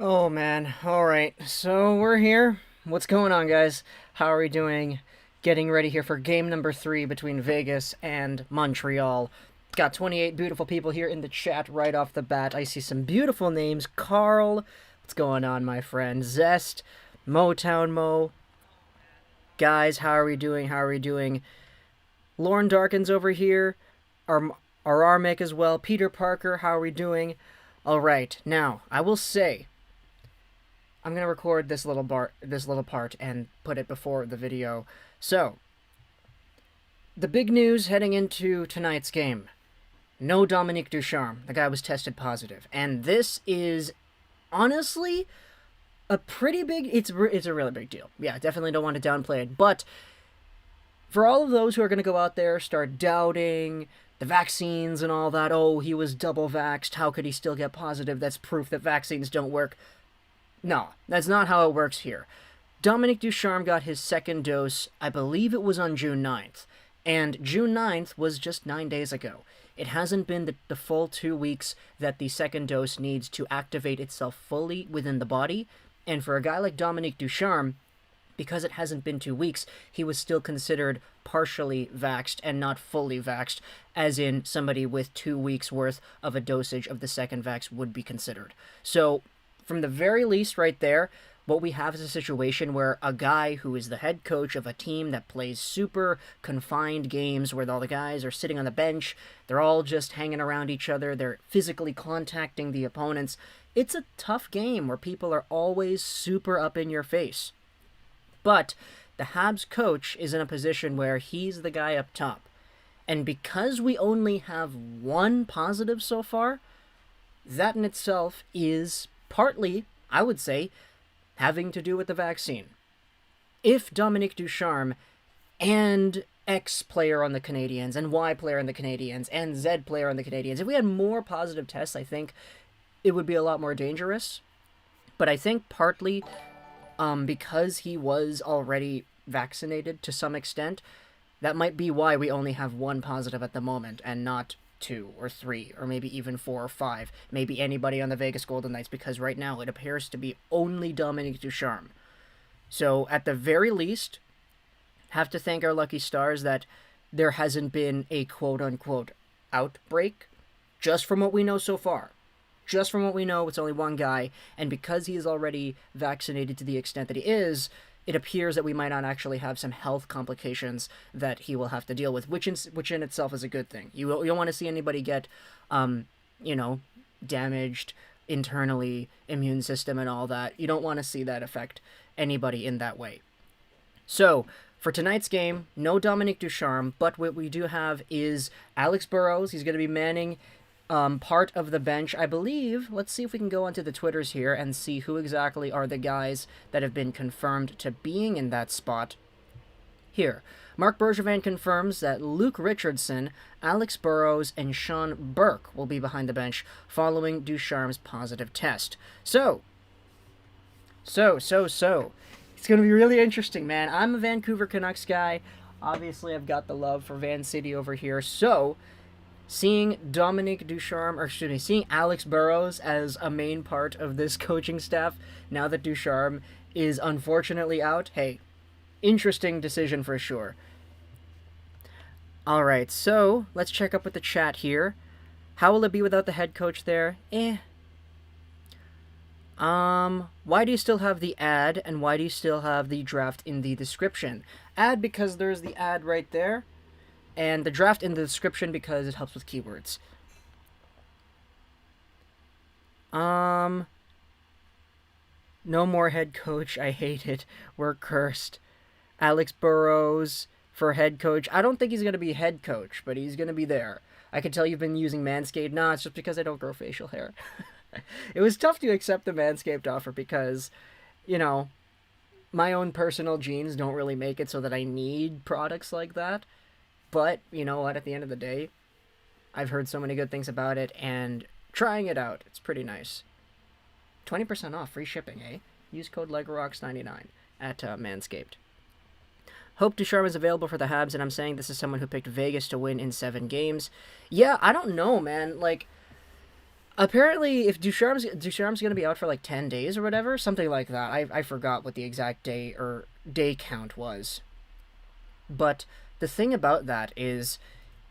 Oh man, alright, so we're here. What's going on, guys? How are we doing? Getting ready here for game number 3 between Vegas and Montreal. Got 28 beautiful people here in the chat right off the bat. I see some beautiful names. Carl, what's going on, my friend? Zest, Motown Mo. Guys, how are we doing? How are we doing? Lauren Darkins over here. Our Armic as well. Peter Parker, how are we doing? Alright, now, I will say, I'm gonna record this little part and put it before the video. So, the big news heading into tonight's game: no Dominique Ducharme. The guy was tested positive, and this is honestly a pretty big. It's a really big deal. Yeah, definitely don't want to downplay it, but for all of those who are gonna go out there start doubting the vaccines and all that, oh, he was double vaxxed, how could he still get positive? That's proof that vaccines don't work. No, that's not how it works here. Dominique Ducharme got his second dose, I believe it was on June 9th, and June 9th was just 9 days ago. It hasn't been the full 2 weeks that the second dose needs to activate itself fully within the body, and for a guy like Dominique Ducharme, because it hasn't been 2 weeks, he was still considered partially vaxxed and not fully vaxxed, as in somebody with 2 weeks worth of a dosage of the second vax would be considered. So, from the very least right there, what we have is a situation where a guy who is the head coach of a team that plays super confined games where all the guys are sitting on the bench, they're all just hanging around each other, they're physically contacting the opponents. It's a tough game where people are always super up in your face. But the Habs coach is in a position where he's the guy up top. And because we only have one positive so far, that in itself is partly, I would say, having to do with the vaccine. If Dominique Ducharme and X player on the Canadiens and Y player on the Canadiens and Z player on the Canadiens, if we had more positive tests, I think it would be a lot more dangerous. But I think partly because he was already vaccinated to some extent, that might be why we only have one positive at the moment and not 2 or 3 or maybe even 4 or 5, maybe anybody on the Vegas Golden Knights, because right now it appears to be only Dominique Ducharme. So at the very least, have to thank our lucky stars that there hasn't been a quote-unquote outbreak, just from what we know so far. Just from what we know, it's only one guy, and because he is already vaccinated to the extent that he is, it appears that we might not actually have some health complications that he will have to deal with, which in itself is a good thing. You don't want to see anybody get, damaged internally, immune system and all that. You don't want to see that affect anybody in that way. So, for tonight's game, no Dominique Ducharme, but what we do have is Alex Burrows. He's going to be manning part of the bench, I believe. Let's see if we can go onto the Twitters here and see who exactly are the guys that have been confirmed to being in that spot. Here, Mark Bergevin confirms that Luke Richardson, Alex Burrows, and Sean Burke will be behind the bench following Ducharme's positive test. So. It's going to be really interesting, man. I'm a Vancouver Canucks guy. Obviously, I've got the love for Van City over here, so seeing Dominique Ducharme, seeing Alex Burrows as a main part of this coaching staff, now that Ducharme is unfortunately out, hey, interesting decision for sure. Alright, so let's check up with the chat here. How will it be without the head coach there? Why do you still have the ad, and why do you still have the draft in the description? Ad because there's the ad right there, and the draft in the description because it helps with keywords. No more head coach. I hate it. We're cursed. Alex Burrows for head coach. I don't think he's going to be head coach, but he's going to be there. I can tell you've been using Manscaped. Nah, it's just because I don't grow facial hair. It was tough to accept the Manscaped offer because, my own personal genes don't really make it so that I need products like that. But, you know what, at the end of the day, I've heard so many good things about it, and trying it out, it's pretty nice. 20% off, free shipping, eh? Use code LEGOROX99 at Manscaped. Hope Ducharme is available for the Habs, and I'm saying this is someone who picked Vegas to win in 7 games. Yeah, I don't know, man. Apparently, if Ducharme's gonna be out for like 10 days or whatever, something like that. I forgot what the exact day count was. But the thing about that is,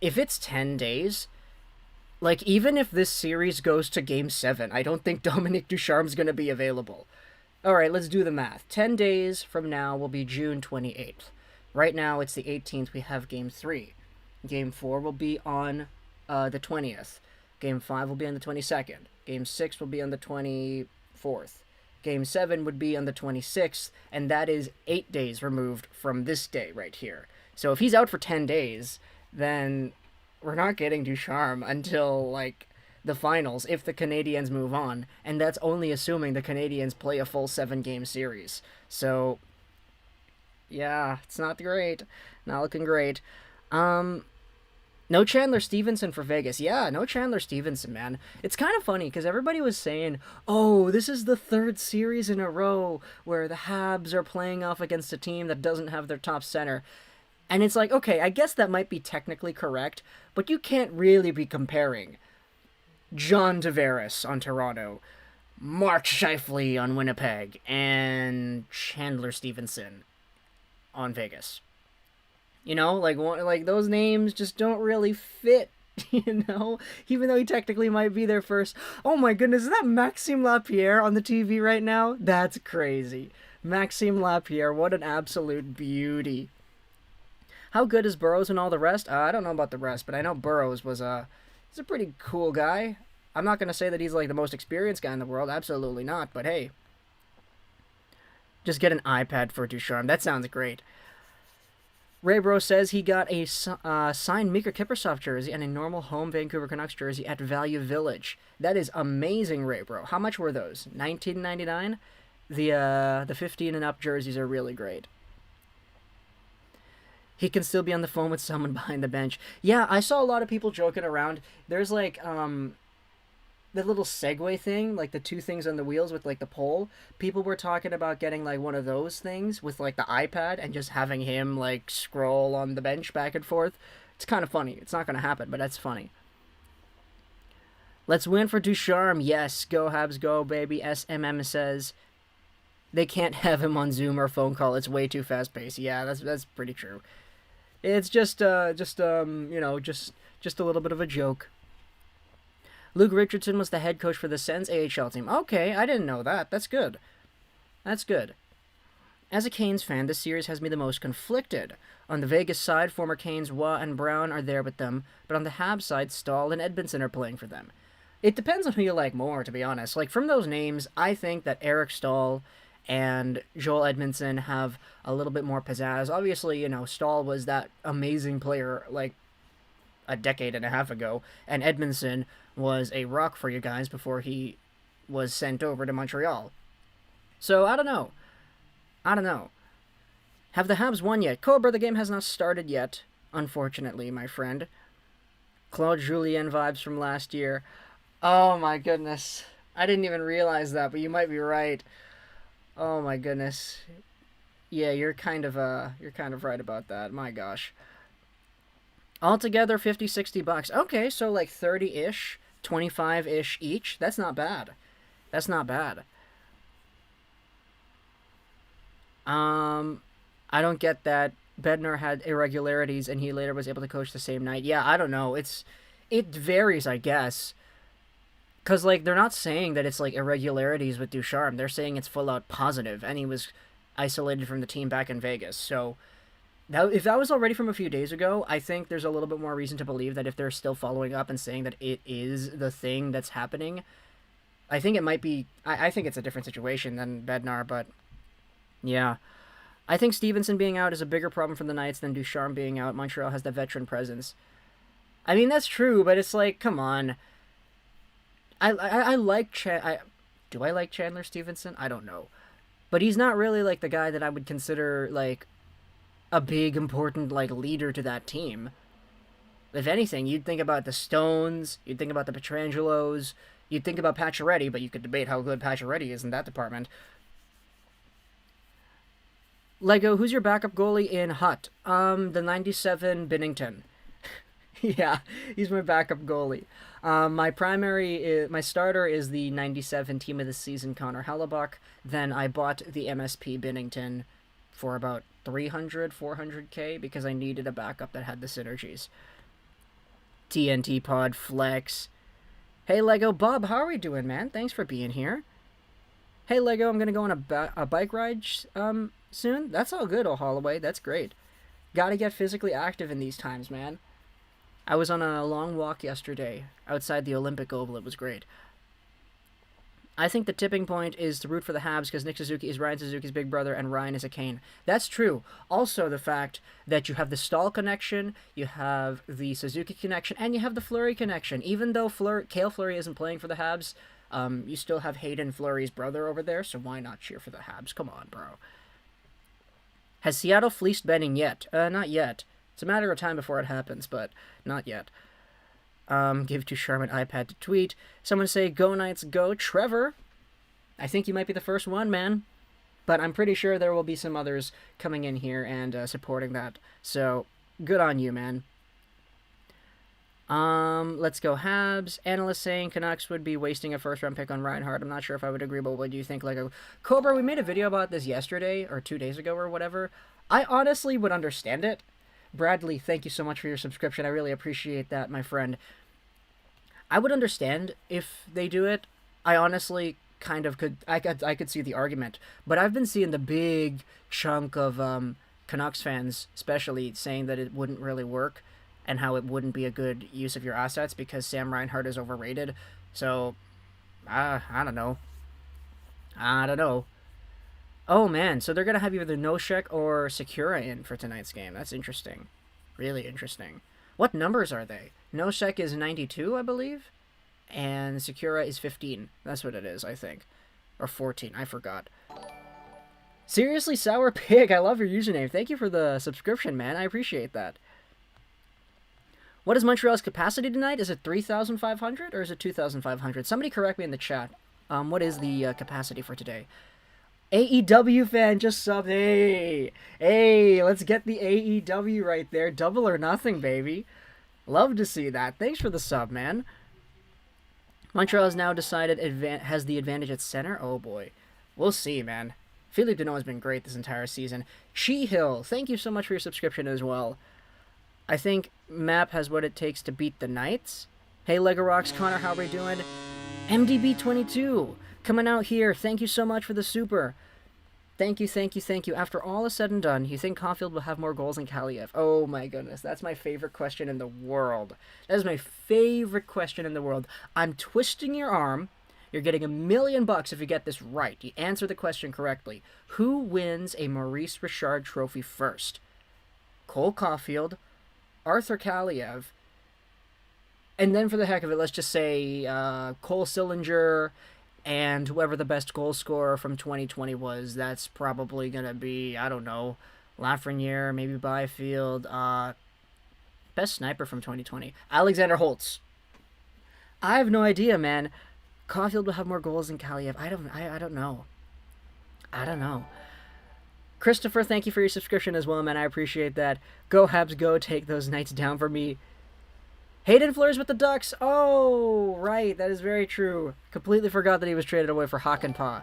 if it's 10 days, like, even if this series goes to Game 7, I don't think Dominique Ducharme's gonna be available. Alright, let's do the math. 10 days from now will be June 28th. Right now, it's the 18th, we have Game 3. Game 4 will be on the 20th. Game 5 will be on the 22nd. Game 6 will be on the 24th. Game 7 would be on the 26th, and that is 8 days removed from this day right here. So if he's out for 10 days, then we're not getting Ducharme until, like, the finals, if the Canadiens move on, and that's only assuming the Canadiens play a full 7-game series. So, yeah, it's not great. Not looking great. No Chandler Stevenson for Vegas. Yeah, no Chandler Stevenson, man. It's kind of funny because everybody was saying, oh, this is the 3rd series in a row where the Habs are playing off against a team that doesn't have their top center. And it's like, okay, I guess that might be technically correct, but you can't really be comparing John Tavares on Toronto, Mark Scheifele on Winnipeg, and Chandler Stevenson on Vegas. You know, like those names just don't really fit, you know? Even though he technically might be there first. Oh my goodness, is that Maxime Lapierre on the TV right now? That's crazy. Maxime Lapierre, what an absolute beauty. How good is Burrows and all the rest? I don't know about the rest, but I know Burrows he's a pretty cool guy. I'm not going to say that he's like the most experienced guy in the world. Absolutely not. But hey, just get an iPad for Ducharme. That sounds great. Raybro says he got a signed Mika Kiprusoff jersey and a normal home Vancouver Canucks jersey at Value Village. That is amazing, Raybro. How much were those? $19.99? The 15 and up jerseys are really great. He can still be on the phone with someone behind the bench. Yeah, I saw a lot of people joking around. There's like the little Segway thing, like the 2 things on the wheels with like the pole. People were talking about getting like one of those things with like the iPad and just having him like scroll on the bench back and forth. It's kind of funny. It's not going to happen, but that's funny. Let's win for Ducharme. Yes, go Habs, go baby. SMM says they can't have him on Zoom or phone call. It's way too fast paced. Yeah, that's pretty true. It's just a little bit of a joke. Luke Richardson was the head coach for the Sens AHL team. Okay, I didn't know that. That's good. That's good. As a Canes fan, this series has me the most conflicted. On the Vegas side, former Canes Waugh and Brown are there with them, but on the Habs side, Stahl and Edmondson are playing for them. It depends on who you like more, to be honest. Like, from those names, I think that Eric Stahl and Joel Edmondson have a little bit more pizzazz. Obviously, Stahl was that amazing player, like, a decade and a half ago, and Edmondson was a rock for you guys before he was sent over to Montreal. So, I don't know. Have the Habs won yet? Cobra, the game has not started yet, unfortunately, my friend. Claude Julien vibes from last year. Oh my goodness. I didn't even realize that, but you might be right. Oh my goodness. Yeah, you're kind of right about that. My gosh. Altogether, $50-$60. Okay, so like 30-ish, 25-ish each. That's not bad. I don't get that. Bednar had irregularities and he later was able to coach the same night. Yeah, I don't know. It varies, I guess. Because, like, they're not saying that it's, like, irregularities with Ducharme. They're saying it's full-out positive, and he was isolated from the team back in Vegas. So, if that was already from a few days ago, I think there's a little bit more reason to believe that if they're still following up and saying that it is the thing that's happening, I think it might be... I think it's a different situation than Bednar, but... yeah. I think Stevenson being out is a bigger problem for the Knights than Ducharme being out. Montreal has the veteran presence. I mean, that's true, but it's like, come on... I like do I like Chandler Stevenson? I don't know. But he's not really, like, the guy that I would consider, like, a big, important, like, leader to that team. If anything, you'd think about the Stones, you'd think about the Petrangelos, you'd think about Pacioretty, but you could debate how good Pacioretty is in that department. Lego, who's your backup goalie in Hut? The 97 Binnington. Yeah, he's my backup goalie. My starter is the 97 team of the season, Connor Hellebuck. Then I bought the MSP Binnington for about 400K because I needed a backup that had the synergies. TNT Pod Flex. Hey Lego Bob, how are we doing, man? Thanks for being here. Hey Lego, I'm gonna go on a bike ride soon. That's all good, Holloway. That's great. Gotta get physically active in these times, man. I was on a long walk yesterday outside the Olympic Oval. It was great. I think the tipping point is to root for the Habs because Nick Suzuki is Ryan Suzuki's big brother and Ryan is a Kane. That's true. Also, the fact that you have the Stahl connection, you have the Suzuki connection, and you have the Fleury connection. Even though Cale Fleury isn't playing for the Habs, you still have Hayden Fleury's brother over there, so why not cheer for the Habs? Come on, bro. Has Seattle fleeced Benning yet? Not yet. It's a matter of time before it happens, but not yet. Give Ducharme an iPad to tweet. Someone say, go Knights, go. Trevor, I think you might be the first one, man. But I'm pretty sure there will be some others coming in here and supporting that. So, good on you, man. Let's go Habs. Analyst saying Canucks would be wasting a first-round pick on Reinhardt. I'm not sure if I would agree, but what do you think? Cobra, we made a video about this yesterday, or 2 days ago, or whatever. I honestly would understand it. Bradley, thank you so much for your subscription. I really appreciate that, my friend. I would understand if they do it. I honestly kind of could. I could see the argument, but I've been seeing the big chunk of Canucks fans, especially, saying that it wouldn't really work, and how it wouldn't be a good use of your assets because Sam Reinhart is overrated. So, I don't know. Oh, man, so they're going to have either Noshek or Sekura in for tonight's game. That's interesting. Really interesting. What numbers are they? Noshek is 92, I believe, and Sekura is 15. That's what it is, I think. Or 14, I forgot. Seriously, Sour Pig, I love your username. Thank you for the subscription, man. I appreciate that. What is Montreal's capacity tonight? Is it 3,500 or is it 2,500? Somebody correct me in the chat. What is the capacity for today? AEW fan just subbed. Hey, let's get the AEW right there. Double or nothing, baby. Love to see that. Thanks for the sub, man. Montreal has now decided has the advantage at center. Oh, boy. We'll see, man. Philippe Deneau has been great this entire season. She-Hill, thank you so much for your subscription as well. I think Map has what it takes to beat the Knights. Hey, Lego Rocks, Connor, how are we doing? MDB22, coming out here. Thank you so much for the super. Thank you. After all is said and done, you think Caulfield will have more goals than Kaliev? Oh my goodness, that's my favorite question in the world. That is my favorite question in the world. I'm twisting your arm. You're getting $1 million if you get this right. You answer the question correctly. Who wins a Maurice Richard trophy first? Cole Caulfield, Arthur Kaliev, and then for the heck of it, let's just say Cole Sillinger and whoever the best goal scorer from 2020 was. That's probably going to be, I don't know, Lafreniere, maybe Byfield. Best sniper from 2020, Alexander Holtz. I have no idea, man. Caulfield will have more goals than Kaliev. I don't know. Christopher, thank you for your subscription as well, man. I appreciate that. Go Habs, go. Take those Knights down for me. Hayden Fleurs with the Ducks. Oh, right. That is very true. Completely forgot that he was traded away for Hakanpää.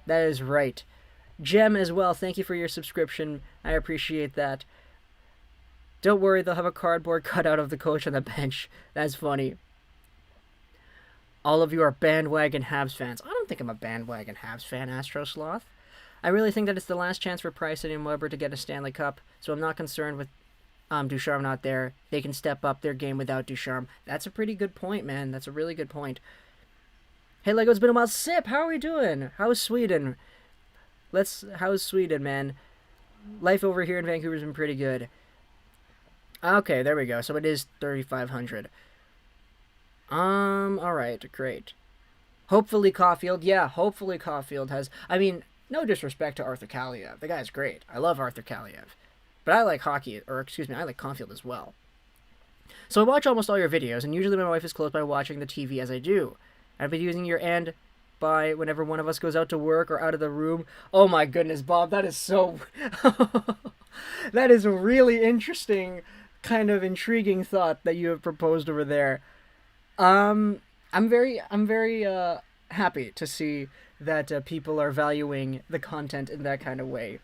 That is right. Jem as well. Thank you for your subscription. I appreciate that. Don't worry, they'll have a cardboard cutout of the coach on the bench. That's funny. All of you are bandwagon Habs fans. I don't think I'm a bandwagon Habs fan, Astro Sloth. I really think that it's the last chance for Price and Weber to get a Stanley Cup, so I'm not concerned with Ducharme not there. They can step up their game without Ducharme. That's a pretty good point, man. That's a really good point. Hey, Lego, it's been a while. Sip, how are we doing? How's Sweden? How's Sweden, man? Life over here in Vancouver's been pretty good. Okay, there we go. So it is 3,500. Alright, great. Hopefully Caulfield. Yeah, hopefully Caulfield has... I mean, no disrespect to Arthur Kaliev. The guy's great. I love Arthur Kaliev. But I like I like Caulfield as well. So I watch almost all your videos, and usually my wife is close by watching the TV as I do. I've been using your and by whenever one of us goes out to work or out of the room. Oh my goodness, Bob, that is so... that is a really interesting kind of intriguing thought that you have proposed over there. I'm very happy to see that people are valuing the content in that kind of way.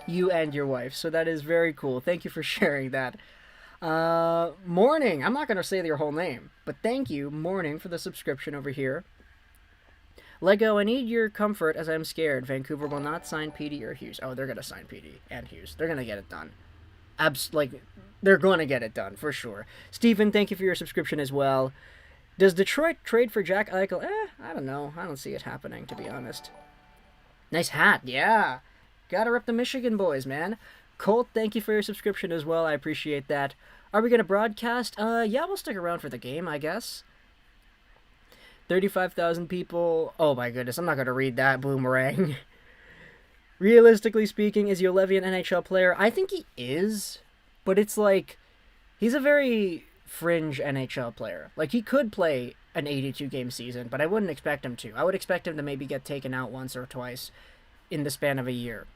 You and your wife, so that is very cool. Thank you for sharing that. Morning. I'm not gonna say your whole name, but thank you, Morning, for the subscription over here. Lego, I need your comfort as I'm scared. Vancouver will not sign PD or Hughes. Oh, they're gonna sign PD and Hughes. They're gonna get it done. They're gonna get it done for sure. Stephen, thank you for your subscription as well. Does Detroit trade for Jack Eichel? I don't know. I don't see it happening, to be honest. Nice hat, yeah. Gotta rep the Michigan boys, man. Colt, thank you for your subscription as well. I appreciate that. Are we gonna broadcast? Yeah, we'll stick around for the game, I guess. 35,000 people. Oh my goodness, I'm not gonna read that, Boomerang. Realistically speaking, is Yolevi an NHL player? I think he is, but it's like, he's a very fringe NHL player. Like, he could play an 82-game season, but I wouldn't expect him to. I would expect him to maybe get taken out once or twice in the span of a year.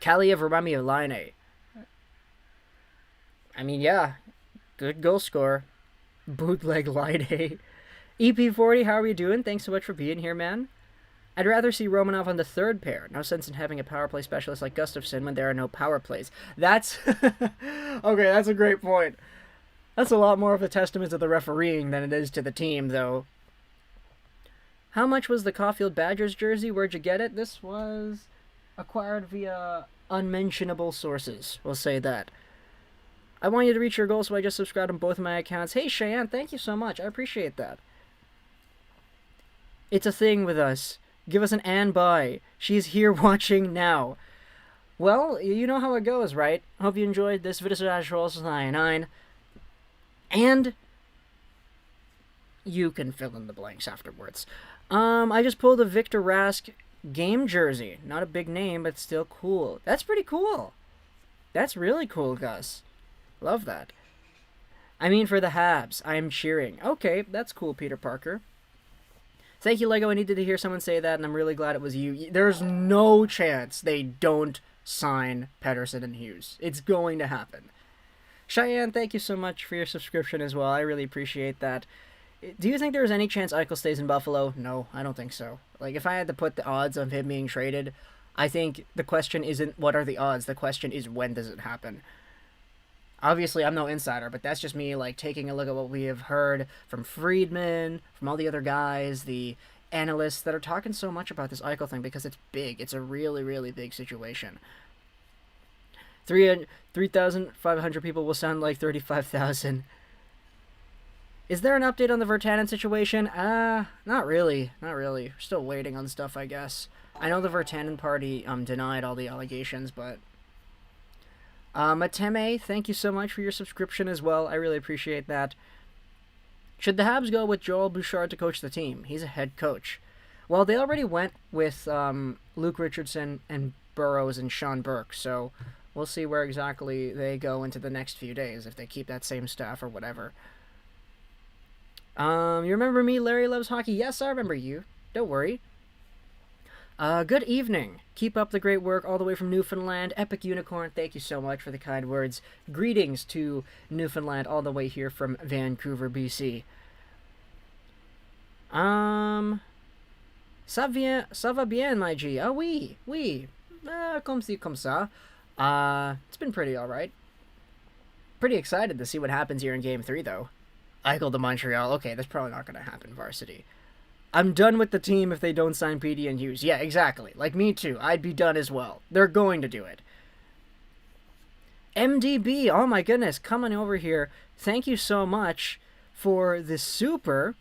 Kaliev remind me of Line. I mean, yeah, good goal scorer. Bootleg Line. EP40, how are you doing? Thanks so much for being here, man. I'd rather see Romanov on the third pair. No sense in having a power play specialist like Gustafsson when there are no power plays. That's... okay, that's a great point. That's a lot more of a testament to the refereeing than it is to the team, though. How much was the Caulfield Badgers jersey? Where'd you get it? This was acquired via unmentionable sources. We'll say that. I want you to reach your goal, so I just subscribed on both of my accounts. Hey, Cheyenne, thank you so much. I appreciate that. It's a thing with us. Give us an and by. She's here watching now. Well, you know how it goes, right? Hope you enjoyed this Visage Rolls 99. And you can fill in the blanks afterwards. I just pulled a Victor Rask game jersey. Not a big name, but still cool. That's pretty cool. That's really cool, Gus. Love that. I mean, for the Habs, I'm cheering. Okay, that's cool, Peter Parker. Thank you, Lego. I needed to hear someone say that, and I'm really glad it was you. There's no chance they don't sign Pettersson and Hughes. It's going to happen. Cheyenne, thank you so much for your subscription as well. I really appreciate that. Do you think there's any chance Eichel stays in Buffalo? No, I don't think so. Like, if I had to put the odds of him being traded, I think the question isn't what are the odds. The question is when does it happen? Obviously, I'm no insider, but that's just me, like, taking a look at what we have heard from Friedman, from all the other guys, the analysts that are talking so much about this Eichel thing because it's big. It's a really, really big situation. 3,500 people will sound like 35,000. Is there an update on the Virtanen situation? Not really. Not really. We're still waiting on stuff, I guess. I know the Virtanen party denied all the allegations, but... Mateme, thank you so much for your subscription as well. I really appreciate that. Should the Habs go with Joel Bouchard to coach the team? He's a head coach. Well, they already went with Luke Richardson and Burrows and Sean Burke, so we'll see where exactly they go into the next few days, if they keep that same staff or whatever. You remember me, Larry Loves Hockey? Yes, I remember you. Don't worry. Good evening. Keep up the great work all the way from Newfoundland. Epic Unicorn, thank you so much for the kind words. Greetings to Newfoundland all the way here from Vancouver, BC. Ça va bien, my G. Ah, oui. Comme ci, comme ça. It's been pretty alright. Pretty excited to see what happens here in Game 3, though. Eichel to Montreal. Okay, that's probably not going to happen, varsity. I'm done with the team if they don't sign PD and Hughes. Yeah, exactly. Like me too. I'd be done as well. They're going to do it. MDB, oh my goodness, coming over here. Thank you so much for the super.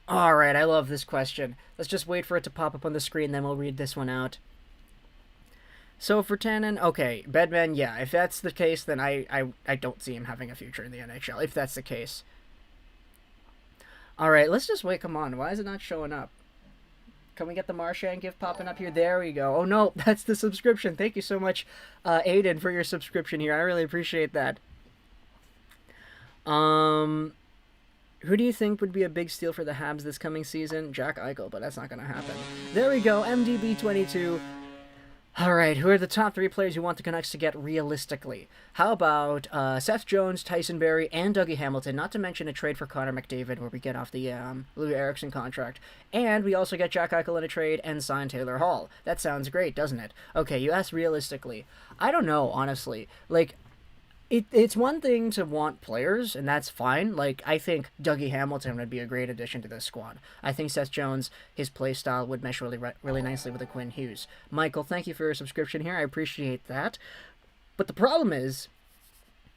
Alright, I love this question. Let's just wait for it to pop up on the screen, then we'll read this one out. So for Tannen, okay, Bedman, yeah, if that's the case, then I don't see him having a future in the NHL, if that's the case. Alright, let's just wait, come on, why is it not showing up? Can we get the Marchand gift popping up here? There we go. Oh no, that's the subscription. Thank you so much, Aiden, for your subscription here. I really appreciate that. Who do you think would be a big steal for the Habs this coming season? Jack Eichel, but that's not going to happen. There we go, MDB22. All right, who are the top 3 players you want the Canucks to get realistically? How about Seth Jones, Tyson Barrie, and Dougie Hamilton, not to mention a trade for Connor McDavid where we get off the Louis Eriksson contract. And we also get Jack Eichel in a trade and sign Taylor Hall. That sounds great, doesn't it? Okay, you asked realistically. I don't know, honestly. Like, it's one thing to want players, and that's fine. Like, I think Dougie Hamilton would be a great addition to this squad. I think Seth Jones, his play style would mesh really nicely with the Quinn Hughes. Michael, thank you for your subscription here. I appreciate that. But the problem is,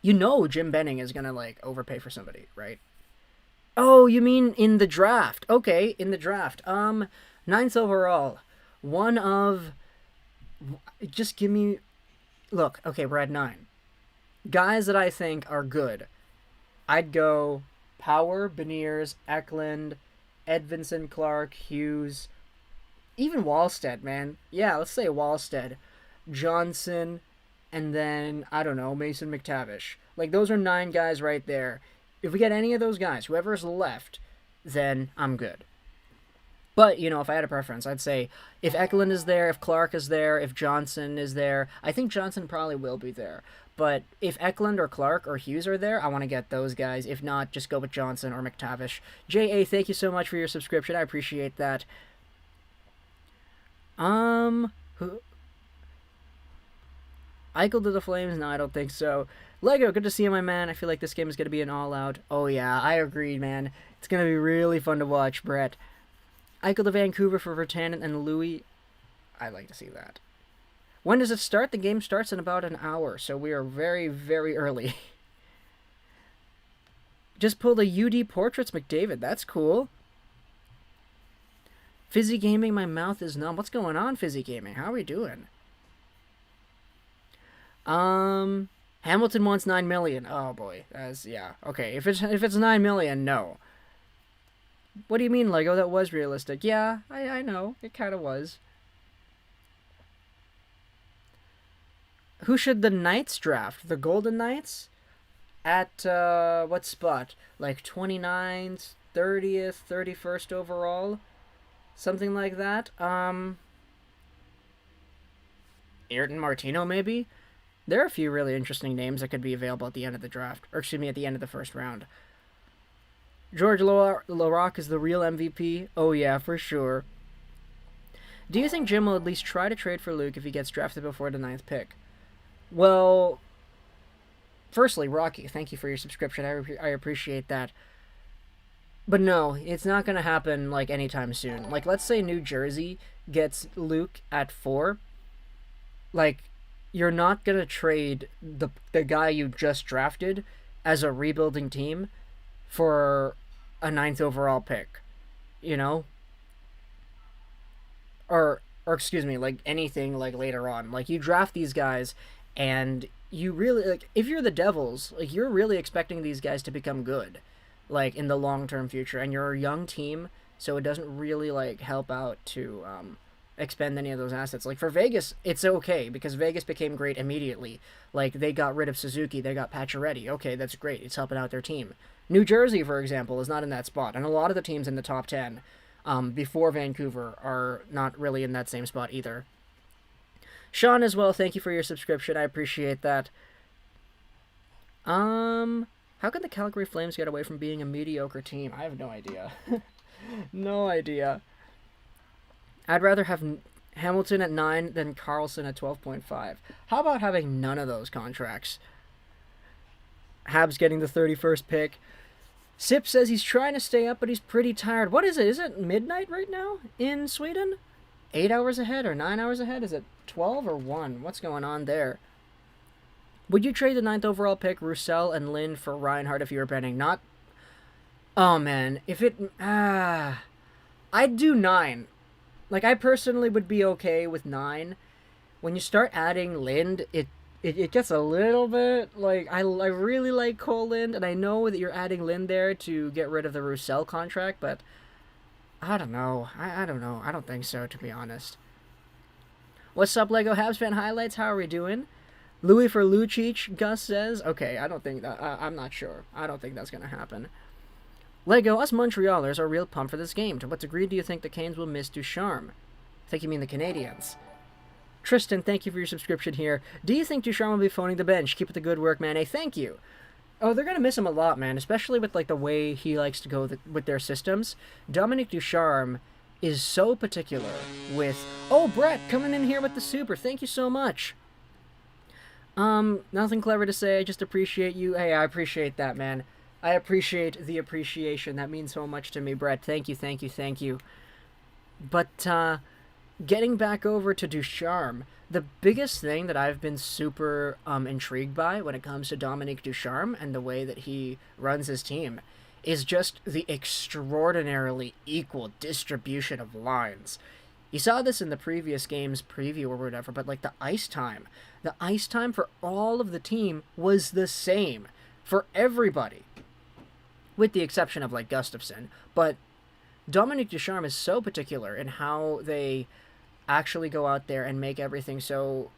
you know Jim Benning is going to, like, overpay for somebody, right? Oh, you mean in the draft. Okay, in the draft. 9th overall. One of... Just give me... Look, okay, we're at 9. Guys that I think are good. I'd go Power, Beniers, Eklund, Edvinson, Clark, Hughes, even Wallstead, man. Yeah, let's say Wallstead, Johnson, and then, I don't know, Mason McTavish. Like, those are 9 guys right there. If we get any of those guys, whoever's left, then I'm good. But, you know, if I had a preference, I'd say if Eklund is there, if Clark is there, if Johnson is there, I think Johnson probably will be there. But if Eklund or Clark or Hughes are there, I want to get those guys. If not, just go with Johnson or McTavish. J.A., thank you so much for your subscription. I appreciate that. Eichel to the Flames? No, I don't think so. Lego, good to see you, my man. I feel like this game is going to be an all-out. Oh, yeah, I agree, man. It's going to be really fun to watch, Brett. Eichel to Vancouver for Virtanen and Louis. I'd like to see that. When does it start? The game starts in about an hour, so we are very, very early. Just pulled a UD Portraits McDavid. That's cool. Fizzy Gaming, my mouth is numb. What's going on, Fizzy Gaming? How are we doing? Hamilton wants $9 million. Oh boy, yeah. Okay, if it's $9 million, no. What do you mean, Lego? That was realistic. Yeah, I know. It kind of was. Who should the Knights draft? The Golden Knights? At, what spot? Like 29th, 30th, 31st overall? Something like that? Ayrton Martino, maybe? There are a few really interesting names that could be available at the end of the draft. Or, excuse me, at the end of the first round. George Larocque is the real MVP? Oh, yeah, for sure. Do you think Jim will at least try to trade for Luke if he gets drafted before the 9th pick? Well, firstly, Rocky, thank you for your subscription. I appreciate that. But no, it's not going to happen, like, anytime soon. Like, let's say New Jersey gets Luke at 4. Like, you're not going to trade the guy you just drafted as a rebuilding team for a 9th overall pick, you know? Or excuse me, like, anything, like, later on. Like, you draft these guys... And you really, like, if you're the Devils, like, you're really expecting these guys to become good, like, in the long-term future. And you're a young team, so it doesn't really, like, help out to expend any of those assets. Like, for Vegas, it's okay, because Vegas became great immediately. Like, they got rid of Suzuki, they got Pacioretty. Okay, that's great. It's helping out their team. New Jersey, for example, is not in that spot. And a lot of the teams in the top 10 before Vancouver are not really in that same spot either. Sean as well, thank you for your subscription. I appreciate that. How can the Calgary Flames get away from being a mediocre team? I have no idea. No idea. I'd rather have Hamilton at 9 than Carlson at 12.5. How about having none of those contracts? Habs getting the 31st pick. Sip says he's trying to stay up, but he's pretty tired. What is it? Is it midnight right now in Sweden? 8 hours ahead or 9 hours ahead? Is it 12 or 1? What's going on there? Would you trade the 9th overall pick, Roussel and Lind, for Reinhardt if you were betting? Not... Oh, man. If it... I'd do 9. Like, I personally would be okay with 9. When you start adding Lind, it gets a little bit... Like, I really like Cole Lind, and I know that you're adding Lind there to get rid of the Roussel contract, but... I don't know. I don't know. I don't think so, to be honest. What's up, Lego Habs fan highlights? How are we doing? Louis for Lucic, Gus says. Okay, I don't think that... I'm not sure. I don't think that's going to happen. Lego, us Montrealers are real pumped for this game. To what degree do you think the Canes will miss Ducharme? I think you mean the Canadiens. Tristan, thank you for your subscription here. Do you think Ducharme will be phoning the bench? Keep up the good work, man. Hey, thank you. Oh, they're going to miss him a lot, man, especially with, like, the way he likes to go with their systems. Dominique Ducharme is so particular with... Oh, Brett, coming in here with the super. Thank you so much. Nothing clever to say. I just appreciate you. Hey, I appreciate that, man. I appreciate the appreciation. That means so much to me, Brett. Thank you, thank you, thank you. But, getting back over to Ducharme, the biggest thing that I've been super intrigued by when it comes to Dominique Ducharme and the way that he runs his team is just the extraordinarily equal distribution of lines. You saw this in the previous game's preview or whatever, but like the ice time for all of the team was the same for everybody, with the exception of like Gustafsson. But Dominique Ducharme is so particular in how they actually go out there and make everything so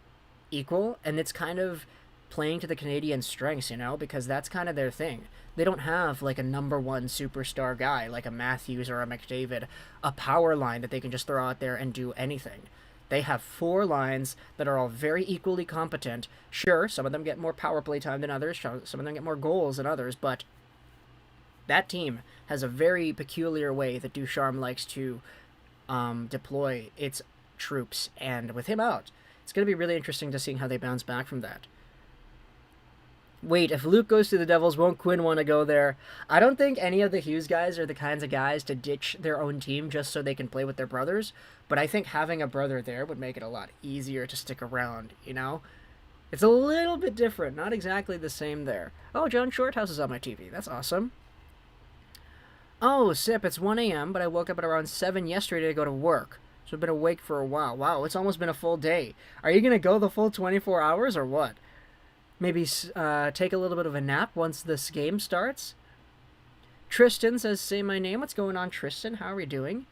equal, and it's kind of playing to the Canadiens' strengths, you know, because that's kind of their thing. They don't have like a number one superstar guy like a Matthews or a McDavid, a power line that they can just throw out there and do anything. They have 4 lines that are all very equally competent. Sure, some of them get more power play time than others, some of them get more goals than others, but that team has a very peculiar way that Ducharme likes to deploy its troops, and with him out, it's going to be really interesting to see how they bounce back from that. Wait, if Luke goes to the Devils, won't Quinn want to go there? I don't think any of the Hughes guys are the kinds of guys to ditch their own team just so they can play with their brothers, but I think having a brother there would make it a lot easier to stick around, you know? It's a little bit different, not exactly the same there. Oh, John Shorthouse is on my TV. That's awesome. Oh, Sip, it's 1 a.m., but I woke up at around 7 yesterday to go to work. So I've been awake for a while. Wow, it's almost been a full day. Are you going to go the full 24 hours or what? Maybe take a little bit of a nap once this game starts? Tristan says, say my name. What's going on, Tristan? How are we doing?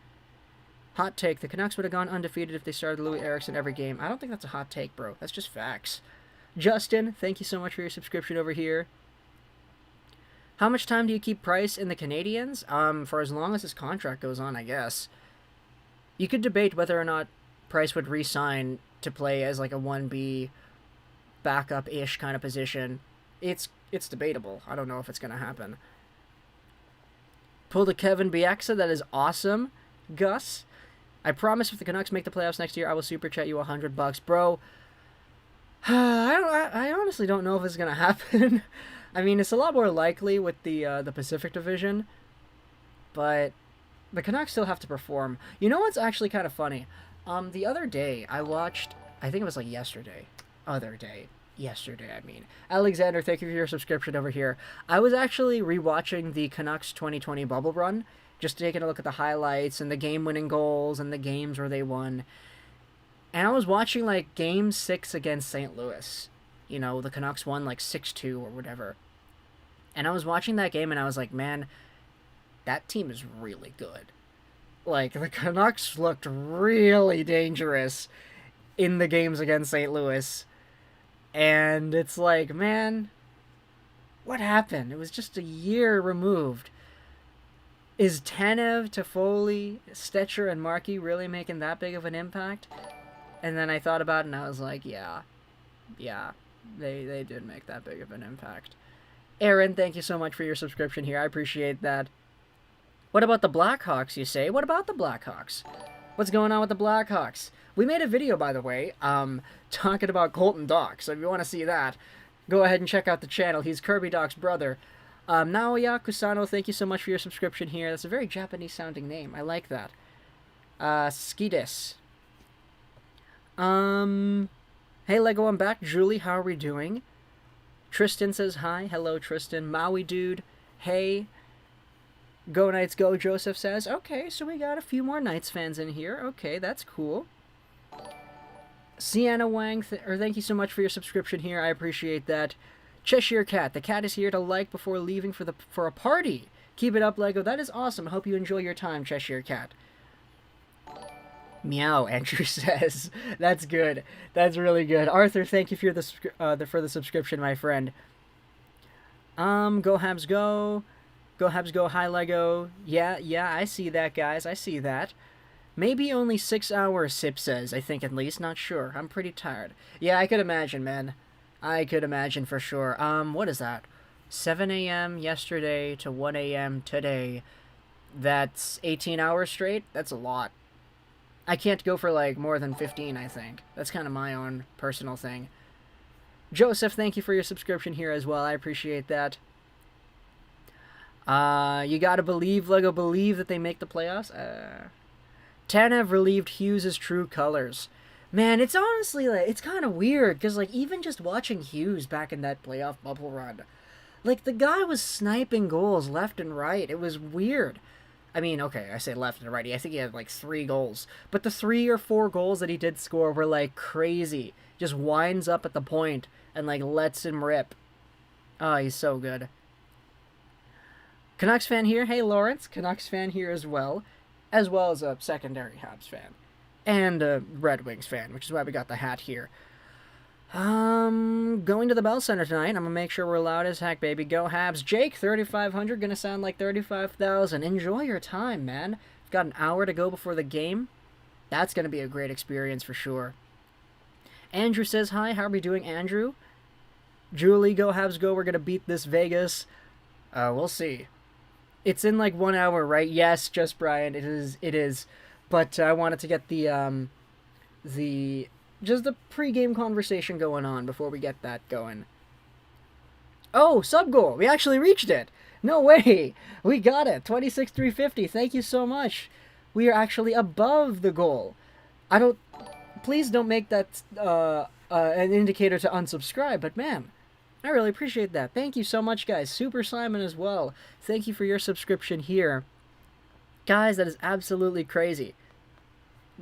Hot take. The Canucks would have gone undefeated if they started Louis Eriksson every game. I don't think that's a hot take, bro. That's just facts. Justin, thank you so much for your subscription over here. How much time do you keep Price in the Canadiens? For as long as his contract goes on, I guess. You could debate whether or not Price would re-sign to play as like a 1B backup-ish kind of position. It's debatable. I don't know if it's going to happen. Pulled a Kevin Bieksa. That is awesome. Gus, I promise if the Canucks make the playoffs next year, I will super chat you $100, bro. I honestly don't know if it's going to happen. I mean, it's a lot more likely with the Pacific Division, but the Canucks still have to perform. You know what's actually kind of funny? The other day, I watched, I think it was like yesterday. Yesterday, I mean. Alexander, thank you for your subscription over here. I was actually rewatching the Canucks 2020 bubble run, just taking a look at the highlights and the game-winning goals and the games where they won. And I was watching, like, Game 6 against St. Louis. You know, the Canucks won, like, 6-2 or whatever. And I was watching that game and I was like, man, that team is really good. Like, the Canucks looked really dangerous in the games against St. Louis. And it's like, man, what happened? It was just a year removed. Is Tanev, Toffoli, Stetcher, and Markey really making that big of an impact? And then I thought about it and I was like, yeah, they did make that big of an impact. Aaron, thank you so much for your subscription here. I appreciate that. What about the Blackhawks, you say? What about the Blackhawks? What's going on with the Blackhawks? We made a video, by the way, talking about Colton Dach, so if you want to see that, go ahead and check out the channel. He's Kirby Dach's brother. Naoya Kusano, thank you so much for your subscription here. That's a very Japanese-sounding name. I like that. Skidis. Hey, Lego, I'm back. Julie, how are we doing? Tristan says hi. Hello, Tristan. Maui Dude. Hey. Go Knights Go, Joseph says. Okay, so we got a few more Knights fans in here. Okay, that's cool. Sienna Wang, thank you so much for your subscription here. I appreciate that. Cheshire Cat. The cat is here to like before leaving for a party. Keep it up, Lego. That is awesome. I hope you enjoy your time, Cheshire Cat. Meow, Andrew says. That's good. That's really good. Arthur, thank you for the subscription, my friend. Go Habs Go. Go Habs Go. Hi, Lego. Yeah, I see that, guys. I see that. Maybe only 6 hours, Sip says. I think at least. Not sure. I'm pretty tired. Yeah, I could imagine, man. I could imagine for sure. What is that? 7 a.m. yesterday to 1 a.m. today. That's 18 hours straight? That's a lot. I can't go for like more than 15, I think. That's kind of my own personal thing. Joseph, thank you for your subscription here as well. I appreciate that. You gotta believe, Lego, believe that they make the playoffs. Tanev relieved Hughes' true colors. Man, it's honestly, like, it's kind of weird, because, like, even just watching Hughes back in that playoff bubble run, like, the guy was sniping goals left and right. It was weird. I mean, okay, I say left and right. I think he had, like, 3 goals. But the 3 or 4 goals that he did score were, like, crazy. Just winds up at the point and, like, lets him rip. Oh, he's so good. Canucks fan here. Hey, Lawrence. Canucks fan here as well as a secondary Habs fan. And a Red Wings fan, which is why we got the hat here. Going to the Bell Center tonight. I'm going to make sure we're loud as heck, baby. Go Habs. Jake, 3,500. Going to sound like 35,000. Enjoy your time, man. We've got an hour to go before the game. That's going to be a great experience for sure. Andrew says hi. How are we doing, Andrew? Julie, go Habs, go. We're going to beat this Vegas. We'll see. It's in like 1 hour, right? Yes, just Brian. It is. But I wanted to get the pregame conversation going on before we get that going. Oh, sub goal. We actually reached it. No way. We got it. 26,350. Thank you so much. We are actually above the goal. Please don't make that an indicator to unsubscribe, but man, I really appreciate that. Thank you so much, guys. Super Simon as well. Thank you for your subscription here. Guys, that is absolutely crazy.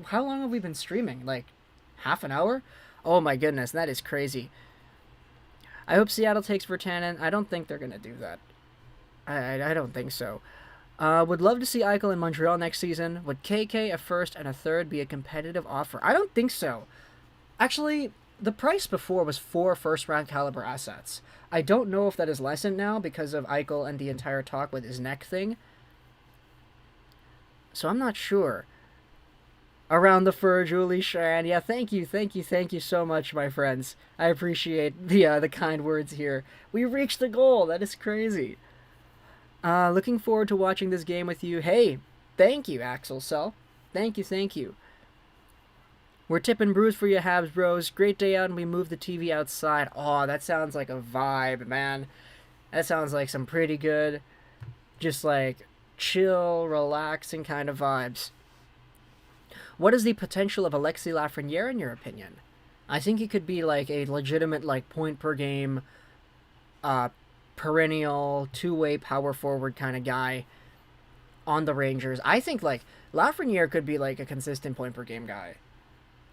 How long have we been streaming? Like, half an hour? Oh my goodness, that is crazy. I hope Seattle takes Virtanen. I don't think they're going to do that. I don't think so. Would love to see Eichel in Montreal next season. Would KK, a first, and a third be a competitive offer? I don't think so. Actually, the price before was 4 first-round caliber assets. I don't know if that is lessened now because of Eichel and the entire talk with his neck thing. So I'm not sure. Around the fur, Julie Shan. Yeah, thank you so much, my friends. I appreciate the kind words here. We reached the goal. That is crazy. Looking forward to watching this game with you. Hey, thank you, Axel Cell. Thank you. We're tipping brews for you, Habs bros. Great day out, and we moved the TV outside. Oh, that sounds like a vibe, man. That sounds like some pretty good, just like chill, relaxing kind of vibes. What is the potential of Alexis Lafreniere in your opinion? I think he could be like a legitimate like point per game, perennial two-way power forward kind of guy on the Rangers. I think like Lafreniere could be like a consistent point per game guy.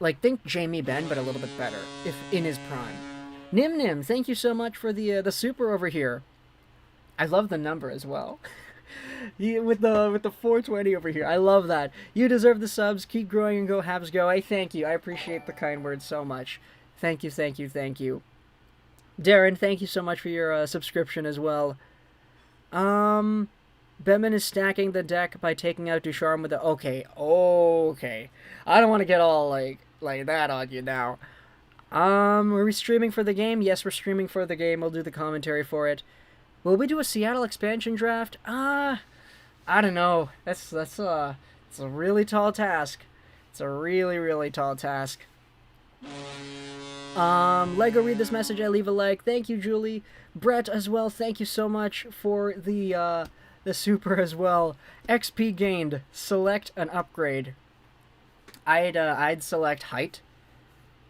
Like think Jamie Benn, but a little bit better if in his prime. Nim, thank you so much for the super over here. I love the number as well. with the 420 over here. I love that. You deserve the subs. Keep growing and go Habs go. I thank you. I appreciate the kind words so much. Thank you. Darren, thank you so much for your subscription as well. Bettman is stacking the deck by taking out Ducharme with the... Okay. I don't want to get all like that on you now. Are we streaming for the game? Yes, we're streaming for the game. We'll do the commentary for it. Will we do a Seattle expansion draft? I don't know. It's a really tall task. It's a really, really tall task. Lego, read this message. I leave a like. Thank you, Julie. Brett as well. Thank you so much for the super as well. XP gained. Select an upgrade. I'd select height.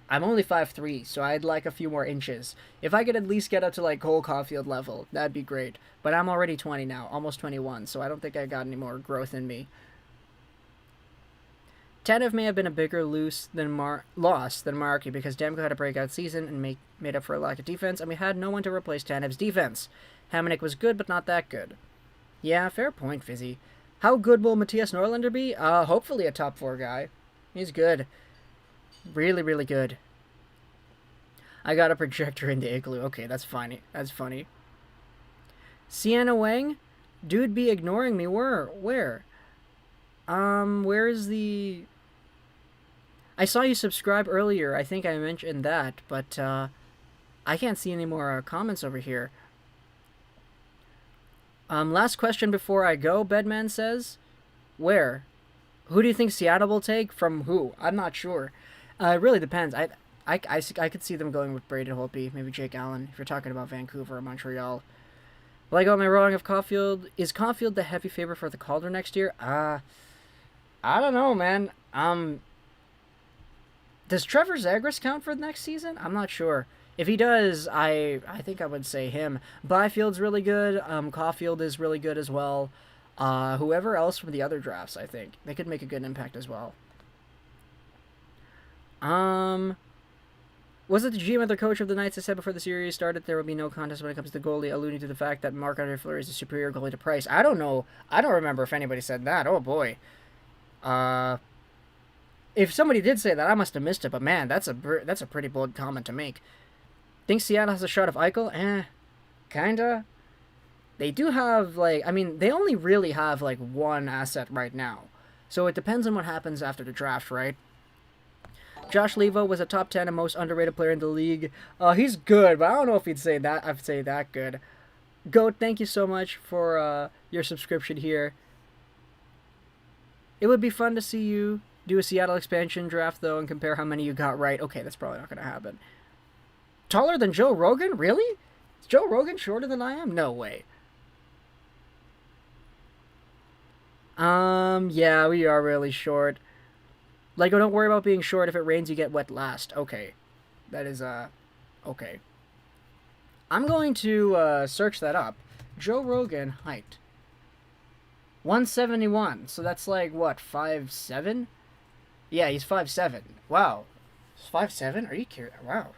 I'm only 5'3", so I'd like a few more inches. If I could at least get up to like Cole Caulfield level, that'd be great. But I'm already 20 now, almost 21, so I don't think I got any more growth in me. Tanev may have been a bigger loss than Markey because Demko had a breakout season and made up for a lack of defense, and we had no one to replace Tanev's defense. Hamonic was good, but not that good. Yeah, fair point, Fizzy. How good will Matthias Norlander be? Hopefully a top 4 guy. He's good. Really, really good. I got a projector in the igloo. Okay, that's funny. Sienna Wang? Dude be ignoring me. Where? Where is the... I saw you subscribe earlier. I think I mentioned that, but I can't see any more comments over here. Last question before I go, Bedman says. Where? Who do you think Seattle will take? From who? I'm not sure. It really depends. I could see them going with Braden Holtby, maybe Jake Allen, if you're talking about Vancouver or Montreal. Well, I got my wrong of Caulfield. Is Caulfield the heavy favorite for the Calder next year? I don't know, man. Does Trevor Zegras count for the next season? I'm not sure. If he does, I think I would say him. Byfield's really good. Caulfield is really good as well. Whoever else from the other drafts, I think. They could make a good impact as well. Was it the GM or the coach of the Knights that said before the series started there will be no contest when it comes to goalie, alluding to the fact that Marc-Andre Fleury is a superior goalie to Price? I don't know. I don't remember if anybody said that. Oh, boy. If somebody did say that, I must have missed it. But, man, that's a pretty bold comment to make. Think Seattle has a shot of Eichel? Kinda. They do have, like... I mean, they only really have, like, one asset right now. So it depends on what happens after the draft, right? Josh Levo was a top 10 and most underrated player in the league. He's good, but I don't know if he'd say that. I'd say that good. Goat, thank you so much for your subscription here. It would be fun to see you do a Seattle expansion draft, though, and compare how many you got right. Okay, that's probably not going to happen. Taller than Joe Rogan? Really? Is Joe Rogan shorter than I am? No way. Yeah, we are really short. Like, don't worry about being short. If it rains, you get wet last. Okay. That is, okay. I'm going to, search that up. Joe Rogan height. 171. So that's like, what, 5'7"? Yeah, he's 5'7". Wow. He's 5'7"? Are you curious? Wow.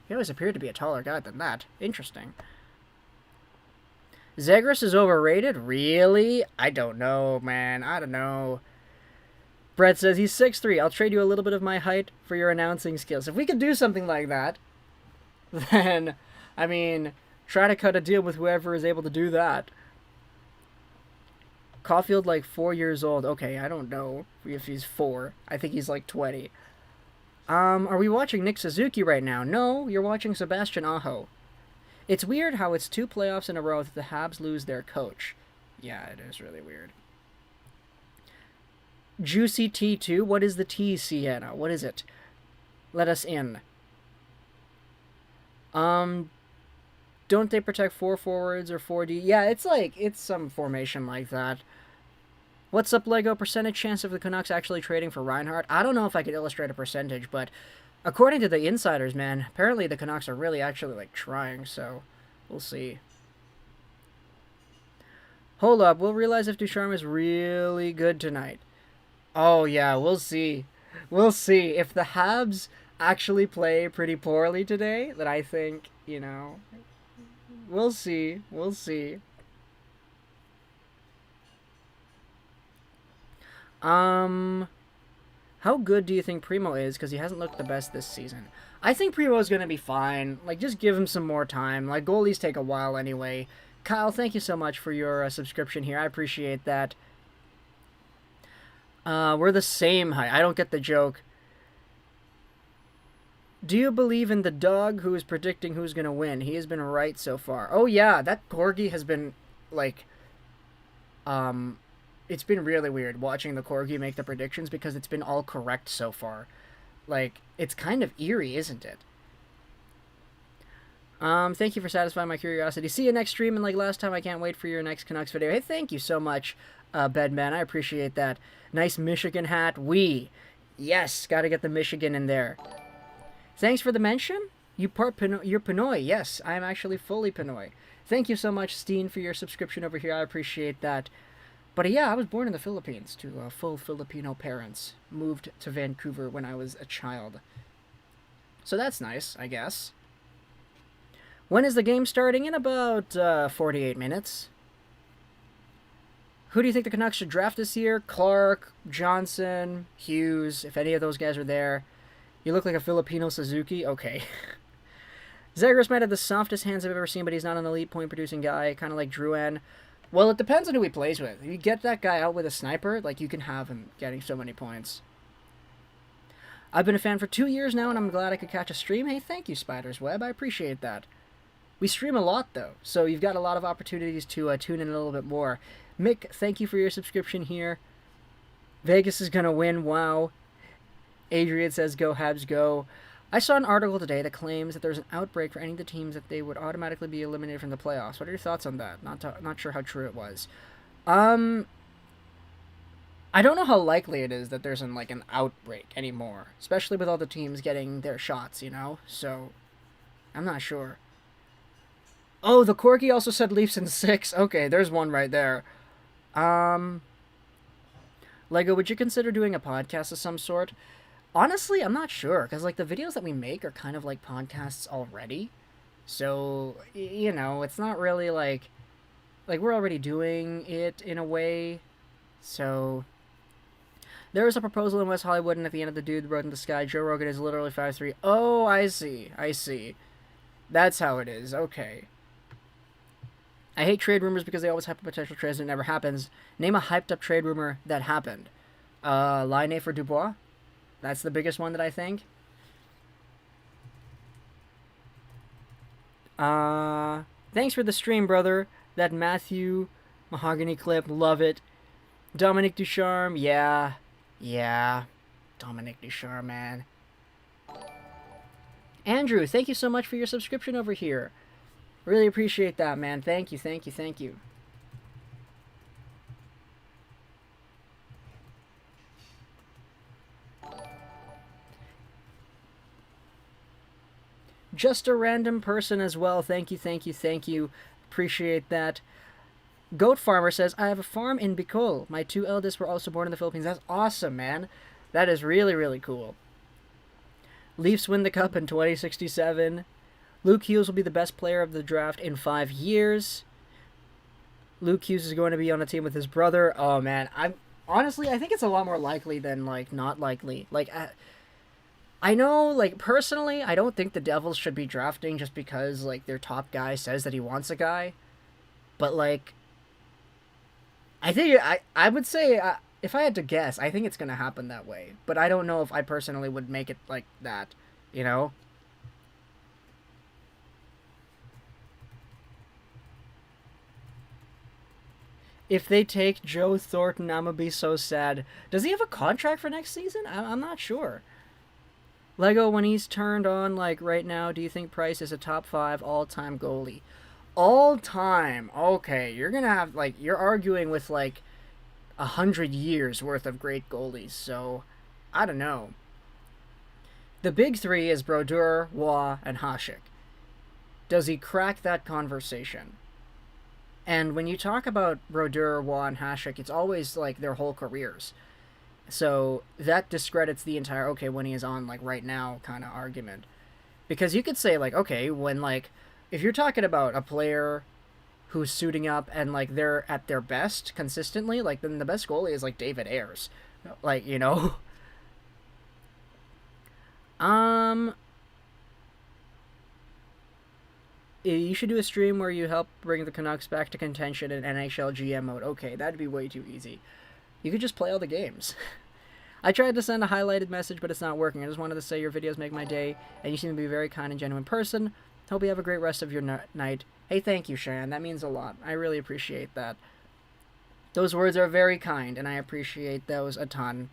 He always appeared to be a taller guy than that. Interesting. Zegras is overrated? Really? I don't know, man. I don't know. Brett says he's 6'3". I'll trade you a little bit of my height for your announcing skills. If we could do something like that, then, I mean, try to cut a deal with whoever is able to do that. Caulfield, like, 4 years old. Okay, I don't know if he's 4. I think he's, like, 20. Are we watching Nick Suzuki right now? No, you're watching Sebastian Aho. It's weird how it's 2 playoffs in a row that the Habs lose their coach. Yeah, it is really weird. Juicy T2? What is the T, Sienna? What is it? Let us in. Don't they protect 4 forwards or 4D? Yeah, it's some formation like that. What's up, Lego? Percentage chance of the Canucks actually trading for Reinhardt? I don't know if I could illustrate a percentage, but according to the insiders, man, apparently the Canucks are really actually, like, trying, so we'll see. Hold up, we'll realize if Ducharme is really good tonight. Oh, yeah, we'll see. We'll see. If the Habs actually play pretty poorly today, then I think, you know, we'll see. We'll see. How good do you think Primo is? Because he hasn't looked the best this season. I think Primo's going to be fine. Like, just give him some more time. Like, goalies take a while anyway. Kyle, thank you so much for your subscription here. I appreciate that. We're the same height. I don't get the joke. Do you believe in the dog who is predicting who's going to win? He has been right so far. Oh, yeah, that Corgi has been, like, it's been really weird watching the Corgi make the predictions because it's been all correct so far. Like, it's kind of eerie, isn't it? Thank you for satisfying my curiosity. See you next stream, and like last time, I can't wait for your next Canucks video. Hey, thank you so much, Bedman. I appreciate that. Nice Michigan hat. Yes, gotta get the Michigan in there. Thanks for the mention. You're Pinoy. Yes, I'm actually fully Pinoy. Thank you so much, Steen, for your subscription over here. I appreciate that. But yeah, I was born in the Philippines to full Filipino parents. Moved to Vancouver when I was a child. So that's nice, I guess. When is the game starting? In about 48 minutes. Who do you think the Canucks should draft this year? Clark, Johnson, Hughes, if any of those guys are there. You look like a Filipino Suzuki? Okay. Zegras might have the softest hands I've ever seen, but he's not an elite point-producing guy, kind of like Drouin. Well, it depends on who he plays with. If you get that guy out with a sniper, like, you can have him getting so many points. I've been a fan for 2 years now, and I'm glad I could catch a stream. Hey, thank you, Spider's Web. I appreciate that. We stream a lot, though, so you've got a lot of opportunities to tune in a little bit more. Mick, thank you for your subscription here. Vegas is going to win. Wow. Adrian says, go Habs, go. I saw an article today that claims that there's an outbreak for any of the teams that they would automatically be eliminated from the playoffs. What are your thoughts on that? Not sure how true it was. I don't know how likely it is that there's an outbreak anymore, especially with all the teams getting their shots, you know? So, I'm not sure. Oh, the Corky also said Leafs in 6. Okay, there's one right there. Lego, would you consider doing a podcast of some sort? Honestly, I'm not sure, because, the videos that we make are kind of like podcasts already. So, you know, it's not really, we're already doing it in a way. So, there is a proposal in West Hollywood, and at the end of the Dude Road in the Sky, Joe Rogan is literally 5'3". Oh, I see. That's how it is. Okay. I hate trade rumors because they always hype up potential trades and it never happens. Name a hyped up trade rumor that happened. Laine for Dubois. That's the biggest one that I think. Thanks for the stream, brother. That Matthew Mahogany clip, love it. Dominique Ducharme, yeah. Dominique Ducharme, man. Andrew, thank you so much for your subscription over here. Really appreciate that, man. Thank you. Just a random person as well. Thank you. Appreciate that. Goat Farmer says, I have a farm in Bicol. My 2 eldest were also born in the Philippines. That's awesome, man. That is really, really cool. Leafs win the cup in 2067. Luke Hughes will be the best player of the draft in 5 years. Luke Hughes is going to be on a team with his brother. Oh, man. I think it's a lot more likely than, not likely. I know, personally, I don't think the Devils should be drafting just because, their top guy says that he wants a guy. But, I think, I would say, if I had to guess, I think it's going to happen that way. But I don't know if I personally would make it like that, you know? If they take Joe Thornton, I'm going to be so sad. Does he have a contract for next season? I'm not sure. Lego, when he's turned on, right now, do you think Price is a top 5 all-time goalie? All-time. Okay, you're going to have, you're arguing with, 100 years worth of great goalies, so I don't know. The big 3 is Brodeur, Waugh, and Hasek. Does he crack that conversation? And when you talk about Brodeur, Waugh, and Hasek, it's always their whole careers. So that discredits the entire when he is on right now kind of argument. Because you could say okay, when if you're talking about a player who's suiting up and they're at their best consistently, then the best goalie is David Ayers. You know. You should do a stream where you help bring the Canucks back to contention in NHL GM mode. Okay, that'd be way too easy. You could just play all the games. I tried to send a highlighted message, but it's not working. I just wanted to say your videos make my day, and you seem to be a very kind and genuine person. Hope you have a great rest of your night. Hey, thank you, Sharon. That means a lot. I really appreciate that. Those words are very kind, and I appreciate those a ton.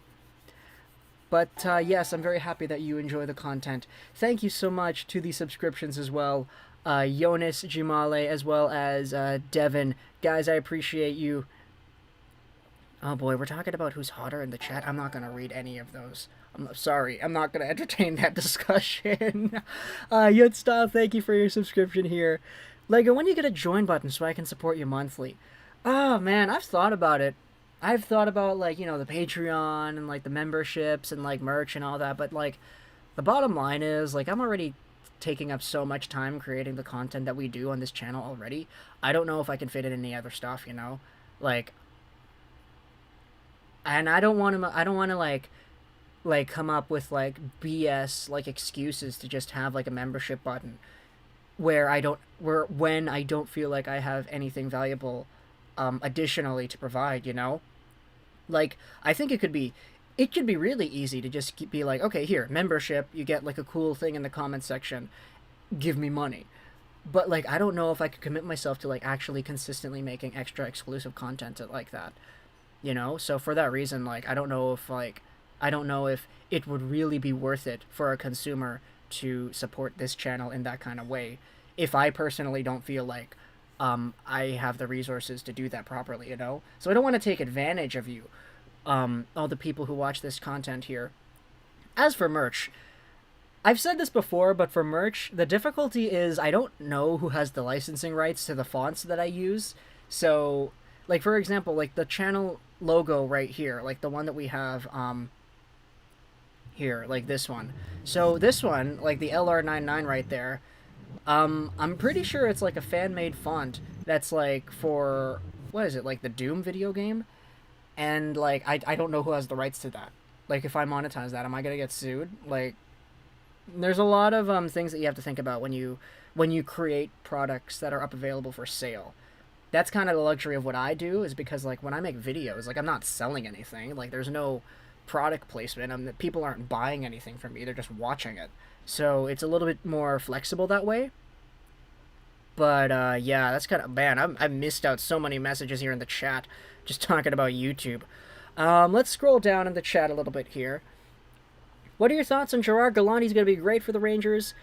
But, yes, I'm very happy that you enjoy the content. Thank you so much to the subscriptions as well. Jonas, Jimale, as well as Devin. Guys, I appreciate you. Oh boy, we're talking about who's hotter in the chat. I'm not going to read any of those. I'm sorry. I'm not going to entertain that discussion. Yudstyle, thank you for your subscription here. Lego, when do you get a join button so I can support you monthly? Oh, man, I've thought about it. I've thought about, the Patreon and, the memberships and, merch and all that. But, the bottom line is, I'm already taking up so much time creating the content that we do on this channel already. I don't know if I can fit in any other stuff, you know? And I don't want to come up with BS excuses to just have a membership button when I don't feel like I have anything valuable additionally to provide, you know? Like, I think it could be really easy to just be like, okay, here, membership, you get like a cool thing in the comment section, give me money. But like, I don't know if I could commit myself to like actually consistently making extra exclusive content like that, you know? So for that reason, like, I don't know if it would really be worth it for a consumer to support this channel in that kind of way if I personally don't feel like I have the resources to do that properly, you know? So I don't want to take advantage of you, all the people who watch this content here. As for merch, I've said this before, but for merch, the difficulty is I don't know who has the licensing rights to the fonts that I use. So, like, for example, like the channel logo right here, like the one that we have here, like this one. So this one, like the LR99 right there, I'm pretty sure it's like a fan-made font that's like for, what is it, like the Doom video game? And like, I don't know who has the rights to that. Like, if I monetize that, am I gonna get sued? Like, there's a lot of things that you have to think about when you create products that are up available for sale. That's kind of the luxury of what I do, is because like when I make videos, like I'm not selling anything. Like, there's no product placement. People aren't buying anything from me. They're just watching it. So it's a little bit more flexible that way. But yeah, that's kind of, man, I've missed out so many messages here in the chat just talking about YouTube. Let's scroll down in the chat a little bit here. What are your thoughts on Gerard Gallant? He's going to be great for the Rangers.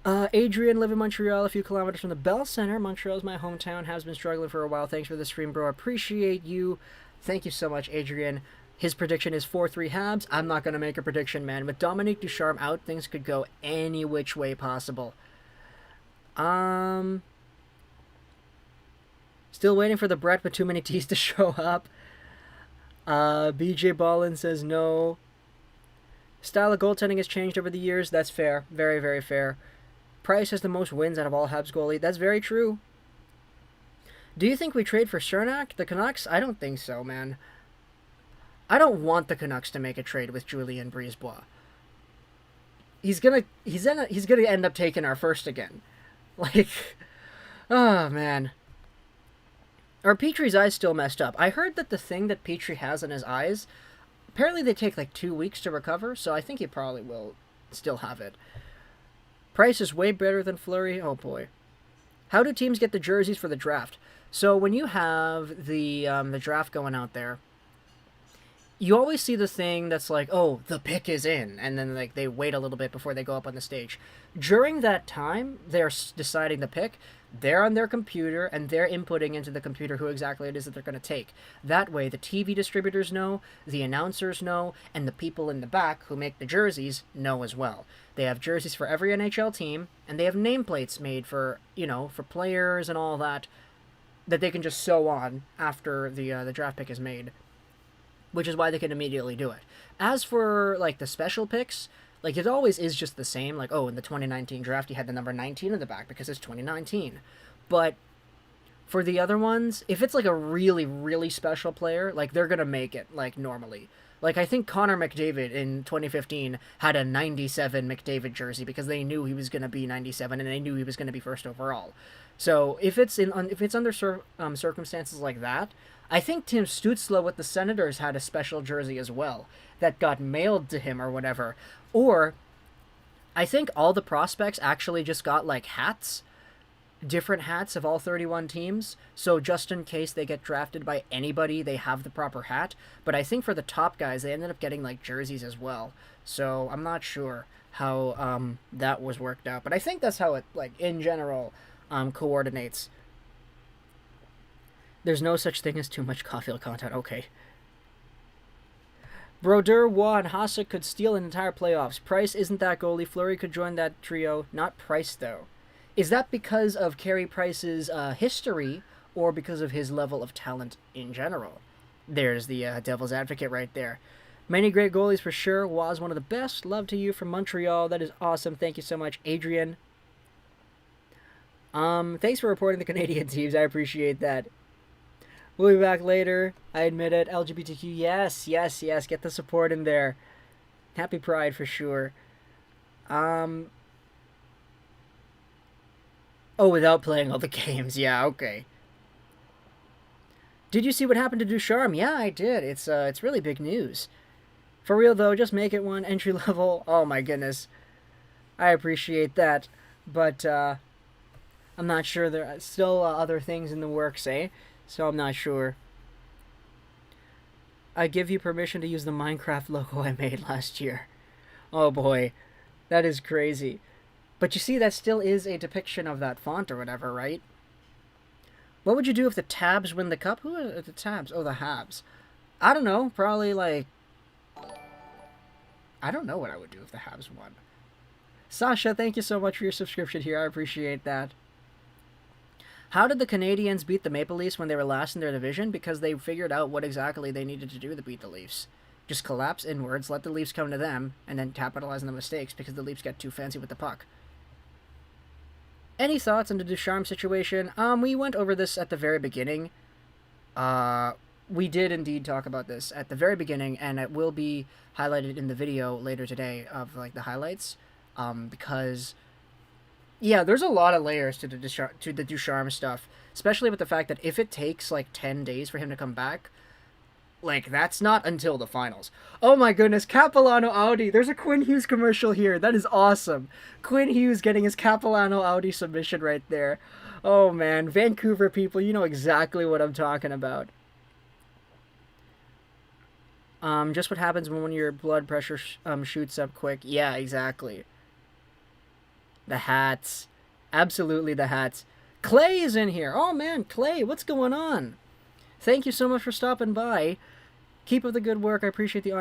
Adrian, live in Montreal, a few kilometers from the Bell Center. Montreal's my hometown. Has been struggling for a while. Thanks for the stream, bro. Appreciate you. Thank you so much, Adrian. His prediction is 4-3 Habs. I'm not going to make a prediction, man. With Dominique Ducharme out, things could go any which way possible. Still waiting for the Brett with too many T's to show up. BJ Ballin says no. Style of goaltending has changed over the years. That's fair. Very, very fair. Price has the most wins out of all Habs goalie. That's very true. Do you think we trade for Cernak? The Canucks? I don't think so, man. I don't want the Canucks to make a trade with Julien Brisebois. He's gonna end up taking our first again. Like, oh man. Are Petrie's eyes still messed up? I heard that the thing that Petrie has in his eyes, apparently they take like 2 weeks to recover, so I think he probably will still have it. Price is way better than Fleury. Oh boy. How do teams get the jerseys for the draft? So when you have the draft going out there, you always see the thing that's like, oh, the pick is in, and then like they wait a little bit before they go up on the stage. During that time, they're deciding the pick. They're on their computer, and they're inputting into the computer who exactly it is that they're going to take. That way, the TV distributors know, the announcers know, and the people in the back who make the jerseys know as well. They have jerseys for every NHL team, and they have nameplates made for, you know, for players and all that they can just sew on after the draft pick is made, which is why they can immediately do it. As for, like, the special picks, like, it always is just the same. Like, oh, in the 2019 draft, you had the number 19 in the back because it's 2019. But for the other ones, if it's, like, a really, really special player, like, they're going to make it, like, normally. Like, I think Connor McDavid in 2015 had a 97 McDavid jersey because they knew he was going to be 97 and they knew he was going to be first overall. So if it's under circumstances like that, I think Tim Stützle with the Senators had a special jersey as well that got mailed to him or whatever. Or I think all the prospects actually just got like hats, different hats of all 31 teams. So just in case they get drafted by anybody, they have the proper hat. But I think for the top guys, they ended up getting like jerseys as well. So I'm not sure how that was worked out. But I think that's how it, like, in general, coordinates. There's no such thing as too much Caulfield content. Okay. Brodeur, Waugh, and Hasek could steal an entire playoffs. Price isn't that goalie. Fleury could join that trio. Not Price, though. Is that because of Carey Price's history or because of his level of talent in general? There's the devil's advocate right there. Many great goalies for sure. Waugh's one of the best. Love to you from Montreal. That is awesome. Thank you so much, Adrian. Thanks for reporting the Canadian teams. I appreciate that. We'll be back later. I admit it. LGBTQ, yes. Get the support in there. Happy Pride for sure. Oh, without playing all the games. Yeah, okay. Did you see what happened to Ducharme? Yeah, I did. It's really big news. For real though, just make it one entry level. Oh my goodness, I appreciate that, but I'm not sure. There are still other things in the works, eh? So I'm not sure. I give you permission to use the Minecraft logo I made last year. Oh boy, that is crazy. But you see, that still is a depiction of that font or whatever, right? What would you do if the Tabs win the cup? Who are the Tabs? Oh, the Habs. I don't know. Probably like... I don't know what I would do if the Habs won. Sasha, thank you so much for your subscription here. I appreciate that. How did the Canadiens beat the Maple Leafs when they were last in their division? Because they figured out what exactly they needed to do to beat the Leafs. Just collapse inwards, let the Leafs come to them, and then capitalize on the mistakes because the Leafs get too fancy with the puck. Any thoughts on the Ducharme situation? We went over this at the very beginning. We did indeed talk about this at the very beginning, and it will be highlighted in the video later today of like the highlights. Because yeah, there's a lot of layers to the Ducharme stuff, especially with the fact that if it takes like 10 days for him to come back, like that's not until the finals. Oh my goodness, Capilano Audi. There's a Quinn Hughes commercial here. That is awesome. Quinn Hughes getting his Capilano Audi submission right there. Oh man, Vancouver people, you know exactly what I'm talking about. Just what happens when your blood pressure shoots up quick. Yeah, exactly. The hats. Absolutely the hats. Clay is in here. Oh man, Clay, what's going on? Thank you so much for stopping by. Keep up the good work. I appreciate the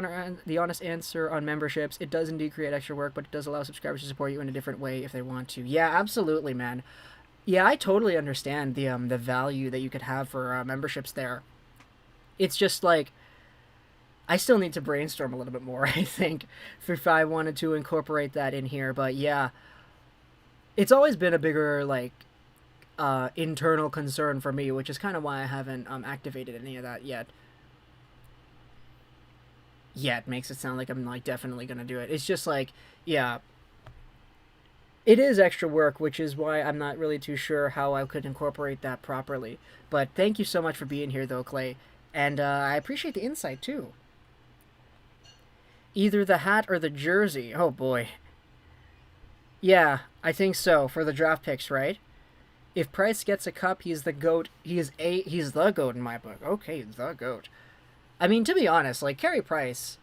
honest answer on memberships. It does indeed create extra work, but it does allow subscribers to support you in a different way if they want to. Yeah, absolutely, man. Yeah, I totally understand the value that you could have for memberships there. It's just like, I still need to brainstorm a little bit more, I think, if I wanted to incorporate that in here. But yeah, it's always been a bigger, like, internal concern for me, which is kind of why I haven't activated any of that yet. Yeah, it makes it sound like I'm like definitely gonna do it. It's just like, yeah, it is extra work, which is why I'm not really too sure how I could incorporate that properly. But thank you so much for being here, though, Clay, and I appreciate the insight too. Either the hat or the jersey. Oh boy. Yeah, I think so for the draft picks, right? If Price gets a cup, he's the GOAT. He's the GOAT in my book. Okay, the GOAT. I mean, to be honest, like, Carey Price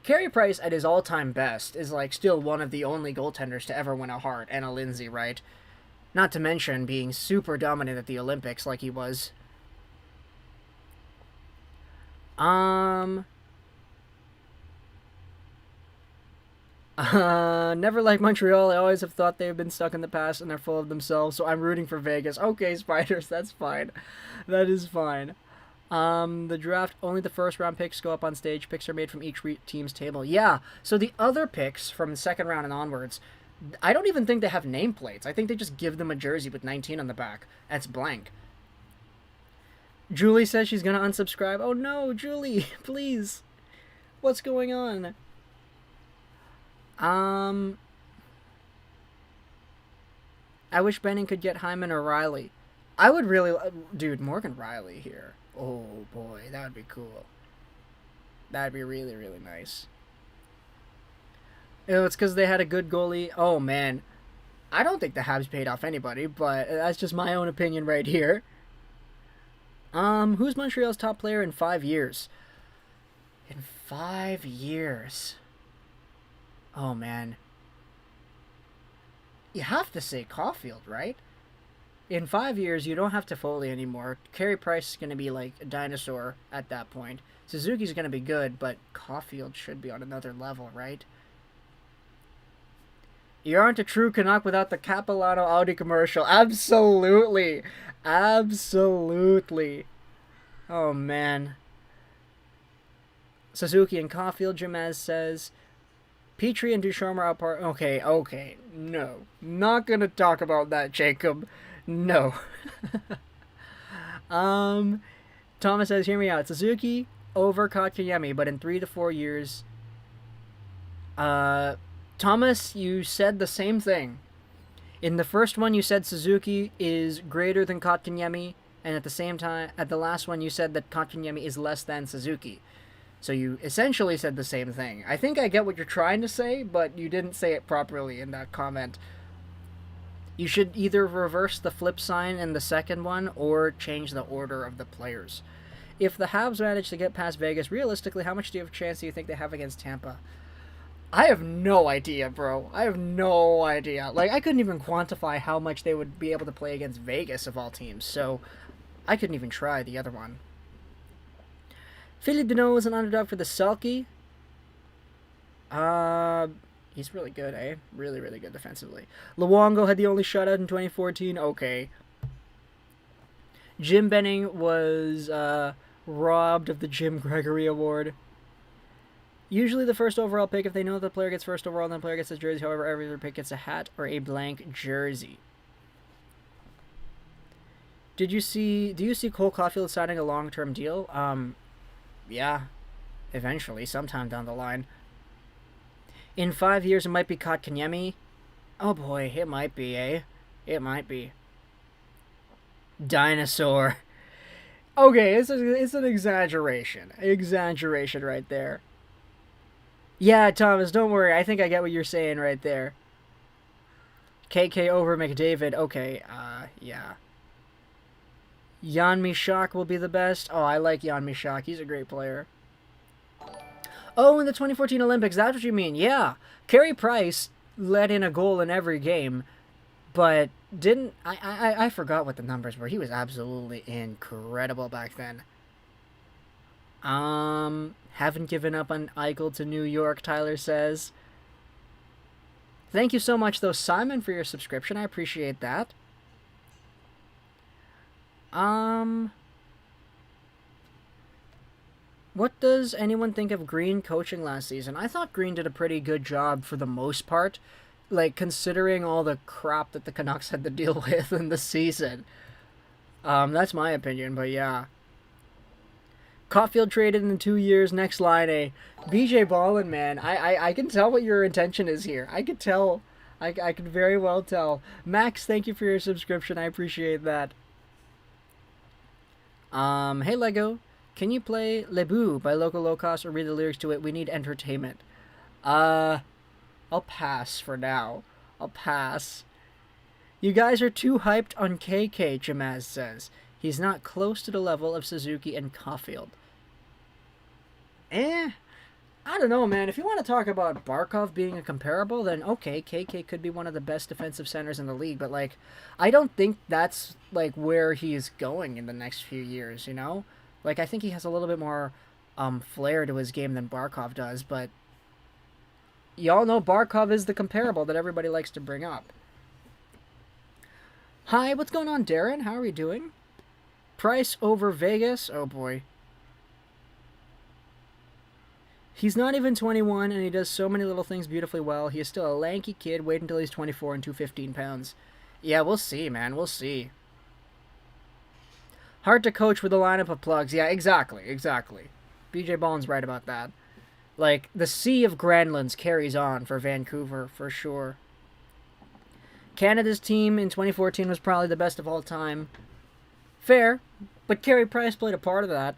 at his all-time best is, like, still one of the only goaltenders to ever win a Hart and a Lindsay, right? Not to mention being super dominant at the Olympics like he was. Never liked Montreal. I always have thought they've been stuck in the past and they're full of themselves, so I'm rooting for Vegas. Okay, Spiders, that's fine. That is fine. The draft, only the first round picks go up on stage. Picks are made from each team's table. Yeah, so the other picks from the second round and onwards, I don't even think they have nameplates. I think they just give them a jersey with 19 on the back. That's blank. Julie says she's gonna unsubscribe. Oh no, Julie, please. What's going on? I wish Benning could get Hyman or Riley. I would really... Dude, Morgan Riley here. Oh, boy. That would be cool. That would be really, really nice. It's because they had a good goalie. Oh, man. I don't think the Habs paid off anybody, but that's just my own opinion right here. Who's Montreal's top player in 5 years? In 5 years. Oh, man. You have to say Caulfield, right? In 5 years, you don't have to Foley anymore. Carey Price is going to be like a dinosaur at that point. Suzuki's going to be good, but Caulfield should be on another level, right? You aren't a true Canuck without the Capilano Audi commercial. Absolutely. Absolutely. Oh, man. Suzuki and Caulfield, Jamez says. Petrie and Ducharme are apart. Okay. No. Not going to talk about that, Jacob. No. Thomas says, hear me out. Suzuki over Kotkaniemi, but in 3 to 4 years. Thomas, you said the same thing. In the first one, you said Suzuki is greater than Kotkaniemi. And at the same time, at the last one, you said that Kotkaniemi is less than Suzuki. So you essentially said the same thing. I think I get what you're trying to say, but you didn't say it properly in that comment. You should either reverse the flip sign in the second one or change the order of the players. If the Habs manage to get past Vegas, realistically, how much chance do you think they have against Tampa? I have no idea, bro. I have no idea. Like, I couldn't even quantify how much they would be able to play against Vegas of all teams, so I couldn't even try the other one. Philippe Deneau is an underdog for the Selke. He's really good, eh? Really, really good defensively. Luongo had the only shutout in 2014. Okay. Jim Benning was robbed of the Jim Gregory Award. Usually the first overall pick, if they know that the player gets first overall, then the player gets his jersey. However, every other pick gets a hat or a blank jersey. Do you see Cole Caulfield signing a long-term deal? Yeah, eventually, sometime down the line. In 5 years, it might be Kotkaniemi. Oh boy, it might be, eh? It might be. Dinosaur. Okay, it's an exaggeration. Exaggeration right there. Yeah, Thomas, don't worry. I think I get what you're saying right there. KK over McDavid. Okay, yeah. Jan Mishak will be the best. Oh, I like Jan Mishak. He's a great player. Oh, in the 2014 Olympics, that's what you mean. Yeah. Carey Price let in a goal in every game, but didn't... I forgot what the numbers were. He was absolutely incredible back then. Haven't given up on Eichel to New York, Tyler says. Thank you so much, though, Simon, for your subscription. I appreciate that. What does anyone think of Green coaching last season? I thought Green did a pretty good job for the most part, like, considering all the crap that the Canucks had to deal with in the season. That's my opinion, but yeah. Caulfield traded in 2 years, next line A. BJ Ballin, man, I can tell what your intention is here. I could tell. I could very well tell. Max, thank you for your subscription. I appreciate that. Hey Lego, can you play Le Bout by Loco Locos or read the lyrics to it? We need entertainment. I'll pass for now. I'll pass. You guys are too hyped on KK, Jamaz says. He's not close to the level of Suzuki and Caulfield. I don't know, man. If you want to talk about Barkov being a comparable, then okay, KK could be one of the best defensive centers in the league, but, like, I don't think that's, like, where he is going in the next few years, you know? Like, I think he has a little bit more flair to his game than Barkov does, but y'all know Barkov is the comparable that everybody likes to bring up. Hi, what's going on, Darren? How are we doing? Price over Vegas? Oh, boy. He's not even 21, and he does so many little things beautifully well. He is still a lanky kid. Wait until he's 24 and 215 pounds. Yeah, we'll see, man. We'll see. Hard to coach with a lineup of plugs. Yeah, exactly. BJ Ballin's right about that. Like, the Sea of Granlands carries on for Vancouver, for sure. Canada's team in 2014 was probably the best of all time. Fair, but Carey Price played a part of that.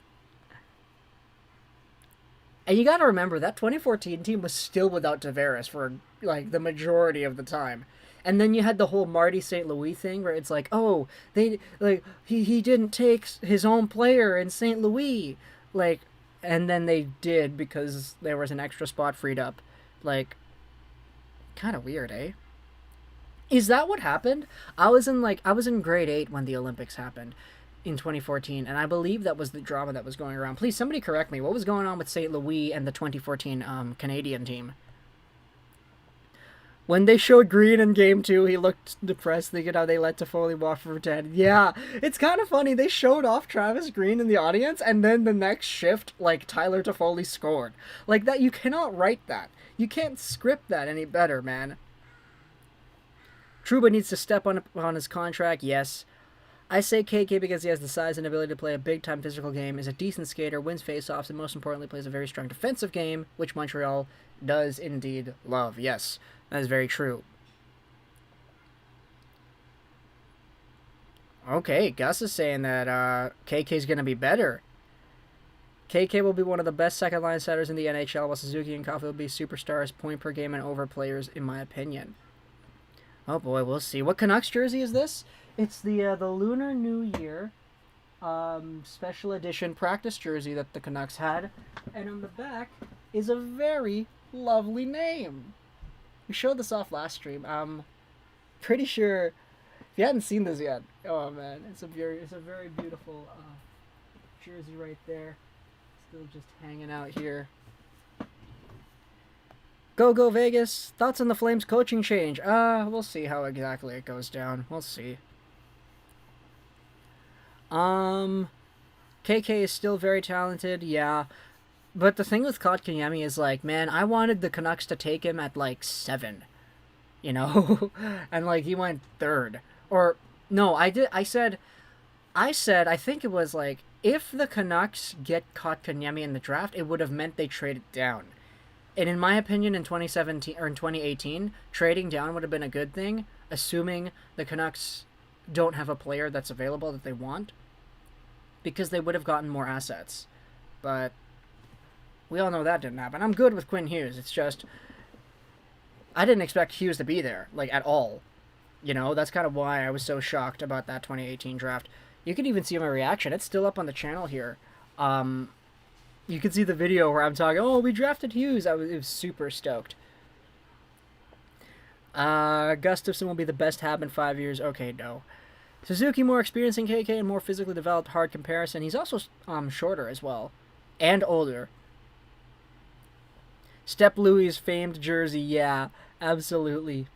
And you gotta remember, that 2014 team was still without Tavares for, like, the majority of the time. And then you had the whole Marty St. Louis thing, where it's like, oh, he didn't take his own player in St. Louis. Like, and then they did because there was an extra spot freed up. Like, kind of weird, eh? Is that what happened? I was in grade 8 when the Olympics happened in 2014, and I believe that was the drama that was going around. Please, somebody correct me. What was going on with St. Louis and the 2014 Canadian team? When they showed Green in Game 2, he looked depressed, thinking how they let Toffoli walk for 10. Yeah, it's kind of funny. They showed off Travis Green in the audience, and then the next shift, like, Tyler Toffoli scored. Like, that, you cannot write that. You can't script that any better, man. Trouba needs to step on his contract, yes. I say KK because he has the size and ability to play a big-time physical game, is a decent skater, wins faceoffs, and most importantly plays a very strong defensive game, which Montreal does indeed love. Yes, that is very true. Okay, Gus is saying that KK's going to be better. KK will be one of the best second-line setters in the NHL, while Suzuki and Caulfield will be superstars, point per game, and over players, in my opinion. Oh boy, we'll see. What Canucks jersey is this? It's the Lunar New Year special edition practice jersey that the Canucks had. And on the back is a very lovely name. We showed this off last stream. Pretty sure if you hadn't seen this yet, oh man, it's a very beautiful jersey right there. Still just hanging out here. Go Vegas. Thoughts on the Flames coaching change? We'll see how exactly it goes down. We'll see. KK is still very talented, yeah. But the thing with Kotkaniemi is like, man, I wanted the Canucks to take him at like 7. You know? And like he went 3rd. Or no, I said I think it was like, if the Canucks get Kotkaniemi in the draft, it would have meant they traded down. And in my opinion, in 2017 or in 2018, trading down would have been a good thing, assuming the Canucks don't have a player that's available that they want, because they would have gotten more assets. But we all know that didn't happen. I'm good with Quinn Hughes. It's just I didn't expect Hughes to be there, like, at all. You know, that's kind of why I was so shocked about that 2018 draft. You can even see my reaction. It's still up on the channel here. You can see the video where I'm talking, oh, we drafted Hughes. I was super stoked. Gustafsson will be the best Hab in 5 years. Okay, no. Suzuki more experienced than KK and more physically developed. Hard comparison. He's also shorter as well. And older. Step Louis' famed jersey. Yeah, absolutely.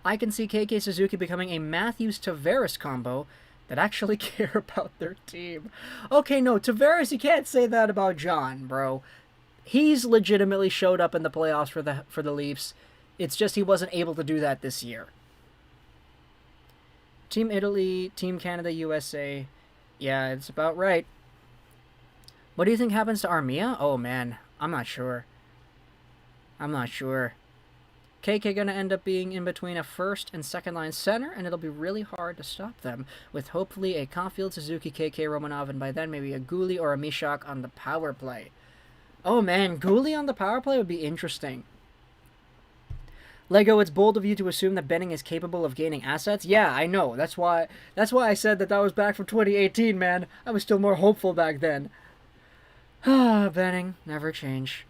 I can see KK Suzuki becoming a Matthews-Tavares combo that actually care about their team. Okay, no, Tavares, you can't say that about John, bro. He's legitimately showed up in the playoffs for the Leafs. It's just he wasn't able to do that this year. Team Italy, Team Canada, USA. Yeah, it's about right. What do you think happens to Armia? Oh, man, I'm not sure. KK gonna end up being in between a first and second line center, and it'll be really hard to stop them, with hopefully a Caulfield, Suzuki, KK, Romanov, and by then maybe a Goalie or a Mishak on the power play. Oh man, Goalie on the power play would be interesting. Lego, it's bold of you to assume that Benning is capable of gaining assets. Yeah, I know. That's why I said that was back from 2018, man. I was still more hopeful back then. Ah, Benning, never change.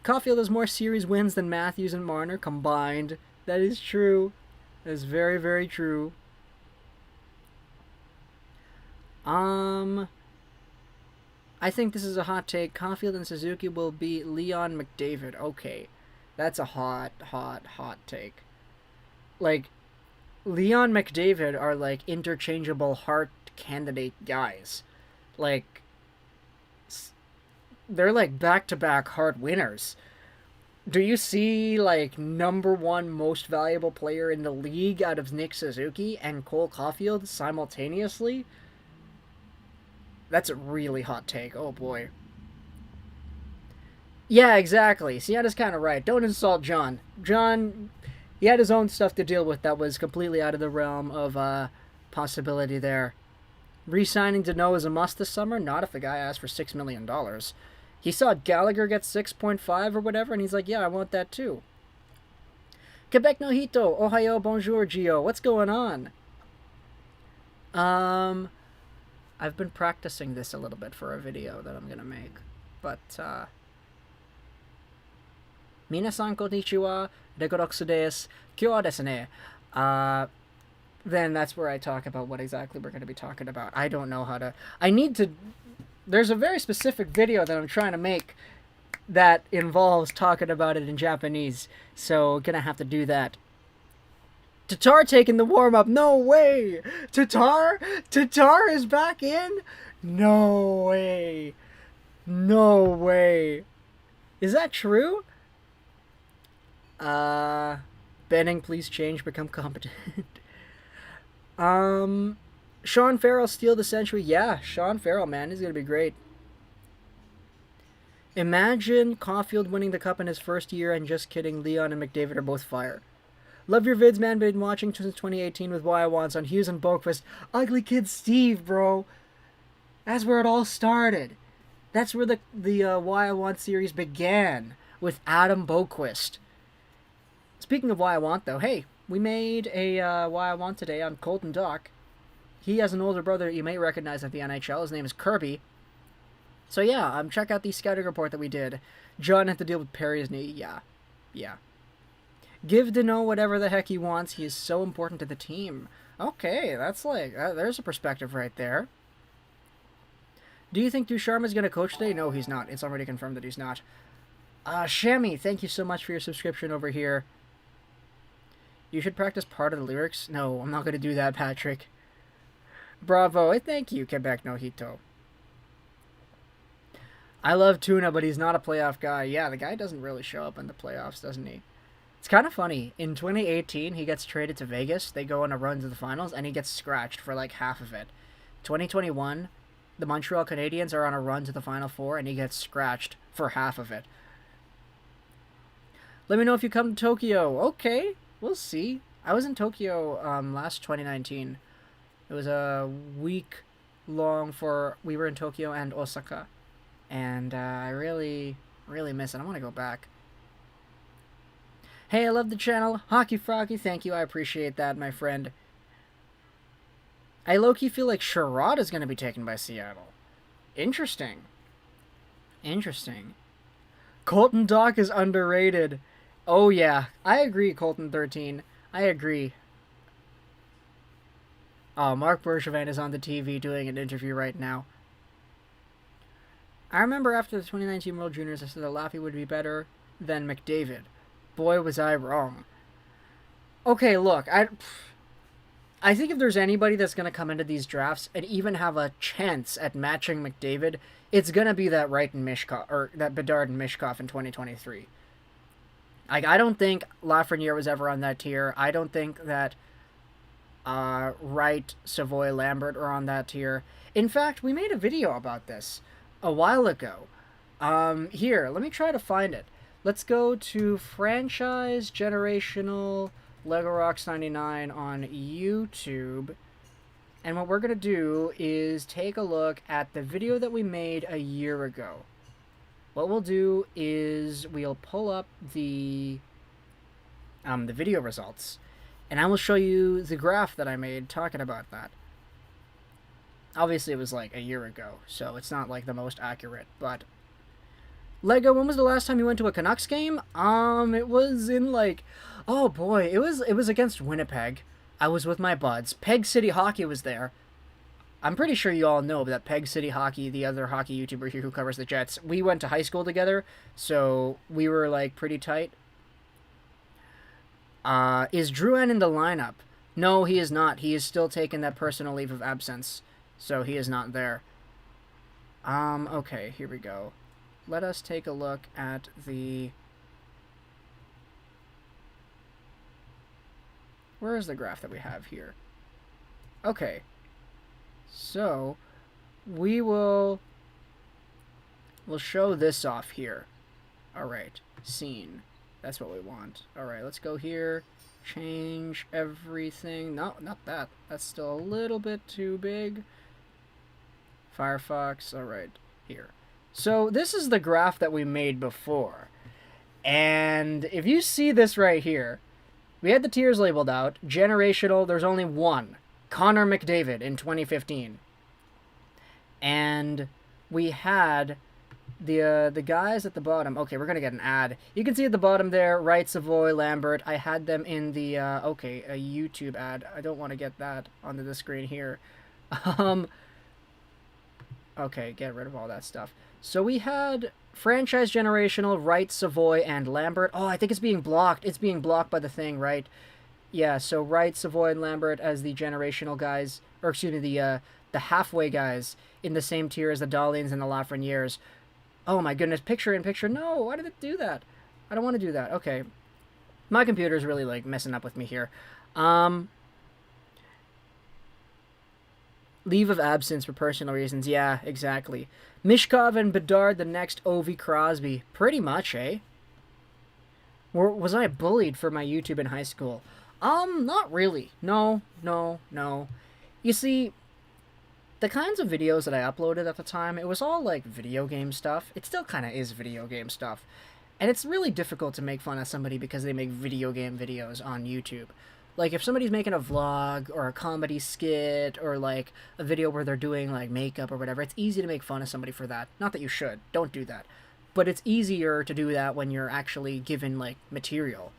Caulfield has more series wins than Matthews and Marner combined. That is true. That is very, very true. I think this is a hot take. Caulfield and Suzuki will be Leon McDavid. Okay. That's a hot take. Like, Leon McDavid are like interchangeable Hart candidate guys. Like, they're like back-to-back Hart winners. Do you see like #1 most valuable player in the league out of Nick Suzuki and Cole Caulfield simultaneously? That's a really hot take. Oh boy. Yeah, exactly. Sienna's kind of right. Don't insult John. John, he had his own stuff to deal with that was completely out of the realm of possibility there. Re-signing Deneau is a must this summer? Not if the guy asked for $6 million. He saw Gallagher get 6.5 or whatever, and he's like, yeah, I want that too. Quebec no hito. Ohayo, bonjour, Gio. What's going on? I've been practicing this a little bit for a video that I'm going to make. But, Minasan konnichiwa, dekoroksu desu, kyo wa desu ne. Then that's where I talk about what exactly we're going to be talking about. I don't know how to... There's a very specific video that I'm trying to make that involves talking about it in Japanese. So, gonna have to do that. Tatar taking the warm-up. No way! Tatar is back in? No way. No way. Is that true? Benning, please change. Become competent. Sean Farrell steal the century. Yeah, Sean Farrell, man, he's gonna be great. Imagine Caulfield winning the cup in his first year, and just kidding, Leon and McDavid are both fire. Love your vids, man. Been watching since 2018 with Why I Wants on Hughes and Boquist. Ugly Kid Steve, bro. That's where it all started. That's where the Why I Want series began, with Adam Boquist. Speaking of Why I Want, though, hey, we made a Why I Want today on Colton Dock. He has an older brother that you may recognize at the NHL. His name is Kirby. So yeah, check out the scouting report that we did. John had to deal with Perry's knee. Yeah. Give Dano whatever the heck he wants. He is so important to the team. Okay, that's like, there's a perspective right there. Do you think Ducharme is going to coach today? No, he's not. It's already confirmed that he's not. Shammy, thank you so much for your subscription over here. You should practice part of the lyrics. No, I'm not going to do that, Patrick. Bravo. Thank you, Quebec no Hito. I love Tuna, but he's not a playoff guy. Yeah, the guy doesn't really show up in the playoffs, doesn't he? It's kind of funny. In 2018, he gets traded to Vegas. They go on a run to the finals, and he gets scratched for like half of it. 2021, the Montreal Canadiens are on a run to the Final Four, and he gets scratched for half of it. Let me know if you come to Tokyo. Okay, we'll see. I was in Tokyo last 2019. It was a week long we were in Tokyo and Osaka. And I really, really miss it. I want to go back. Hey, I love the channel. Hockey Froggy, thank you. I appreciate that, my friend. I low-key feel like Sherrod is going to be taken by Seattle. Interesting. Colton Dock is underrated. Oh, yeah. I agree, Colton 13. I agree. Oh, Mark Bergevin is on the TV doing an interview right now. I remember after the 2019 World Juniors, I said that Laffy would be better than McDavid. Boy, was I wrong. Okay, look, I think if there's anybody that's going to come into these drafts and even have a chance at matching McDavid, it's going to be that Wright and Mishkov, or that Bedard and Mishkov in 2023. Like, I don't think Lafreniere was ever on that tier. I don't think that Wright, Savoy, Lambert are on that tier. In fact, we made a video about this a while ago. Here, let me try to find it. Let's go to Franchise Generational Lego Rocks 99 on YouTube. And what we're going to do is take a look at the video that we made a year ago. What we'll do is we'll pull up the video results, and I will show you the graph that I made talking about that. Obviously, it was like a year ago, so it's not like the most accurate, but Lego, when was the last time you went to a Canucks game? It was in like, oh boy, it was against Winnipeg. I was with my buds. Peg City Hockey was there. I'm pretty sure you all know that Peg City Hockey, the other hockey YouTuber here who covers the Jets, we went to high school together, so we were like pretty tight. Is Drouin in the lineup? No, he is not. He is still taking that personal leave of absence, so he is not there. Okay, here we go. Let us take a look at the... Where is the graph that we have here? Okay. So, we'll show this off here. Alright, scene. That's what we want. Alright, let's go here. Change everything. No, not that. That's still a little bit too big. Firefox. Alright, here. So, this is the graph that we made before. And if you see this right here, we had the tiers labeled out. Generational, there's only one. Connor McDavid in 2015. And we had the guys at the bottom. Okay, we're going to get an ad. You can see at the bottom there, Wright, Savoy, Lambert. I had them in the, okay, a YouTube ad. I don't want to get that onto the screen here. Okay, get rid of all that stuff. So we had Franchise Generational, Wright, Savoy, and Lambert. Oh, I think it's being blocked. It's being blocked by the thing, right? Yeah, so Wright, Savoy, and Lambert as the generational guys, or excuse me, the halfway guys in the same tier as the Dahlians and the Lafrenières. Oh my goodness, picture in picture. No, why did it do that? I don't want to do that. Okay. My computer's really, like, messing up with me here. Leave of absence for personal reasons. Yeah, exactly. Mishkov and Bedard, the next Ovi Crosby. Pretty much, eh? Was I bullied for my YouTube in high school? Not really. No, no, no. You see, the kinds of videos that I uploaded at the time, it was all like video game stuff. It still kind of is video game stuff. And it's really difficult to make fun of somebody because they make video game videos on YouTube. Like, if somebody's making a vlog or a comedy skit or like a video where they're doing like makeup or whatever, it's easy to make fun of somebody for that. Not that you should. Don't do that. But it's easier to do that when you're actually given like material.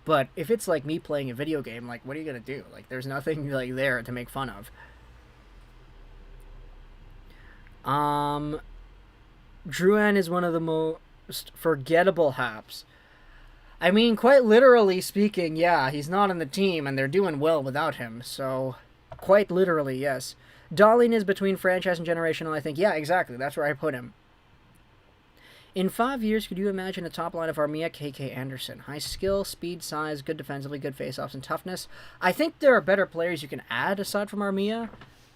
But if it's like me playing a video game, like, what are you gonna do? Like, there's nothing like there to make fun of. Drouin is one of the most forgettable Habs. I mean, quite literally speaking, yeah, he's not on the team, and they're doing well without him, so quite literally, yes. Dahlin is between franchise and generational, I think. Yeah, exactly, that's where I put him. In 5 years, could you imagine a top line of Armia, KK, Anderson? High skill, speed, size, good defensively, good faceoffs, and toughness. I think there are better players you can add aside from Armia,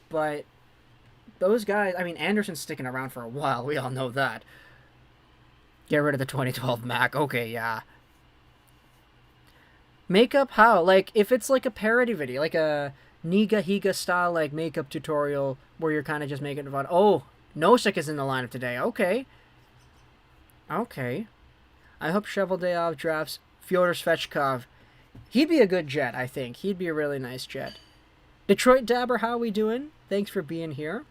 but those guys, I mean, Anderson's sticking around for a while, we all know that. Get rid of the 2012 Mac, okay, yeah. Makeup, how? Like, if it's like a parody video, like a Niga Higa style, like, makeup tutorial, where you're kind of just making fun. Oh, Nosek is in the lineup today, okay. Okay. I hope Cheveldayoff drafts Fyodor Svechkov. He'd be a good Jet, I think. He'd be a really nice Jet. Detroit Dabber, how are we doing? Thanks for being here.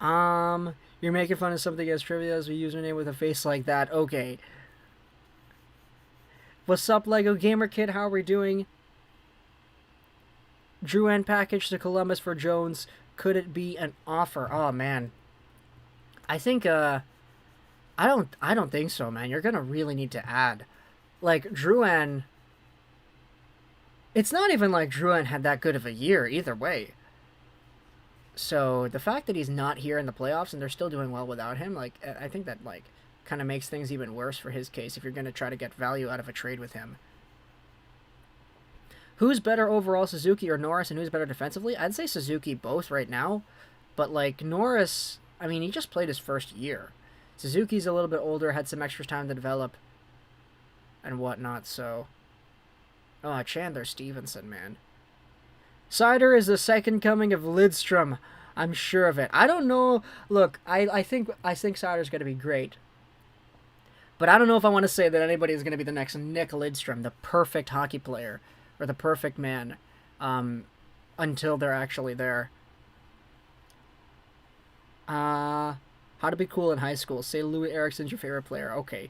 You're making fun of something as trivial as a username with a face like that. Okay. What's up, Lego Gamer Kid? How are we doing? Drouin package to Columbus for Jones. Could it be an offer? Oh, man. I think, I don't think so, man. You're gonna really need to add. Like, Drouin... It's not even like Drouin had that good of a year, either way. So, the fact that he's not here in the playoffs and they're still doing well without him, like, I think that, like, kind of makes things even worse for his case if you're gonna try to get value out of a trade with him. Who's better overall, Suzuki or Norris, and who's better defensively? I'd say Suzuki both right now. But, like, Norris... I mean, he just played his first year. Suzuki's a little bit older, had some extra time to develop and whatnot, so... Oh, Chandler Stevenson, man. Cider is the second coming of Lidstrom. I'm sure of it. I don't know... Look, I think Cider's going to be great. But I don't know if I want to say that anybody is going to be the next Nick Lidstrom, the perfect hockey player, or the perfect man, until they're actually there. How to be cool in high school. Say Louis Eriksson's your favorite player. Okay.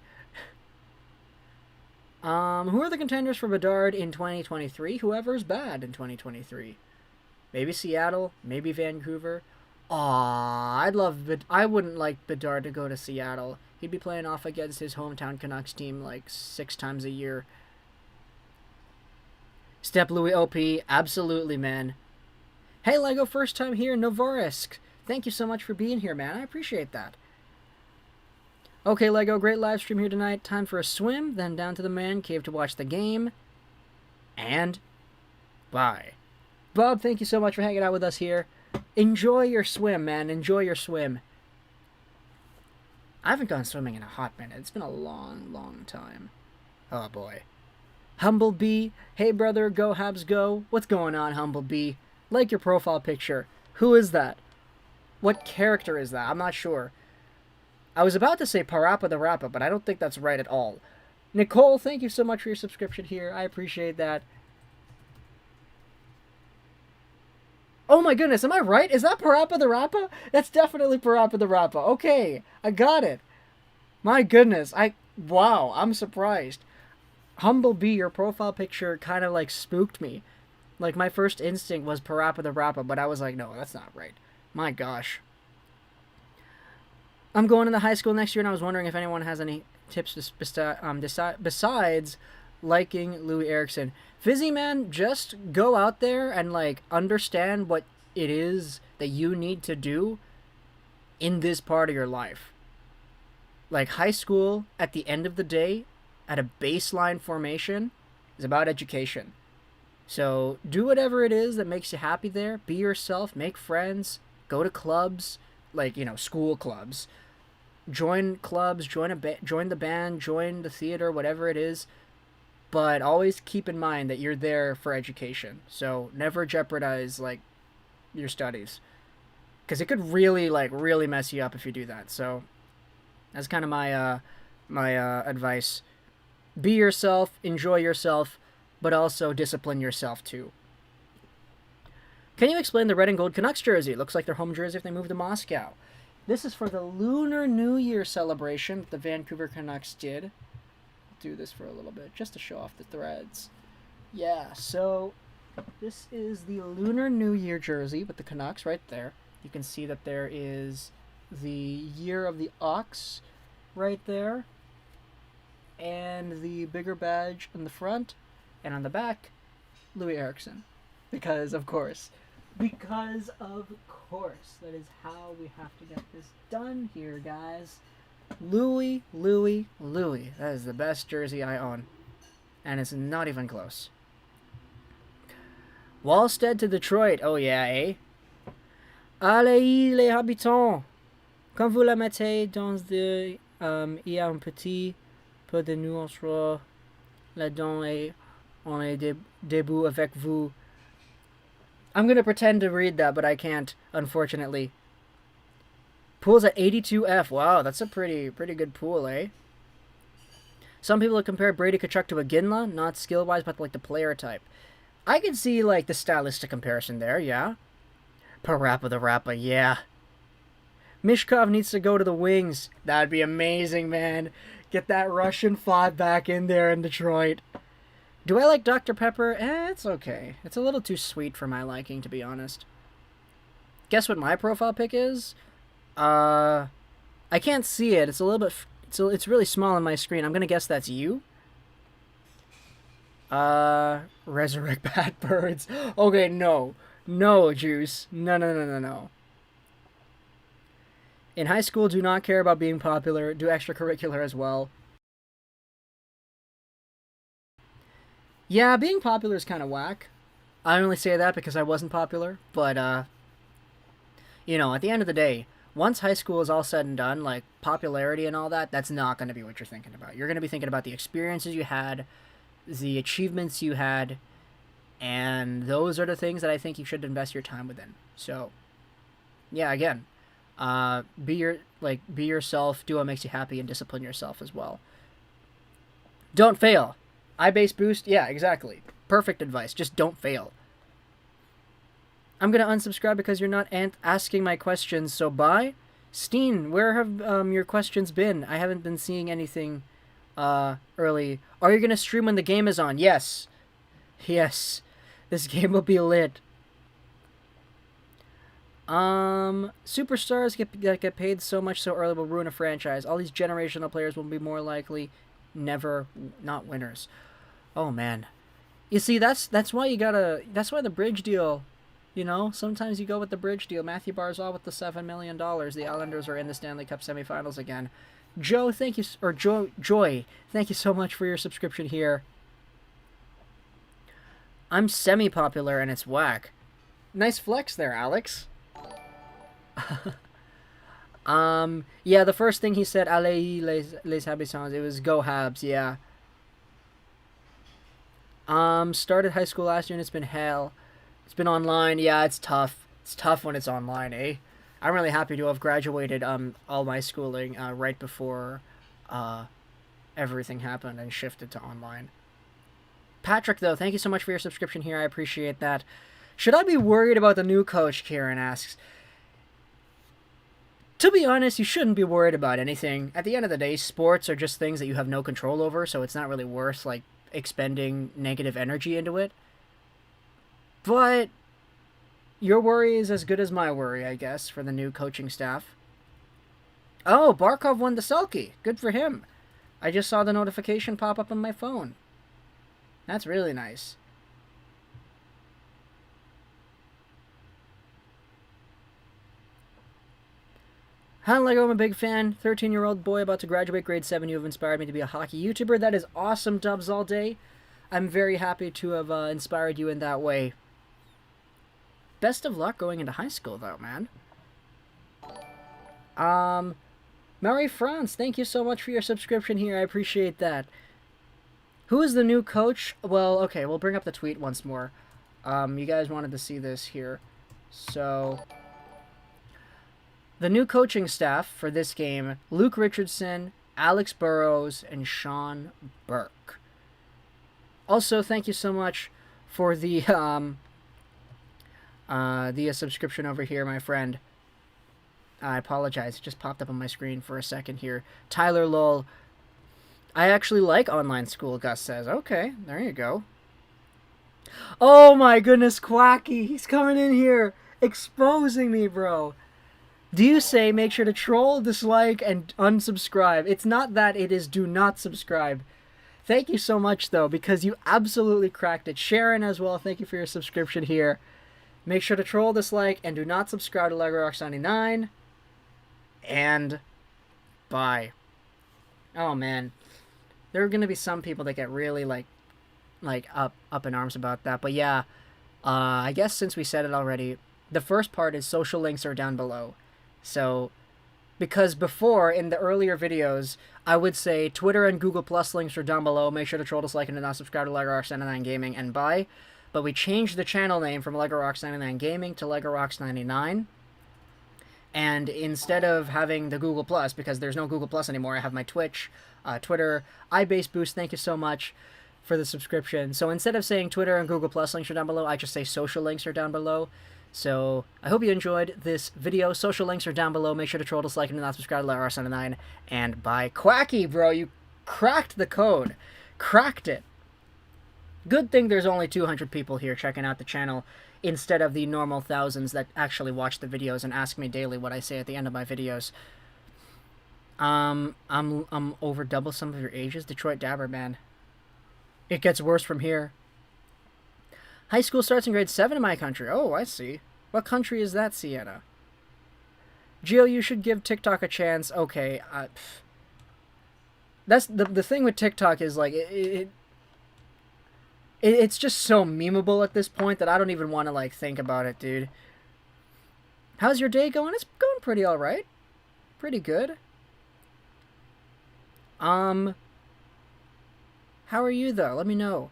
Who are the contenders for Bedard in 2023? Whoever's bad in 2023. Maybe Seattle. Maybe Vancouver. Aw, I wouldn't like Bedard to go to Seattle. He'd be playing off against his hometown Canucks team like 6 times a year. Step Louis OP. Absolutely, man. Hey, Lego, first time here. Novorisk. Thank you so much for being here, man. I appreciate that. Okay, Lego, great live stream here tonight. Time for a swim, then down to the man cave to watch the game. And bye. Bob, thank you so much for hanging out with us here. Enjoy your swim, man. Enjoy your swim. I haven't gone swimming in a hot minute. It's been a long, long time. Oh, boy. Humblebee. Hey, brother. Go, Habs, go. What's going on, Humblebee? Like your profile picture. Who is that? What character is that? I'm not sure. I was about to say Parappa the Rappa, but I don't think that's right at all. Nicole, thank you so much for your subscription here. I appreciate that. Oh my goodness, am I right? Is that Parappa the Rappa? That's definitely Parappa the Rappa. Okay, I got it. My goodness, wow, I'm surprised. Humblebee, your profile picture kind of like spooked me. Like, my first instinct was Parappa the Rappa, but I was like, no, that's not right. My gosh. I'm going into high school next year, and I was wondering if anyone has any tips besides liking Louis Eriksson. Fizzy, man, just go out there and, like, understand what it is that you need to do in this part of your life. Like, high school, at the end of the day, at a baseline formation, is about education. So, do whatever it is that makes you happy there. Be yourself, make friends, go to clubs, like, you know, school clubs. join clubs, join the band, join the theater, whatever it is. But always keep in mind that you're there for education. So never jeopardize like your studies, because it could really mess you up if you do that. So that's kind of my advice. Be yourself, enjoy yourself, but also discipline yourself too. Can you explain the red and gold Canucks jersey? It looks like their home jersey if they move to Moscow. This is for the Lunar New Year celebration that the Vancouver Canucks did. I'll do this for a little bit just to show off the threads. Yeah, so this is the Lunar New Year jersey with the Canucks right there. You can see that there is the Year of the Ox right there, and the bigger badge in the front, and on the back, Louis Eriksson. Because of course. Because of course. That is how we have to get this done here, guys. Louis. That is the best jersey I own. And it's not even close. Wallstead to Detroit. Oh yeah, eh? Allez les habitants. Quand vous la mettez dans il y a un petit peu de nuance là-dedans et on est debout avec vous. I'm going to pretend to read that, but I can't, unfortunately. Pool's at 82F. Wow, that's a pretty good pool, eh? Some people have compared Brady Tkachuk to a Ginla, not skill-wise, but like the player type. I can see like the stylistic comparison there, yeah. Parappa the Rappa, yeah. Mishkov needs to go to the Wings. That'd be amazing, man. Get that Russian 5 back in there in Detroit. Do I like Dr. Pepper? It's okay. It's a little too sweet for my liking, to be honest. Guess what my profile pic is? I can't see it. It's a little bit... It's really small on my screen. I'm gonna guess that's you. Resurrect Bad Birds. Okay, no. No, Juice. No. In high school, do not care about being popular. Do extracurricular as well. Yeah, being popular is kind of whack. I only say that because I wasn't popular. But, you know, at the end of the day, once high school is all said and done, like, popularity and all that, that's not going to be what you're thinking about. You're going to be thinking about the experiences you had, the achievements you had, and those are the things that I think you should invest your time within. So, yeah, again, be yourself, do what makes you happy, and discipline yourself as well. Don't fail. iBase boost, yeah, exactly. Perfect advice. Just don't fail. I'm going to unsubscribe because you're not asking my questions, so bye. Steen, where have your questions been? I haven't been seeing anything early. Are you going to stream when the game is on? Yes. Yes. This game will be lit. Superstars that get paid so much so early will ruin a franchise. All these generational players will be more likely not winners. Oh man. You see, that's why the bridge deal, you know, sometimes you go with the bridge deal. Matthew Barzal with the $7 million. The Islanders are in the Stanley Cup semifinals again. Joe, thank you, or Joy, thank you so much for your subscription here. I'm semi-popular and it's whack. Nice flex there, Alex. Yeah, the first thing he said, allez les habitants, it was go Habs, yeah. Started high school last year and it's been hell. It's been online, yeah, it's tough. It's tough when it's online, eh? I'm really happy to have graduated all my schooling right before everything happened and shifted to online. Patrick, though, thank you so much for your subscription here. I appreciate that. Should I be worried about the new coach, Kieran asks. To be honest, you shouldn't be worried about anything. At the end of the day, sports are just things that you have no control over, so it's not really worth, like, expending negative energy into it. But your worry is as good as my worry, I guess, for the new coaching staff. Oh, Barkov won the Selkie. Good for him. I just saw the notification pop up on my phone. That's really nice. Hi, Lego, I'm a big fan. 13-year-old boy about to graduate grade 7. You have inspired me to be a hockey YouTuber. That is awesome, Dubs all day. I'm very happy to have inspired you in that way. Best of luck going into high school, though, man. Marie France, thank you so much for your subscription here. I appreciate that. Who is the new coach? Well, okay, we'll bring up the tweet once more. You guys wanted to see this here. So, the new coaching staff for this game, Luke Richardson, Alex Burrows, and Sean Burke. Also, thank you so much for the subscription over here, my friend. I apologize. It just popped up on my screen for a second here. Tyler Lowell. I actually like online school, Gus says. Okay, there you go. Oh my goodness, Quacky. He's coming in here, exposing me, bro. Do you say make sure to troll, dislike, and unsubscribe? It's not that, it is do not subscribe. Thank you so much, though, because you absolutely cracked it. Sharon as well, thank you for your subscription here. Make sure to troll, dislike, and do not subscribe to LegoRocks99. And bye. Oh, man. There are going to be some people that get really, like up in arms about that. But yeah, I guess since we said it already, the first part is social links are down below. So, because before, in the earlier videos, I would say Twitter and Google Plus links are down below. Make sure to troll, dislike, and do not subscribe to LegoRocks99 Gaming and bye. But we changed the channel name from LegoRocks99 Gaming to LegoRocks99. And instead of having the Google Plus, because there's no Google Plus anymore, I have my Twitch, Twitter, iBase Boost, thank you so much for the subscription. So instead of saying Twitter and Google Plus links are down below, I just say social links are down below. So I hope you enjoyed this video. Social links are down below. Make sure to troll, dislike, and do not subscribe to LegoRocks99. And bye. Quacky, bro, you cracked the code. Cracked it. Good thing there's only 200 people here checking out the channel instead of the normal thousands that actually watch the videos and ask me daily what I say at the end of my videos. I'm over double some of your ages. Detroit Dabber, man. It gets worse from here. High school starts in grade 7 in my country. Oh, I see. What country is that, Sienna? Gio, you should give TikTok a chance. Okay. That's the thing with TikTok is, like, it's just so memeable at this point that I don't even want to, like, think about it, dude. How's your day going? It's going pretty alright. Pretty good. How are you, though? Let me know.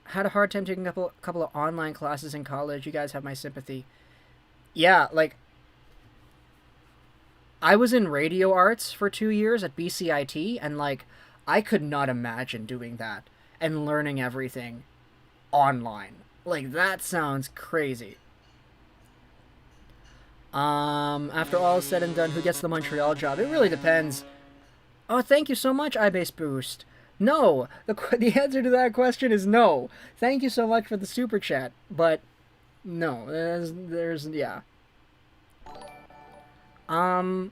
Had a hard time taking a couple of online classes in college. You guys have my sympathy. Yeah, like, I was in radio arts for 2 years at BCIT, and, like, I could not imagine doing that and learning everything online. Like, that sounds crazy. After all is said and done, who gets the Montreal job? It really depends. Oh, thank you so much, iBase Boost. No, the answer to that question is no. Thank you so much for the super chat, but no, there's yeah. Tatarin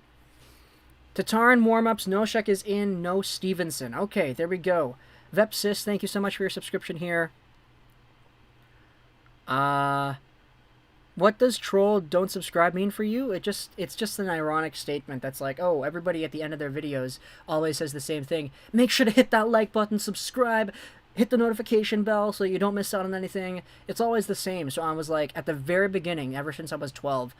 warm-ups, Noshek is in, no Stevenson. Okay, there we go. Vepsis, thank you so much for your subscription here. What does troll don't subscribe mean for you? It's just an ironic statement that's like, oh, everybody at the end of their videos always says the same thing. Make sure to hit that like button, subscribe, hit the notification bell so you don't miss out on anything. It's always the same. So I was like, at the very beginning, ever since I was 12,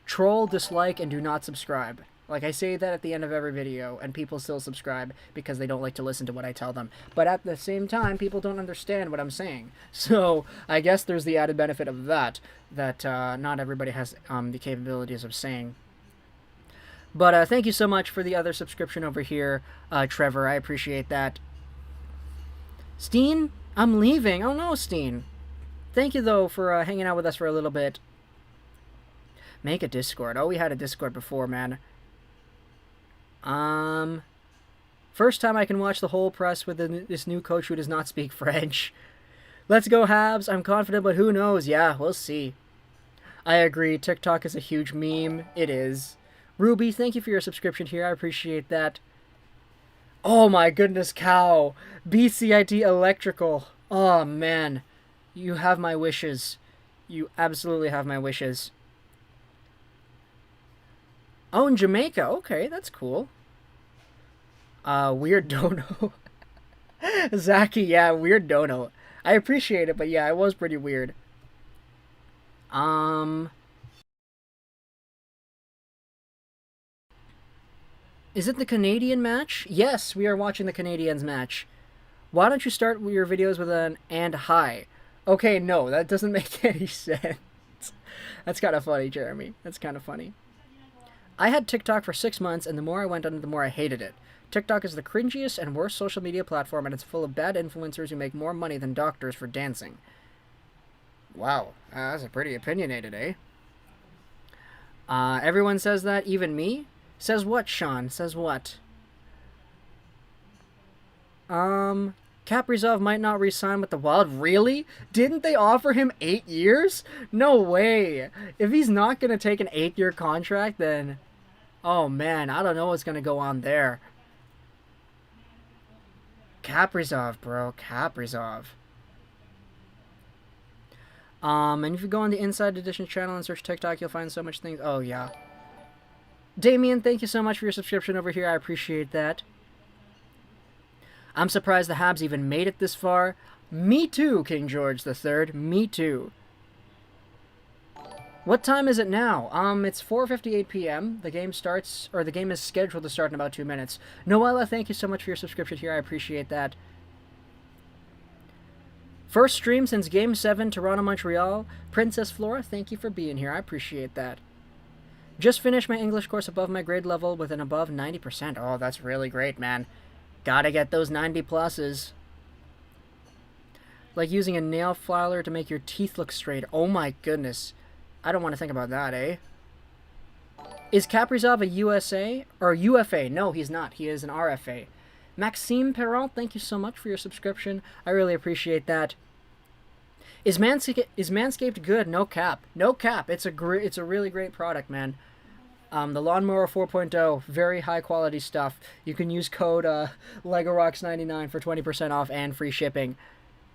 troll, dislike, and do not subscribe. Like, I say that at the end of every video, and people still subscribe because they don't like to listen to what I tell them. But at the same time, people don't understand what I'm saying. So, I guess there's the added benefit of that not everybody has the capabilities of saying. But thank you so much for the other subscription over here, Trevor. I appreciate that. Steen, I'm leaving. Oh no, Steen. Thank you, though, for hanging out with us for a little bit. Make a Discord. Oh, we had a Discord before, man. First time I can watch the whole press with this new coach who does not speak French. Let's go, Habs. I'm confident, but who knows? Yeah, we'll see. I agree. TikTok is a huge meme. It is. Ruby, thank you for your subscription here. I appreciate that. Oh my goodness, cow. BCIT Electrical. Oh, man. You have my wishes. You absolutely have my wishes. Oh, in Jamaica. Okay, that's cool. Weird dono. Zaki, yeah, weird dono. I appreciate it, but yeah, it was pretty weird. Is it the Canadian match? Yes, we are watching the Canadiens match. Why don't you start your videos with an "and hi"? Okay, no, that doesn't make any sense. That's kind of funny, Jeremy. That's kind of funny. I had TikTok for 6 months, and the more I went on it, the more I hated it. TikTok is the cringiest and worst social media platform, and it's full of bad influencers who make more money than doctors for dancing. Wow, that's a pretty opinionated, eh? Everyone says that, even me? Says what, Sean? Says what? Kaprizov might not re-sign with the Wild. Really? Didn't they offer him 8 years? No way. If he's not going to take an 8-year contract, then... Oh, man, I don't know what's going to go on there. Kaprizov, bro. Kaprizov. And if you go on the Inside Edition channel and search TikTok, you'll find so much things. Oh, yeah. Damien, thank you so much for your subscription over here. I appreciate that. I'm surprised the Habs even made it this far. Me too, King George III. Me too. What time is it now? It's 4:58 p.m. The game starts, or the game is scheduled to start in about 2 minutes. Noella, thank you so much for your subscription here. I appreciate that. First stream since Game 7, Toronto-Montreal. Princess Flora, thank you for being here. I appreciate that. Just finished my English course above my grade level with an above 90%. Oh, that's really great, man. Gotta get those 90 pluses. Like using a nail filer to make your teeth look straight. Oh my goodness. I don't want to think about that, eh? Is Kaprizov a USA? Or UFA? No, he's not. He is an RFA. Maxime Perrault, thank you so much for your subscription. I really appreciate that. Is Manscaped good? No cap. No cap. It's a really great product, man. The Lawnmower 4.0, very high quality stuff. You can use code LEGOROX99 for 20% off and free shipping.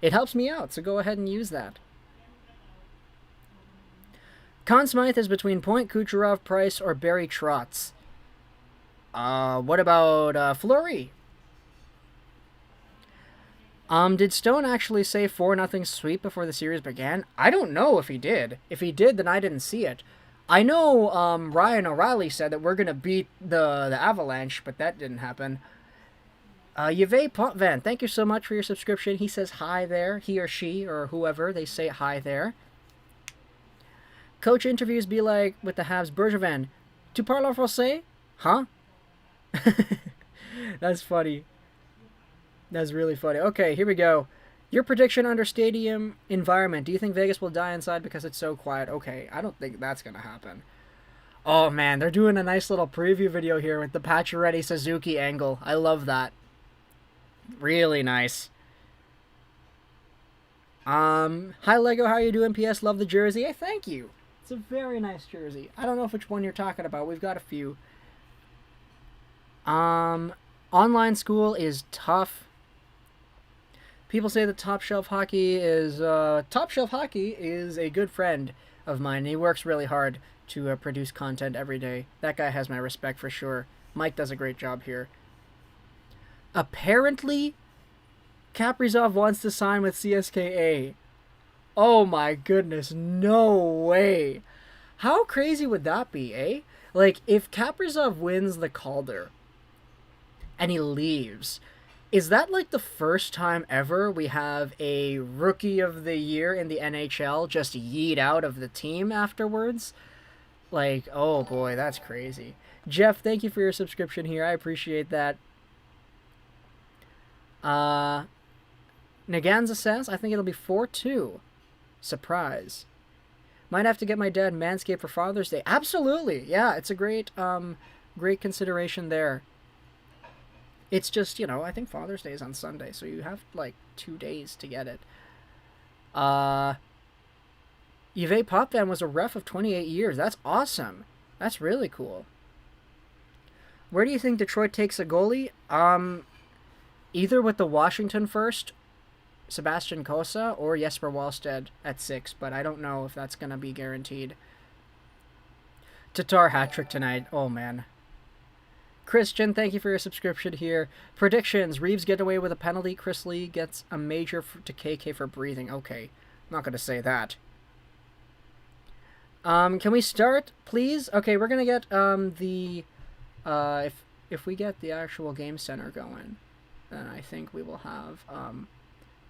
It helps me out, so go ahead and use that. Conn Smythe is between Point, Kucherov, Price, or Barry Trotz. What about Fleury? Did Stone actually say 4-0 sweep before the series began? I don't know if he did. If he did, then I didn't see it. I know Ryan O'Reilly said that we're going to beat the Avalanche, but that didn't happen. Yves Potvin, thank you so much for your subscription. He says hi there. He or she or whoever, they say hi there. Coach interviews be like with the Habs. Bergevin, tu parles français? Huh? That's funny. That's really funny. Okay, here we go. Your prediction under stadium environment. Do you think Vegas will die inside because it's so quiet? Okay, I don't think that's going to happen. Oh, man, they're doing a nice little preview video here with the Pacioretty Suzuki angle. I love that. Really nice. Hi, Lego. How are you doing? PS, love the jersey. Hey, thank you. It's a very nice jersey. I don't know which one you're talking about. We've got a few. Online school is tough. People say that Top Shelf Hockey is a good friend of mine. He works really hard to produce content every day. That guy has my respect for sure. Mike does a great job here. Apparently, Kaprizov wants to sign with CSKA. Oh my goodness, no way. How crazy would that be, eh? Like, if Kaprizov wins the Calder and he leaves, is that like the first time ever we have a Rookie of the Year in the NHL just yeet out of the team afterwards? Like, oh boy, that's crazy. Jeff, thank you for your subscription here. I appreciate that. Naganza says, I think it'll be 4-2. Surprise. Might have to get my dad Manscaped for Father's Day. Absolutely. Yeah, it's a great consideration there. It's just, you know, I think Father's Day is on Sunday, so you have, like, 2 days to get it. Yves Potvin was a ref of 28 years. That's awesome. That's really cool. Where do you think Detroit takes a goalie? Either with the Washington first, Sebastian Cossa, or Jesper Wallstedt at 6, but I don't know if that's going to be guaranteed. Tatar hat-trick tonight. Oh, man. Christian, thank you for your subscription here. Predictions. Reeves get away with a penalty. Chris Lee gets a major to KK for breathing. Okay. I'm not going to say that. Can we start, please? Okay, we're going to get, if we get the actual game center going, then I think we will have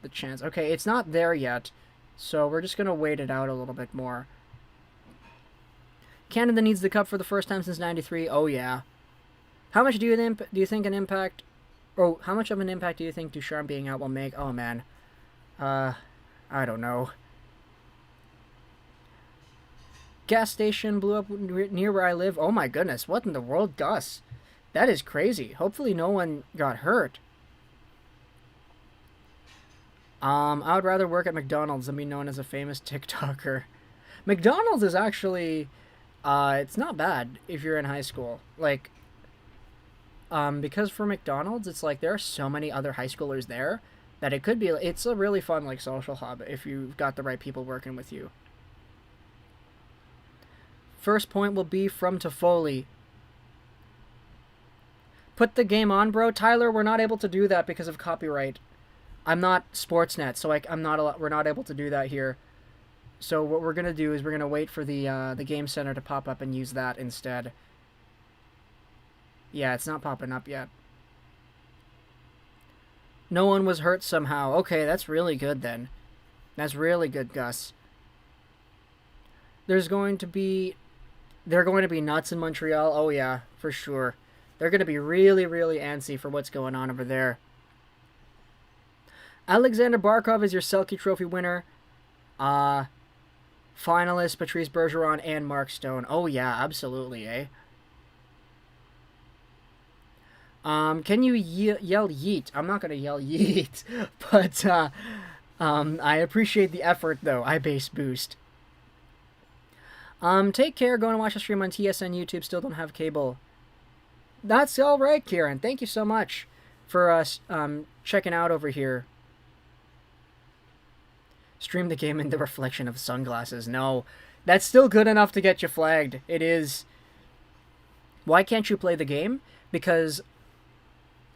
the chance. Okay, it's not there yet, so we're just going to wait it out a little bit more. Canada needs the cup for the first time since '93. Oh, yeah. How much do you think an impact... Oh, how much of an impact do you think Ducharme being out will make? Oh, man. I don't know. Gas station blew up near where I live. Oh, my goodness. What in the world, Gus? That is crazy. Hopefully no one got hurt. I would rather work at McDonald's than be known as a famous TikToker. McDonald's is actually... it's not bad if you're in high school. Like... because for McDonald's, it's like there are so many other high schoolers there that it could be, it's a really fun like social hub if you've got the right people working with you. First point will be from Toffoli. Put the game on, bro. Tyler, we're not able to do that because of copyright. I'm not Sportsnet, so we're not able to do that here. So what we're gonna do is we're gonna wait for the game center to pop up and use that instead. Yeah, it's not popping up yet. No one was hurt somehow. Okay, that's really good then. That's really good, Gus. They're going to be nuts in Montreal. Oh yeah, for sure. They're going to be really, really antsy for what's going on over there. Alexander Barkov is your Selke Trophy winner. Finalists Patrice Bergeron and Mark Stone. Oh yeah, absolutely, eh? Can you yell yeet? I'm not going to yell yeet, but I appreciate the effort, though. I base boost. Take care. Go and watch the stream on TSN YouTube. Still don't have cable. That's all right, Kieran. Thank you so much for us checking out over here. Stream the game in the reflection of sunglasses. No, that's still good enough to get you flagged. It is. Why can't you play the game? Because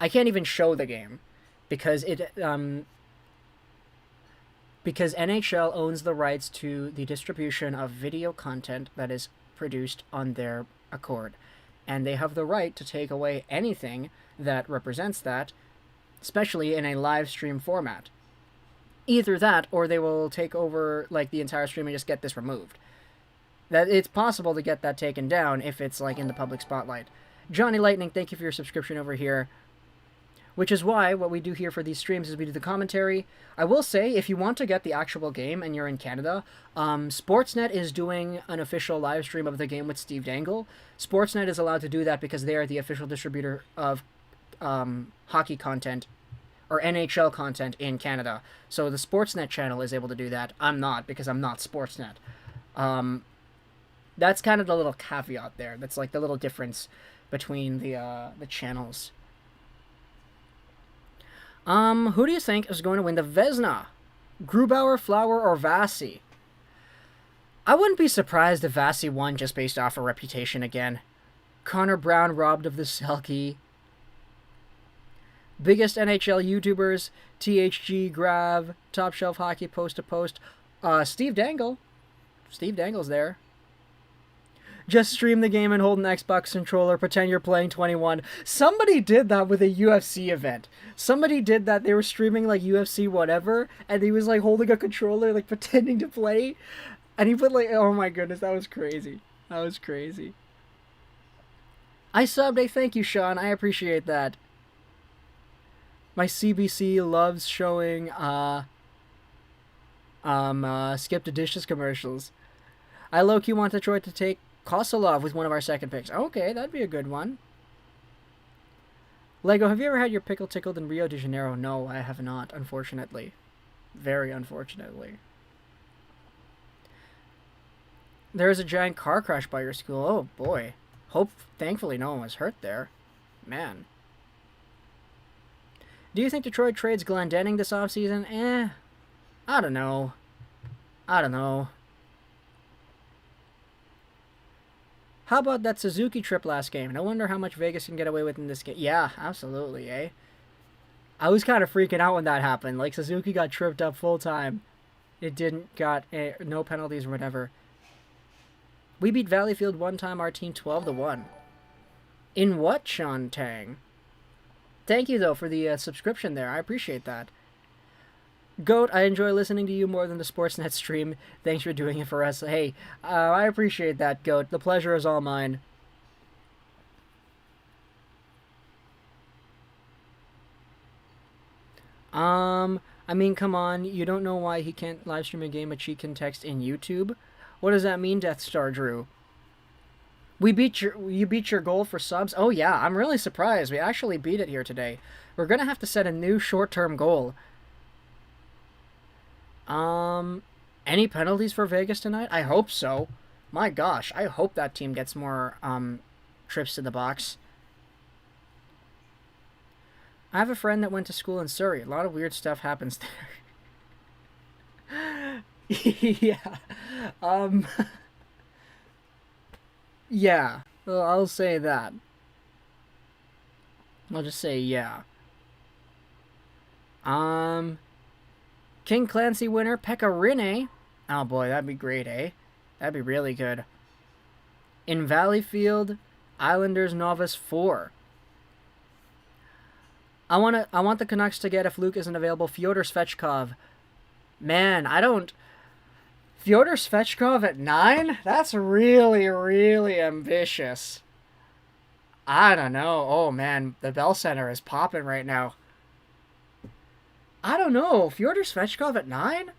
I can't even show the game because because NHL owns the rights to the distribution of video content that is produced on their accord, and they have the right to take away anything that represents that, especially in a live stream format. Either that, or they will take over like the entire stream and just get this removed. That it's possible to get that taken down if it's like in the public spotlight. Johnny Lightning, thank you for your subscription over here. Which is why what we do here for these streams is we do the commentary. I will say, if you want to get the actual game and you're in Canada, Sportsnet is doing an official live stream of the game with Steve Dangle. Sportsnet is allowed to do that because they are the official distributor of hockey content or NHL content in Canada. So the Sportsnet channel is able to do that. I'm not, because I'm not Sportsnet. That's kind of the little caveat there. That's like the little difference between the channels. Who do you think is going to win the Vezina? Grubauer, Flower, or Vasi? I wouldn't be surprised if Vasi won just based off a reputation again. Connor Brown robbed of the Selke. Biggest NHL YouTubers, THG, Grav, Top Shelf Hockey, Post to Post. Steve Dangle. Steve Dangle's there. Just stream the game and hold an Xbox controller. Pretend you're playing 21. Somebody did that with a UFC event. Somebody did that. They were streaming like UFC whatever, and he was like holding a controller, like pretending to play. And he put like, oh my goodness, that was crazy. That was crazy. I subbed. Hey, thank you, Sean. I appreciate that. My CBC loves showing Skip the Dishes commercials. I low-key want Detroit to take Kosolov with one of our second picks. Okay, that'd be a good one. Lego, have you ever had your pickle tickled in Rio de Janeiro? No, I have not, unfortunately. Very unfortunately. There is a giant car crash by your school. Oh, boy. Thankfully no one was hurt there. Man. Do you think Detroit trades Glendening this offseason? I don't know. How about that Suzuki trip last game? And I wonder how much Vegas can get away with in this game. Yeah, absolutely, eh? I was kind of freaking out when that happened. Like, Suzuki got tripped up full time. It got no penalties or whatever. We beat Valleyfield one time, our team 12-1. In what, Sean Tang? Thank you, though, for the subscription there. I appreciate that. Goat, I enjoy listening to you more than the Sportsnet stream. Thanks for doing it for us. Hey, I appreciate that, Goat. The pleasure is all mine. I mean, come on. You don't know why he can't live stream a game, but she can text in YouTube? What does that mean, Death Star Drew? You beat your goal for subs? Oh yeah, I'm really surprised. We actually beat it here today. We're gonna have to set a new short-term goal. Any penalties for Vegas tonight? I hope so. My gosh, I hope that team gets more trips to the box. I have a friend that went to school in Surrey. A lot of weird stuff happens there. Yeah. Yeah. Well, I'll say that. I'll just say yeah. King Clancy winner, Pekka Rinne. Oh boy, that'd be great, eh? That'd be really good. In Valleyfield, Islanders Novice 4. I want the Canucks to get, if Luke isn't available, Fyodor Svechkov. Man, I don't... Fyodor Svechkov at 9? That's really, really ambitious. I don't know. Oh man, the Bell Center is popping right now. I don't know. Fyodor Svechkov at 9?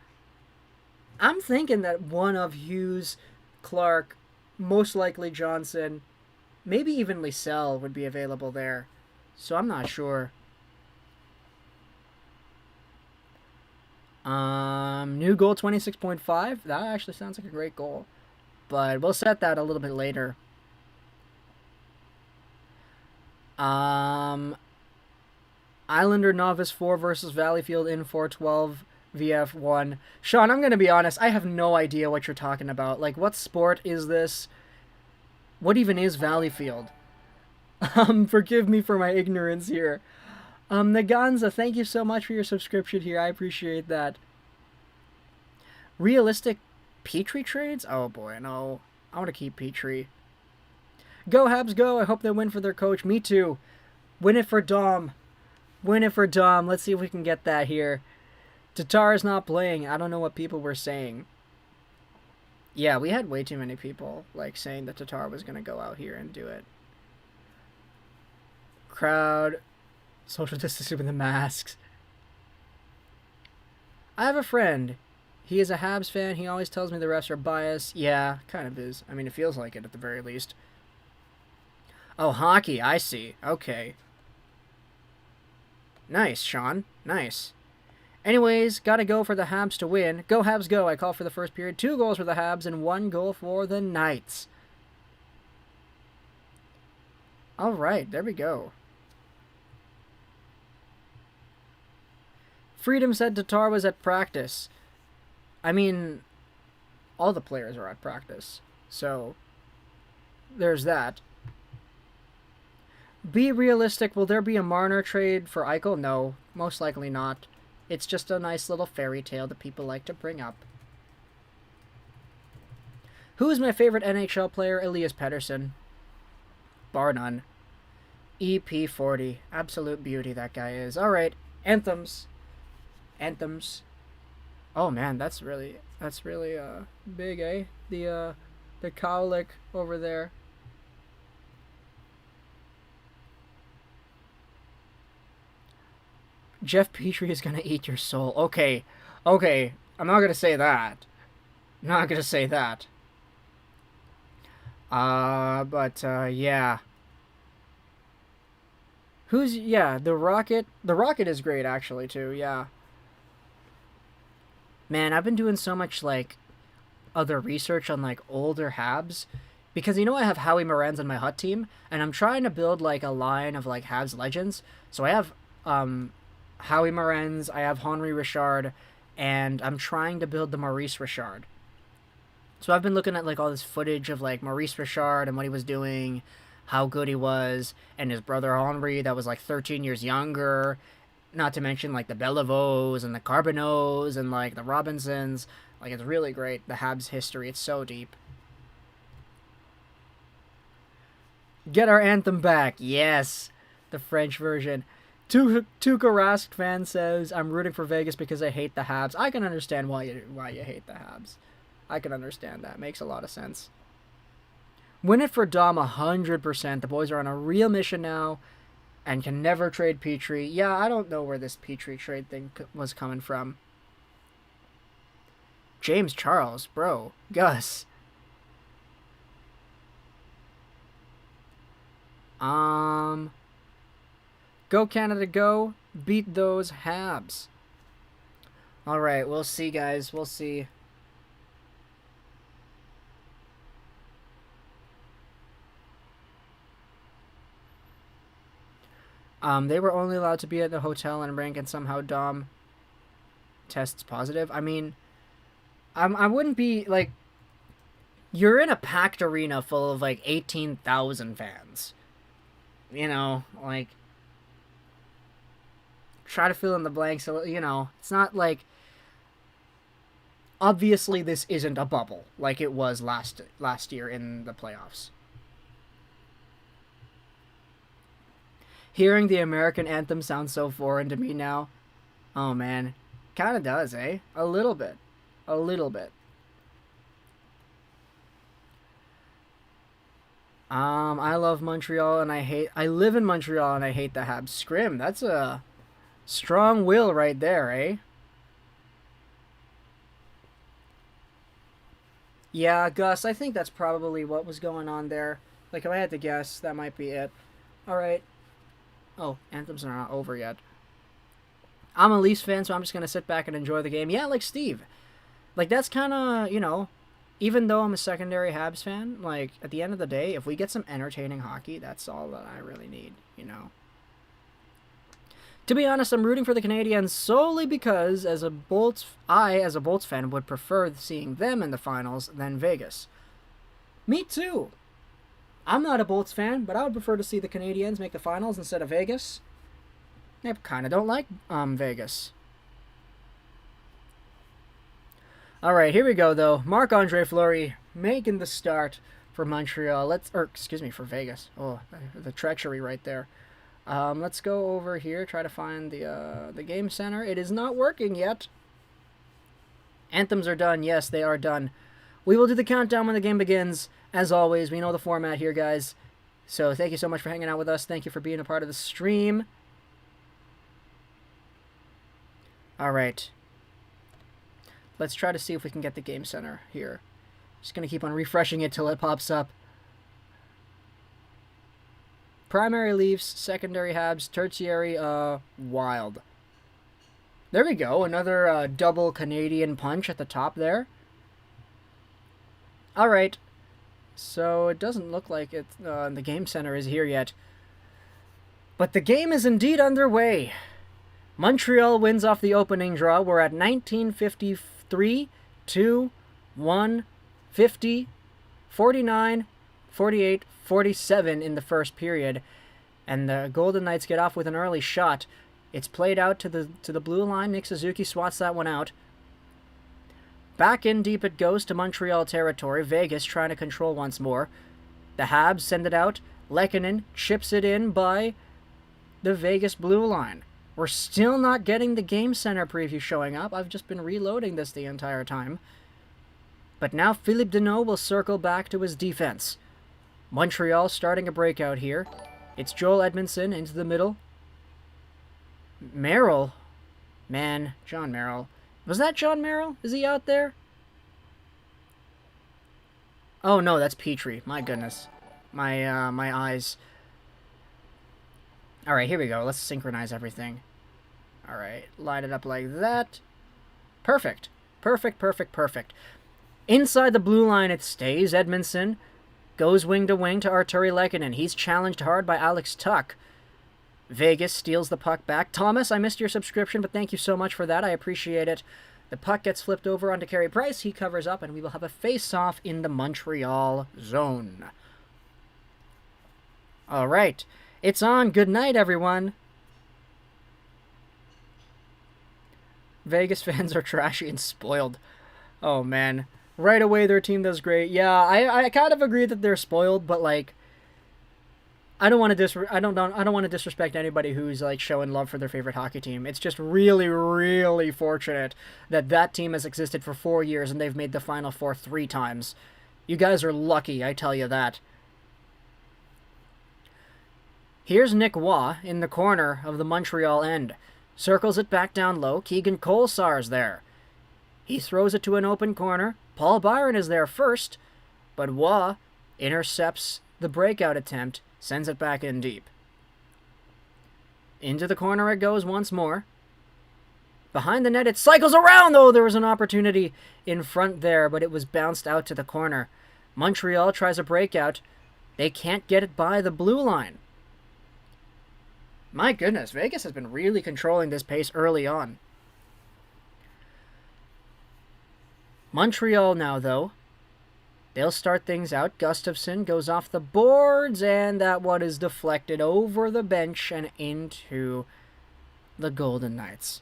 I'm thinking that one of Hughes, Clark, most likely Johnson, maybe even Lysell would be available there. So I'm not sure. New goal 26.5. That actually sounds like a great goal. But we'll set that a little bit later. Islander Novice 4 versus Valleyfield in 412 VF1. Sean, I'm going to be honest. I have no idea what you're talking about. Like, what sport is this? What even is Valleyfield? Forgive me for my ignorance here. Naganza, thank you so much for your subscription here. I appreciate that. Realistic Petrie trades? Oh boy, no. I want to keep Petrie. Go Habs, go. I hope they win for their coach. Me too. Win it for Dom. Win it for Dom. Let's see if we can get that here. Tatar's not playing. I don't know what people were saying. Yeah, we had way too many people like saying that Tatar was going to go out here and do it. Crowd. Social distancing with the masks. I have a friend. He is a Habs fan. He always tells me the refs are biased. Yeah, kind of is. I mean, it feels like it at the very least. Oh, hockey. I see. Okay. Nice, Sean. Nice. Anyways, gotta go for the Habs to win. Go Habs, go. I call for the first period. 2 goals for the Habs and 1 goal for the Knights. All right, there we go. Freedom said Tatar was at practice. I mean, all the players are at practice. So, there's that. Be realistic. Will there be a Marner trade for Eichel? No, most likely not. It's just a nice little fairy tale that people like to bring up. Who is my favorite NHL player? Elias Pettersson. Bar none. EP40. Absolute beauty that guy is. Alright, anthems. Anthems. Oh man, that's really big, eh? The cowlick over there. Jeff Petrie is gonna eat your soul. Okay. I'm not gonna say that. Yeah. The Rocket. The Rocket is great, actually, too, yeah. Man, I've been doing so much, like, other research on, like, older Habs. Because, I have Howie Morenz on my hut team, and I'm trying to build, like, a line of, like, Habs legends. So I have, Howie Morenz, I have Henri Richard, and I'm trying to build the Maurice Richard. So I've been looking at, like, all this footage of, like, Maurice Richard and what he was doing, how good he was, and his brother Henri that was, like, 13 years younger. Not to mention, like, the Beliveaux and the Carbonneaux and, like, the Robinsons. Like, it's really great, the Habs history. It's so deep. Get our anthem back. Yes. The French version. Tuukka Rask fan says, I'm rooting for Vegas because I hate the Habs. I can understand why you hate the Habs. I can understand that. Makes a lot of sense. Win it for Dom 100%. The boys are on a real mission now and can never trade Petrie. Yeah, I don't know where this Petrie trade thing was coming from. James Charles, bro. Gus. Go Canada, go. Beat those Habs. Alright, we'll see, guys. We'll see. They were only allowed to be at the hotel and rank, and somehow Dom tests positive. I mean, I wouldn't be, like... You're in a packed arena full of, like, 18,000 fans. You know, like... Try to fill in the blanks, you know, it's not like... Obviously, this isn't a bubble like it was last year in the playoffs. Hearing the American anthem sounds so foreign to me now. Oh, man. Kind of does, eh? A little bit. A little bit. I love Montreal and I live in Montreal and I hate the Habs. Scrim, that's a strong will right there, eh? Yeah, Gus, I think that's probably what was going on there. Like, if I had to guess, that might be it. Alright. Oh, anthems are not over yet. I'm a Leafs fan, so I'm just going to sit back and enjoy the game. Yeah, like Steve. Like, that's kind of, you know, even though I'm a secondary Habs fan, like, at the end of the day, if we get some entertaining hockey, that's all that I really need, you know. To be honest, I'm rooting for the Canadiens solely because, as a Bolts fan, would prefer seeing them in the finals than Vegas. Me too. I'm not a Bolts fan, but I would prefer to see the Canadiens make the finals instead of Vegas. I kind of don't like Vegas. All right, here we go though. Marc-Andre Fleury making the start for Montreal. For Vegas. Oh, the treachery right there. Let's go over here, try to find the game center. It is not working yet. Anthems are done. Yes, they are done. We will do the countdown when the game begins. As always, we know the format here, guys. So thank you so much for hanging out with us. Thank you for being a part of the stream. All right. Let's try to see if we can get the game center here. Just going to keep on refreshing it till it pops up. Primary Leafs, secondary Habs, tertiary Wild. There we go. Another double Canadian punch at the top there. All right. So it doesn't look like the game center is here yet. But the game is indeed underway. Montreal wins off the opening draw. We're at 1953, 2, 1, 50, 49, 48, 47 in the first period. And the Golden Knights get off with an early shot. It's played out to the blue line. Nick Suzuki swats that one out. Back in deep it goes to Montreal territory. Vegas trying to control once more. The Habs send it out. Lehkonen chips it in by the Vegas blue line. We're still not getting the Game Center preview showing up. I've just been reloading this the entire time. But now Philippe Deneau will circle back to his defense. Montreal starting a breakout here. It's Joel Edmondson into the middle. Merrill. Man, John Merrill. Was that John Merrill? Is he out there? Oh no, that's Petrie. My goodness. My eyes. Alright, here we go. Let's synchronize everything. Alright, line it up like that. Perfect. Perfect, perfect, perfect. Inside the blue line it stays. Edmondson goes wing to wing to Arturi Lehkonen. He's challenged hard by Alex Tuch. Vegas steals the puck back. Thomas, I missed your subscription, but thank you so much for that. I appreciate it. The puck gets flipped over onto Carey Price. He covers up, and we will have a face-off in the Montreal zone. All right. It's on. Good night, everyone. Vegas fans are trashy and spoiled. Oh, man. Right away, their team does great. Yeah, I kind of agree that they're spoiled, but, like, I don't want to I don't want to disrespect anybody who's like showing love for their favorite hockey team. It's just really, really fortunate that that team has existed for 4 years and they've made the Final Four 3 times. You guys are lucky, I tell you that. Here's Nick Waugh in the corner of the Montreal end. Circles it back down low. Keegan Kolesar's there. He throws it to an open corner. Paul Byron is there first, but Waugh intercepts the breakout attempt, sends it back in deep. Into the corner it goes once more. Behind the net, it cycles around, though. There was an opportunity in front there, but it was bounced out to the corner. Montreal tries a breakout. They can't get it by the blue line. My goodness, Vegas has been really controlling this pace early on. Montreal now, though. They'll start things out. Gustafsson goes off the boards, and that one is deflected over the bench and into the Golden Knights.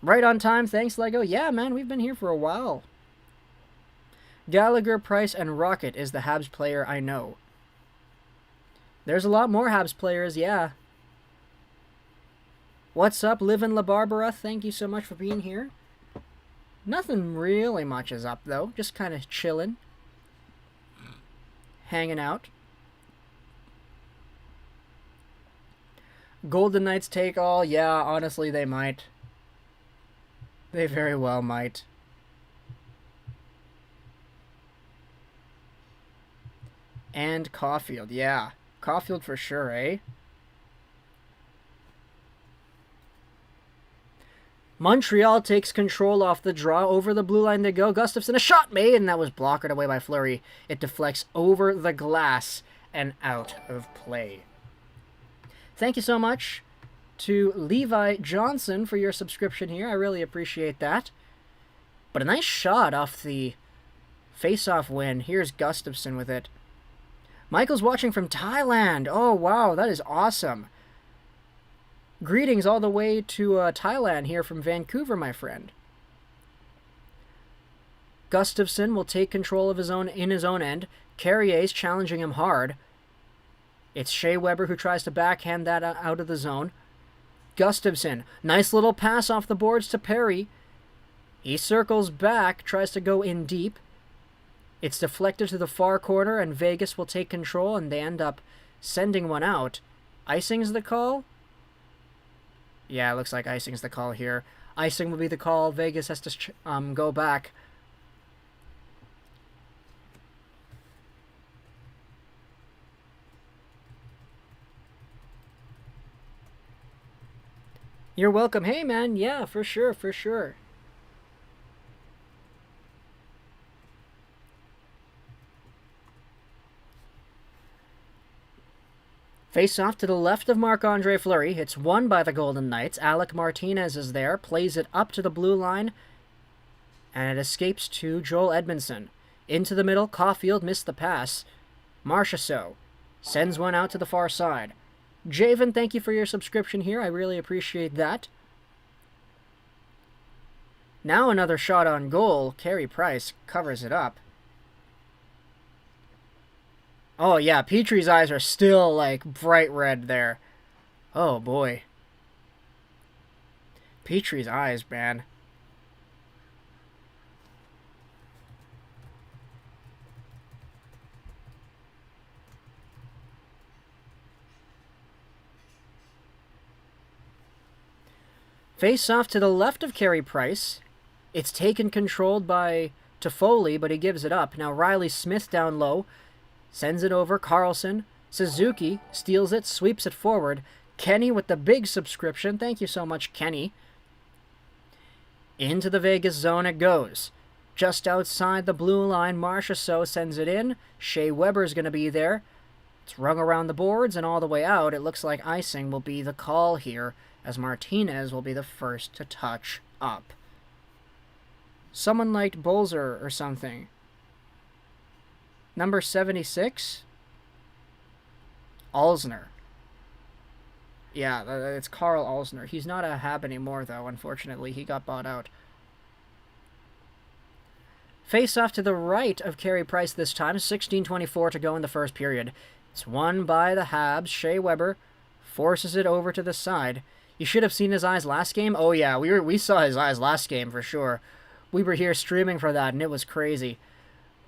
Right on time, thanks, Lego. Yeah, man, we've been here for a while. Gallagher, Price, and Rocket is the Habs player I know. There's a lot more Habs players, yeah. What's up, Livin' La Barbara? Thank you so much for being here. Nothing really much is up, though. Just kind of chilling. Hanging out. Golden Knights take all. Yeah, honestly, they might. They very well might. And Caulfield, yeah. Caulfield for sure, eh? Montreal takes control off the draw. Over the blue line they go. Gustafsson, a shot made, and that was blocked away by Fleury. It deflects over the glass and out of play. Thank you so much to Levi Johnson for your subscription here. I really appreciate that. But a nice shot off the face-off win. Here's Gustafsson with it. Michael's watching from Thailand. Oh, wow, that is awesome. Greetings all the way to Thailand here from Vancouver, my friend. Gustafsson will take control of his own end. Carrier's challenging him hard. It's Shea Weber who tries to backhand that out of the zone. Gustafsson, nice little pass off the boards to Perry. He circles back, tries to go in deep. It's deflected to the far corner, and Vegas will take control, and they end up sending one out. Icing's the call? Yeah, it looks like icing's the call here. Icing will be the call. Vegas has to go back. You're welcome. Hey, man. Yeah, for sure, for sure. Face off to the left of Marc-Andre Fleury. It's won by the Golden Knights. Alec Martinez is there. Plays it up to the blue line. And it escapes to Joel Edmondson. Into the middle. Caulfield missed the pass. Marchessault sends one out to the far side. Javen, thank you for your subscription here. I really appreciate that. Now another shot on goal. Carey Price covers it up. Oh, yeah, Petrie's eyes are still, like, bright red there. Oh, boy. Petrie's eyes, man. Face off to the left of Carey Price. It's taken controlled by Toffoli, but he gives it up. Now Riley Smith down low. Sends it over. Carlson. Suzuki steals it, sweeps it forward. Kenny with the big subscription. Thank you so much, Kenny. Into the Vegas zone it goes. Just outside the blue line, Marchessault sends it in. Shea Weber's going to be there. It's rung around the boards and all the way out. It looks like icing will be the call here, as Martinez will be the first to touch up. Someone like Bolzer or something. Number 76? Alzner. Yeah, it's Carl Alzner. He's not a Hab anymore, though, unfortunately. He got bought out. Face off to the right of Carey Price this time. 16:24 to go in the first period. It's won by the Habs. Shea Weber forces it over to the side. You should have seen his eyes last game. Oh yeah, we saw his eyes last game for sure. We were here streaming for that, and it was crazy.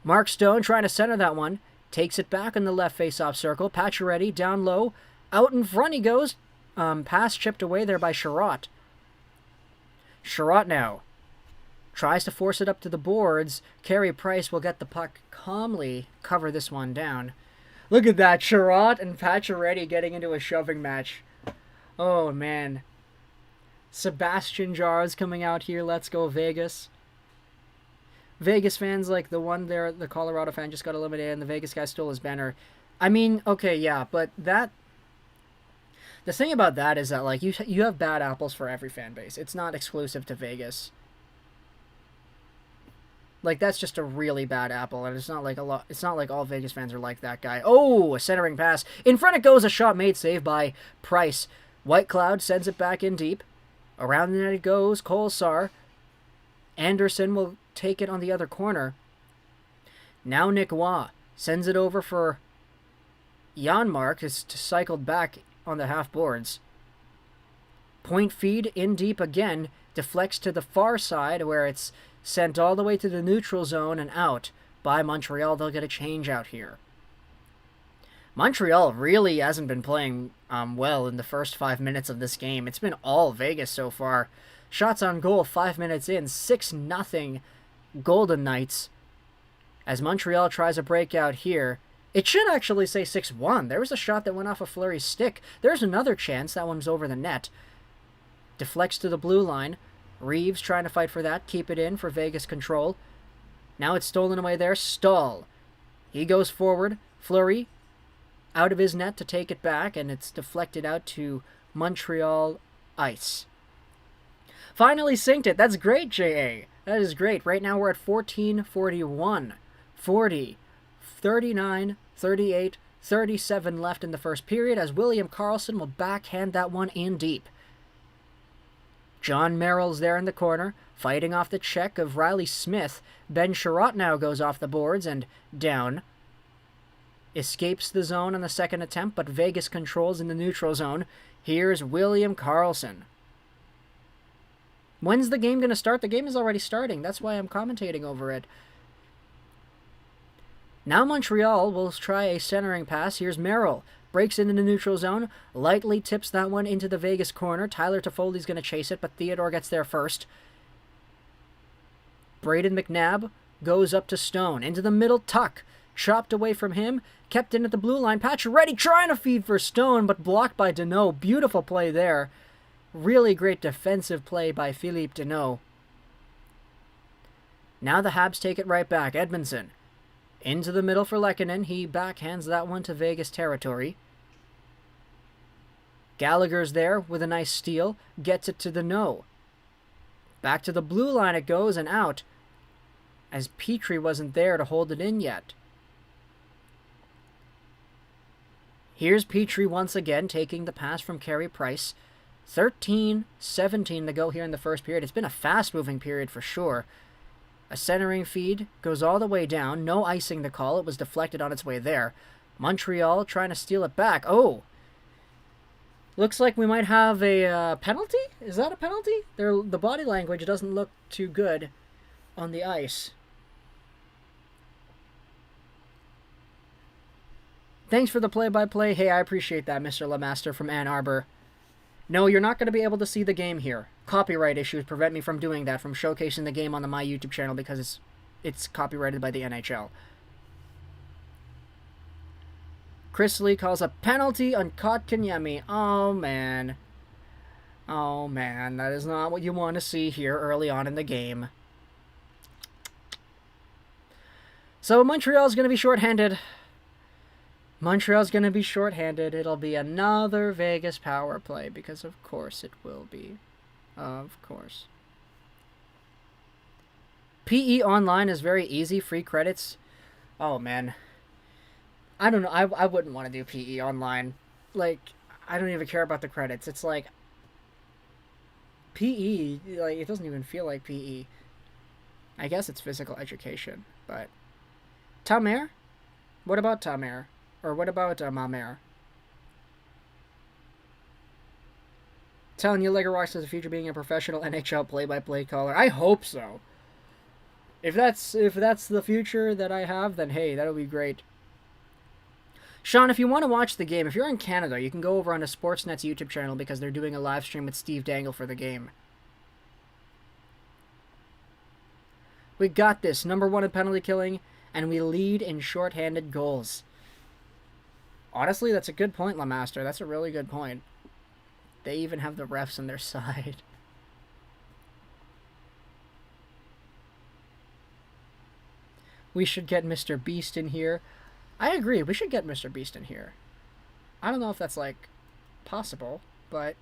Mark Stone trying to center that one. Takes it back in the left face-off circle. Pacioretty down low. Out in front he goes. Pass chipped away there by Sherratt. Sherratt now tries to force it up to the boards. Carey Price will get the puck calmly, cover this one down. Look at that, Sherratt and Pacioretty getting into a shoving match. Oh, man. Sebastian Jars coming out here. Let's go, Vegas. Vegas fans, like the one there, the Colorado fan just got eliminated and the Vegas guy stole his banner. I mean, okay, yeah, but that... The thing about that is that, like, you have bad apples for every fan base. It's not exclusive to Vegas. Like, that's just a really bad apple, and it's not like it's not like all Vegas fans are like that guy. Oh, a centering pass. In front it goes, a shot made, saved by Price. White Cloud sends it back in deep. Around the net it goes, Kolesar. Anderson will take it on the other corner. Now Nick Waugh sends it over for Janmark, is cycled back on the half boards. Point feed in deep again, deflects to the far side where it's sent all the way to the neutral zone and out by Montreal. They'll get a change out here. Montreal really hasn't been playing well in the first 5 minutes of this game. It's been all Vegas so far. Shots on goal 5 minutes in, 6-0 Golden Knights. As Montreal tries a breakout here, it should actually say 6-1. There was a shot that went off of Fleury's stick. There's another chance. That one's over the net. Deflects to the blue line. Reeves trying to fight for that. Keep it in for Vegas control. Now it's stolen away there. Stahl. He goes forward. Fleury out of his net to take it back, and it's deflected out to Montreal ice. Finally synced it. That's great, J.A. That is great. Right now we're at 14:41. 40, 39, 38, 37 left in the first period as William Karlsson will backhand that one in deep. John Merrill's there in the corner, fighting off the check of Riley Smith. Ben Sherratt now goes off the boards and down. Escapes the zone on the second attempt, but Vegas controls in the neutral zone. Here's William Karlsson. When's the game going to start? The game is already starting. That's why I'm commentating over it. Now Montreal will try a centering pass. Here's Merrill. Breaks into the neutral zone. Lightly tips that one into the Vegas corner. Tyler Toffoli's going to chase it, but Theodore gets there first. Braden McNabb goes up to Stone. Into the middle, Tuck. Chopped away from him. Kept in at the blue line. Pacioretty trying to feed for Stone, but blocked by Deneau. Beautiful play there. Really great defensive play by Philippe Deneau. Now the Habs take it right back. Edmondson. Into the middle for Lehkonen. He backhands that one to Vegas territory. Gallagher's there with a nice steal. Gets it to Deneau. Back to the blue line it goes and out, as Petrie wasn't there to hold it in yet. Here's Petrie once again taking the pass from Carey Price. 13-17 to go here in the first period. It's been a fast-moving period for sure. A centering feed goes all the way down. No icing to call. It was deflected on its way there. Montreal trying to steal it back. Oh! Looks like we might have a penalty? Is that a penalty? The body language doesn't look too good on the ice. Thanks for the play-by-play. Hey, I appreciate that, Mr. LeMaster from Ann Arbor. No, you're not going to be able to see the game here. Copyright issues prevent me from doing that, from showcasing the game on my YouTube channel because it's copyrighted by the NHL. Chris Lee calls a penalty on Kotkaniemi. Oh, man. Oh, man. That is not what you want to see here early on in the game. So Montreal's going to be shorthanded. Montreal's going to be shorthanded. It'll be another Vegas power play because of course it will be. Of course. PE Online is very easy. Free credits. Oh, man. I don't know. I wouldn't want to do PE Online. Like, I don't even care about the credits. It's like... PE, like, it doesn't even feel like PE. I guess it's physical education, but... Tamer? What about Tamer? Or what about Mamer? Telling you Lego Rocks has a future being a professional NHL play-by-play caller. I hope so. If that's the future that I have, then hey, that'll be great. Sean, if you want to watch the game, if you're in Canada, you can go over on the Sportsnet's YouTube channel because they're doing a live stream with Steve Dangle for the game. We got this. Number 1 in penalty killing, and we lead in shorthanded goals. Honestly, that's a good point, LeMaster. That's a really good point. They even have the refs on their side. We should get Mr. Beast in here. I agree, we should get Mr. Beast in here. I don't know if that's, like, possible, but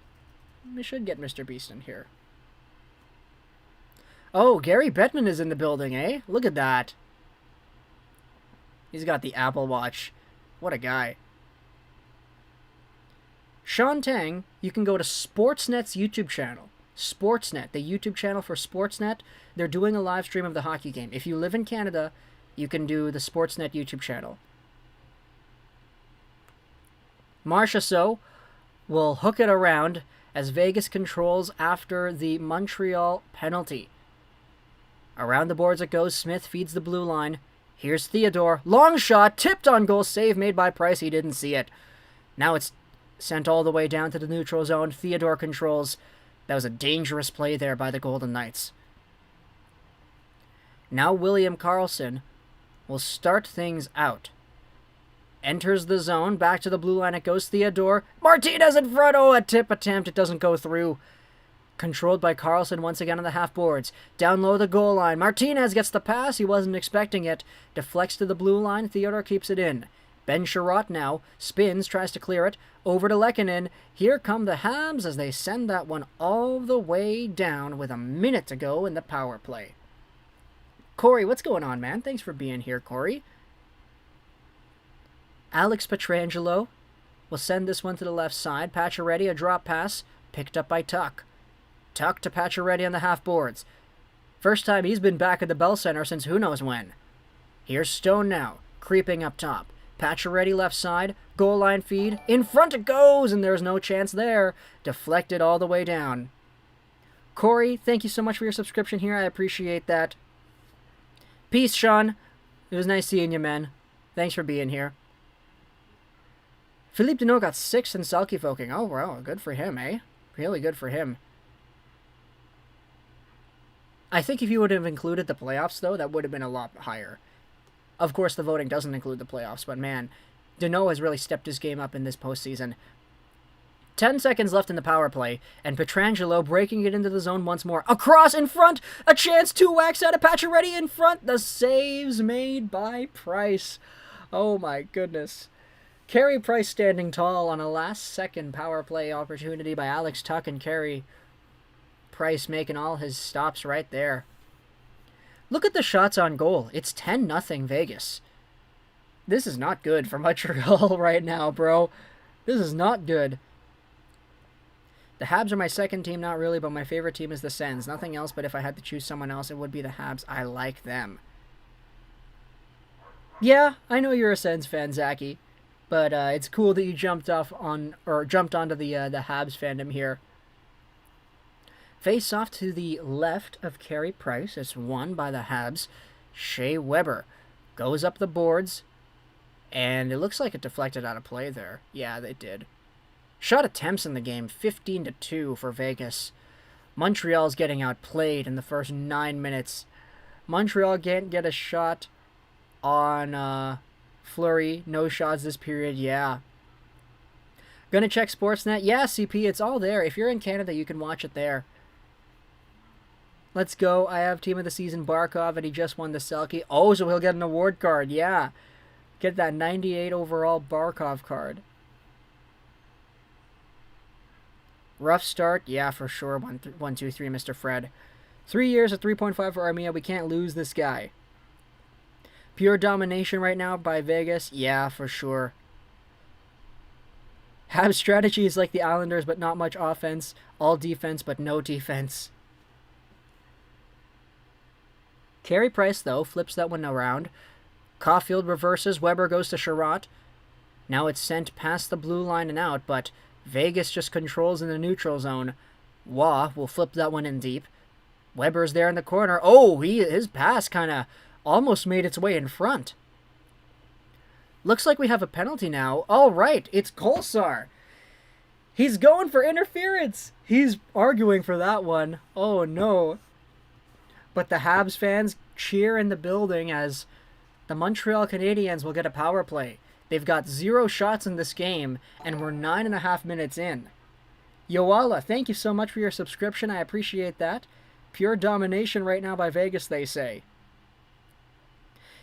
we should get Mr. Beast in here. Oh, Gary Bettman is in the building, eh? Look at that. He's got the Apple Watch. What a guy. Sean Tang, you can go to Sportsnet's YouTube channel. Sportsnet, the YouTube channel for Sportsnet. They're doing a live stream of the hockey game. If you live in Canada, you can do the Sportsnet YouTube channel. Marcia So will hook it around as Vegas controls after the Montreal penalty. Around the boards it goes. Smith feeds the blue line. Here's Theodore. Long shot. Tipped on goal. Save made by Price. He didn't see it. Now it's sent all the way down to the neutral zone. Theodore controls. That was a dangerous play there by the Golden Knights. Now William Karlsson will start things out. Enters the zone. Back to the blue line it goes. Theodore. Martinez in front. Oh, a tip attempt. It doesn't go through. Controlled by Karlsson once again on the half boards. Down low the goal line. Martinez gets the pass. He wasn't expecting it. Deflects to the blue line. Theodore keeps it in. Ben Sherratt now spins, tries to clear it. Over to Lehkonen. Here come the Habs as they send that one all the way down with a minute to go in the power play. Corey, what's going on, man? Thanks for being here, Corey. Alex Pietrangelo will send this one to the left side. Pacioretty, a drop pass, picked up by Tuck. Tuck to Pacioretty on the half boards. First time he's been back at the Bell Center since who knows when. Here's Stone now, creeping up top. Pacioretty left side, goal line feed. In front it goes, and there's no chance there. Deflected all the way down. Corey, thank you so much for your subscription here. I appreciate that. Peace, Sean. It was nice seeing you, man. Thanks for being here. Philippe Deneau got 6 in Selkie-Foking. Oh, wow. Good for him, eh? Really good for him. I think if you would have included the playoffs, though, that would have been a lot higher. Of course, the voting doesn't include the playoffs, but man, Deneau has really stepped his game up in this postseason. 10 seconds left in the power play, and Pietrangelo breaking it into the zone once more. Across in front! A chance to wax out of Pacioretty in front! The saves made by Price. Oh my goodness. Carey Price standing tall on a last-second power play opportunity by Alex Tuck, and Carey Price making all his stops right there. Look at the shots on goal. It's 10-0 Vegas. This is not good for Montreal right now, bro. This is not good. The Habs are my second team, not really, but my favorite team is the Sens. Nothing else, but if I had to choose someone else, it would be the Habs. I like them. Yeah, I know you're a Sens fan, Zachy, but it's cool that you jumped onto the Habs fandom here. Face off to the left of Carey Price. It's won by the Habs. Shea Weber goes up the boards, and it looks like it deflected out of play there. Yeah, they did. Shot attempts in the game, 15-2 for Vegas. Montreal's getting outplayed in the first 9 minutes. Montreal can't get a shot on Fleury. No shots this period, yeah. Gonna check Sportsnet. Yeah, CP, it's all there. If you're in Canada, you can watch it there. Let's go. I have Team of the Season Barkov, and he just won the Selkie. Oh, so he'll get an award card. Yeah. Get that 98 overall Barkov card. Rough start. Yeah, for sure. 1, 2, 3, Mr. Fred. 3 years at 3.5 for Armia. We can't lose this guy. Pure domination right now by Vegas. Yeah, for sure. Habs strategy is like the Islanders, but not much offense. All defense, but no defense. Carey Price, though, flips that one around. Caulfield reverses. Weber goes to Sherratt. Now it's sent past the blue line and out, but Vegas just controls in the neutral zone. Waugh will flip that one in deep. Weber's there in the corner. Oh, his pass kind of almost made its way in front. Looks like we have a penalty now. All right, it's Kolesar. He's going for interference. He's arguing for that one. Oh, no. But the Habs fans cheer in the building as the Montreal Canadiens will get a power play. They've got 0 shots in this game, and we're 9.5 minutes in. Yoala, thank you so much for your subscription. I appreciate that. Pure domination right now by Vegas, they say.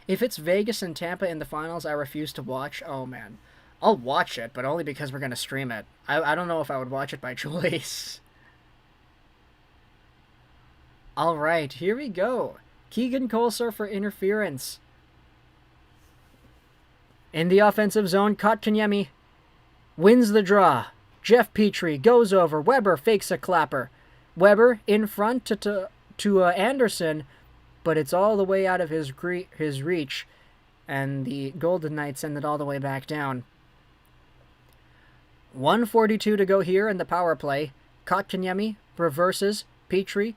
If it's Vegas and Tampa in the finals, I refuse to watch. Oh, man. I'll watch it, but only because we're going to stream it. I don't know if I would watch it by choice. All right, here we go. Keegan Kolesar for interference. In the offensive zone, Kotkaniemi wins the draw. Jeff Petrie goes over. Weber fakes a clapper. Weber in front to Anderson, but it's all the way out of his reach, and the Golden Knights send it all the way back down. 1:42 to go here in the power play. Kotkaniemi reverses. Petrie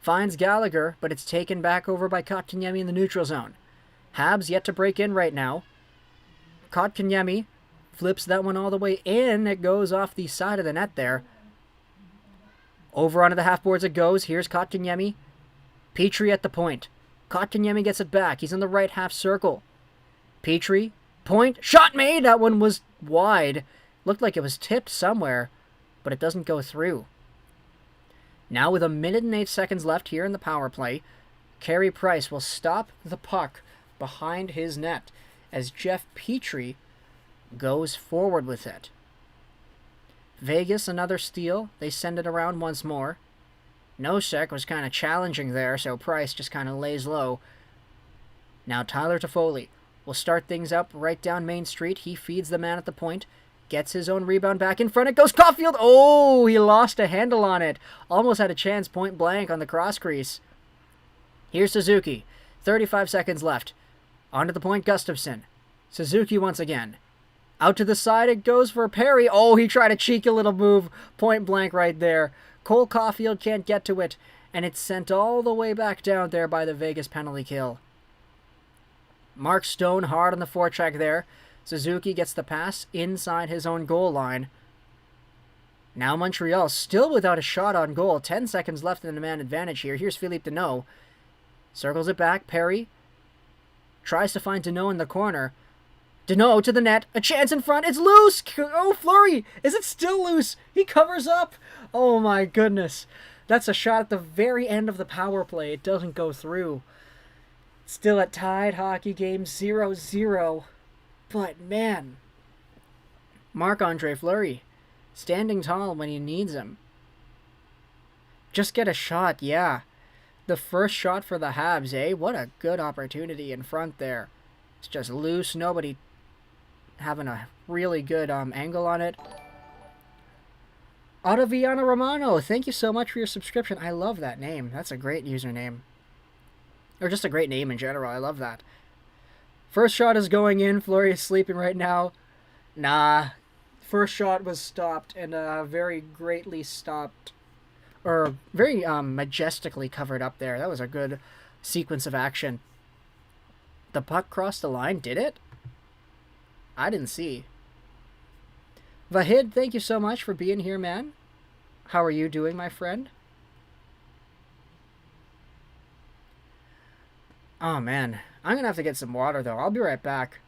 finds Gallagher, but it's taken back over by Kotkaniemi in the neutral zone. Habs yet to break in right now. Kotkaniemi flips that one all the way in. It goes off the side of the net there. Over onto the half boards it goes. Here's Kotkaniemi. Petrie at the point. Kotkaniemi gets it back. He's in the right half circle. Petrie, point, shot made! That one was wide. Looked like it was tipped somewhere, but it doesn't go through. Now with 1 minute and 8 seconds left here in the power play, Carey Price will stop the puck behind his net as Jeff Petrie goes forward with it. Vegas, another steal. They send it around once more. Nosek was kind of challenging there, so Price just kind of lays low. Now Tyler Toffoli will start things up right down Main Street. He feeds the man at the point. Gets his own rebound back in front. It goes Caulfield. Oh, he lost a handle on it. Almost had a chance point blank on the cross crease. Here's Suzuki. 35 seconds left. Onto the point, Gustafsson. Suzuki once again. Out to the side it goes for Perry. Oh, he tried a cheeky little move. Point blank right there. Cole Caulfield can't get to it. And it's sent all the way back down there by the Vegas penalty kill. Mark Stone hard on the forecheck there. Suzuki gets the pass inside his own goal line. Now Montreal still without a shot on goal. 10 seconds left in the man advantage here. Here's Philippe Deneau. Circles it back. Perry tries to find Deneau in the corner. Deneau to the net. A chance in front. It's loose. Oh, Fleury. Is it still loose? He covers up. Oh, my goodness. That's a shot at the very end of the power play. It doesn't go through. Still a tied hockey game. 0-0. But, man, Marc-Andre Fleury, standing tall when he needs him. Just get a shot, yeah. The first shot for the Habs, eh? What a good opportunity in front there. It's just loose, nobody having a really good angle on it. Ottaviano Romano, thank you so much for your subscription. I love that name. That's a great username. Or just a great name in general. I love that. First shot is going in. Fleury is sleeping right now. Nah. First shot was stopped and very greatly stopped. Or very majestically covered up there. That was a good sequence of action. The puck crossed the line. Did it? I didn't see. Vahid, thank you so much for being here, man. How are you doing, my friend? Oh, man. I'm going to have to get some water, though. I'll be right back.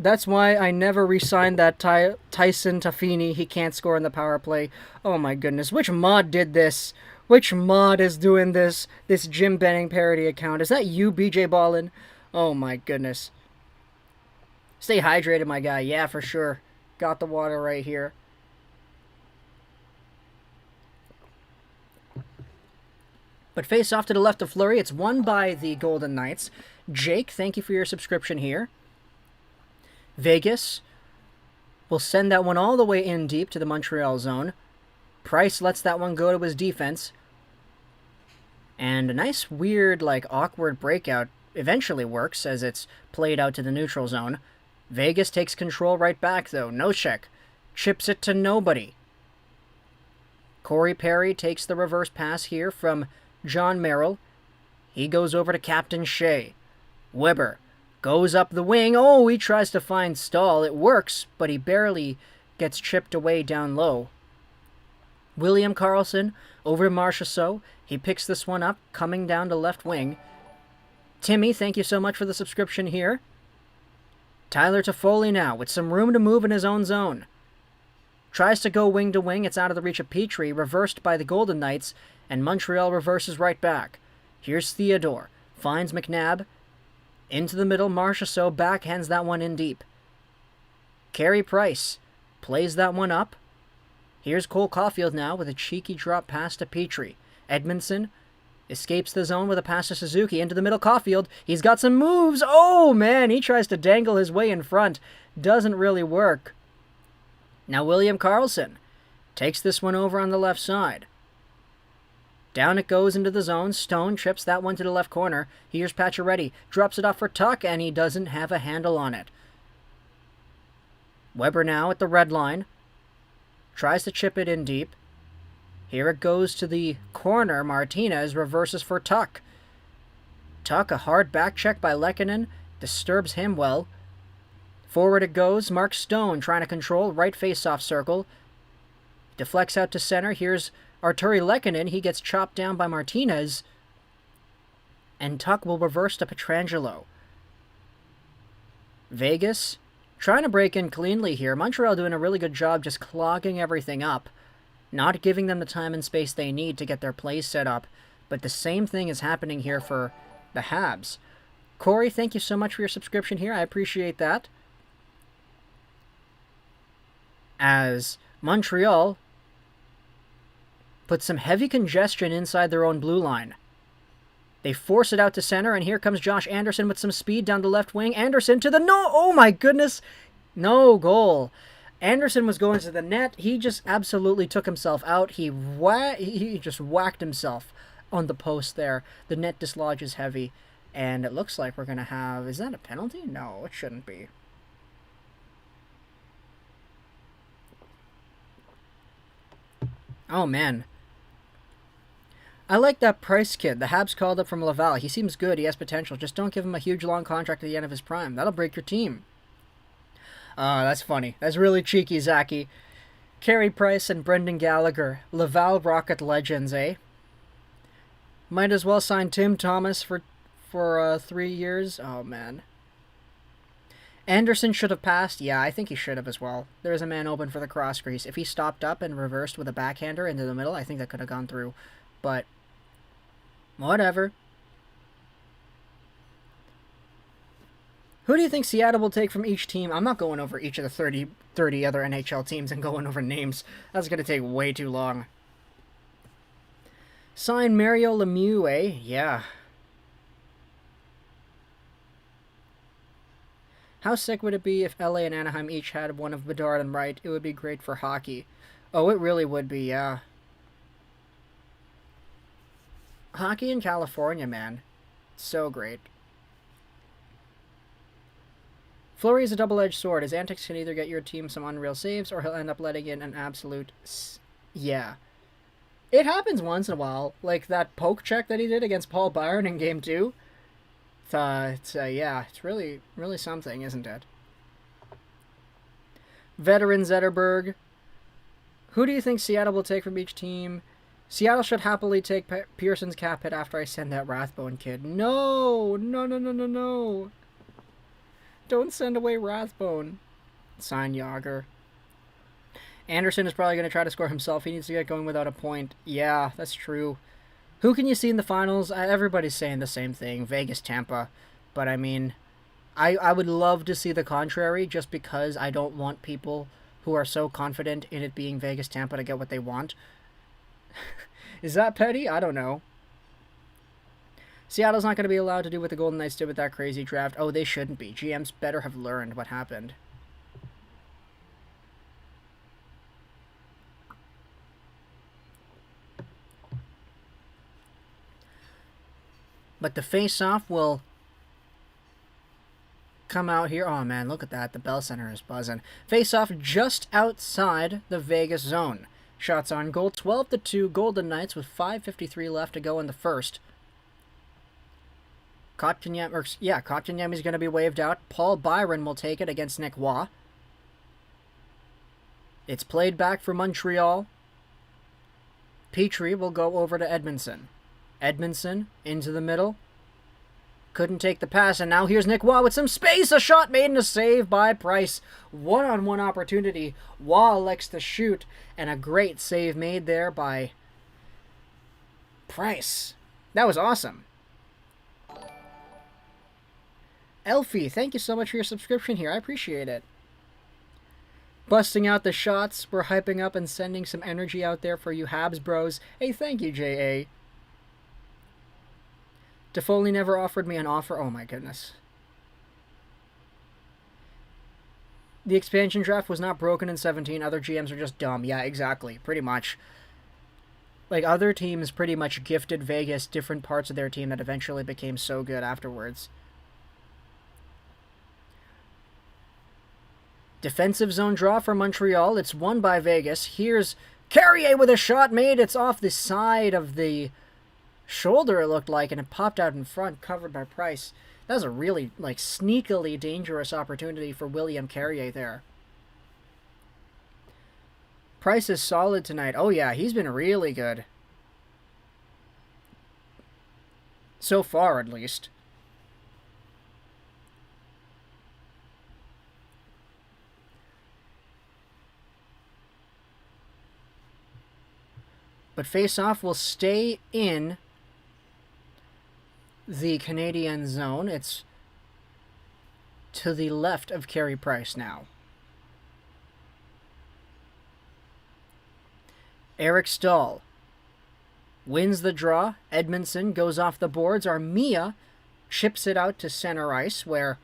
That's why I never re-signed that Tyson Toffini. He can't score in the power play. Oh my goodness. Which mod did this? Which mod is doing this? This Jim Benning parody account. Is that you, BJ Ballin? Oh my goodness. Stay hydrated, my guy. Yeah, for sure. Got the water right here. But face off to the left of Fleury. It's won by the Golden Knights. Jake, thank you for your subscription here. Vegas will send that one all the way in deep to the Montreal zone. Price lets that one go to his defense. And a nice, weird, awkward breakout eventually works as it's played out to the neutral zone. Vegas takes control right back, though. No check. Chips it to nobody. Corey Perry takes the reverse pass here from John Merrill. He goes over to Captain Shea. Weber goes up the wing. Oh, he tries to find Stahl. It works, but he barely gets chipped away down low. William Karlsson over to Marchessault. He picks this one up, coming down to left wing. Timmy, thank you so much for the subscription here. Tyler Toffoli now, with some room to move in his own zone. Tries to go wing to wing. It's out of the reach of Petrie, reversed by the Golden Knights, and Montreal reverses right back. Here's Theodore. Finds McNabb. Into the middle, Marchessault backhands that one in deep. Carey Price plays that one up. Here's Cole Caulfield now with a cheeky drop pass to Petrie. Edmondson escapes the zone with a pass to Suzuki. Into the middle, Caulfield. He's got some moves. Oh, man, he tries to dangle his way in front. Doesn't really work. Now William Karlsson takes this one over on the left side. Down it goes into the zone. Stone trips that one to the left corner. Here's Pacioretty. Drops it off for Tuck, and he doesn't have a handle on it. Weber now at the red line. Tries to chip it in deep. Here it goes to the corner. Martinez reverses for Tuck. Tuck, a hard back check by Lehkonen. Disturbs him well. Forward it goes. Mark Stone trying to control. Right face-off circle. Deflects out to center. Here's Arturi Lehkonen. He gets chopped down by Martinez. And Tuck will reverse to Pietrangelo. Vegas trying to break in cleanly here. Montreal doing a really good job just clogging everything up. Not giving them the time and space they need to get their plays set up. But the same thing is happening here for the Habs. Corey, thank you so much for your subscription here. I appreciate that. As Montreal put some heavy congestion inside their own blue line. They force it out to center, and here comes Josh Anderson with some speed down the left wing. Anderson to the no! Oh my goodness! No goal. Anderson was going to the net. He just absolutely took himself out. He just whacked himself on the post there. The net dislodges heavy, and it looks like we're going to have... Is that a penalty? No, it shouldn't be. Oh, man. I like that Price kid. The Habs called up from Laval. He seems good. He has potential. Just don't give him a huge long contract at the end of his prime. That'll break your team. That's funny. That's really cheeky, Zachy. Carey Price and Brendan Gallagher. Laval Rocket legends, eh? Might as well sign Tim Thomas for 3 years. Oh, man. Anderson should have passed. Yeah, I think he should have as well. There's a man open for the cross crease. If he stopped up and reversed with a backhander into the middle, I think that could have gone through. But whatever. Who do you think Seattle will take from each team? I'm not going over each of the 30 other NHL teams and going over names. That's going to take way too long. Sign Mario Lemieux, eh? Yeah. How sick would it be if LA and Anaheim each had one of Bedard and Wright? It would be great for hockey. Oh, it really would be, yeah. Hockey in California, man. So great. Fleury is a double-edged sword. His antics can either get your team some unreal saves, or he'll end up letting in an absolute... Yeah. It happens once in a while. Like that poke check that he did against Paul Byron in Game 2. Yeah, it's really, really something, isn't it? Veteran Zetterberg. Who do you think Seattle will take from each team? Seattle should happily take Pearson's cap hit after I send that Rathbone kid. No! No, no, no, no, no! Don't send away Rathbone. Sign Yager. Anderson is probably going to try to score himself. He needs to get going without a point. Yeah, that's true. Who can you see in the finals? Everybody's saying the same thing. Vegas, Tampa. But, I mean, I would love to see the contrary just because I don't want people who are so confident in it being Vegas, Tampa to get what they want. Is that petty? I don't know. Seattle's not going to be allowed to do what the Golden Knights did with that crazy draft. Oh, they shouldn't be. GMs better have learned what happened. But the face-off will come out here. Oh, man, look at that. The Bell Center is buzzing. Face-off just outside the Vegas zone. Shots on goal, 12-2, Golden Knights with 5:53 left to go in the first. Kotkaniemi is going to be waved out. Paul Byron will take it against Nick Waugh. It's played back for Montreal. Petrie will go over to Edmondson. Edmondson into the middle. Couldn't take the pass, and now here's Nick Waugh with some space. A shot made and a save by Price. One-on-one opportunity. Waugh elects to shoot, and a great save made there by Price. That was awesome. Elfie, thank you so much for your subscription here. I appreciate it. Busting out the shots. We're hyping up and sending some energy out there for you Habs bros. Hey, thank you, J.A. Toffoli never offered me an offer. Oh my goodness. The expansion draft was not broken in 17. Other GMs are just dumb. Yeah, exactly. Pretty much. Like, other teams pretty much gifted Vegas different parts of their team that eventually became so good afterwards. Defensive zone draw for Montreal. It's won by Vegas. Here's Carrier with a shot made. It's off the side of the shoulder, it looked like, and it popped out in front, covered by Price. That was a really, like, sneakily dangerous opportunity for William Carrier there. Price is solid tonight. Oh, yeah, he's been really good. So far, at least. But face-off will stay in the Canadian zone. It's to the left of Carey Price now. Eric Stahl wins the draw. Edmondson goes off the boards. Armia chips it out to center ice, where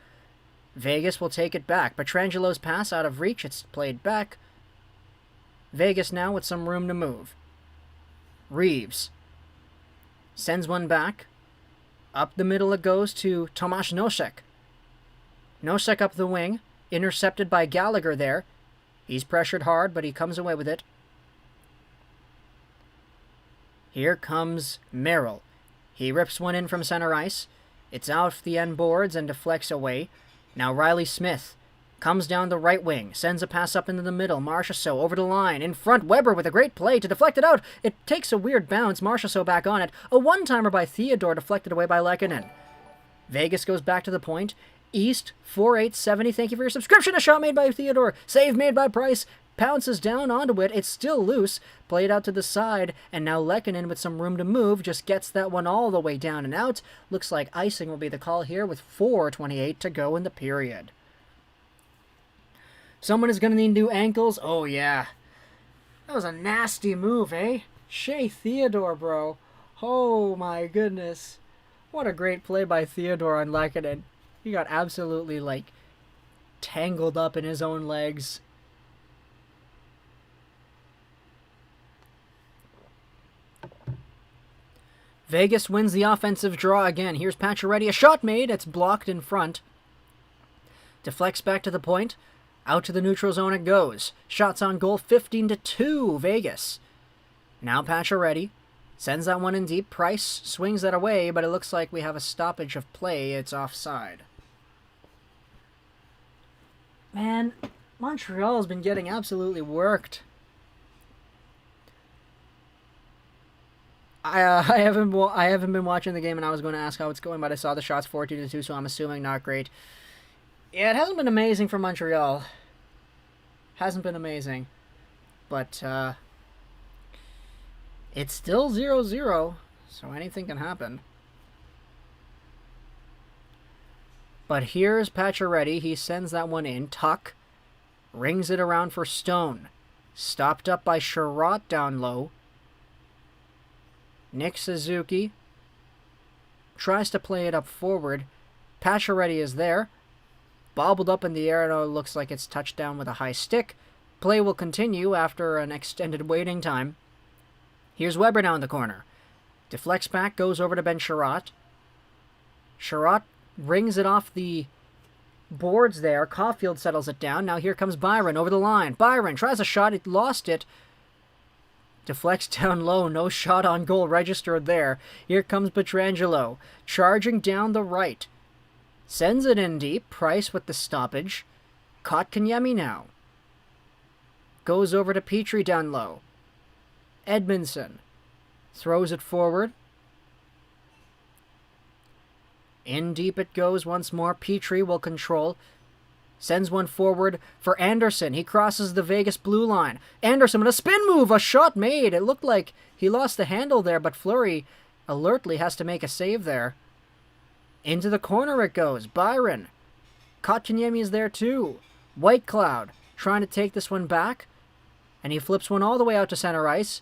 Vegas will take it back. Petrangelo's pass out of reach. It's played back. Vegas now with some room to move. Reeves sends one back. Up the middle it goes to Tomasz Nosek. Nosek up the wing. Intercepted by Gallagher there. He's pressured hard, but he comes away with it. Here comes Merrill. He rips one in from center ice. It's off the end boards and deflects away. Now Riley Smith comes down the right wing, sends a pass up into the middle. Marchessault over the line. In front, Weber with a great play to deflect it out. It takes a weird bounce. Marchessault back on it. A one-timer by Theodore, deflected away by Lehkonen. Vegas goes back to the point. East, 4870. Thank you for your subscription. A shot made by Theodore. Save made by Price. Pounces down onto it. It's still loose. Played out to the side. And now Lehkonen, with some room to move, just gets that one all the way down and out. Looks like icing will be the call here with 4:28 to go in the period. Someone is going to need new ankles. Oh, yeah. That was a nasty move, eh? Shea Theodore, bro. Oh, my goodness. What a great play by Theodore on Lehkonen. He got absolutely, like, tangled up in his own legs. Vegas wins the offensive draw again. Here's Pacioretty. A shot made. It's blocked in front. Deflects back to the point. Out to the neutral zone it goes. Shots on goal, 15-2, Vegas. Now Pacioretty sends that one in deep. Price swings that away, but it looks like we have a stoppage of play. It's offside. Man, Montreal's been getting absolutely worked. I haven't been watching the game, and I was going to ask how it's going, but I saw the shots 14-2, so I'm assuming not great. Yeah, it hasn't been amazing for Montreal. Hasn't been amazing. But it's still 0-0, so anything can happen. But here's Pacioretty. He sends that one in. Tuck rings it around for Stone. Stopped up by Sherratt down low. Nick Suzuki tries to play it up forward. Pacioretty is there. Bobbled up in the air, and it looks like it's touched down with a high stick. Play will continue after an extended waiting time. Here's Weber now in the corner. Deflects back, goes over to Ben Sherratt. Sherratt rings it off the boards there. Caulfield settles it down. Now here comes Byron over the line. Byron tries a shot. He lost it. Deflects down low. No shot on goal registered there. Here comes Pietrangelo. Charging down the right. Sends it in deep. Price with the stoppage. Kotkaniemi now. Goes over to Petrie down low. Edmondson throws it forward. In deep it goes once more. Petrie will control. Sends one forward for Anderson. He crosses the Vegas blue line. Anderson with a spin move. A shot made. It looked like he lost the handle there, but Fleury alertly has to make a save there. Into the corner it goes. Byron. Kotkaniemi is there too. Whitecloud trying to take this one back. And he flips one all the way out to center ice.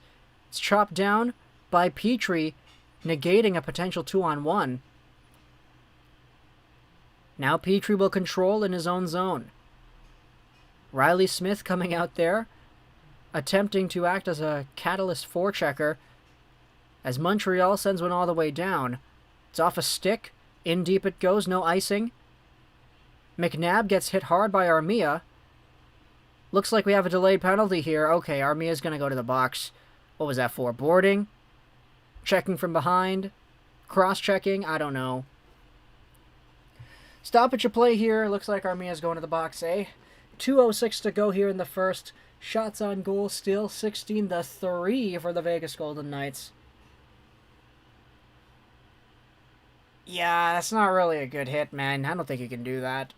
It's chopped down by Petrie, negating a potential 2-on-1. Now Petrie will control in his own zone. Riley Smith coming out there, attempting to act as a catalyst forechecker, as Montreal sends one all the way down. It's off a stick. In deep it goes, no icing. McNabb gets hit hard by Armia. Looks like we have a delayed penalty here. Okay, Armia's going to go to the box. What was that for? Boarding? Checking from behind? Cross-checking? I don't know. Stoppage of play here. Looks like Armia's going to the box, eh? 2:06 to go here in the first. Shots on goal still 16-3 for the Vegas Golden Knights. Yeah, that's not really a good hit, man. I don't think you can do that.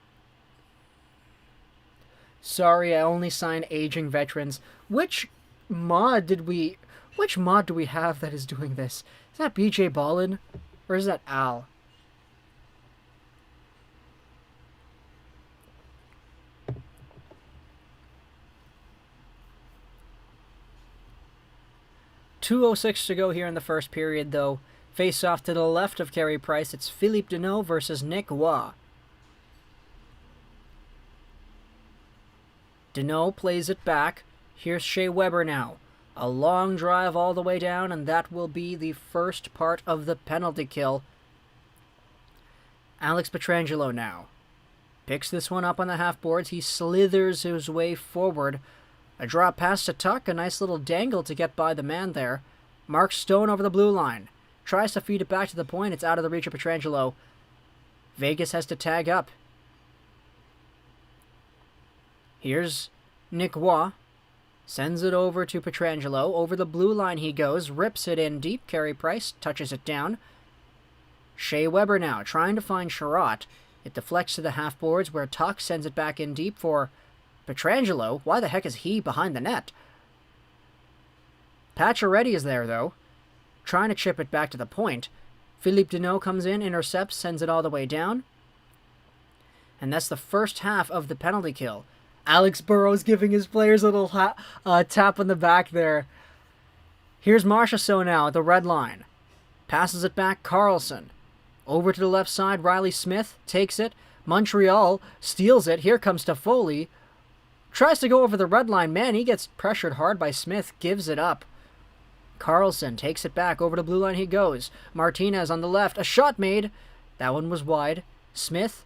Sorry, I only sign aging veterans. Which mod do we have that is doing this? Is that BJ Ballin? Or is that Al? .206 to go here in the first period, though. Face off to the left of Carey Price. It's Philippe Deneau versus Nick Waugh. Deneau plays it back. Here's Shea Weber now. A long drive all the way down, and that will be the first part of the penalty kill. Alex Pietrangelo now. Picks this one up on the half boards. He slithers his way forward. A drop pass to Tuck. A nice little dangle to get by the man there. Mark Stone over the blue line. Tries to feed it back to the point. It's out of the reach of Pietrangelo. Vegas has to tag up. Here's Nick Waugh. Sends it over to Pietrangelo. Over the blue line he goes. Rips it in deep. Carey Price touches it down. Shea Weber now trying to find Sherratt. It deflects to the half boards where Tuck sends it back in deep for Pietrangelo. Why the heck is he behind the net? Pacioretty is there, though. Trying to chip it back to the point. Philippe Deneau comes in, intercepts, sends it all the way down. And that's the first half of the penalty kill. Alex Burrows giving his players a little tap on the back there. Here's Marchessault now at the red line. Passes it back, Carlson. Over to the left side, Riley Smith takes it. Montreal steals it. Here comes Toffoli. Tries to go over the red line. Man, he gets pressured hard by Smith. Gives it up. Carlson takes it back. Over to blue line he goes. Martinez on the left. A shot made. That one was wide. Smith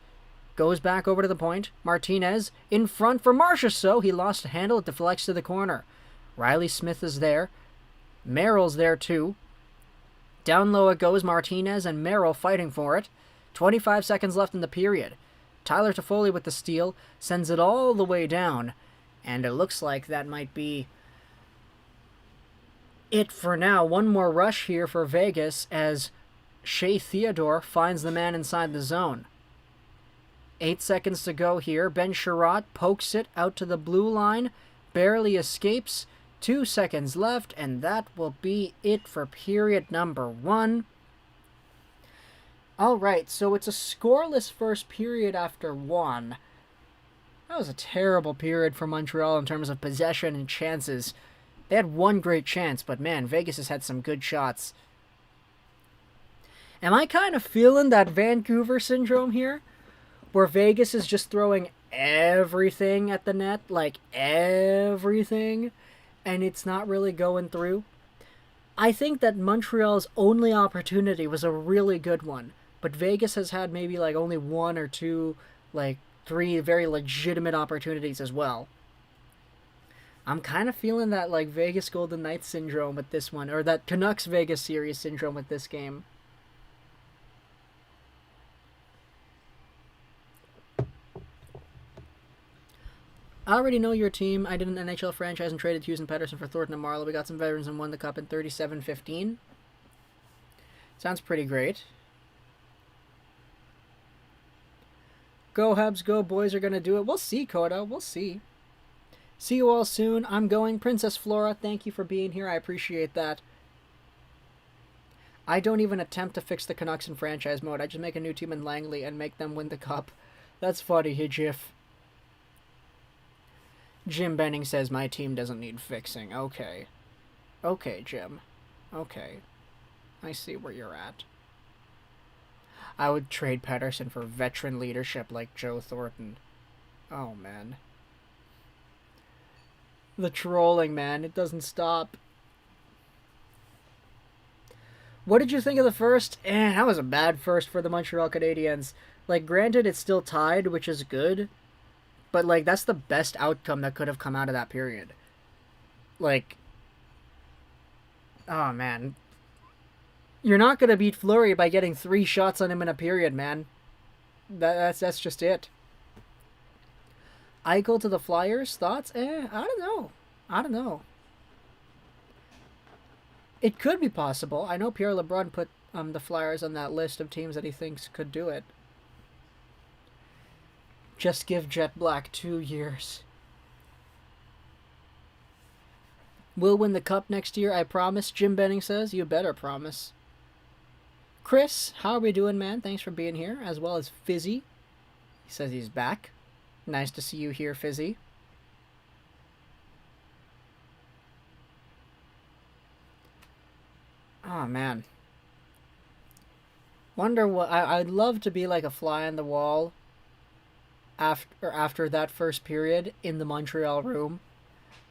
goes back over to the point. Martinez in front for Marchessault. He lost a handle. It deflects to the corner. Riley Smith is there. Merrill's there too. Down low it goes. Martinez and Merrill fighting for it. 25 seconds left in the period. Tyler Toffoli with the steal. Sends it all the way down. And it looks like that might be it for now. One more rush here for Vegas as Shea Theodore finds the man inside the zone. 8 seconds to go here. Ben Sherratt pokes it out to the blue line. Barely escapes. 2 seconds left, and that will be it for period number 1. Alright, so it's a scoreless first period after 1. That was a terrible period for Montreal in terms of possession and chances. They had one great chance, but man, Vegas has had some good shots. Am I kind of feeling that Vancouver syndrome here? Where Vegas is just throwing everything at the net, like everything, and it's not really going through? I think that Montreal's only opportunity was a really good one, but Vegas has had maybe like only 1 or 2, like 3 very legitimate opportunities as well. I'm kind of feeling that like Vegas Golden Knights syndrome with this one, or that Canucks Vegas series syndrome with this game. I already know your team. I did an NHL franchise and traded Hughes and Pettersson for Thornton and Marlowe. We got some veterans and won the cup in 37-15. Sounds pretty great. Go Habs, go. Boys are going to do it. We'll see, Coda. We'll see. See you all soon. I'm going. Princess Flora, thank you for being here. I appreciate that. I don't even attempt to fix the Canucks in franchise mode. I just make a new team in Langley and make them win the cup. That's funny, Hijif. Jim Benning says my team doesn't need fixing. Okay. Okay, Jim. Okay. I see where you're at. I would trade Pettersson for veteran leadership like Joe Thornton. Oh, man. The trolling, man. It doesn't stop. What did you think of the first? That was a bad first for the Montreal Canadiens. Like, granted, it's still tied, which is good. But, like, that's the best outcome that could have come out of that period. Like, oh, man. You're not going to beat Fleury by getting 3 shots on him in a period, man. That's just it. Eichel to the Flyers, thoughts? I don't know. It could be possible. I know Pierre LeBrun put the Flyers on that list of teams that he thinks could do it. Just give Jet Black 2 years. We'll win the cup next year, I promise, Jim Benning says. You better promise. Chris, how are we doing, man? Thanks for being here, as well as Fizzy. He says he's back. Nice to see you here, Fizzy. Oh, man. Wonder what... I'd love to be like a fly on the wall after that first period in the Montreal room.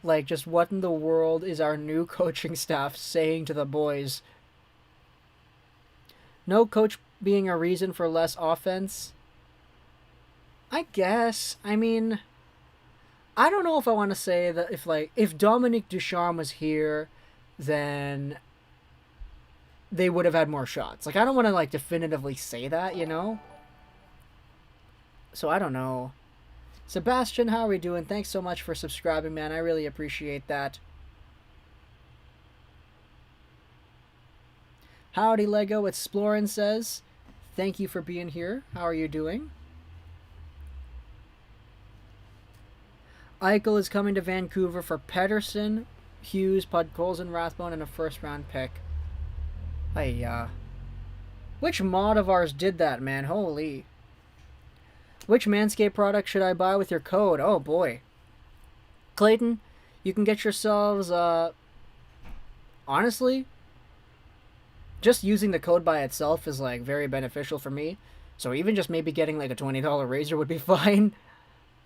Like, just what in the world is our new coaching staff saying to the boys? No coach being a reason for less offense? I guess. I mean, I don't know if I want to say that if Dominique Ducharme was here, then they would have had more shots. Like, I don't want to, like, definitively say that, you know? So, I don't know. Sebastian, how are we doing? Thanks so much for subscribing, man. I really appreciate that. Howdy, Lego. Explorin says, thank you for being here. How are you doing? Eichel is coming to Vancouver for Pettersson, Hughes, Podkolzin, Rathbone, and a first-round pick. Hey, which mod of ours did that, man? Holy. Which Manscaped product should I buy with your code? Oh, boy. Clayton, you can get yourselves, honestly, just using the code by itself is, like, very beneficial for me. So even just maybe getting, like, a $20 razor would be fine.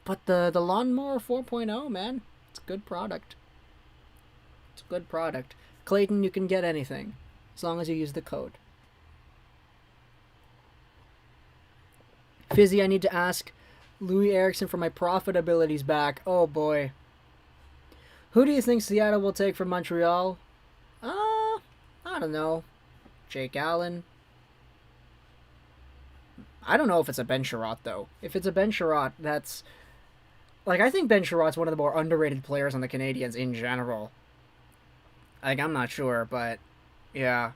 But the Lawnmower 4.0, man, it's a good product. It's a good product. Clayton, you can get anything, as long as you use the code. Fizzy, I need to ask Louis Erickson for my profitabilities back. Oh, boy. Who do you think Seattle will take from Montreal? I don't know. Jake Allen. I don't know if it's a Ben Sherratt, though. If it's a Ben Sherratt, that's... Like, I think Ben Sherratt's one of the more underrated players on the Canadiens in general. Like, I'm not sure, but... Yeah.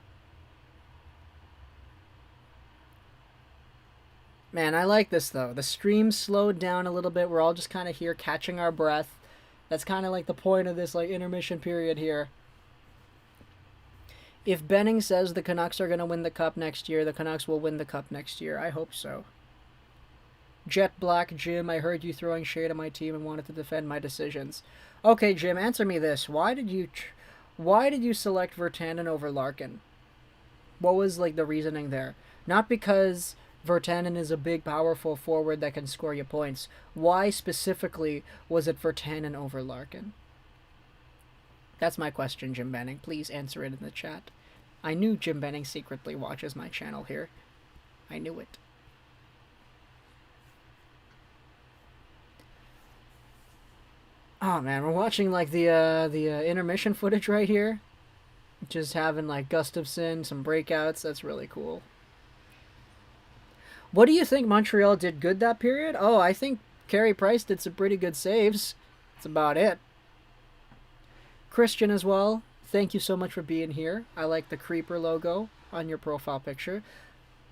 Man, I like this, though. The stream slowed down a little bit. We're all just kind of here catching our breath. That's kind of like the point of this, like, intermission period here. If Benning says the Canucks are going to win the Cup next year, the Canucks will win the Cup next year. I hope so. Jet Black Jim, I heard you throwing shade at my team and wanted to defend my decisions. Okay, Jim, answer me this. Why did you select Virtanen over Larkin? What was, like, the reasoning there? Not because Virtanen is a big, powerful forward that can score you points. Why specifically was it Virtanen over Larkin? That's my question, Jim Benning. Please answer it in the chat. I knew Jim Benning secretly watches my channel here. I knew it. Oh man, we're watching like the intermission footage right here. Just having like Gustafsson, some breakouts. That's really cool. What do you think Montreal did good that period? Oh, I think Carey Price did some pretty good saves. That's about it. Christian as well. Thank you so much for being here. I like the creeper logo on your profile picture.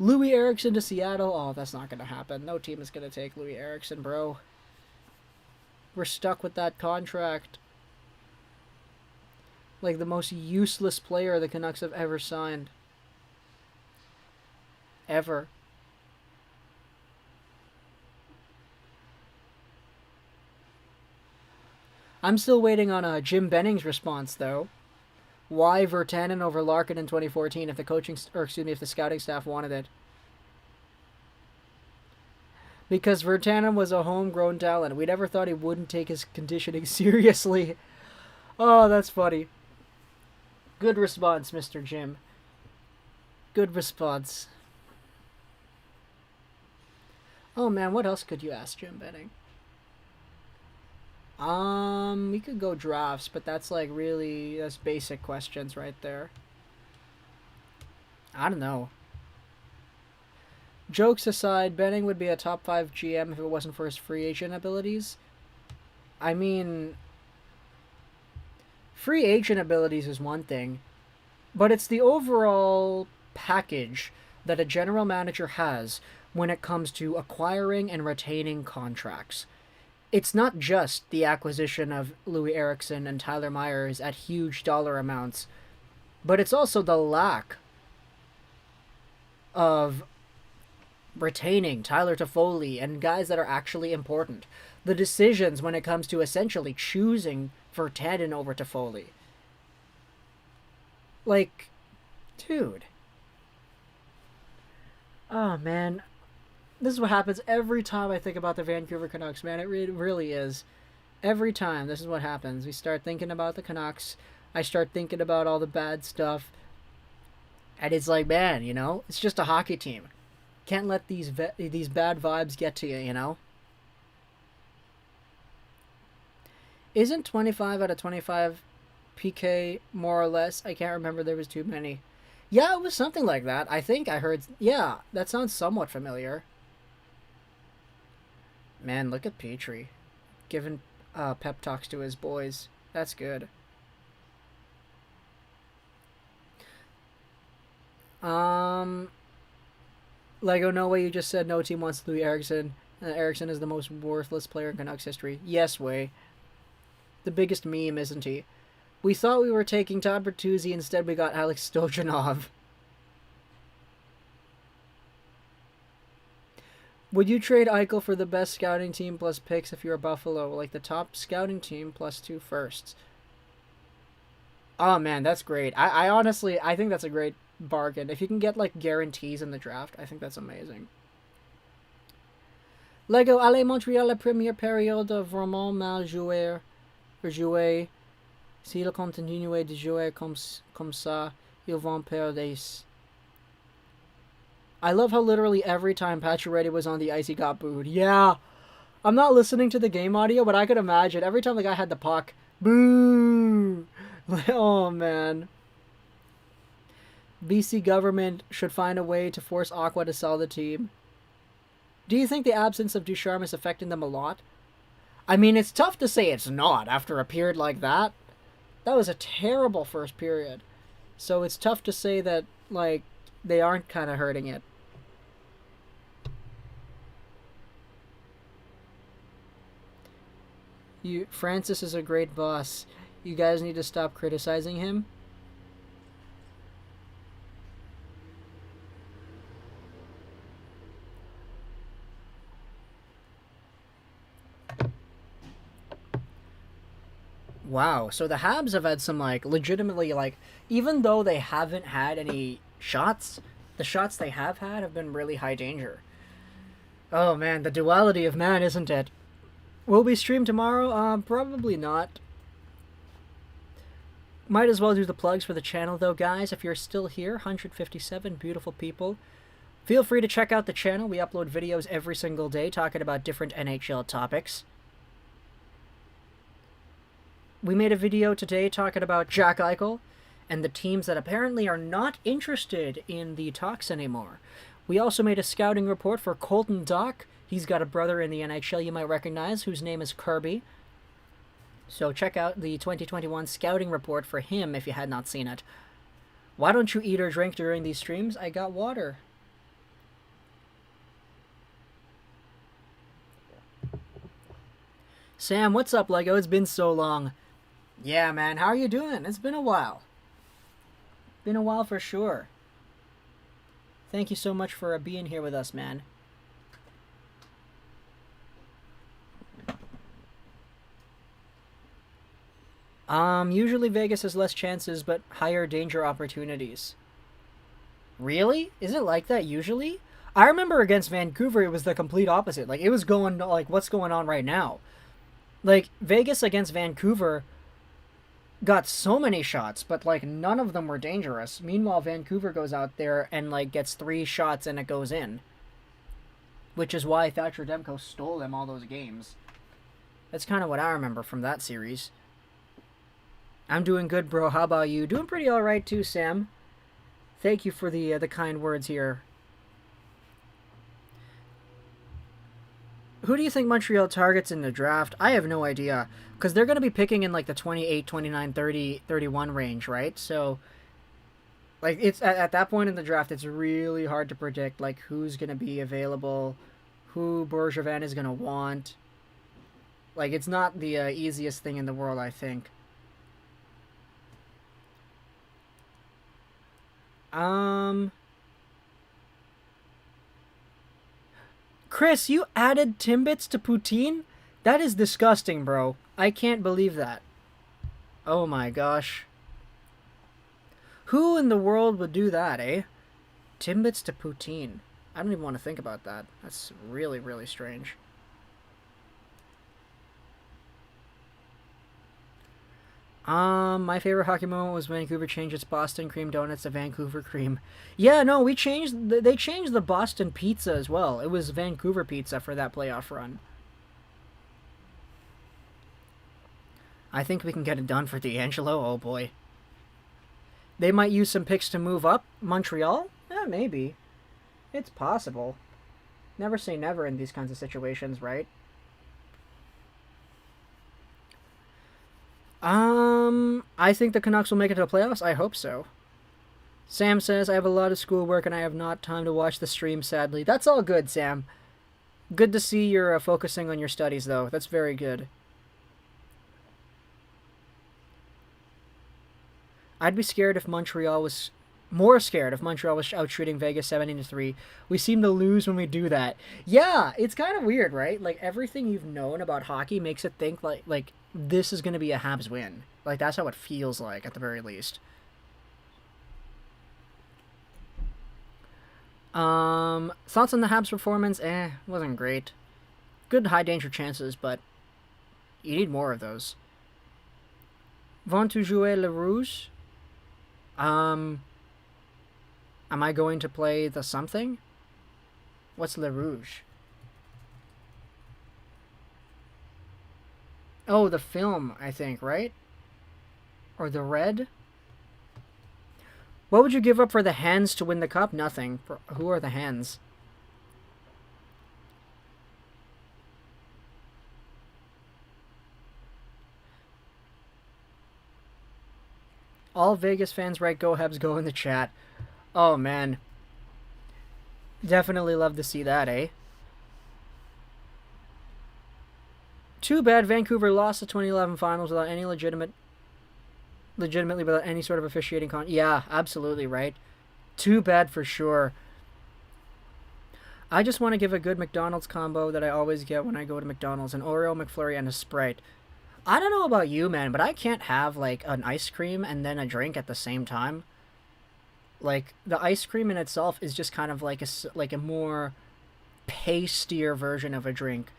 Louis Eriksson to Seattle. Oh, that's not going to happen. No team is going to take Louis Eriksson, bro. We're stuck with that contract. Like the most useless player the Canucks have ever signed. Ever. I'm still waiting on Jim Benning's response, though. Why Virtanen over Larkin in 2014 if if the scouting staff wanted it? Because Virtanen was a homegrown talent. We never thought he wouldn't take his conditioning seriously. Oh, that's funny. Good response, Mr. Jim. Good response. Oh man, what else could you ask Jim Benning? We could go drafts, but that's like that's basic questions right there. I don't know. Jokes aside, Benning would be a top 5 GM if it wasn't for his free agent abilities. I mean, free agent abilities is one thing, but it's the overall package that a general manager has when it comes to acquiring and retaining contracts. It's not just the acquisition of Louis Eriksson and Tyler Myers at huge dollar amounts, but it's also the lack of retaining Tyler Toffoli and guys that are actually important. The decisions when it comes to essentially choosing Virtanen over Toffoli. Like, dude. Oh, man. This is what happens every time I think about the Vancouver Canucks, man. It really is. Every time, this is what happens. We start thinking about the Canucks. I start thinking about all the bad stuff. And it's like, man, you know, it's just a hockey team. Can't let these bad vibes get to you, you know? Isn't 25 out of 25 PK more or less? I can't remember. There was too many. Yeah, it was something like that. I think I heard... Yeah, that sounds somewhat familiar. Man, look at Petrie. Giving pep talks to his boys. That's good. Lego, no way you just said no team wants Louis Eriksson. Eriksson is the most worthless player in Canucks history. Yes, way. The biggest meme, isn't he? We thought we were taking Todd Bertuzzi, instead we got Alex Stojanov. Would you trade Eichel for the best scouting team plus picks if you're Buffalo? Like the top scouting team plus 2 firsts. Oh man, that's great. I honestly, I think that's a great bargain. If you can get like guarantees in the draft, I think that's amazing. Lego, allez Montréal la première période vraiment mal jouer. S'ils continuent de jouer comme ça, ils vont perdre. I love how literally every time Pacioretty was on the ice, he got booed. Yeah. I'm not listening to the game audio, but I could imagine every time the guy had the puck, boo! Oh, man. BC government should find a way to force Aqua to sell the team. Do you think the absence of Ducharme is affecting them a lot? I mean, it's tough to say it's not after a period like that. That was a terrible first period. So it's tough to say that, like, they aren't kind of hurting it. Francis is a great boss. You guys need to stop criticizing him. Wow, so the Habs have had some, like, legitimately, like, even though they haven't had any shots, the shots they have been really high danger. Oh man, the duality of man, isn't it? Will we stream tomorrow? Probably not. Might as well do the plugs for the channel, though, guys. If you're still here, 157 beautiful people. Feel free to check out the channel. We upload videos every single day talking about different NHL topics. We made a video today talking about Jack Eichel and the teams that apparently are not interested in the talks anymore. We also made a scouting report for Colton Dach. He's got a brother in the NHL you might recognize, whose name is Kirby. So check out the 2021 scouting report for him if you had not seen it. Why don't you eat or drink during these streams? I got water. Sam, what's up, Lego? It's been so long. Yeah, man, how are you doing? It's been a while. Been a while for sure. Thank you so much for being here with us, man. Usually Vegas has less chances, but higher danger opportunities. Really? Is it like that usually? I remember against Vancouver, it was the complete opposite. Like, it was going, like, what's going on right now? Like, Vegas against Vancouver got so many shots, but, like, none of them were dangerous. Meanwhile, Vancouver goes out there and, like, gets 3 shots and it goes in. Which is why Thatcher Demko stole them all those games. That's kind of what I remember from that series. I'm doing good, bro. How about you? Doing pretty alright, too, Sam. Thank you for the kind words here. Who do you think Montreal targets in the draft? I have no idea. Because they're going to be picking in, like, the 28, 29, 30, 31 range, right? So, like, it's at that point in the draft, it's really hard to predict, like, who's going to be available, who Bergevin is going to want. Like, it's not the easiest thing in the world, I think. Chris, you added Timbits to poutine? That is disgusting, bro. I can't believe that. Oh my gosh. Who in the world would do that, eh? Timbits to poutine. I don't even want to think about that. That's really, really strange. My favorite hockey moment was Vancouver changed its Boston cream donuts to Vancouver cream. Yeah, no, they changed the Boston pizza as well. It was Vancouver pizza for that playoff run. I think we can get it done for D'Angelo. Oh boy. They might use some picks to move up. Montreal? Yeah, maybe. It's possible. Never say never in these kinds of situations, right? I think the Canucks will make it to the playoffs. I hope so. Sam says, I have a lot of schoolwork and I have not time to watch the stream, sadly. That's all good, Sam. Good to see you're focusing on your studies, though. That's very good. I'd be scared if Montreal was... More scared if Montreal was out shooting Vegas 17-3. We seem to lose when we do that. Yeah, it's kind of weird, right? Like, everything you've known about hockey makes it think, like this is going to be a Habs win. Like, that's how it feels like, at the very least. Thoughts on the Habs performance? Wasn't great. Good high-danger chances, but you need more of those. Vont tu jouer le rouge? Am I going to play the something? What's Le Rouge? Oh, the film, I think, right? Or the red? What would you give up for the Hens to win the cup? Nothing. Who are the Hens? All Vegas fans write Go Habs Go in the chat. Oh, man. Definitely love to see that, eh? Too bad Vancouver lost the 2011 finals without any legitimately without any sort of officiating Yeah, absolutely right. Too bad for sure. I just want to give a good McDonald's combo that I always get when I go to McDonald's: an Oreo McFlurry and a Sprite. I don't know about you, man, but I can't have like an ice cream and then a drink at the same time. Like, the ice cream in itself is just kind of like a more pastier version of a drink.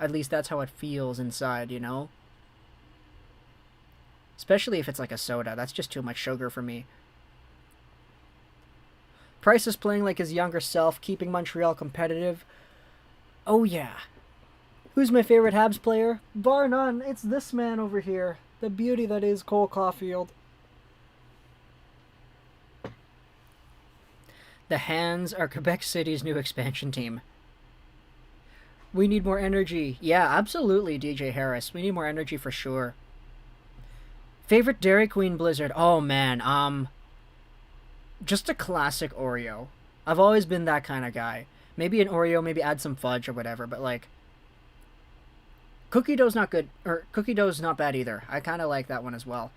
At least that's how it feels inside, you know? Especially if it's like a soda. That's just too much sugar for me. Price is playing like his younger self, keeping Montreal competitive. Oh yeah. Who's my favorite Habs player? Bar none, it's this man over here. The beauty that is Cole Caulfield. The Hands are Quebec City's new expansion team. We need more energy. Yeah, absolutely, DJ Harris. We need more energy for sure. Favorite Dairy Queen Blizzard? Oh, man. Just a classic Oreo. I've always been that kind of guy. Maybe an Oreo, maybe add some fudge or whatever, but like... Cookie dough's not good. Or cookie dough's not bad either. I kind of like that one as well.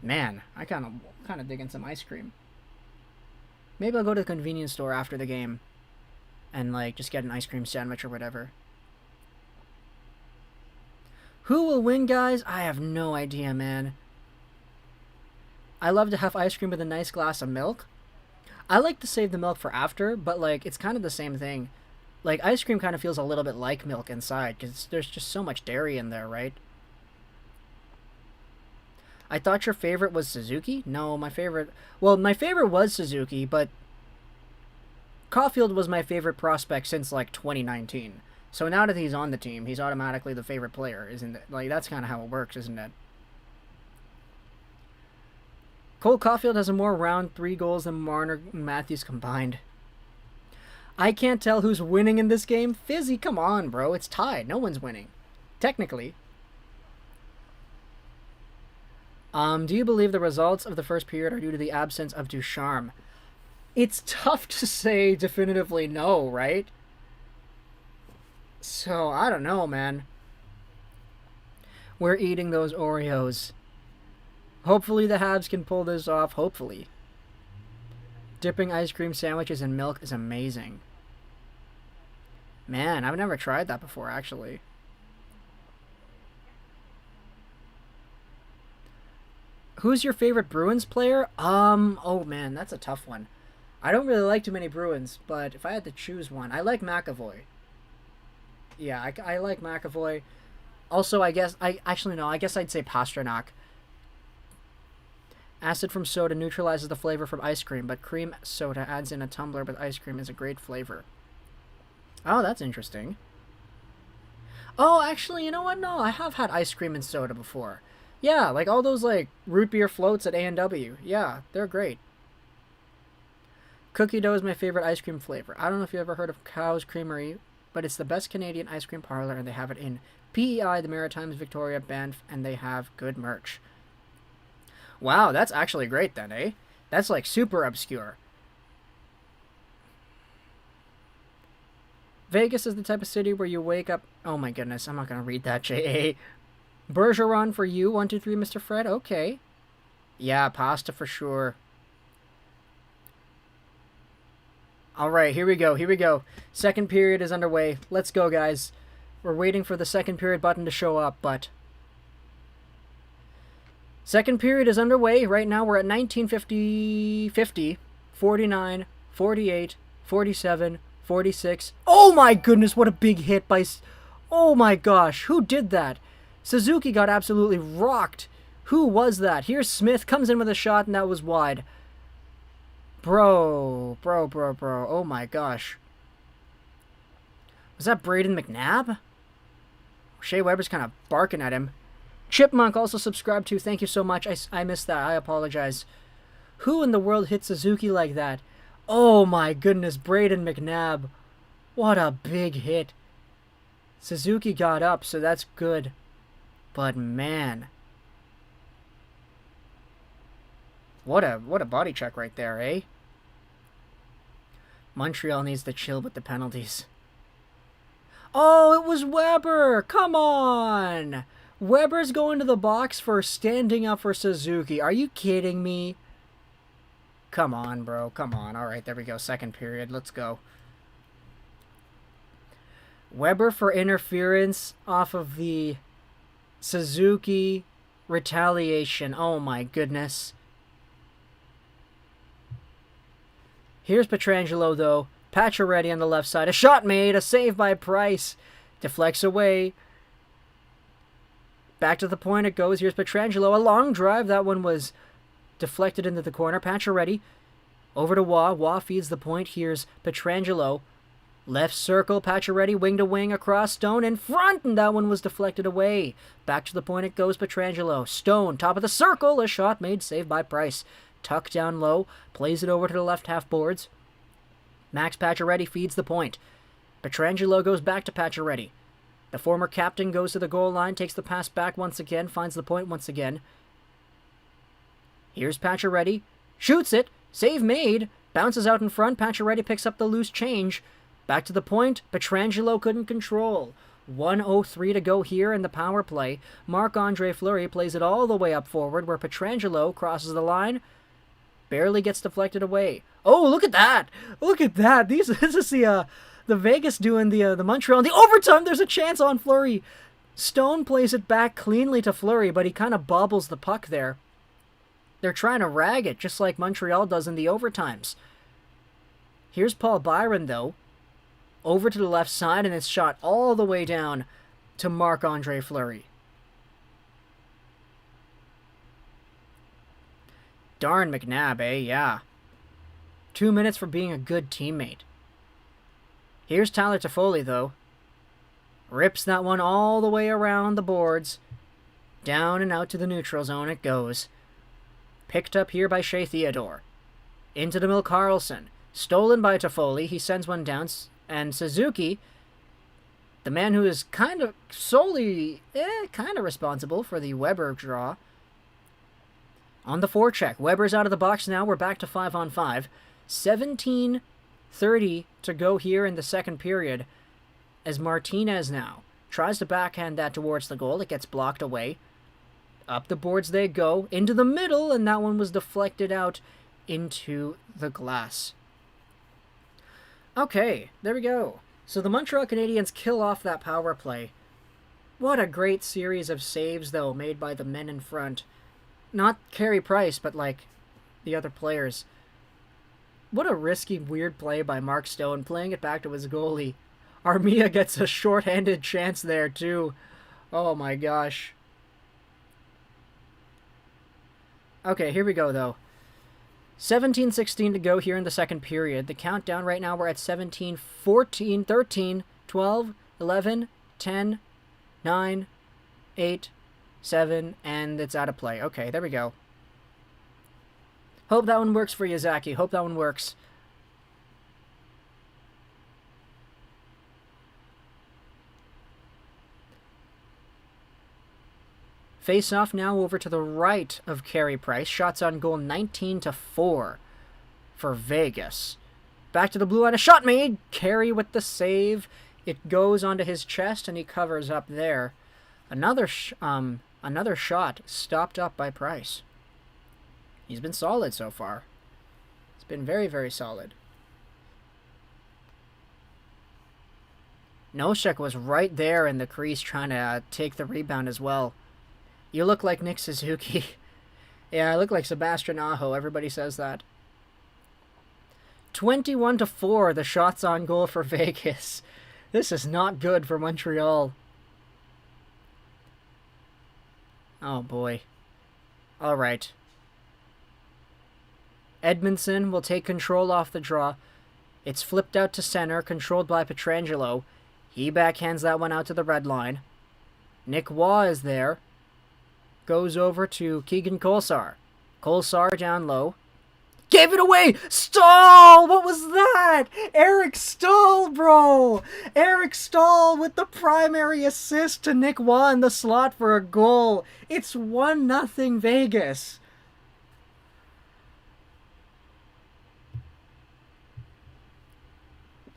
Man, I kind of dig in some ice cream. Maybe I'll go to the convenience store after the game and, like, just get an ice cream sandwich or whatever. Who will win, guys? I have no idea, man. I love to have ice cream with a nice glass of milk. I like to save the milk for after, but, like, it's kind of the same thing. Like, ice cream kind of feels a little bit like milk inside because there's just so much dairy in there, right? I thought your favorite was Suzuki? No, my favorite... Well, my favorite was Suzuki, but... Caulfield was my favorite prospect since, like, 2019. So now that he's on the team, he's automatically the favorite player, isn't it? Like, that's kind of how it works, isn't it? Cole Caulfield has a more round 3 goals than Marner and Matthews combined. I can't tell who's winning in this game. Fizzy, come on, bro. It's tied. No one's winning. Technically. Do you believe the results of the first period are due to the absence of Ducharme? It's tough to say definitively no, right? So, I don't know, man. We're eating those Oreos. Hopefully the Habs can pull this off. Hopefully. Dipping ice cream sandwiches in milk is amazing. Man, I've never tried that before, actually. Who's your favorite Bruins player? Oh man, that's a tough one. I don't really like too many Bruins, but if I had to choose one, I like McAvoy. Yeah, I like McAvoy. Also, I guess, I guess I'd say Pastrnak. Acid from soda neutralizes the flavor from ice cream, but cream soda adds in a tumbler with ice cream is a great flavor. Oh, that's interesting. Oh, actually, you know what? No, I have had ice cream and soda before. Yeah, like all those, like, root beer floats at A&W. Yeah, they're great. Cookie dough is my favorite ice cream flavor. I don't know if you've ever heard of Cow's Creamery, but it's the best Canadian ice cream parlor, and they have it in PEI, the Maritimes, Victoria, Banff, and they have good merch. Wow, that's actually great then, eh? That's, like, super obscure. Vegas is the type of city where you wake up... Oh my goodness, I'm not going to read that, J.A. Bergeron for you, 123, Mr. Fred. Okay. Yeah, pasta for sure. Alright, here we go. Second period is underway. Let's go, guys. We're waiting for the second period button to show up, but... Second period is underway. Right now we're at 1950, 49, 48, 47, 46. Oh my goodness, what a big hit by... Oh my gosh, who did that? Suzuki got absolutely rocked. Who was that? Here's Smith, comes in with a shot, and that was wide. Bro. Oh my gosh. Was that Braden McNabb? Shea Weber's kind of barking at him. Chipmunk also subscribed to. Thank you so much. I missed that. I apologize. Who in the world hit Suzuki like that? Oh my goodness, Braden McNabb. What a big hit. Suzuki got up, so that's good. But man. What a body check right there, eh? Montreal needs to chill with the penalties. Oh, it was Weber! Come on! Weber's going to the box for standing up for Suzuki. Are you kidding me? Come on, bro. Come on. All right, there we go. Second period. Let's go. Weber for interference off of the Suzuki retaliation. Oh, my goodness. Here's Pietrangelo, though. Pacioretty on the left side. A shot made. A save by Price. Deflects away. Back to the point it goes. Here's Pietrangelo. A long drive. That one was deflected into the corner. Pacioretty over to Waugh. Waugh feeds the point. Here's Pietrangelo. Left circle. Pacioretty wing to wing across. Stone in front. And that one was deflected away. Back to the point it goes. Pietrangelo. Stone. Top of the circle. A shot made. Saved by Price. Tuck down low. Plays it over to the left half boards. Max Pacioretty feeds the point. Pietrangelo goes back to Pacioretty. The former captain goes to the goal line, takes the pass back once again, finds the point once again. Here's Pacioretty. Shoots it. Save made. Bounces out in front. Pacioretty picks up the loose change. Back to the point. Pietrangelo couldn't control. 1:03 to go here in the power play. Marc-Andre Fleury plays it all the way up forward where Pietrangelo crosses the line. Barely gets deflected away. Oh, look at that! Look at that! This is the Vegas doing the Montreal. In the overtime, there's a chance on Fleury. Stone plays it back cleanly to Fleury, but he kind of bobbles the puck there. They're trying to rag it, just like Montreal does in the overtimes. Here's Paul Byron, though. Over to the left side, and it's shot all the way down to Marc-Andre Fleury. Darn McNabb, eh? Yeah. 2 minutes for being a good teammate. Here's Tyler Toffoli, though. Rips that one all the way around the boards. Down and out to the neutral zone it goes. Picked up here by Shea Theodore. Into the Mill Carlson. Stolen by Toffoli. He sends one down. And Suzuki, the man who is kind of solely, kind of responsible for the Weber draw. On the forecheck. Weber's out of the box now. We're back to 5-on-5. 17:30 to go here in the second period. As Martinez now tries to backhand that towards the goal. It gets blocked away. Up the boards they go. Into the middle. And that one was deflected out into the glass. Okay, there we go. So the Montreal Canadiens kill off that power play. What a great series of saves, though, made by the men in front. Not Carey Price, but, like, the other players. What a risky, weird play by Mark Stone, playing it back to his goalie. Armia gets a short-handed chance there, too. Oh, my gosh. Okay, here we go, though. 17:16 to go here in the second period. The countdown right now, we're at 17, 14, 13, 12, 11, 10, 9, 8, 7, and it's out of play. Okay, there we go. Hope that one works for you, Zaki. Hope that one works. Face-off now over to the right of Carey Price. Shots on goal 19-4 for Vegas. Back to the blue line. A shot made. Carey with the save. It goes onto his chest and he covers up there. Another shot stopped up by Price. He's been solid so far. It's been very, very solid. Nosek was right there in the crease trying to take the rebound as well. You look like Nick Suzuki. Yeah, I look like Sebastian Aho. Everybody says that. 21-4, the shots on goal for Vegas. This is not good for Montreal. Oh, boy. All right. Edmondson will take control off the draw. It's flipped out to center, controlled by Pietrangelo. He backhands that one out to the red line. Nick Waugh is there. Goes over to Keegan Kolesar. Kolesar down low. Gave it away! Stahl! What was that? Eric Stahl, bro! Eric Stahl with the primary assist to Nick Waugh in the slot for a goal. It's 1-0 Vegas.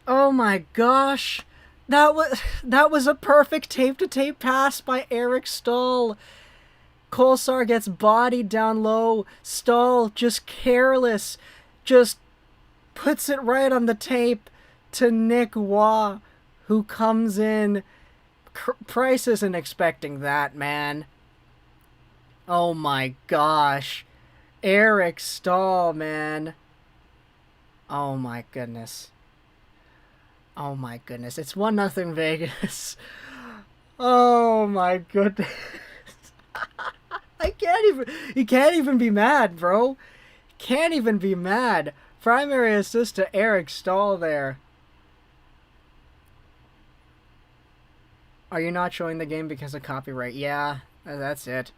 Oh my gosh. That was a perfect tape-to-tape pass by Eric Stahl. Kolesar gets bodied down low. Stahl, just careless, just puts it right on the tape to Nick Waugh, who comes in. Price isn't expecting that, man. Oh my gosh. Eric Stahl, man. Oh my goodness. Oh my goodness. It's 1-0 Vegas. Oh my goodness. You can't even be mad, bro. Can't even be mad. Primary assist to Eric Stahl there. Are you not showing the game because of copyright? Yeah, that's it.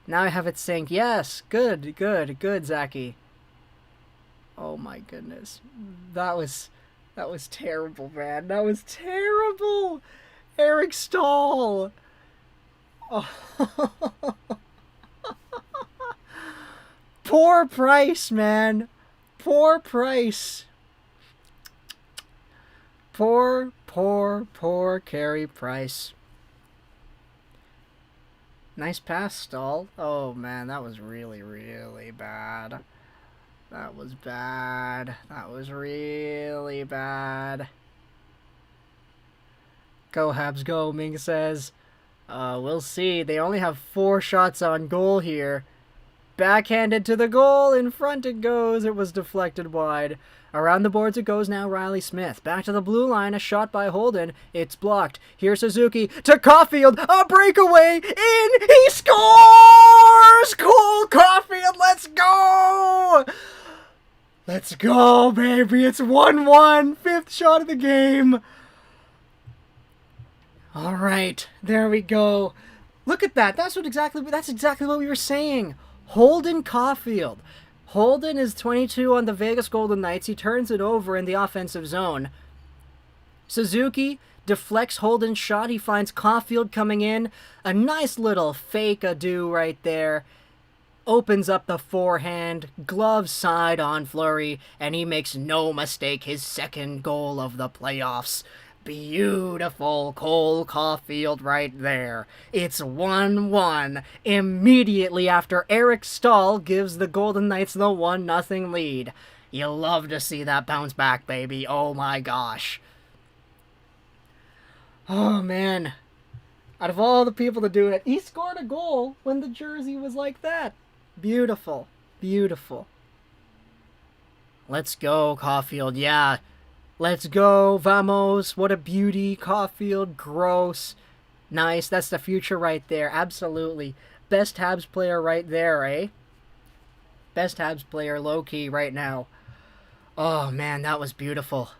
Now I have it synced. Yes, good, Zachy. Oh my goodness. That was terrible, man. That was terrible. Eric Stahl. Oh. Poor Price, man. Poor Price. Poor Carey Price. Nice pass, Stahl. Oh, man, that was really, really bad. That was bad. That was really bad. Go Habs, go, Ming says. We'll see. They only have 4 shots on goal here. Backhanded to the goal. In front it goes. It was deflected wide. Around the boards it goes now. Riley Smith. Back to the blue line. A shot by Holden. It's blocked. Here's Suzuki to Caulfield. A breakaway. In. He scores! Cole Caulfield. Let's go! Let's go, baby. It's 1-1. 5th shot of the game. All right. There we go. Look at that. That's exactly what we were saying. Holden Caulfield. Holden is 22 on the Vegas Golden Knights. He turns it over in the offensive zone. Suzuki deflects Holden's shot. He finds Caulfield coming in. A nice little fake-a-do right there. Opens up the forehand. Glove side on Fleury. And he makes no mistake. His 2nd goal of the playoffs. Beautiful Cole Caulfield right there. It's 1-1 immediately after Eric Stahl gives the Golden Knights the 1-0 lead. You love to see that bounce back, baby. Oh my gosh. Oh man. Out of all the people to do it, he scored a goal when the jersey was like that. Beautiful. Beautiful. Let's go, Caulfield. Yeah. Let's go, vamos. What a beauty. Caulfield, gross. Nice. That's the future right there. Absolutely. Best Habs player right there, eh? Best Habs player, low-key, right now. Oh, man, that was beautiful.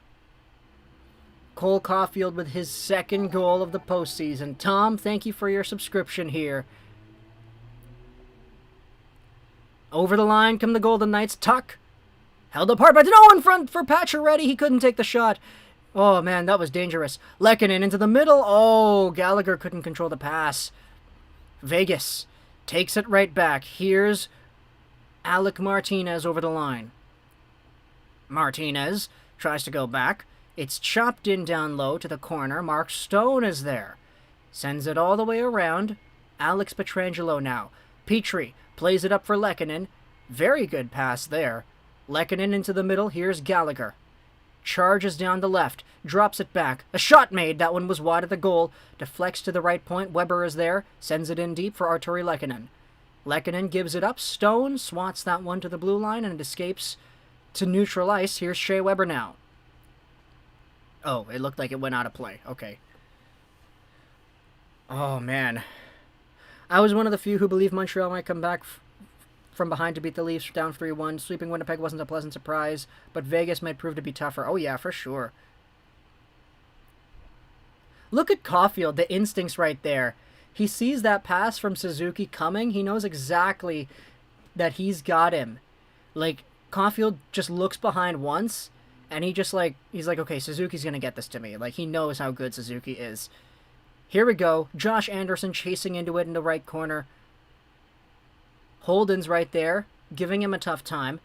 Cole Caulfield with his 2nd goal of the postseason. Tom, thank you for your subscription here. Over the line come the Golden Knights. Tuck. Held apart, but no in front for Pacioretty. He couldn't take the shot. Oh, man, that was dangerous. Lehkonen into the middle. Oh, Gallagher couldn't control the pass. Vegas takes it right back. Here's Alec Martinez over the line. Martinez tries to go back. It's chopped in down low to the corner. Mark Stone is there. Sends it all the way around. Alex Pietrangelo now. Petrie plays it up for Lehkonen. Very good pass there. Lehkonen into the middle. Here's Gallagher. Charges down the left. Drops it back. A shot made. That one was wide of the goal. Deflects to the right point. Weber is there. Sends it in deep for Artturi Lehkonen. Lehkonen gives it up. Stone swats that one to the blue line and it escapes to neutral ice. Here's Shea Weber now. Oh, it looked like it went out of play. Okay. Oh, man. I was one of the few who believed Montreal might come back from behind to beat the Leafs down 3-1. Sweeping Winnipeg wasn't a pleasant surprise, but Vegas might prove to be tougher. Oh yeah, for sure. Look at Caulfield, the instincts right there. He sees that pass from Suzuki coming. He knows exactly that he's got him. Like, Caulfield just looks behind once, and he's like, okay, Suzuki's going to get this to me. Like, he knows how good Suzuki is. Here we go. Josh Anderson chasing into it in the right corner. Holden's right there, giving him a tough time.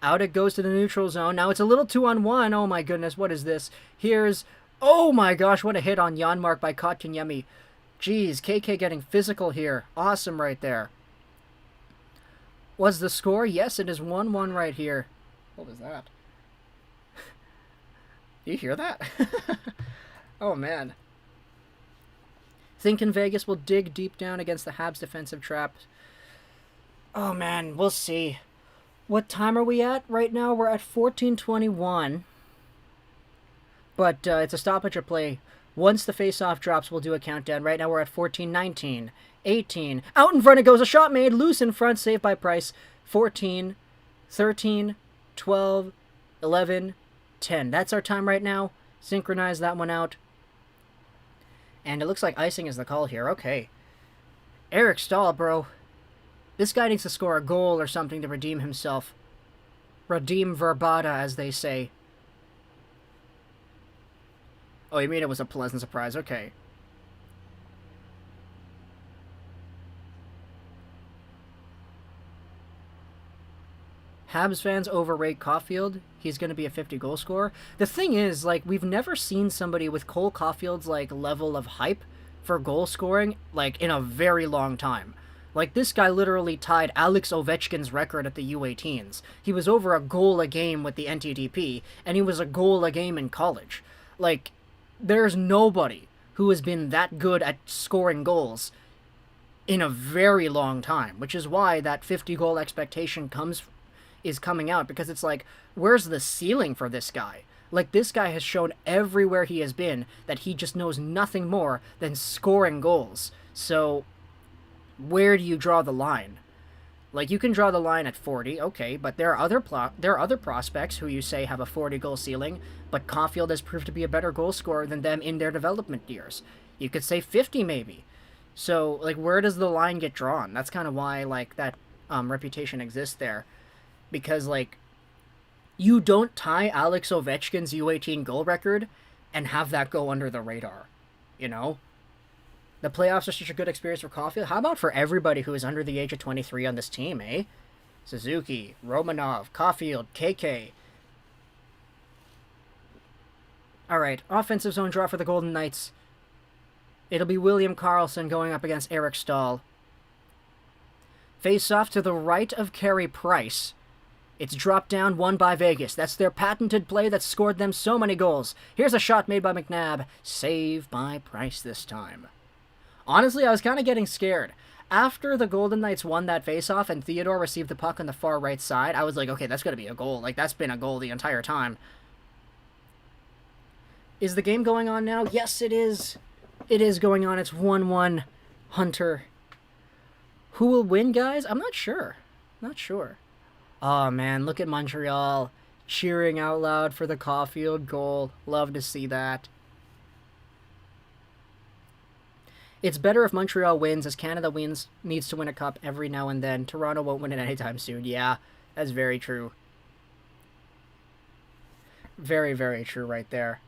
Out it goes to the neutral zone. Now it's a little 2-on-1. Oh my goodness, what is this? Here's Oh my gosh, what a hit on Janmark by Kotkaniemi. Jeez, KK getting physical here. Awesome right there. Was the score? Yes, it is 1-1 right here. What was that? You hear that? Oh, man. Thinking Vegas will dig deep down against the Habs defensive trap. Oh, man, we'll see. What time are we at right now? We're at 14:21. But it's a stoppage of play. Once the face-off drops, we'll do a countdown. Right now we're at 14:19, 18. Out in front it goes. A shot made. Loose in front. Saved by Price. 14, 13, 12, 11, 10. That's our time right now. Synchronize that one out. And it looks like icing is the call here. Okay. Eric Stahl, bro. This guy needs to score a goal or something to redeem himself. Redeem verbata, as they say. Oh, you mean it was a pleasant surprise. Okay. Habs fans overrate Caulfield. He's going to be a 50-goal scorer. The thing is, like, we've never seen somebody with Cole Caulfield's, like, level of hype for goal scoring, like, in a very long time. Like, this guy literally tied Alex Ovechkin's record at the U18s. He was over a goal a game with the NTDP, and he was a goal a game in college. Like, there's nobody who has been that good at scoring goals in a very long time, which is why that 50-goal expectation is coming out, because it's like, where's the ceiling for this guy? Like, this guy has shown everywhere he has been that he just knows nothing more than scoring goals. So, where do you draw the line? Like, you can draw the line at 40, okay, but there are other prospects who you say have a 40-goal ceiling, but Caulfield has proved to be a better goal scorer than them in their development years. You could say 50, maybe. So, like, where does the line get drawn? That's kind of why, like, that reputation exists there. Because, like, you don't tie Alex Ovechkin's U18 goal record and have that go under the radar, you know? The playoffs are such a good experience for Caulfield. How about for everybody who is under the age of 23 on this team, eh? Suzuki, Romanov, Caulfield, KK. Alright, offensive zone draw for the Golden Knights. It'll be William Karlsson going up against Eric Stahl. Face off to the right of Carey Price. It's dropped down, won by Vegas. That's their patented play that scored them so many goals. Here's a shot made by McNabb. Save by Price this time. Honestly, I was kind of getting scared. After the Golden Knights won that faceoff and Theodore received the puck on the far right side, I was like, okay, that's going to be a goal. Like, that's been a goal the entire time. Is the game going on now? Yes, it is. It is going on. It's 1-1 Hunter. Who will win, guys? I'm not sure. Not sure. Oh, man, look at Montreal cheering out loud for the Caulfield goal. Love to see that. It's better if Montreal wins, as Canada needs to win a cup every now and then. Toronto won't win it anytime soon. Yeah, that's very true. Very, very true right there.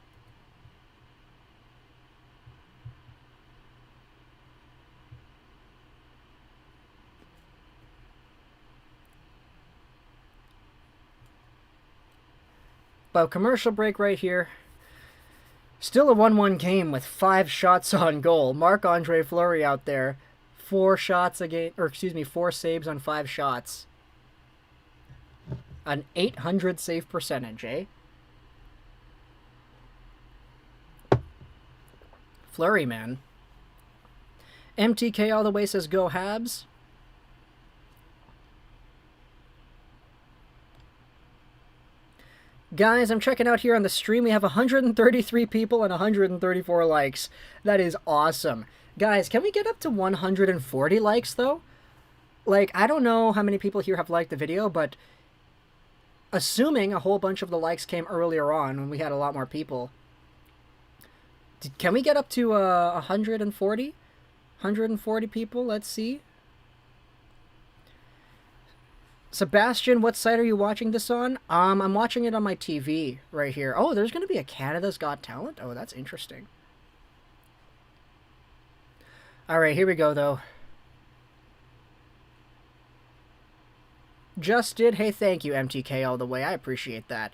But commercial break right here. Still a 1-1 game with 5 shots on goal. Marc-Andre Fleury out there. 4 saves on 5 shots. An 800 save percentage, eh? Fleury, man. MTK all the way says, go Habs. Guys, I'm checking out here on the stream. We have 133 people and 134 likes. That is awesome. Guys, can we get up to 140 likes, though? Like, I don't know how many people here have liked the video, but assuming a whole bunch of the likes came earlier on when we had a lot more people, can we get up to 140? 140 people? Let's see. Sebastian, what site are you watching this on? I'm watching it on my TV right here. Oh, there's going to be a Canada's Got Talent? Oh, that's interesting. All right, here we go, though. Just did. Hey, thank you, MTK, all the way. I appreciate that.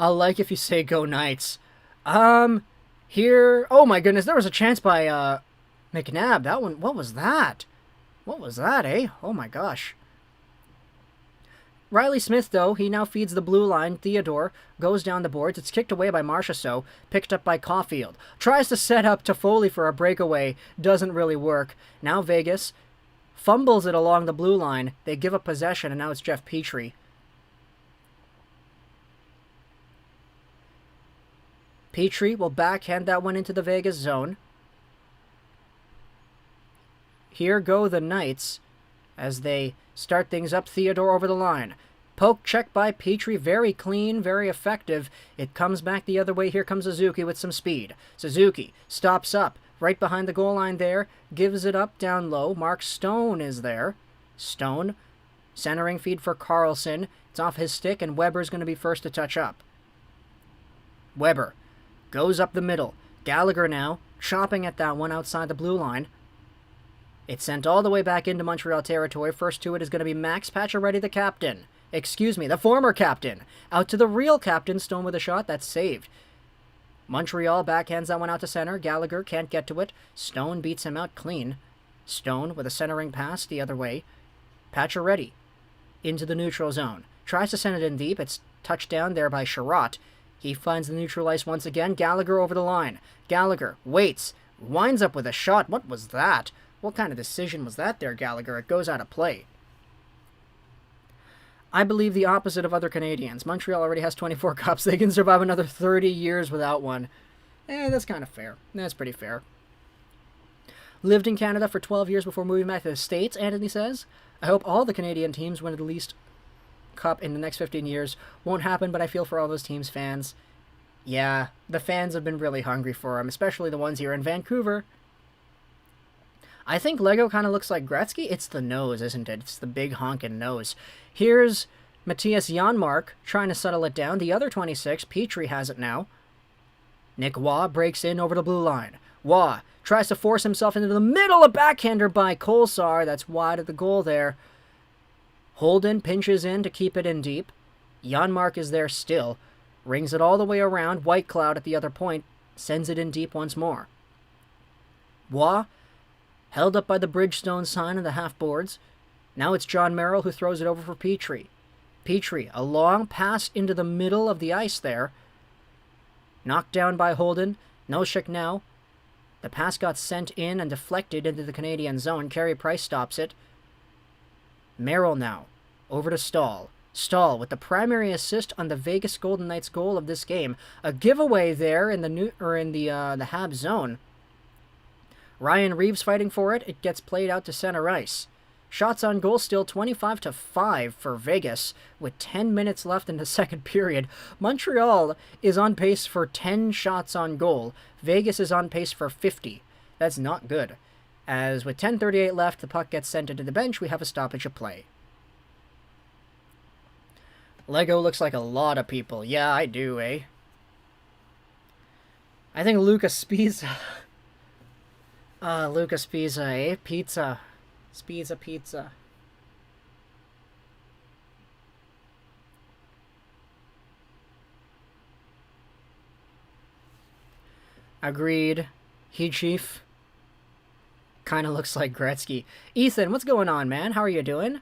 I'll like if you say go Knights. Here... Oh my goodness, there was a chance by, McNabb. That one... What was that? What was that, eh? Oh my gosh. Riley Smith, though, he now feeds the blue line. Theodore goes down the boards. It's kicked away by Marchessault, picked up by Caulfield. Tries to set up Toffoli for a breakaway. Doesn't really work. Now Vegas fumbles it along the blue line. They give up possession, and now it's Jeff Petrie. Petrie will backhand that one into the Vegas zone. Here go the Knights as they start things up. Theodore over the line. Poke check by Petrie. Very clean, very effective. It comes back the other way. Here comes Suzuki with some speed. Suzuki stops up right behind the goal line there. Gives it up down low. Mark Stone is there. Stone centering feed for Carlson. It's off his stick, and Weber's going to be first to touch up. Weber goes up the middle. Gallagher now chopping at that one outside the blue line. It's sent all the way back into Montreal territory. First to it is going to be Max Pacioretty, the captain. Excuse me, the former captain. Out to the real captain. Stone with a shot. That's saved. Montreal backhands that one out to center. Gallagher can't get to it. Stone beats him out clean. Stone with a centering pass the other way. Pacioretty into the neutral zone. Tries to send it in deep. It's touched down there by Sherratt. He finds the neutral ice once again. Gallagher over the line. Gallagher waits. Winds up with a shot. What was that? What kind of decision was that there, Gallagher? It goes out of play. I believe the opposite of other Canadians. Montreal already has 24 cups. They can survive another 30 years without one. That's kind of fair. That's pretty fair. Lived in Canada for 12 years before moving back to the States, Anthony says. I hope all the Canadian teams win at least cup in the next 15 years. Won't happen, but I feel for all those teams' fans. Yeah, the fans have been really hungry for them, especially the ones here in Vancouver. I think Lego kind of looks like Gretzky. It's the nose, isn't it? It's the big honkin' nose. Here's Matthias Janmark trying to settle it down. The other 26, Petrie has it now. Nick Waugh breaks in over the blue line. Waugh tries to force himself into the middle. A backhander by Kolesar. That's wide of the goal there. Holden pinches in to keep it in deep. Janmark is there still. Rings it all the way around. Whitecloud at the other point. Sends it in deep once more. Waugh held up by the Bridgestone sign of the half-boards. Now it's John Merrill who throws it over for Petrie. Petrie, a long pass into the middle of the ice there. Knocked down by Holden. Noshik now. The pass got sent in and deflected into the Canadian zone. Carey Price stops it. Merrill now. Over to Stahl. Stahl with the primary assist on the Vegas Golden Knights goal of this game. A giveaway there in the Habs zone. Ryan Reeves fighting for it. It gets played out to center ice. Shots on goal still 25-5 for Vegas with 10 minutes left in the second period. Montreal is on pace for 10 shots on goal. Vegas is on pace for 50. That's not good. As with 10:38 left, the puck gets sent into the bench. We have a stoppage of play. Lego looks like a lot of people. Yeah, I do, eh? I think Lucas Spiza... Lucas Pizza, eh? Pizza. Spiza pizza. Agreed. He Chief. Kinda looks like Gretzky. Ethan, what's going on, man? How are you doing?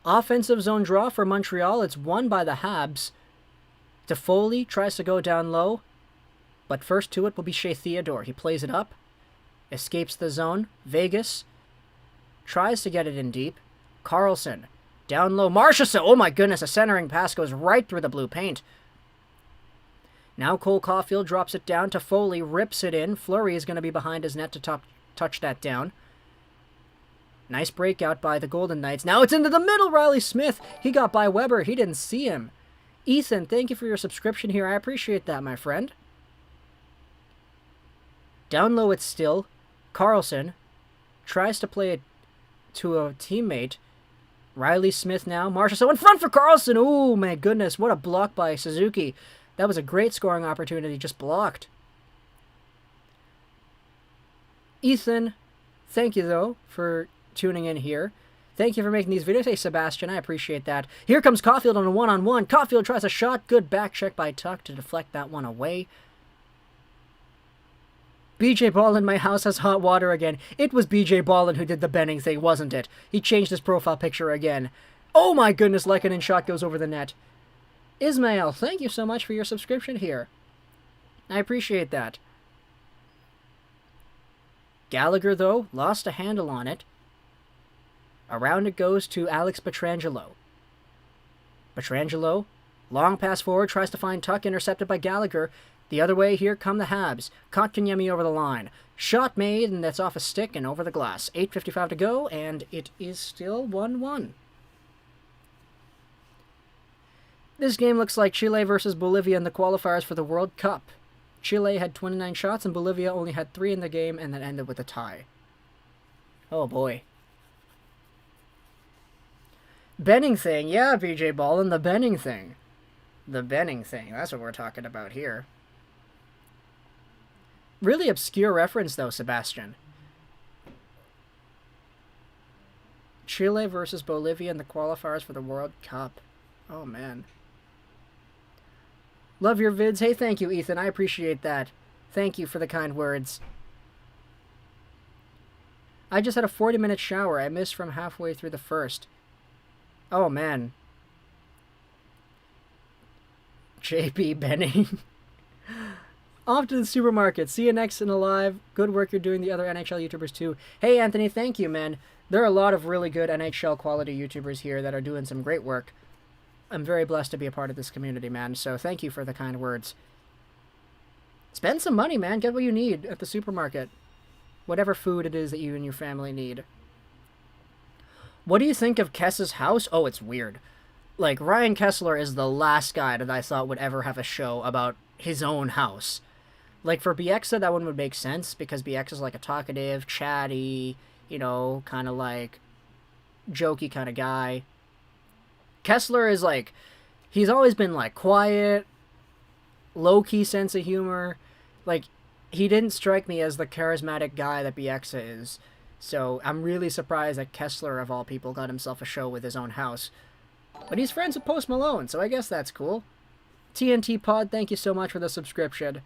Offensive zone draw for Montreal. It's won by the Habs. Toffoli tries to go down low. But first to it will be Shea Theodore. He plays it up. Escapes the zone. Vegas tries to get it in deep. Carlson down low. Marchessault. Oh my goodness, a centering pass goes right through the blue paint. Now Cole Caulfield drops it down. Toffoli rips it in. Fleury is going to be behind his net to touch that down. Nice breakout by the Golden Knights. Now it's into the middle. Riley Smith. He got by Weber. He didn't see him. Ethan, thank you for your subscription here. I appreciate that, my friend. Down low it's still. Carlson tries to play it to a teammate. Riley Smith now. Marchessault in front for Carlson. Oh, my goodness. What a block by Suzuki. That was a great scoring opportunity. Just blocked. Ethan, thank you, though, for tuning in here. Thank you for making these videos. Hey, Sebastian, I appreciate that. Here comes Caulfield on a one-on-one. Caulfield tries a shot. Good back check by Tuck to deflect that one away. BJ Ball in my house has hot water again. It was BJ Ballin who did the Benning thing, wasn't it? He changed his profile picture again. Oh my goodness, Lekanen shot goes over the net. Ismail, thank you so much for your subscription here. I appreciate that. Gallagher, though, lost a handle on it. Around it goes to Alex Pietrangelo. Pietrangelo, long pass forward, tries to find Tuck, intercepted by Gallagher. The other way, here come the Habs. Kotkaniemi over the line. Shot made, and that's off a stick and over the glass. 8:55 to go, and it is still 1-1. This game looks like Chile versus Bolivia in the qualifiers for the World Cup. Chile had 29 shots, and Bolivia only had 3 in the game, and then ended with a tie. Oh, boy. Benning thing. Yeah, BJ Ballin, the Benning thing. The Benning thing. That's what we're talking about here. Really obscure reference, though, Sebastian. Chile versus Bolivia in the qualifiers for the World Cup. Oh, man. Love your vids. Hey, thank you, Ethan. I appreciate that. Thank you for the kind words. I just had a 40-minute shower. I missed from halfway through the first. Oh, man. JP Benning. Off to the supermarket. See you next in a live. Good work you're doing, the other NHL YouTubers too. Hey, Anthony, thank you, man. There are a lot of really good NHL quality YouTubers here that are doing some great work. I'm very blessed to be a part of this community, man, so thank you for the kind words. Spend some money, man. Get what you need at the supermarket. Whatever food it is that you and your family need. What do you think of Kess's house? Oh, it's weird. Like, Ryan Kessler is the last guy that I thought would ever have a show about his own house. Like, for Bieksa, that one would make sense, because Bieksa's like a talkative, chatty, you know, kind of like jokey kind of guy. Kessler is like, he's always been like quiet, low-key sense of humor. Like, he didn't strike me as the charismatic guy that Bieksa is. So I'm really surprised that Kessler, of all people, got himself a show with his own house. But he's friends with Post Malone, so I guess that's cool. TNT Pod, thank you so much for the subscription.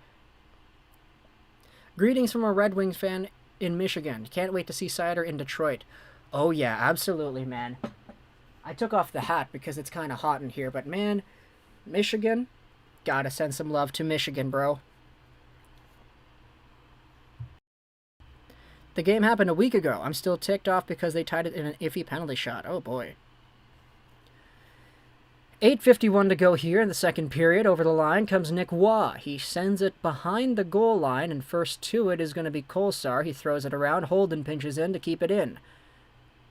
Greetings from a Red Wings fan in Michigan. Can't wait to see Cider in Detroit. Oh yeah, absolutely, man. I took off the hat because it's kind of hot in here, but man, Michigan, gotta send some love to Michigan, bro. The game happened a week ago. I'm still ticked off because they tied it in an iffy penalty shot. Oh boy. 8:51 to go here in the second period. Over the line comes Nick Waugh. He sends it behind the goal line, and first to it is going to be Kolsar. He throws it around. Holden pinches in to keep it in.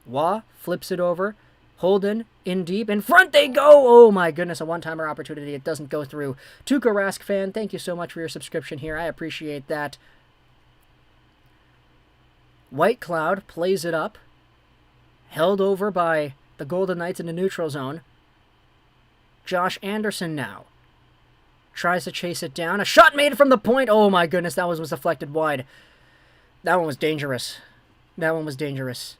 Waugh flips it over. Holden in deep. In front they go! Oh my goodness, a one-timer opportunity. It doesn't go through. Tuukka Rask fan, thank you so much for your subscription here. I appreciate that. White Cloud plays it up. Held over by the Golden Knights in the neutral zone. Josh Anderson now tries to chase it down. A shot made from the point. Oh my goodness, that was deflected wide. That one was dangerous. That one was dangerous.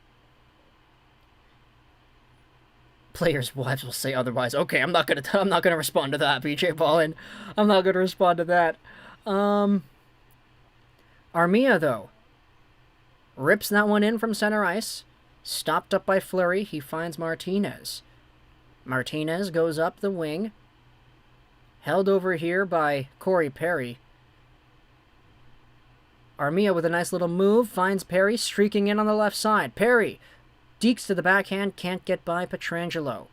Players' wives will say otherwise. Okay, I'm not gonna respond to that, BJ Ballin. I'm not gonna respond to that. Armia though rips that one in from center ice. Stopped up by Fleury. He finds Martinez. Martinez goes up the wing. Held over here by Corey Perry. Armia with a nice little move. Finds Perry streaking in on the left side. Perry dekes to the backhand. Can't get by Pietrangelo.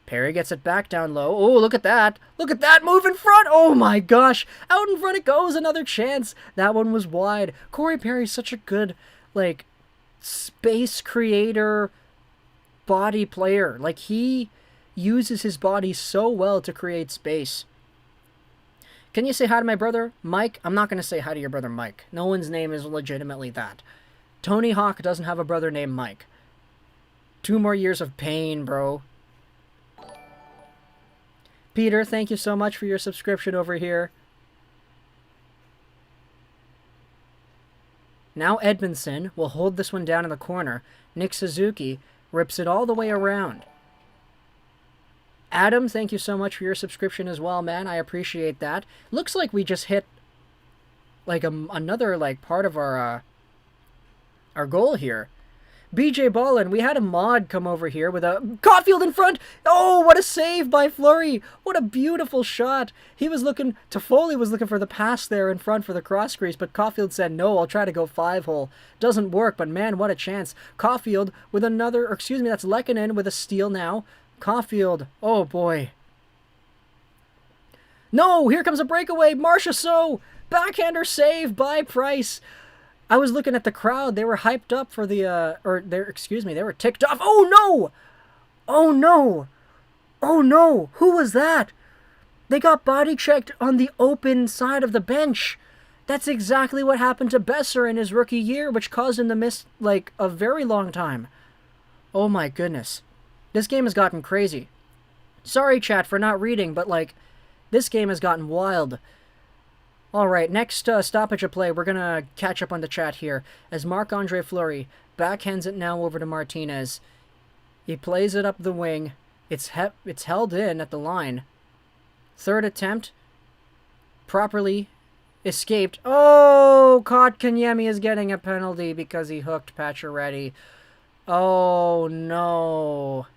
Perry gets it back down low. Oh, look at that. Look at that move in front. Oh my gosh. Out in front it goes. Another chance. That one was wide. Corey Perry's such a good, like, space creator body player. Like, he uses his body so well to create space. Can you say hi to my brother, Mike? I'm not going to say hi to your brother, Mike. No one's name is legitimately that. Tony Hawk doesn't have a brother named Mike. 2 more years of pain, bro. Peter, thank you so much for your subscription over here. Now Edmondson will hold this one down in the corner. Nick Suzuki Rips it all the way around. Adam, thank you so much for your subscription as well, man. I appreciate that. Looks like we just hit like another like part of our goal here. BJ Ballin, we had a mod come over here with a Caulfield in front. Oh, what a save by Fleury. What a beautiful shot. Toffoli was looking for the pass there in front for the cross crease, but Caulfield said, no, I'll try to go 5-hole. Doesn't work, but man, what a chance. Caulfield with that's Lehkonen with a steal now. Caulfield, oh boy. No, here comes a breakaway. Marchessault, backhander save by Price. I was looking at the crowd. They were hyped up for they were ticked off. Oh no! Oh no! Oh no! Who was that? They got body checked on the open side of the bench. That's exactly what happened to Besser in his rookie year, which caused him to miss, like, a very long time. Oh my goodness. This game has gotten crazy. Sorry, chat, for not reading, but, like, this game has gotten wild. Alright, next stoppage of play, we're going to catch up on the chat here, as Marc-Andre Fleury backhands it now over to Martinez. He plays it up the wing. It's held in at the line. Third attempt. Properly escaped. Oh, Kotkaniemi is getting a penalty because he hooked Pacioretty. Oh, no.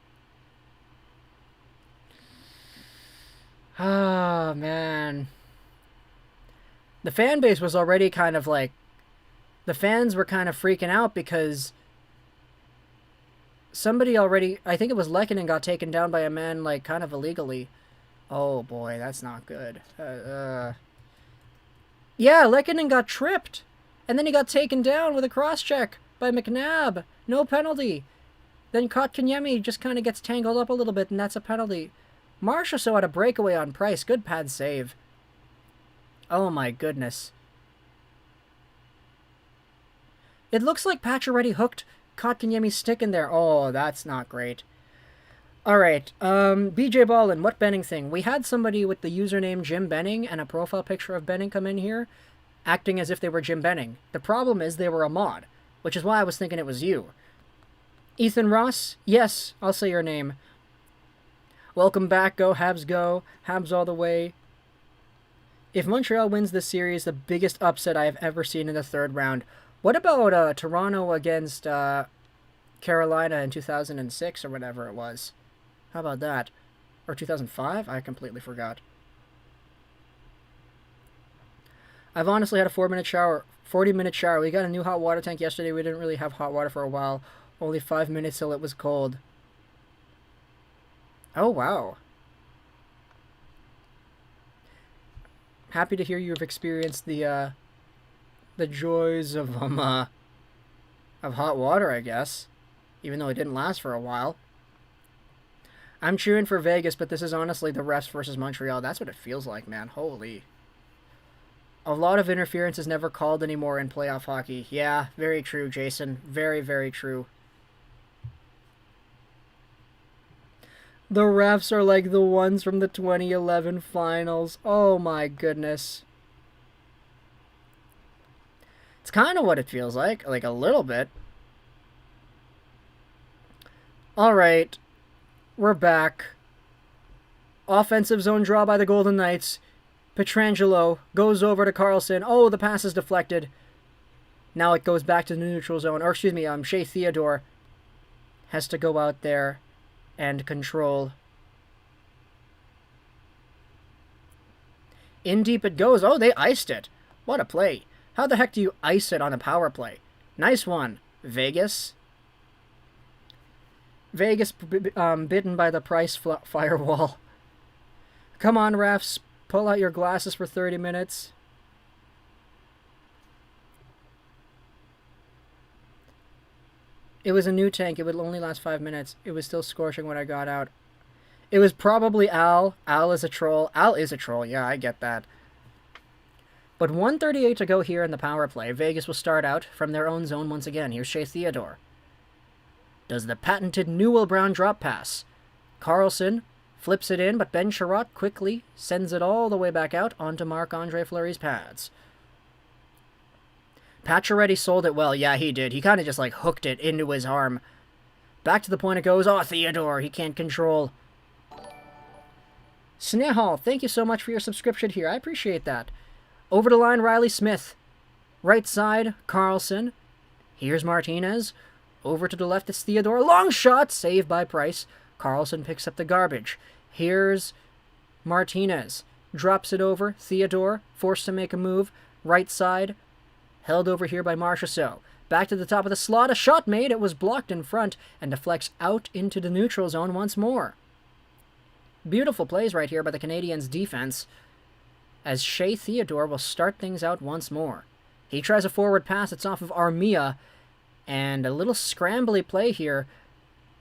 Oh, man. The fan base was already kind of like... The fans were kind of freaking out because somebody already... I think it was Lehkonen got taken down by a man, like, kind of illegally. Oh, boy, that's not good. Yeah, Lehkonen got tripped. And then he got taken down with a cross-check by McNabb. No penalty. Then Kotkaniemi just kind of gets tangled up a little bit, and that's a penalty. Marchessault had a breakaway on Price. Good pad save. Oh my goodness. It looks like Pacioretty hooked Kotkaniemi's stick in there. Oh, that's not great. Alright, BJ Ballin, what Benning thing? We had somebody with the username Jim Benning and a profile picture of Benning come in here, acting as if they were Jim Benning. The problem is they were a mod, which is why I was thinking it was you. Ethan Ross? Yes, I'll say your name. Welcome back, go Habs go. Habs all the way. If Montreal wins this series, the biggest upset I have ever seen in the third round. What about Toronto against Carolina in 2006 or whatever it was? How about that? Or 2005? I completely forgot. I've honestly had a 40-minute shower. We got a new hot water tank yesterday. We didn't really have hot water for a while. Only 5 minutes till it was cold. Oh, wow. Happy to hear you've experienced the joys of hot water, I guess. Even though it didn't last for a while. I'm cheering for Vegas, but this is honestly the refs versus Montreal. That's what it feels like, man. Holy. A lot of interference is never called anymore in playoff hockey. Yeah, very true, Jason. Very, very true. The refs are like the ones from the 2011 finals. Oh my goodness. It's kind of what it feels like a little bit. Alright, we're back. Offensive zone draw by the Golden Knights. Pietrangelo goes over to Carlson. Oh, the pass is deflected. Now it goes back to the neutral zone. Or, excuse me, Shea Theodore has to go out there and control. In deep it goes. Oh, they iced it. What a play. How the heck do you ice it on a power play? Nice one, Vegas. Vegas bitten by the Price firewall. Come on, refs. Pull out your glasses for 30 minutes. It was a new tank. It would only last 5 minutes. It was still scorching when I got out. It was probably Al. Al is a troll. Al is a troll. Yeah, I get that. But 1:38 to go here in the power play. Vegas will start out from their own zone once again. Here's Shea Theodore. Does the patented Newell Brown drop pass. Carlson flips it in, but Ben Sherratt quickly sends it all the way back out onto Marc-Andre Fleury's pads. Pacioretty sold it well. Yeah, he did. He kind of just like hooked it into his arm. Back to the point it goes. Oh, Theodore, he can't control. Snehal, thank you so much for your subscription here. I appreciate that. Over the line, Riley Smith. Right side, Carlson. Here's Martinez. Over to the left, it's Theodore. Long shot, saved by Price. Carlson picks up the garbage. Here's Martinez. Drops it over. Theodore, forced to make a move. Right side, held over here by Marchessault. Back to the top of the slot. A shot made. It was blocked in front and deflects out into the neutral zone once more. Beautiful plays right here by the Canadiens' defense, as Shea Theodore will start things out once more. He tries a forward pass. It's off of Armia, and a little scrambly play here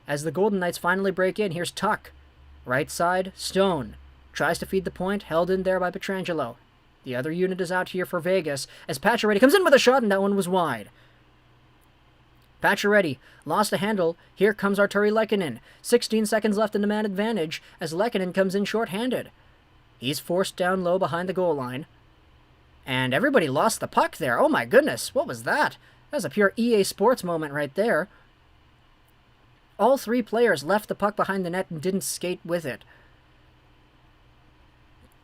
as the Golden Knights finally break in. Here's Tuck. Right side, Stone. Tries to feed the point, held in there by Pietrangelo. The other unit is out here for Vegas, as Pacioretty comes in with a shot, and that one was wide. Pacioretty lost the handle. Here comes Arturi Lehkonen. 16 seconds left in the man advantage as Lehkonen comes in short-handed. He's forced down low behind the goal line. And everybody lost the puck there. Oh my goodness, what was that? That was a pure EA Sports moment right there. All three players left the puck behind the net and didn't skate with it.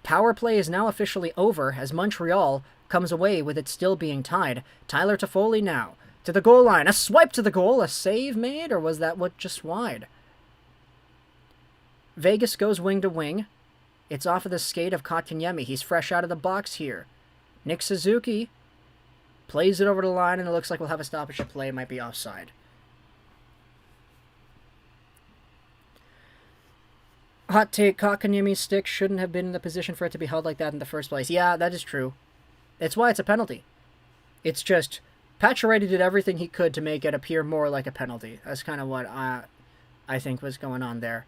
Power play is now officially over as Montreal comes away with it still being tied. Tyler Toffoli now. To the goal line. A swipe to the goal. A save made? Or was that what just wide? Vegas goes wing to wing. It's off of the skate of Kotkaniemi. He's fresh out of the box here. Nick Suzuki plays it over the line, and it looks like we'll have a stoppage of play. It might be offside. Hot take. Kotkaniemi's stick shouldn't have been in the position for it to be held like that in the first place. Yeah, that is true. That's why it's a penalty. It's just Pacioretty did everything he could to make it appear more like a penalty. That's kind of what I think was going on there.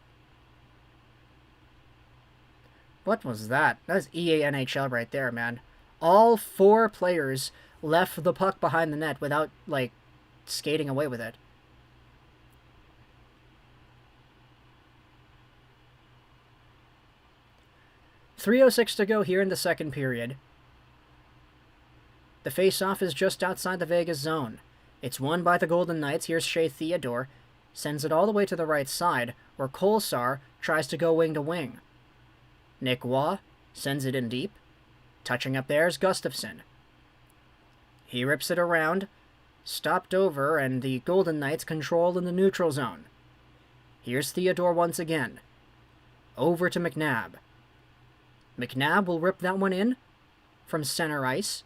What was that? That's EA NHL right there, man. All four players left the puck behind the net without, like, skating away with it. .306 to go here in the second period. The face-off is just outside the Vegas zone. It's won by the Golden Knights. Here's Shea Theodore. Sends it all the way to the right side, where Kolesar tries to go wing to wing. Nick Waugh sends it in deep. Touching up there is Gustafsson. He rips it around. Stopped over, and the Golden Knights control in the neutral zone. Here's Theodore once again. Over to McNabb. McNabb will rip that one in from center ice.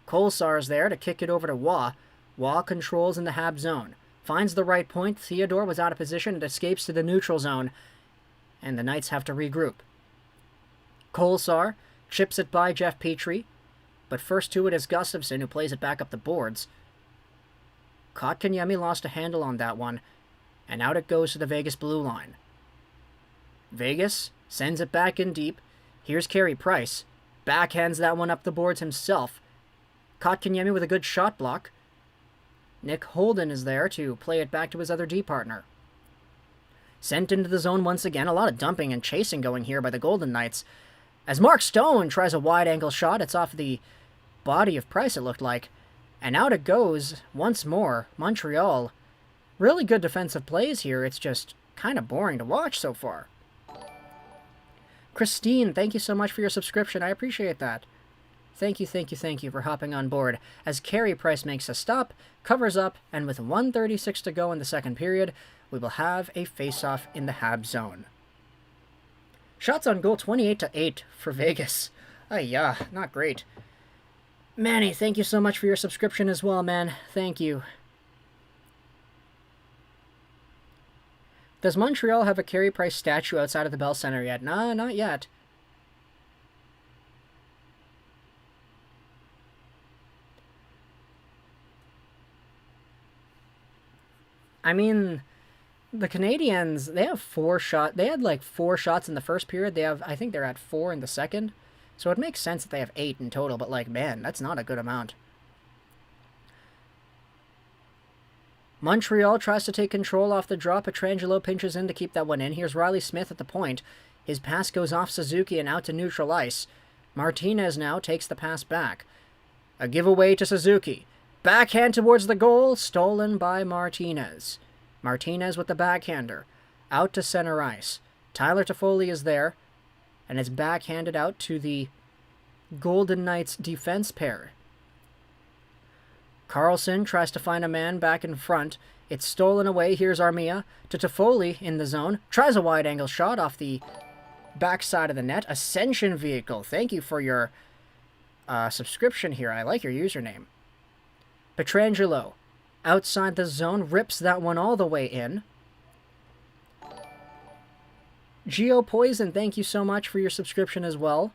Kolesar's there to kick it over to Waugh. Waugh controls in the Habs zone. Finds the right point. Theodore was out of position and escapes to the neutral zone. And the Knights have to regroup. Kolesar chips it by Jeff Petrie. But first to it is Gustafsson, who plays it back up the boards. Kotkaniemi lost a handle on that one. And out it goes to the Vegas blue line. Vegas sends it back in deep. Here's Carey Price. Backhands that one up the boards himself. Kotkaniemi with a good shot block. Nick Holden is there to play it back to his other D partner. Sent into the zone once again. A lot of dumping and chasing going here by the Golden Knights. As Mark Stone tries a wide-angle shot, it's off the body of Price, it looked like. And out it goes once more. Montreal. Really good defensive plays here. It's just kind of boring to watch so far. Christine, thank you so much for your subscription. I appreciate that. Thank you for hopping on board. As Carey Price makes a stop, covers up, and with 1:36 to go in the second period, we will have a face-off in the Habs zone. Shots on goal 28-8 for Vegas. Yeah, not great. Manny, thank you so much for your subscription as well, man. Thank you. Does Montreal have a Carey Price statue outside of the Bell Center yet? Nah, not yet. I mean, the Canadiens, they have 4 shots. They had like 4 shots in the first period. I think they're at 4 in the second. So it makes sense that they have 8 in total, but like, man, that's not a good amount. Montreal tries to take control off the draw. Pietrangelo pinches in to keep that one in. Here's Riley Smith at the point. His pass goes off Suzuki and out to neutral ice. Martinez now takes the pass back. A giveaway to Suzuki. Backhand towards the goal, stolen by Martinez. Martinez with the backhander. Out to center ice. Tyler Toffoli is there, and it's backhanded out to the Golden Knights defense pair. Carlson tries to find a man back in front. It's stolen away. Here's Armia to Toffoli in the zone. Tries a wide-angle shot off the backside of the net. Ascension Vehicle. Thank you for your subscription here. I like your username. Pietrangelo outside the zone. Rips that one all the way in. Geo Poison, thank you so much for your subscription as well.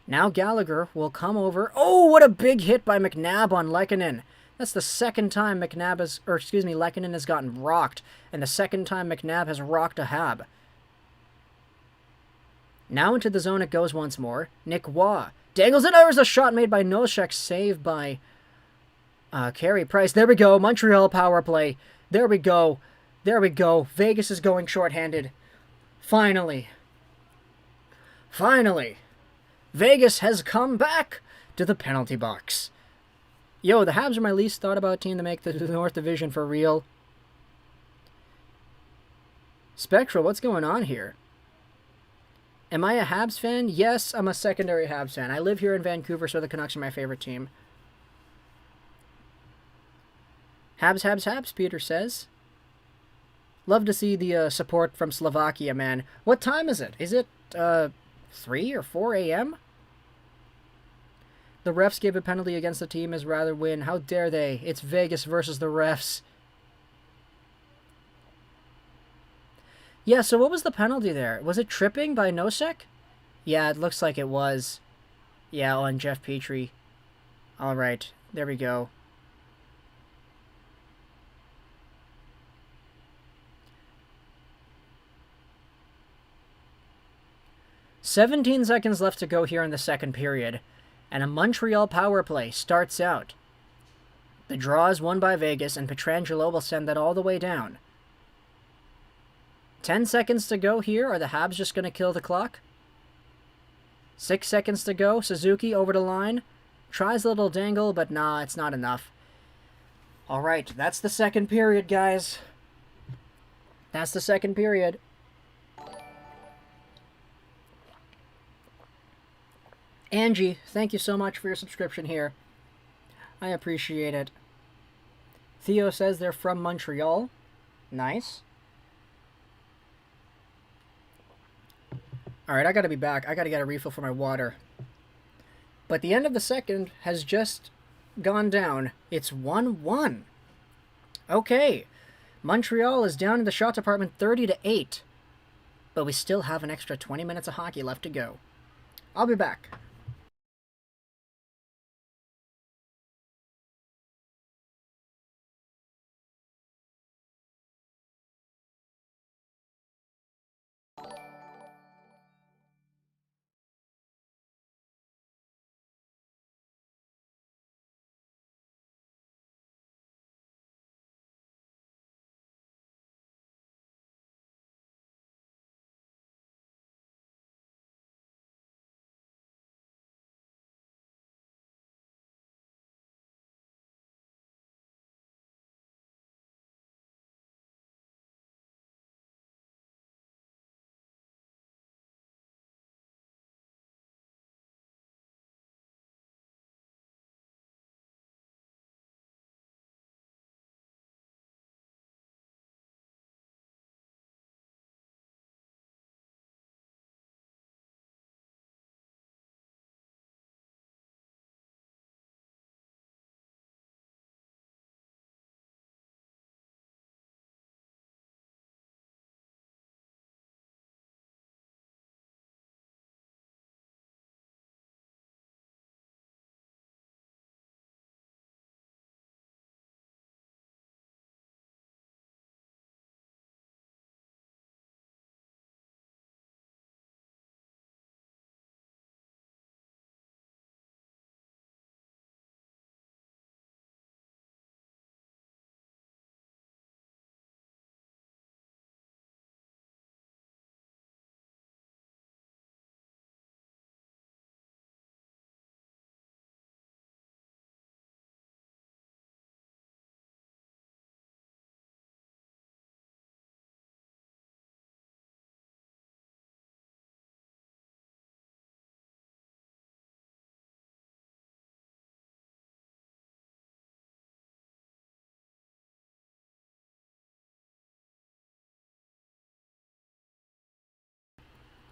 Now Gallagher will come over. Oh, what a big hit by McNabb on Lehkonen. That's the second time Lehkonen has gotten rocked, and the second time McNabb has rocked a Hab. Now into the zone it goes once more. Nick Waugh dangles it. There's a shot made by Nosek, saved by Carey Price. There we go. Montreal power play. There we go. There we go. Vegas is going shorthanded. Finally. Finally. Vegas has come back to the penalty box. Yo, the Habs are my least thought about team to make the North Division for real. Spectral, what's going on here? Am I a Habs fan? Yes, I'm a secondary Habs fan. I live here in Vancouver, so the Canucks are my favorite team. Habs, Habs, Habs, Peter says. Love to see the support from Slovakia, man. What time is it? Is it 3 or 4 a.m.? The refs gave a penalty against the team as rather win. How dare they? It's Vegas versus the refs. Yeah, so what was the penalty there? Was it tripping by Nosek? Yeah, it looks like it was. Yeah, on Jeff Petrie. Alright, there we go. "17 seconds left to go here in the second period, and a Montreal power play starts out. The draw is won by Vegas, and Pietrangelo will send that all the way down. 10 seconds to go here. Are the Habs just going to kill the clock? 6 seconds to go. Suzuki over the line. Tries a little dangle, but nah, it's not enough. Alright, that's the second period, guys. That's the second period. Angie, thank you so much for your subscription here. I appreciate it. Theo says they're from Montreal. Nice. Alright, I gotta be back. I gotta get a refill for my water. But the end of the second has just gone down. It's 1-1. Okay. Montreal is down in the shot department 30-8. But we still have an extra 20 minutes of hockey left to go. I'll be back.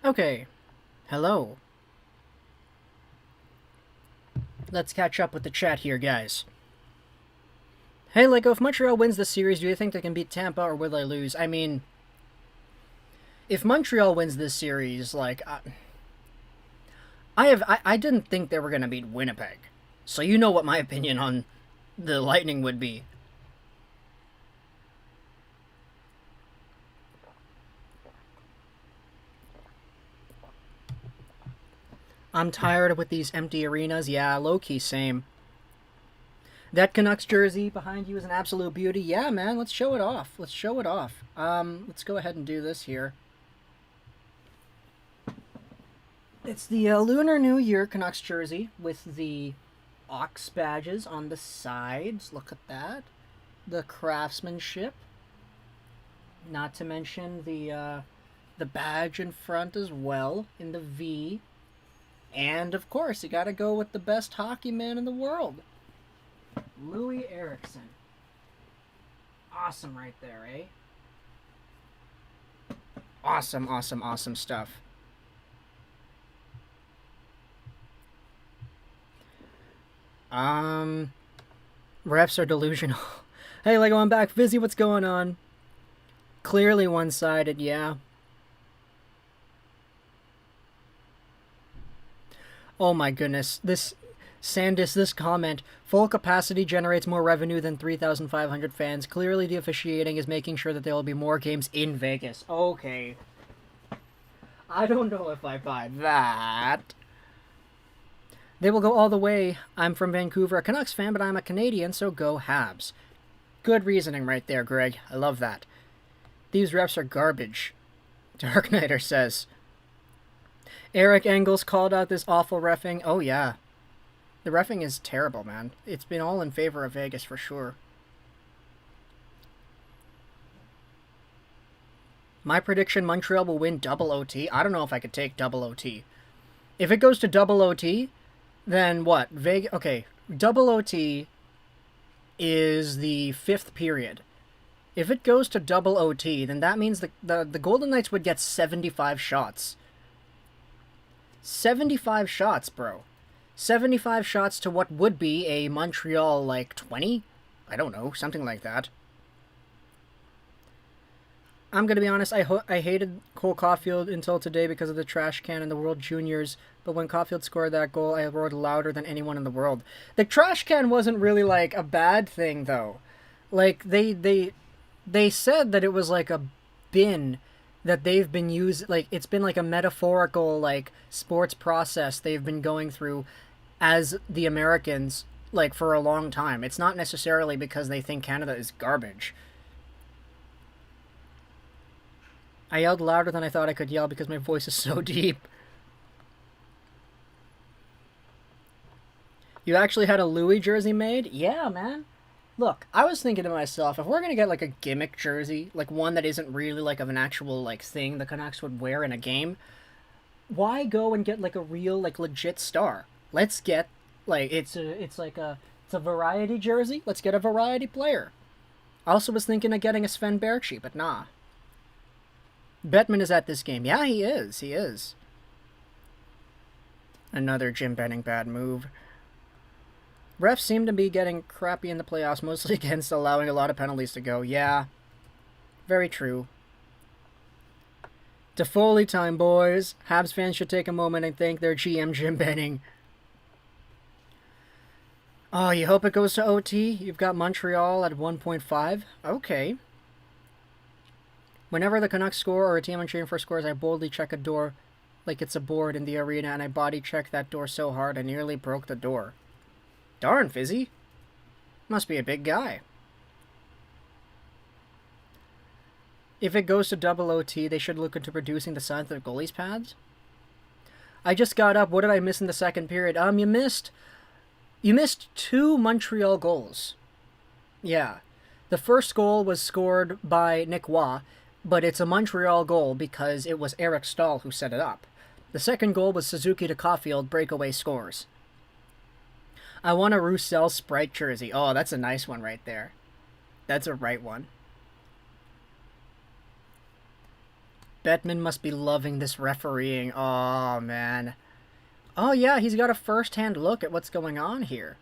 Okay. Hello. Let's catch up with the chat here, guys. Hey, Lego, if Montreal wins this series, do you think they can beat Tampa, or will they lose? I mean, if Montreal wins this series, like, I didn't think they were going to beat Winnipeg. So you know what my opinion on the Lightning would be. I'm tired with these empty arenas. Yeah, low-key same. That Canucks jersey behind you is an absolute beauty. Yeah, man, let's show it off. Let's show it off. Let's go ahead and do this here. It's the Lunar New Year Canucks jersey with the ox badges on the sides. Look at that. The craftsmanship. Not to mention the badge in front as well, in the V. And, of course, you gotta go with the best hockey man in the world. Louis Eriksson. Awesome right there, eh? Awesome, awesome, awesome stuff. Refs are delusional. Hey, Lego, I'm back. Vizzy, what's going on? Clearly one-sided, yeah. Oh my goodness. This comment. Full capacity generates more revenue than 3,500 fans. Clearly the officiating is making sure that there will be more games in Vegas. Okay. I don't know if I buy that. They will go all the way. I'm from Vancouver, a Canucks fan, but I'm a Canadian, so go Habs. Good reasoning right there, Greg. I love that. These refs are garbage. Dark Knighter says. Eric Engels called out this awful reffing. Oh, yeah. The reffing is terrible, man. It's been all in favor of Vegas for sure. My prediction, Montreal will win double OT. I don't know if I could take double OT. If it goes to double OT, then what? Okay, double OT is the 5th period. If it goes to double OT, then that means the Golden Knights would get 75 shots. 75 shots, bro. 75 shots to what would be a Montreal, like, 20? I don't know, something like that. I'm gonna be honest, I hated Cole Caulfield until today because of the trash can in the World Juniors, but when Caulfield scored that goal, I roared louder than anyone in the world. The trash can wasn't really, like, a bad thing, though. Like, they said that it was, like, a bin that they've been using, like, it's been, like, a metaphorical, like, sports process they've been going through as the Americans, like, for a long time. It's not necessarily because they think Canada is garbage. I yelled louder than I thought I could yell because my voice is so deep. You actually had a Louis jersey made? Yeah, man. Look, I was thinking to myself, if we're going to get, like, a gimmick jersey, like, one that isn't really, like, of an actual, like, thing the Canucks would wear in a game, why go and get, like, a real, like, legit star? Let's get, like, it's a variety jersey. Let's get a variety player. I also was thinking of getting a Sven Baertschi, but nah. Bettman is at this game. Yeah, he is. He is. Another Jim Benning bad move. Refs seem to be getting crappy in the playoffs, mostly against allowing a lot of penalties to go. Yeah. Very true. To Foley time, boys. Habs fans should take a moment and thank their GM, Jim Benning. Oh, you hope it goes to OT? You've got Montreal at 1.5? Okay. Whenever the Canucks score or a team I'm cheering for scores, I boldly check a door like it's a board in the arena, and I body check that door so hard I nearly broke the door. Darn, Fizzy. Must be a big guy. If it goes to double OT, they should look into reducing the size of their goalies' pads. I just got up. What did I miss in the second period? You missed 2 Montreal goals. Yeah. The first goal was scored by Nick Waugh, but it's a Montreal goal because it was Eric Stahl who set it up. The second goal was Suzuki to Caulfield breakaway scores. I want a Roussel Sprite jersey. Oh, that's a nice one right there. That's a right one. Bettman must be loving this refereeing. Oh, man. Oh, yeah, he's got a first-hand look at what's going on here.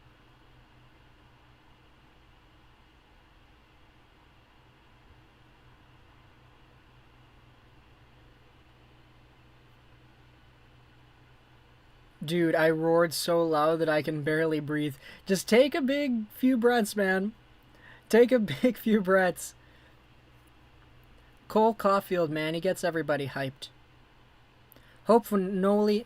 Dude, I roared so loud that I can barely breathe. Just take a big few breaths, man. Take a big few breaths. Cole Caulfield, man, he gets everybody hyped. Hopefully,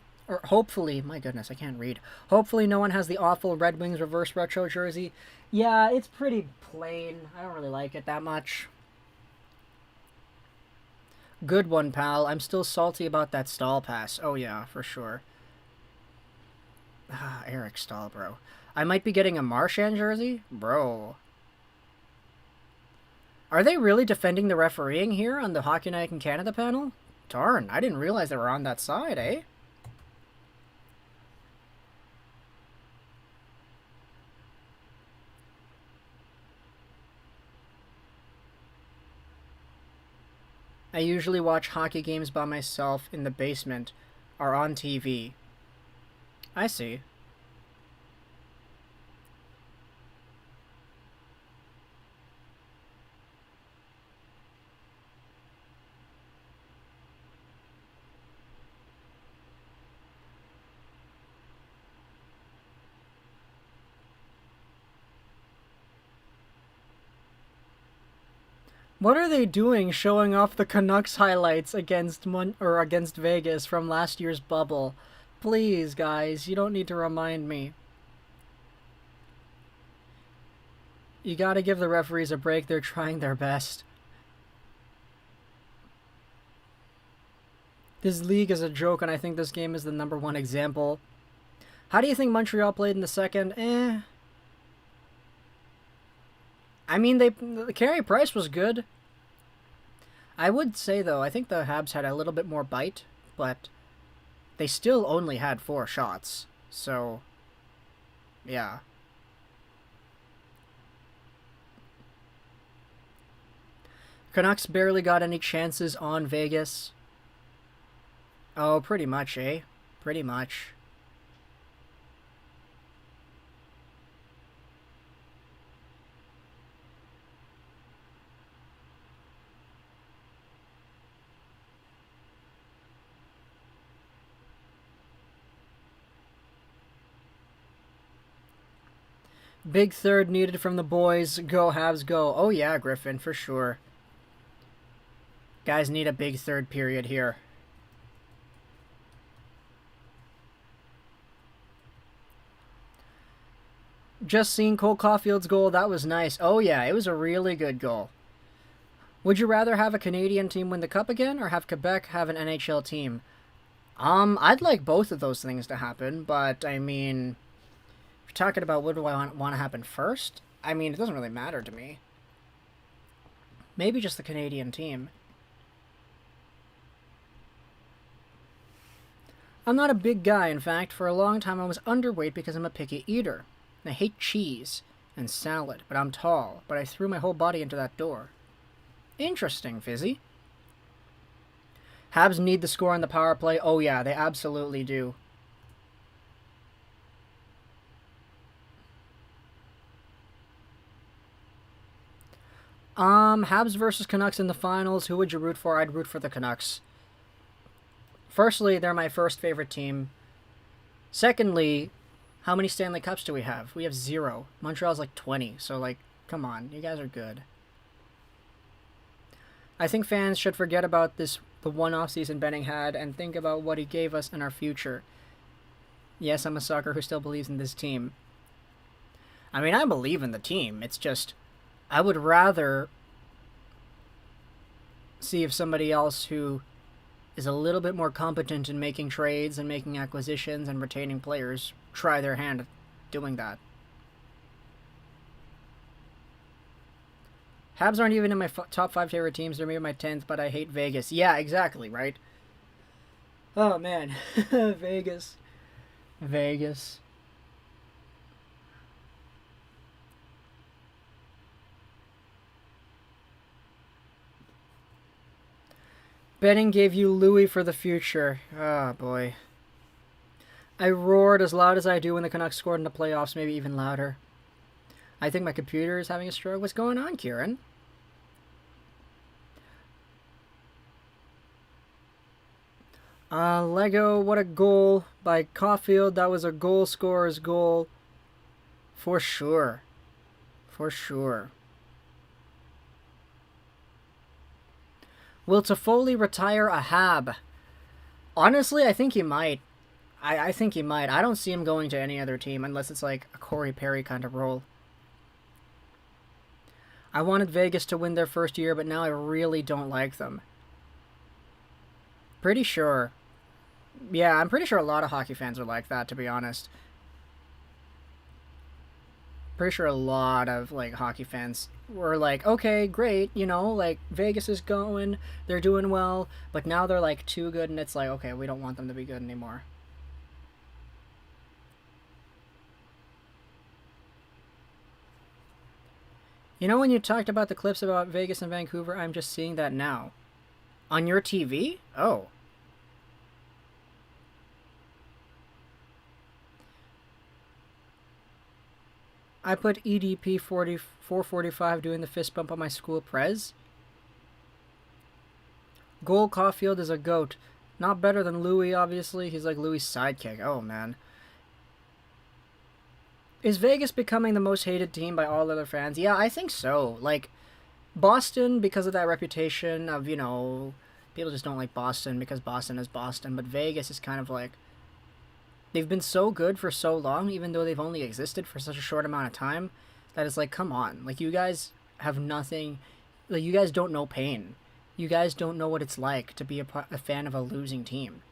my goodness, I can't read. Hopefully no one has the awful Red Wings reverse retro jersey. Yeah, it's pretty plain. I don't really like it that much. Good one, pal. I'm still salty about that Stahl pass. Oh yeah, for sure. Ah, Eric Stahl, bro. I might be getting a Marchand jersey? Bro. Are they really defending the refereeing here on the Hockey Night in Canada panel? Darn, I didn't realize they were on that side, eh? I usually watch hockey games by myself in the basement or on TV. I see. What are they doing showing off the Canucks highlights against Vegas from last year's bubble? Please, guys, you don't need to remind me. You gotta give the referees a break. They're trying their best. This league is a joke, and I think this game is the #1 example. How do you think Montreal played in the second? I mean, the Carey Price was good. I would say, though, I think the Habs had a little bit more bite, but they still only had 4 shots. So, yeah. Canucks barely got any chances on Vegas. Oh, pretty much, eh? Pretty much. Big third needed from the boys. Go Habs, go. Oh yeah, Griffin, for sure. Guys need a big third period here. Just seen Cole Caulfield's goal. That was nice. Oh yeah, it was a really good goal. Would you rather have a Canadian team win the Cup again or have Quebec have an NHL team? I'd like both of those things to happen, but I mean, if you're talking about what do I want to happen first, I mean, it doesn't really matter to me. Maybe just the Canadian team. I'm not a big guy, in fact. For a long time I was underweight because I'm a picky eater. I hate cheese and salad, but I'm tall, but I threw my whole body into that door. Interesting, Fizzy. Habs need the score on the power play. Oh yeah, they absolutely do. Habs versus Canucks in the finals. Who would you root for? I'd root for the Canucks. Firstly, they're my first favorite team. Secondly, how many Stanley Cups do we have? We have 0. Montreal's like 20, so like, come on, you guys are good. I think fans should forget about the one off-season Benning had and think about what he gave us in our future. Yes, I'm a sucker who still believes in this team. I mean, I believe in the team. It's just, I would rather see if somebody else who is a little bit more competent in making trades and making acquisitions and retaining players try their hand at doing that. Habs aren't even in my top 5 favorite teams. They're maybe my 10th, but I hate Vegas. Yeah, exactly, right? Oh, man. Vegas. Vegas. Betting gave you Louis for the future. Oh, boy. I roared as loud as I do when the Canucks scored in the playoffs, maybe even louder. I think my computer is having a stroke. What's going on, Kieran? Lego, what a goal by Caulfield. That was a goal scorer's goal. For sure. For sure. Will Toffoli retire a Hab? Honestly, I think he might. I think he might. I don't see him going to any other team unless it's like a Corey Perry kind of role. I wanted Vegas to win their first year, but now I really don't like them. Pretty sure. Yeah, I'm pretty sure a lot of hockey fans are like that, to be honest. Pretty sure a lot of, like, hockey fans were like, okay, great, you know, like, Vegas is going, they're doing well, but now they're, like, too good, and it's like, okay, we don't want them to be good anymore. You know, when you talked about the clips about Vegas and Vancouver, I'm just seeing that now. On your TV? Oh. I put EDP 445 doing the fist bump on my school prez. Goal Caulfield is a goat. Not better than Louis, obviously. He's like Louis' sidekick. Oh, man. Is Vegas becoming the most hated team by all other fans? Yeah, I think so. Like, Boston, because of that reputation of, you know, people just don't like Boston because Boston is Boston. But Vegas is kind of like, they've been so good for so long, even though they've only existed for such a short amount of time, that it's like, come on. Like, you guys have nothing. Like, you guys don't know pain. You guys don't know what it's like to be a fan of a losing team.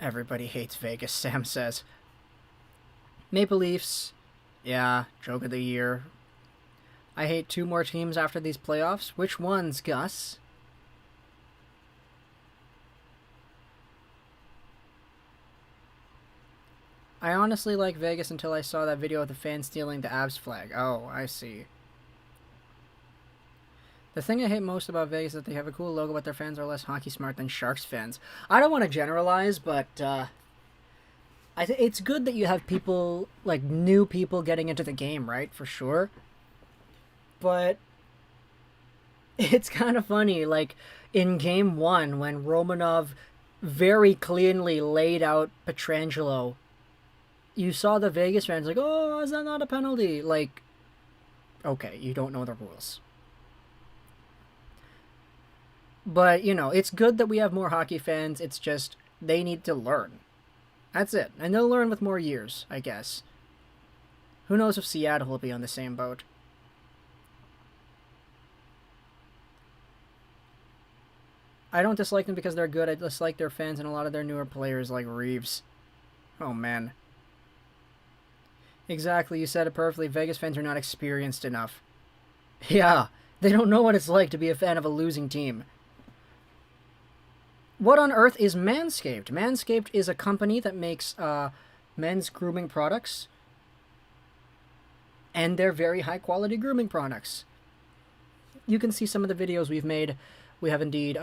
Everybody hates Vegas, Sam says. Maple Leafs. Yeah, joke of the year. I hate two more teams after these playoffs. Which ones, Gus? I honestly like Vegas until I saw that video of the fans stealing the Avs flag. Oh, I see. The thing I hate most about Vegas is that they have a cool logo, but their fans are less hockey smart than Sharks fans. I don't want to generalize, but it's good that you have people, like, new people getting into the game, right? For sure. But it's kind of funny, like, in Game 1, when Romanov very cleanly laid out Pietrangelo, you saw the Vegas fans like, oh, is that not a penalty? Like, okay, you don't know the rules. But, you know, it's good that we have more hockey fans. It's just, they need to learn. That's it. And they'll learn with more years, I guess. Who knows if Seattle will be on the same boat. I don't dislike them because they're good. I dislike their fans and a lot of their newer players like Reeves. Oh, man. Exactly, you said it perfectly. Vegas fans are not experienced enough. Yeah, they don't know what it's like to be a fan of a losing team. What on earth is Manscaped? Manscaped is a company that makes men's grooming products. And they're very high-quality grooming products. You can see some of the videos we've made. We have indeed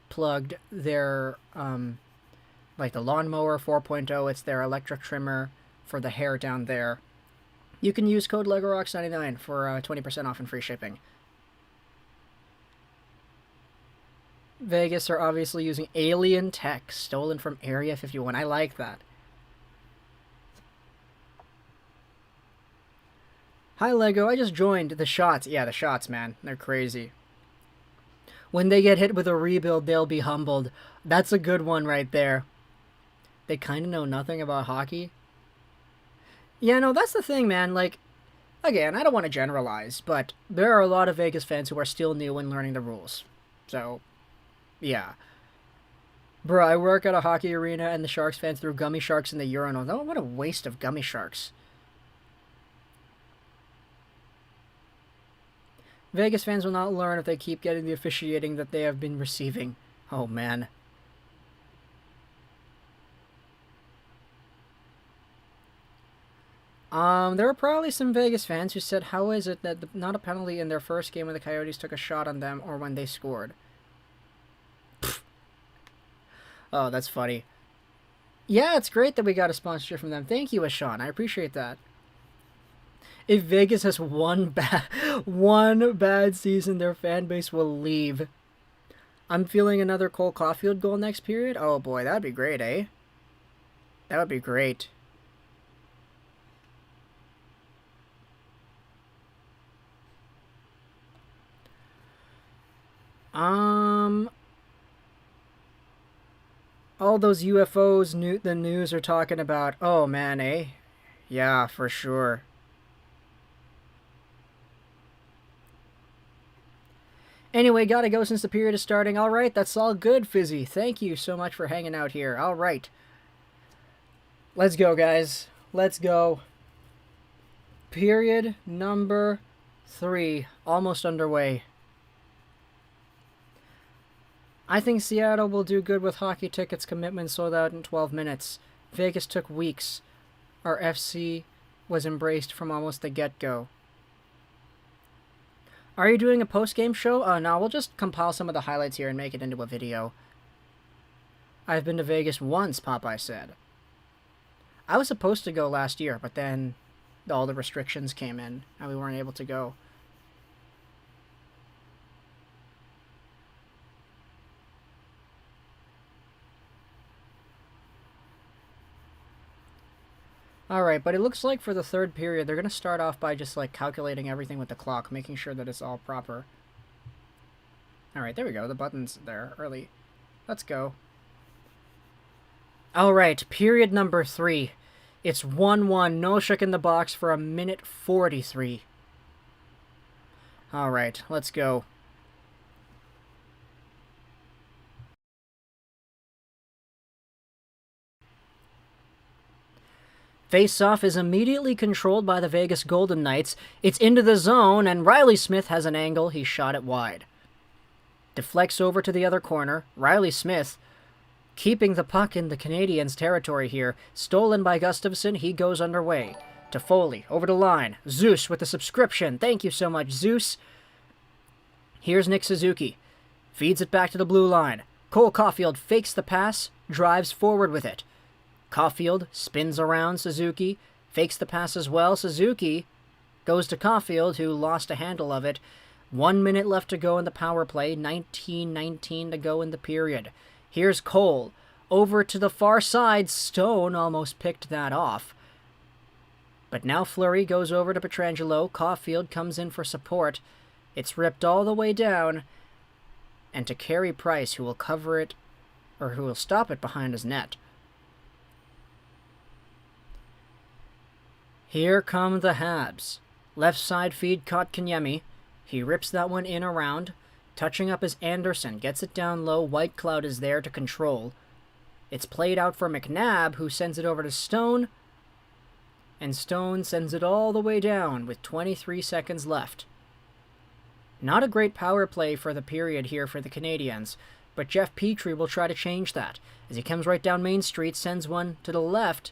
plugged their, like the Lawnmower 4.0. It's their electric trimmer for the hair down there. You can use code LEGOROCKS99 for 20% off and free shipping. Vegas are obviously using alien tech stolen from Area 51. I like that. Hi, Lego. I just joined. The shots. Yeah, the shots, man. They're crazy. When they get hit with a rebuild, they'll be humbled. That's a good one right there. They kind of know nothing about hockey. Yeah, no, that's the thing, man. Like, again, I don't want to generalize, but there are a lot of Vegas fans who are still new and learning the rules. So, yeah. Bro, I work at a hockey arena and the Sharks fans threw gummy sharks in the urinal. Oh, what a waste of gummy sharks. Vegas fans will not learn if they keep getting the officiating that they have been receiving. Oh, man. There were probably some Vegas fans who said, how is it that not a penalty in their first game when the Coyotes took a shot on them or when they scored? Oh, that's funny. Yeah, it's great that we got a sponsorship from them. Thank you, Ashawn. I appreciate that. If Vegas has one bad season, their fan base will leave. I'm feeling another Cole Caulfield goal next period. Oh boy, that'd be great, eh? That would be great. All those UFOs the news are talking about. Oh man, eh? Yeah, for sure. Anyway, gotta go since the period is starting. Alright, that's all good, Fizzy. Thank you so much for hanging out here. Alright. Let's go, guys. Let's go. Period number 3. Almost underway. I think Seattle will do good with hockey tickets commitment sold out in 12 minutes. Vegas took weeks. Our FC was embraced from almost the get-go. Are you doing a post-game show? No, we'll just compile some of the highlights here and make it into a video. I've been to Vegas once, Popeye said. I was supposed to go last year, but then all the restrictions came in and we weren't able to go. Alright, but it looks like for the third period, they're going to start off by just, like, calculating everything with the clock, making sure that it's all proper. Alright, there we go. The button's there early. Let's go. Alright, period number 3. It's 1-1, no shook in the box for a minute 43. Alright, let's go. Face-off is immediately controlled by the Vegas Golden Knights. It's into the zone, and Riley Smith has an angle. He shot it wide. Deflects over to the other corner. Riley Smith keeping the puck in the Canadiens' territory here. Stolen by Gustafsson. He goes underway. To Foley. Over the line. Zeus with the subscription. Thank you so much, Zeus. Here's Nick Suzuki. Feeds it back to the blue line. Cole Caulfield fakes the pass. Drives forward with it. Caulfield spins around Suzuki, fakes the pass as well. Suzuki goes to Caulfield, who lost a handle of it. 1 minute left to go in the power play, 19-19 to go in the period. Here's Cole, over to the far side. Stone almost picked that off. But now Fleury goes over to Pietrangelo. Caulfield comes in for support. It's ripped all the way down, and to Carey Price, who will cover it, or who will stop it behind his net. Here come the Habs. Left side feed caught Kanyemi. He rips that one in around. Touching up is Anderson. Gets it down low. Whitecloud is there to control. It's played out for McNabb, who sends it over to Stone. And Stone sends it all the way down with 23 seconds left. Not a great power play for the period here for the Canadiens, but Jeff Petrie will try to change that. As he comes right down Main Street, sends one to the left.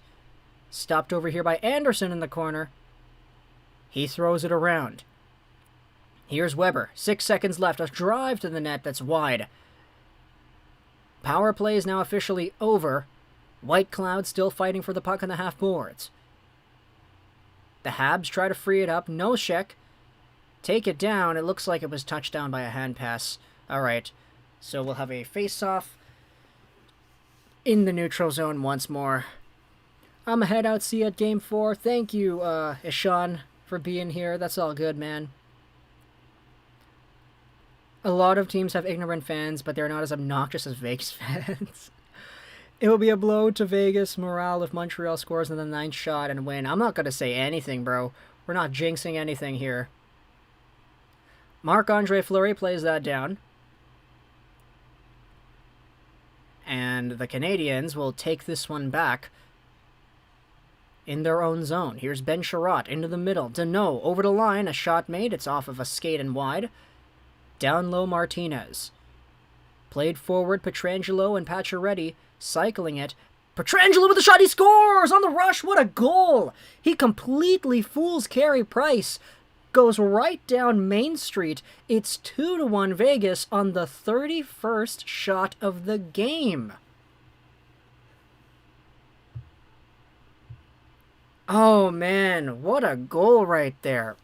Stopped over here by Anderson in the corner. He throws it around. Here's Weber. 6 seconds left. A drive to the net that's wide. Power play is now officially over. Whitecloud still fighting for the puck on the half boards. The Habs try to free it up. Noshek. Take it down. It looks like it was touched down by a hand pass. Alright. So we'll have a face-off in the neutral zone once more. I'm head out, see you at Game 4. Thank you, Ishan, for being here. That's all good, man. A lot of teams have ignorant fans, but they're not as obnoxious as Vegas fans. It will be a blow to Vegas morale if Montreal scores in the 9th shot and win. I'm not going to say anything, bro. We're not jinxing anything here. Marc-Andre Fleury plays that down. And the Canadiens will take this one back in their own zone. Here's Ben Sherratt into the middle. Deneau over the line. A shot made. It's off of a skate and wide. Down low Martinez. Played forward Pietrangelo and Pacioretty cycling it. Pietrangelo with a shot. He scores on the rush. What a goal. He completely fools Carey Price. Goes right down Main Street. It's 2-1 Vegas on the 31st shot of the game. Oh, man. What a goal right there.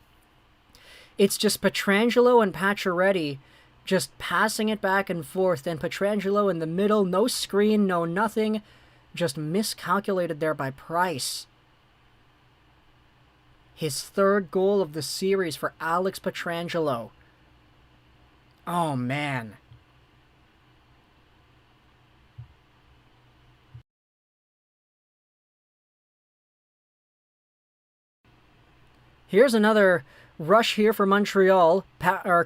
It's just Pietrangelo and Pacioretty just passing it back and forth. And Pietrangelo in the middle. No screen, no nothing. Just miscalculated there by Price. His third goal of the series for Alex Pietrangelo. Oh, man. Here's another rush here for Montreal.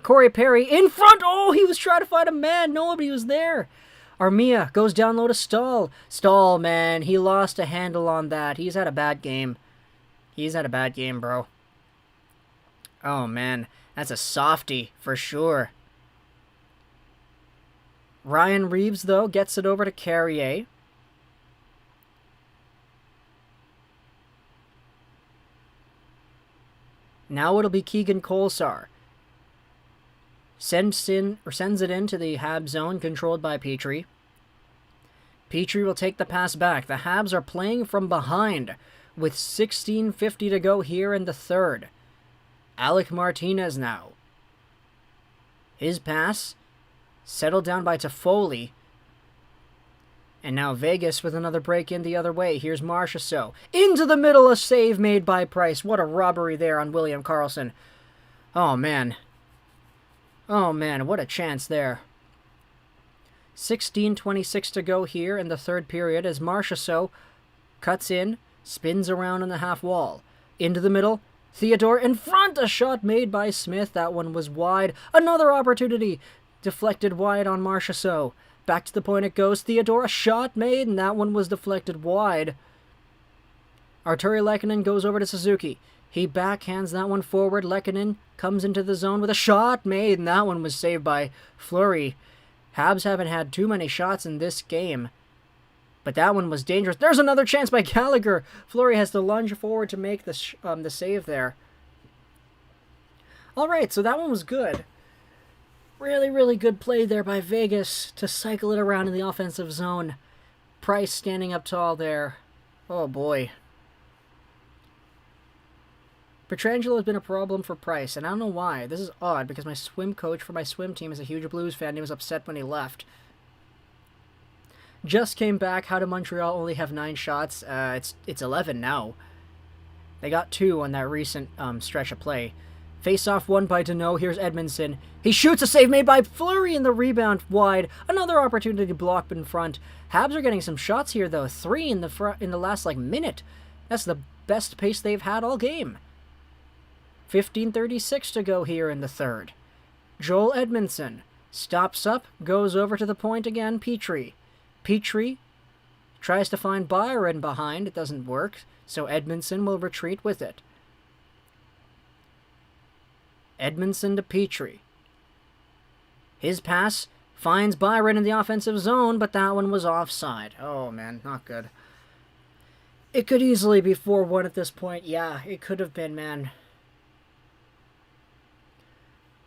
Corey Perry in front. Oh, he was trying to find a man. Nobody was there. Armia goes down low to Stahl. Stahl, man, he lost a handle on that. He's had a bad game. He's had a bad game, bro. Oh, man. That's a softie, for sure. Ryan Reeves, though, gets it over to Carrier. Now it'll be Keegan Kolesar. Sends it into the Habs zone, controlled by Petrie. Petrie will take the pass back. The Habs are playing from behind, with 16:50 to go here in the third. Alec Martinez now. His pass, settled down by Toffoli. And now Vegas with another break in the other way. Here's Marchessault. Into the middle, a save made by Price. What a robbery there on William Karlsson. Oh, man. Oh, man, what a chance there. 16:26 to go here in the third period as Marchessault cuts in, spins around on the half wall. Into the middle, Theodore in front, a shot made by Smith. That one was wide. Another opportunity, deflected wide on Marchessault. Back to the point it goes. Theodore, a shot made, and that one was deflected wide. Arturi Lehkonen goes over to Suzuki. He backhands that one forward. Lehkonen comes into the zone with a shot made, and that one was saved by Fleury. Habs haven't had too many shots in this game, but that one was dangerous. There's another chance by Gallagher. Fleury has to lunge forward to make the save there. All right, so that one was good. Really, really good play there by Vegas to cycle it around in the offensive zone. Price standing up tall there. Oh, boy. Pietrangelo has been a problem for Price, and I don't know why. This is odd, because my swim coach for my swim team is a huge Blues fan. He was upset when he left. Just came back. How did Montreal only have 9 shots? It's 11 now. They got 2 on that recent stretch of play. Face-off won by Deneau. Here's Edmondson. He shoots, a save made by Fleury, in the rebound wide. Another opportunity blocked in front. Habs are getting some shots here, though. 3 in the last minute. That's the best pace they've had all game. 15:36 to go here in the third. Joel Edmondson stops up, goes over to the point again. Petrie tries to find Byron behind. It doesn't work, so Edmondson will retreat with it. Edmondson to Petrie. His pass finds Byron in the offensive zone, but that one was offside. Oh, man, not good. It could easily be 4-1 at this point. Yeah, it could have been, man.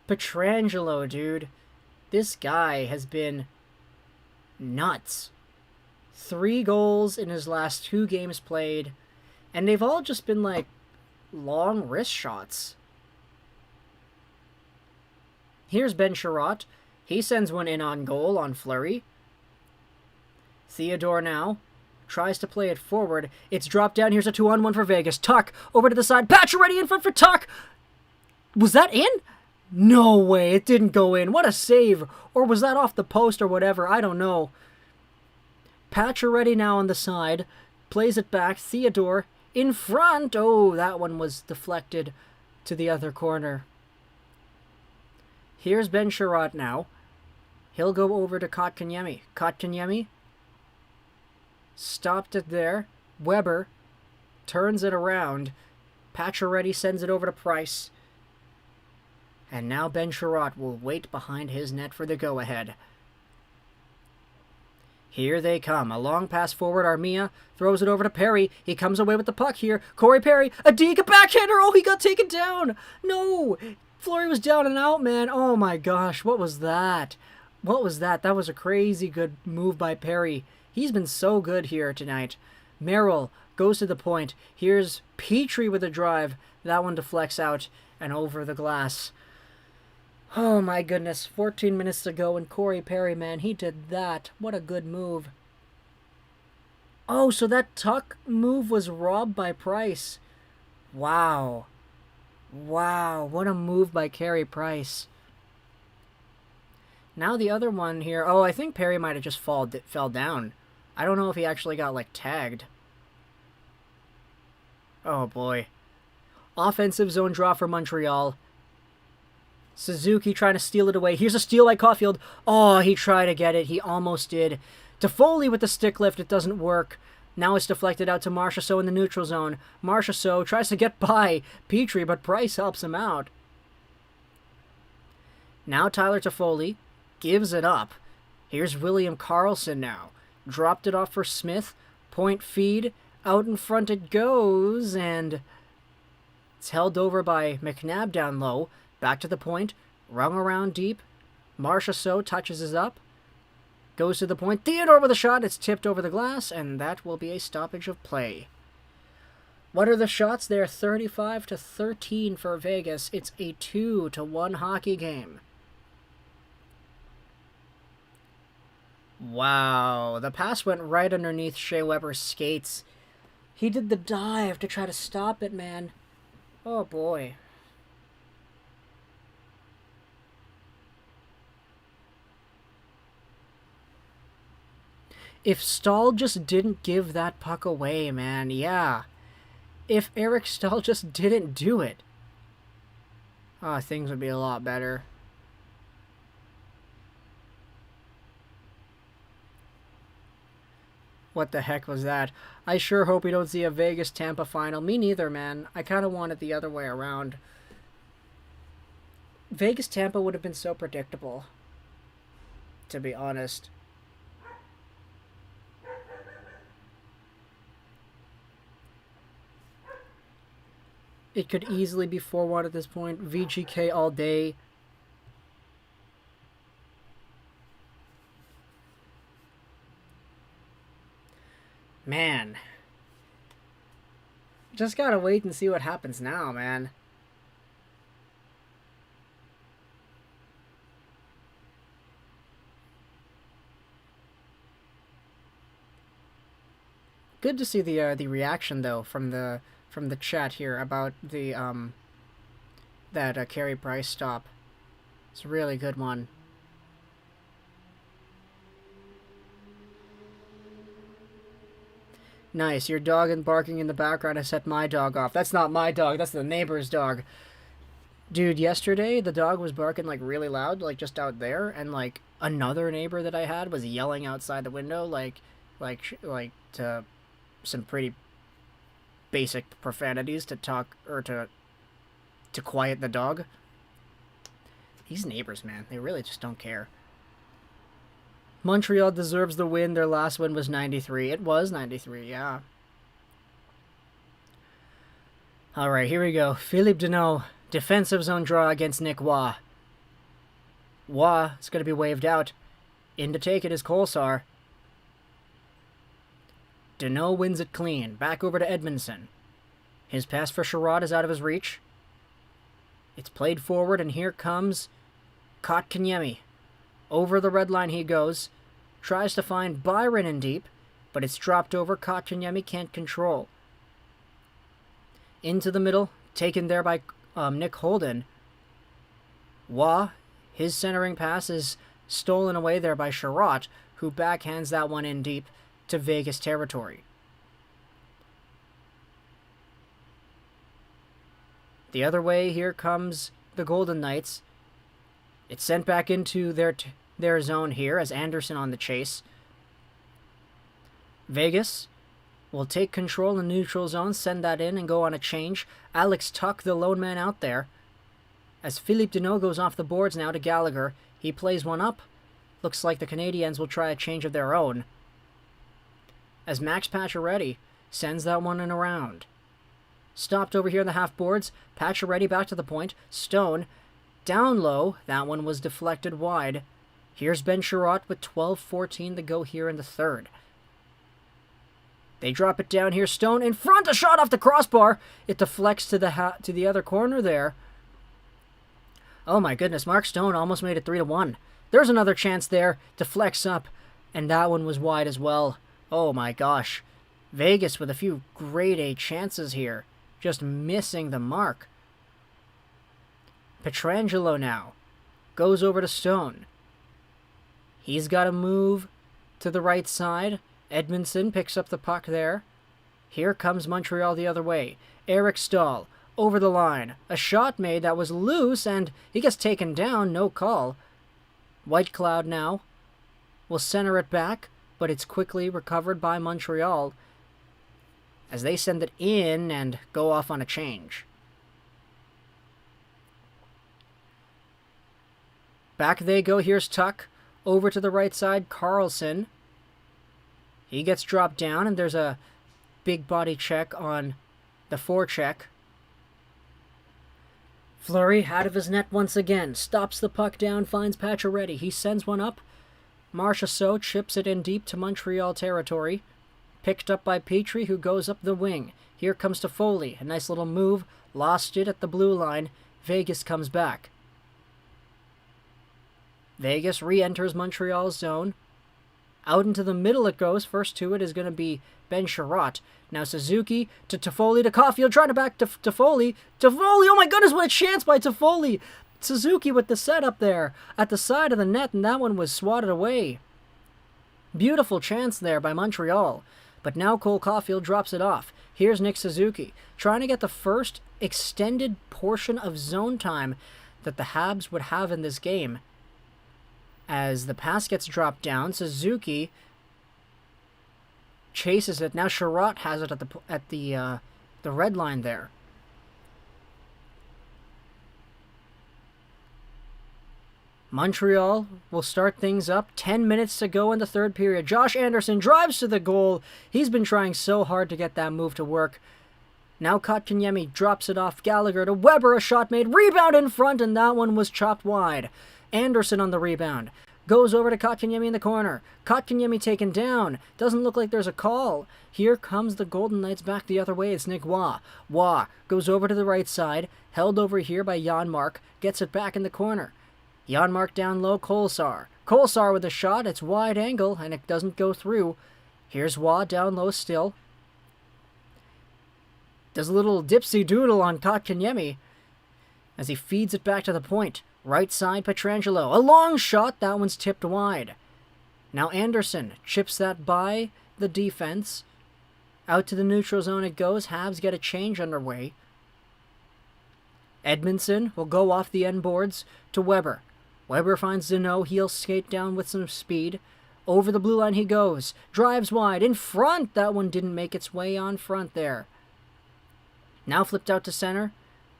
Pietrangelo, dude. This guy has been nuts. 3 goals in his last 2 games played, and they've all just been, long wrist shots. Here's Ben Sherratt. He sends one in on goal on Fleury. Theodore now tries to play it forward. It's dropped down. Here's a 2-on-1 for Vegas. Tuck over to the side. Pacioretty in front for Tuck. Was that in? No way. It didn't go in. What a save. Or was that off the post or whatever? I don't know. Pacioretty now on the side. Plays it back. Theodore in front. Oh, that one was deflected to the other corner. Here's Ben Sherratt now. He'll go over to Kotkaniemi. Kotkaniemi stopped it there. Weber turns it around. Pacioretty sends it over to Price. And now Ben Sherratt will wait behind his net for the go-ahead. Here they come. A long pass forward. Armia throws it over to Perry. He comes away with the puck here. Corey Perry, a deke, a backhander. Oh, he got taken down. No. Fleury was down and out, man. Oh, my gosh. What was that? What was that? That was a crazy good move by Perry. He's been so good here tonight. Merrill goes to the point. Here's Petrie with a drive. That one deflects out and over the glass. Oh my goodness, 14 minutes to go, and Corey Perry, man, he did that. What a good move. Oh, so that tuck move was robbed by Price. Wow. Wow, what a move by Carey Price. Now the other one here. Oh, I think Perry might have just fell down. I don't know if he actually got, like, tagged. Oh, boy. Offensive zone draw for Montreal. Suzuki trying to steal it away. Here's a steal by Caulfield. Oh, he tried to get it. He almost did. Toffoli with the stick lift. It doesn't work. Now it's deflected out to Marchessault in the neutral zone. Marchessault tries to get by Petrie, but Price helps him out. Now Tyler Toffoli gives it up. Here's William Karlsson now. Dropped it off for Smith. Point feed. Out in front it goes, and it's held over by McNabb down low. Back to the point, rung around deep. Marchessault touches it up. Goes to the point. Theodore with a shot. It's tipped over the glass, and that will be a stoppage of play. What are the shots there? 35-13 for Vegas. It's a 2-1 hockey game. Wow. The pass went right underneath Shea Weber's skates. He did the dive to try to stop it, man. Oh, boy. If Stahl just didn't give that puck away, man, yeah. If Eric Stahl just didn't do it, things would be a lot better. What the heck was that? I sure hope we don't see a Vegas-Tampa final. Me neither, man. I kind of want it the other way around. Vegas-Tampa would have been so predictable, to be honest. It could easily be 4-1 at this point. VGK all day. Man. Just gotta wait and see what happens now, man. Good to see the reaction though from the chat here about the that Carey Price stop. It's a really good one. Nice. Your dog and barking in the background has set my dog off. That's not my dog. That's the neighbor's dog. Dude, yesterday the dog was barking like really loud, like just out there, and like another neighbor that I had was yelling outside the window, like to some pretty basic profanities to talk or to quiet the dog. These neighbors, man, they really just don't care. Montreal deserves the win. Their last win was 93. It was 93, yeah. All right, here we go. Philippe Deneau, defensive zone draw against Nick Waugh. Waugh is going to be waved out. In to take it is Kolsar. Deneau wins it clean. Back over to Edmondson. His pass for Sherrod is out of his reach. It's played forward, and here comes Kotkaniemi. Over the red line he goes. Tries to find Byron in deep, but it's dropped over. Kotkaniemi can't control. Into the middle, taken there by Nick Holden. Waugh, his centering pass is stolen away there by Sherratt, who backhands that one in deep to Vegas territory. The other way, here comes the Golden Knights. It's sent back into their zone here as Anderson on the chase. Vegas will take control in neutral zone, send that in and go on a change. Alex Tuck, the lone man out there. As Philippe Deneau goes off the boards now to Gallagher. He plays one up. Looks like the Canadiens will try a change of their own. as Max Pacioretty sends that one in around. Stopped over here in the half boards. Pacioretty back to the point. Stone down low. That one was deflected wide. Here's Ben Chiarot with 12:14 to go here in the third. They drop it down here. Stone in front. A shot off the crossbar. It deflects to the other corner there. Oh my goodness. Mark Stone almost made it 3-1. There's another chance there. Deflects up. And that one was wide as well. Oh my gosh. Vegas with a few grade A chances here. Just missing the mark. Pietrangelo now goes over to Stone. He's got to move to the right side. Edmondson picks up the puck there. Here comes Montreal the other way. Eric Stahl over the line. A shot made that was loose, and he gets taken down. No call. White Cloud now will center it back, but it's quickly recovered by Montreal as they send it in and go off on a change. Back they go. Here's Tuck. Over to the right side. Carlson. He gets dropped down, and there's a big body check on the forecheck. Fleury out of his net once again. Stops the puck down, finds Pacioretty. He sends one up. Marchessault chips it in deep to Montreal territory. Picked up by Petrie, who goes up the wing. Here comes Toffoli. A nice little move. Lost it at the blue line. Vegas comes back. Vegas re-enters Montreal's zone. Out into the middle it goes. First to it is going to be Ben Chiarot. Now Suzuki to Toffoli to Caulfield. Trying to back to Toffoli. Toffoli! Oh my goodness, what a chance by Toffoli! Suzuki with the setup there at the side of the net, and that one was swatted away. Beautiful chance there by Montreal. But now Cole Caulfield drops it off. Here's Nick Suzuki, trying to get the first extended portion of zone time that the Habs would have in this game. As the pass gets dropped down, Suzuki chases it. Now Chiarot has it at the red line there. Montreal will start things up. 10 minutes to go in the third period. Josh Anderson drives to the goal. He's been trying so hard to get that move to work. Now Kotkaniemi drops it off Gallagher to Weber. A shot made. Rebound in front, and that one was chopped wide. Anderson on the rebound. Goes over to Kotkaniemi in the corner. Kotkaniemi taken down. Doesn't look like there's a call. Here comes the Golden Knights back the other way. It's Nick Waugh. Waugh goes over to the right side. Held over here by Janmark. Gets it back in the corner. Janmark down low. Kolesar. Kolesar with a shot. It's wide angle, and it doesn't go through. Here's Waugh down low still. Does a little dipsy doodle on Kotkaniemi as he feeds it back to the point. Right side, Pietrangelo. A long shot. That one's tipped wide. Now Anderson chips that by the defense. Out to the neutral zone it goes. Habs get a change underway. Edmondson will go off the end boards to Weber. Weber finds Zeno. He'll skate down with some speed. Over the blue line he goes. Drives wide. In front. That one didn't make its way on front there. Now flipped out to center.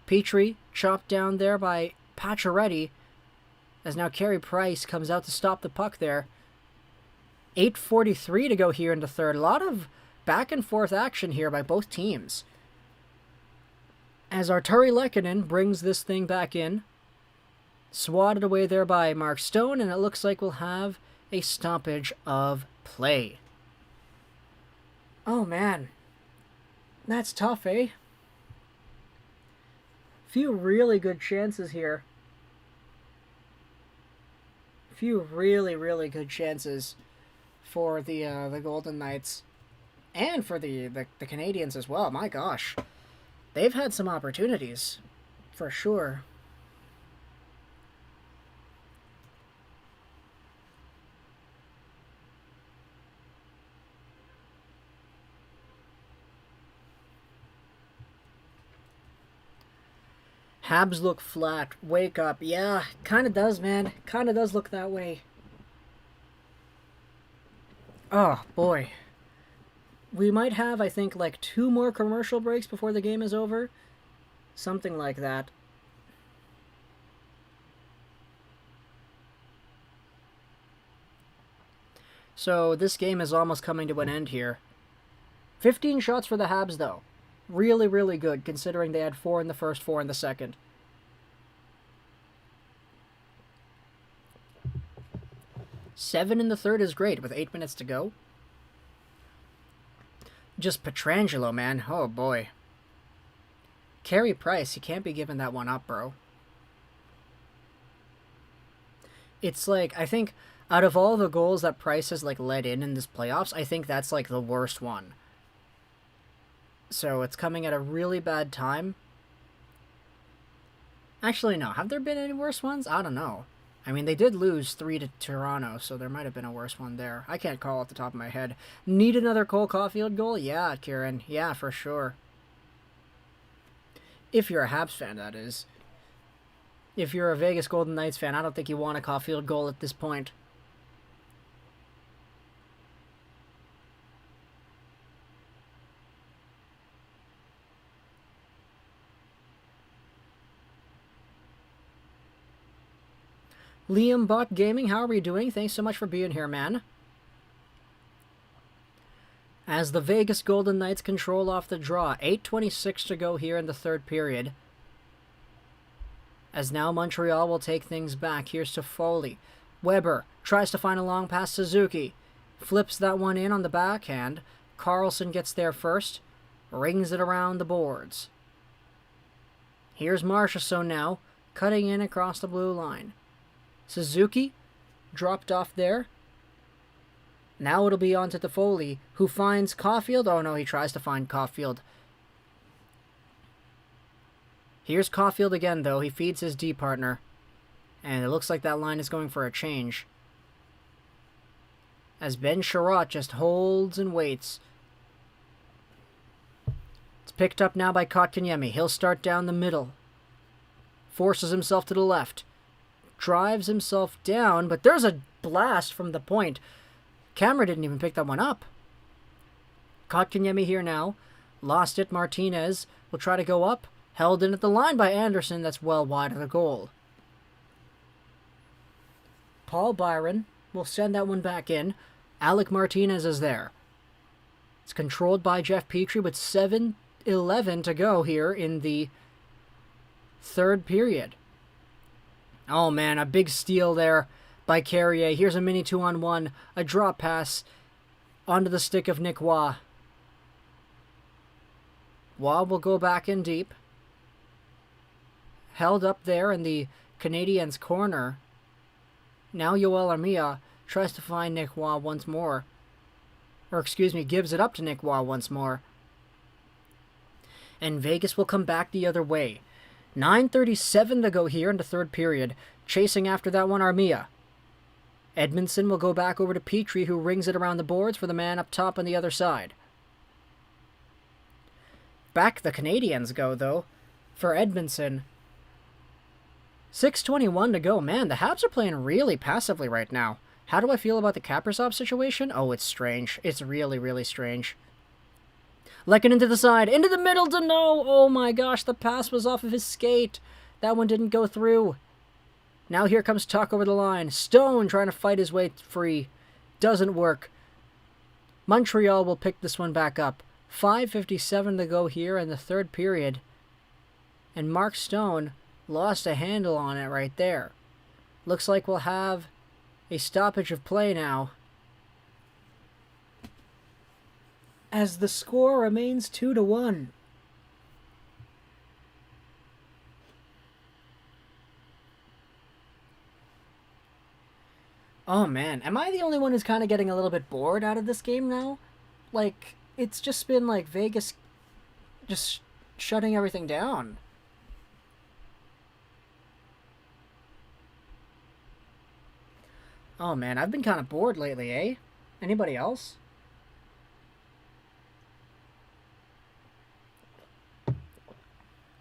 Petrie chopped down there by Pacioretty, as now Carey Price comes out to stop the puck there. 8:43 to go here in the third. A lot of back and forth action here by both teams. As Arturi Lehkonen brings this thing back in. Swatted away there by Mark Stone, and it looks like we'll have a stoppage of play. Oh man. That's tough, eh? Few really good chances here. Few really good chances for the Golden Knights and for the Canadiens as well. My gosh, they've had some opportunities for sure. Habs look flat. Wake up. Yeah, kind of does, man. Kind of does look that way. Oh, boy. We might have, I think, like 2 more commercial breaks before the game is over. Something like that. So this game is almost coming to an end here. 15 shots for the Habs, though. Really, really good, considering they had 4 in the first, 4 in the second. Seven in the third is great, with 8 minutes to go. Just Pietrangelo, man. Oh, boy. Carey Price, you can't be giving that one up, bro. It's like, I think, out of all the goals that Price has, like, let in this playoffs, I think that's, like, the worst one. So it's coming at a really bad time. Actually, no. Have there been any worse ones? I don't know. I mean, they did lose 3 to Toronto, so there might have been a worse one there. I can't call off the top of my head. Need another Cole Caulfield goal? Yeah, Kieran. Yeah, for sure. If you're a Habs fan, that is. If you're a Vegas Golden Knights fan, I don't think you want a Caulfield goal at this point. Liam Bot Gaming, how are we doing? Thanks so much for being here, man. As the Vegas Golden Knights control off the draw, 8:26 to go here in the third period. As now Montreal will take things back. Here's to Foley. Weber tries to find a long pass to Suzuki. Flips that one in on the backhand. Carlson gets there first. Rings it around the boards. Here's Marchessault now, cutting in across the blue line. Suzuki dropped off there. Now it'll be on to Foley, who finds Caulfield. Oh no, he tries to find Caulfield. Here's Caulfield again, though. He feeds his D partner. And it looks like that line is going for a change. As Ben Sherratt just holds and waits. It's picked up now by Kotkaniemi. He'll start down the middle. Forces himself to the left. Drives himself down, but there's a blast from the point. Camera didn't even pick that one up. Kotkaniemi here now. Lost it. Martinez will try to go up. Held in at the line by Anderson. That's well wide of the goal. Paul Byron will send that one back in. Alec Martinez is there. It's controlled by Jeff Petrie with 7:11 to go here in the third period. Oh man, a big steal there by Carrier. Here's a mini 2-on-1. A drop pass onto the stick of Nick Waugh. Waugh will go back in deep. Held up there in the Canadiens' corner. Now Yoel Armia tries to find Nick Waugh once more. Or excuse me, gives it up to Nick Waugh once more. And Vegas will come back the other way. 9:37 to go here in the third period. Chasing after that one, Armia. Edmondson will go back over to Petrie, who rings it around the boards for the man up top on the other side. Back the Canadiens go, though, for Edmondson. 6:21 to go. Man, the Habs are playing really passively right now. How do I feel about the Kaprizov situation? Oh, it's strange. It's really, really strange. Lekin into the side, into the middle to no. Oh my gosh, the pass was off of his skate. That one didn't go through. Now here comes Tuck over the line. Stone trying to fight his way free. Doesn't work. Montreal will pick this one back up. 5:57 to go here in the third period. And Mark Stone lost a handle on it right there. Looks like we'll have a stoppage of play now, as the score remains 2-1. Oh man, am I the only one who's kind of getting a little bit bored out of this game now? Like, it's just been like Vegas just shutting everything down. Oh man, I've been kind of bored lately, eh? Anybody else?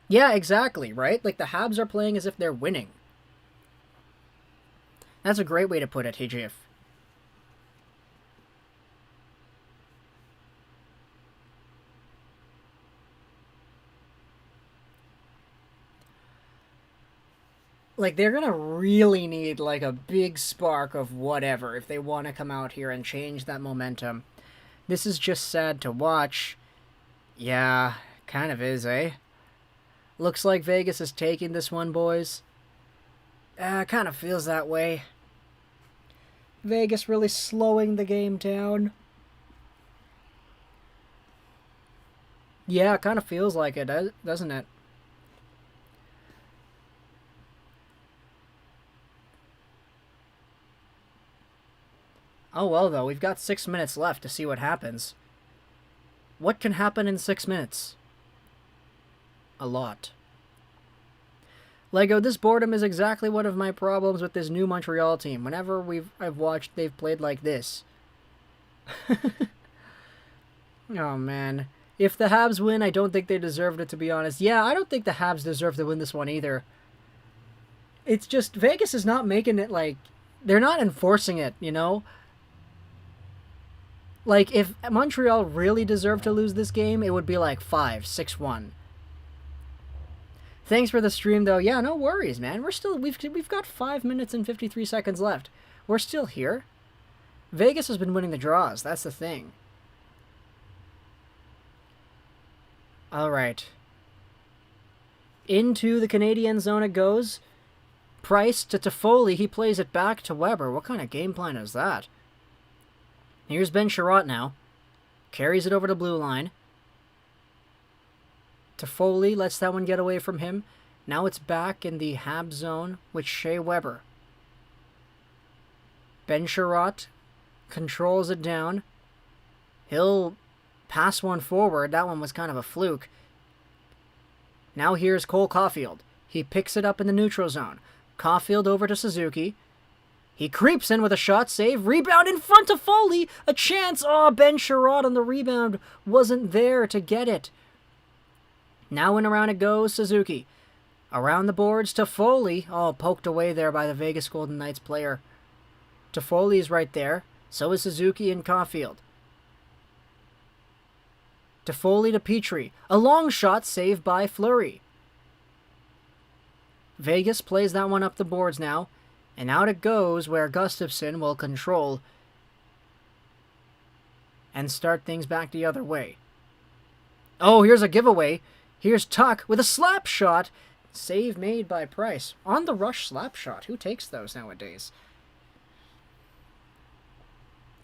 Yeah, exactly, right? Like, the Habs are playing as if they're winning. That's a great way to put it, hey, Jeff. Like, they're gonna really need, like, a big spark of whatever if they want to come out here and change that momentum. This is just sad to watch. Yeah, kind of is, eh? Looks like Vegas is taking this one, boys. Kind of feels that way. Vegas really slowing the game down. Yeah, kind of feels like it, doesn't it? Oh well, though, we've got 6 minutes left to see what happens. What can happen in 6 minutes? A lot. Lego, this boredom is exactly one of my problems with this new Montreal team. Whenever I've watched, they've played like this. Oh, man. If the Habs win, I don't think they deserved it, to be honest. Yeah, I don't think the Habs deserve to win this one either. It's just, Vegas is not making it like... They're not enforcing it, you know? Like, if Montreal really deserved to lose this game, it would be like 5-6-1. Thanks for the stream, though. Yeah, no worries, man. We've got 5 minutes and 53 seconds left. We're still here. Vegas has been winning the draws. That's the thing. All right. Into the Canadian zone it goes. Price to Toffoli. He plays it back to Weber. What kind of game plan is that? Here's Ben Sherratt now. Carries it over to blue line. Toffoli lets that one get away from him. Now it's back in the Habs zone with Shea Weber. Ben Sherratt controls it down. He'll pass one forward. That one was kind of a fluke. Now here's Cole Caulfield. He picks it up in the neutral zone. Caulfield over to Suzuki. He creeps in with a shot save. Rebound in front of Foley. A chance. Oh, Ben Sherratt on the rebound wasn't there to get it. Now and around it goes, Suzuki. Around the boards to Foley. Oh, poked away there by the Vegas Golden Knights player. Toffoli's right there. So is Suzuki and Caulfield. Toffoli to Petrie. A long shot saved by Fleury. Vegas plays that one up the boards now. And out it goes where Gustafsson will control and start things back the other way. Oh, here's a giveaway. Here's Tuck with a slap shot. Save made by Price. On the rush slap shot. Who takes those nowadays?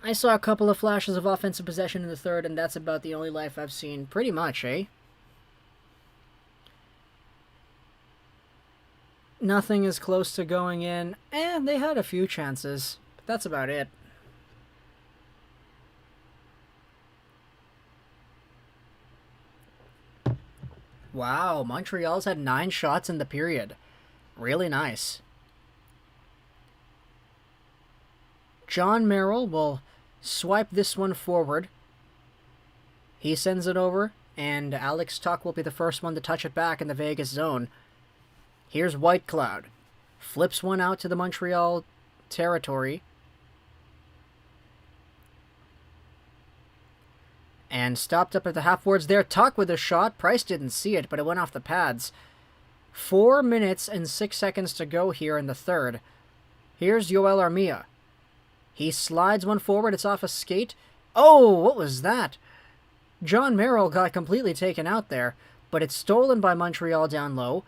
I saw a couple of flashes of offensive possession in the third, and that's about the only life I've seen. Pretty much, eh? Nothing is close to going in. And they had a few chances, but that's about it. Wow, Montreal's had 9 shots in the period. Really nice. John Merrill will swipe this one forward. He sends it over, and Alex Tuck will be the first one to touch it back in the Vegas zone. Here's Whitecloud. Flips one out to the Montreal territory. And stopped up at the half-boards there. Tuck with a shot. Price didn't see it, but it went off the pads. 4 minutes and 6 seconds to go here in the third. Here's Yoel Armia. He slides one forward. It's off a skate. Oh, what was that? John Merrill got completely taken out there, but it's stolen by Montreal down low.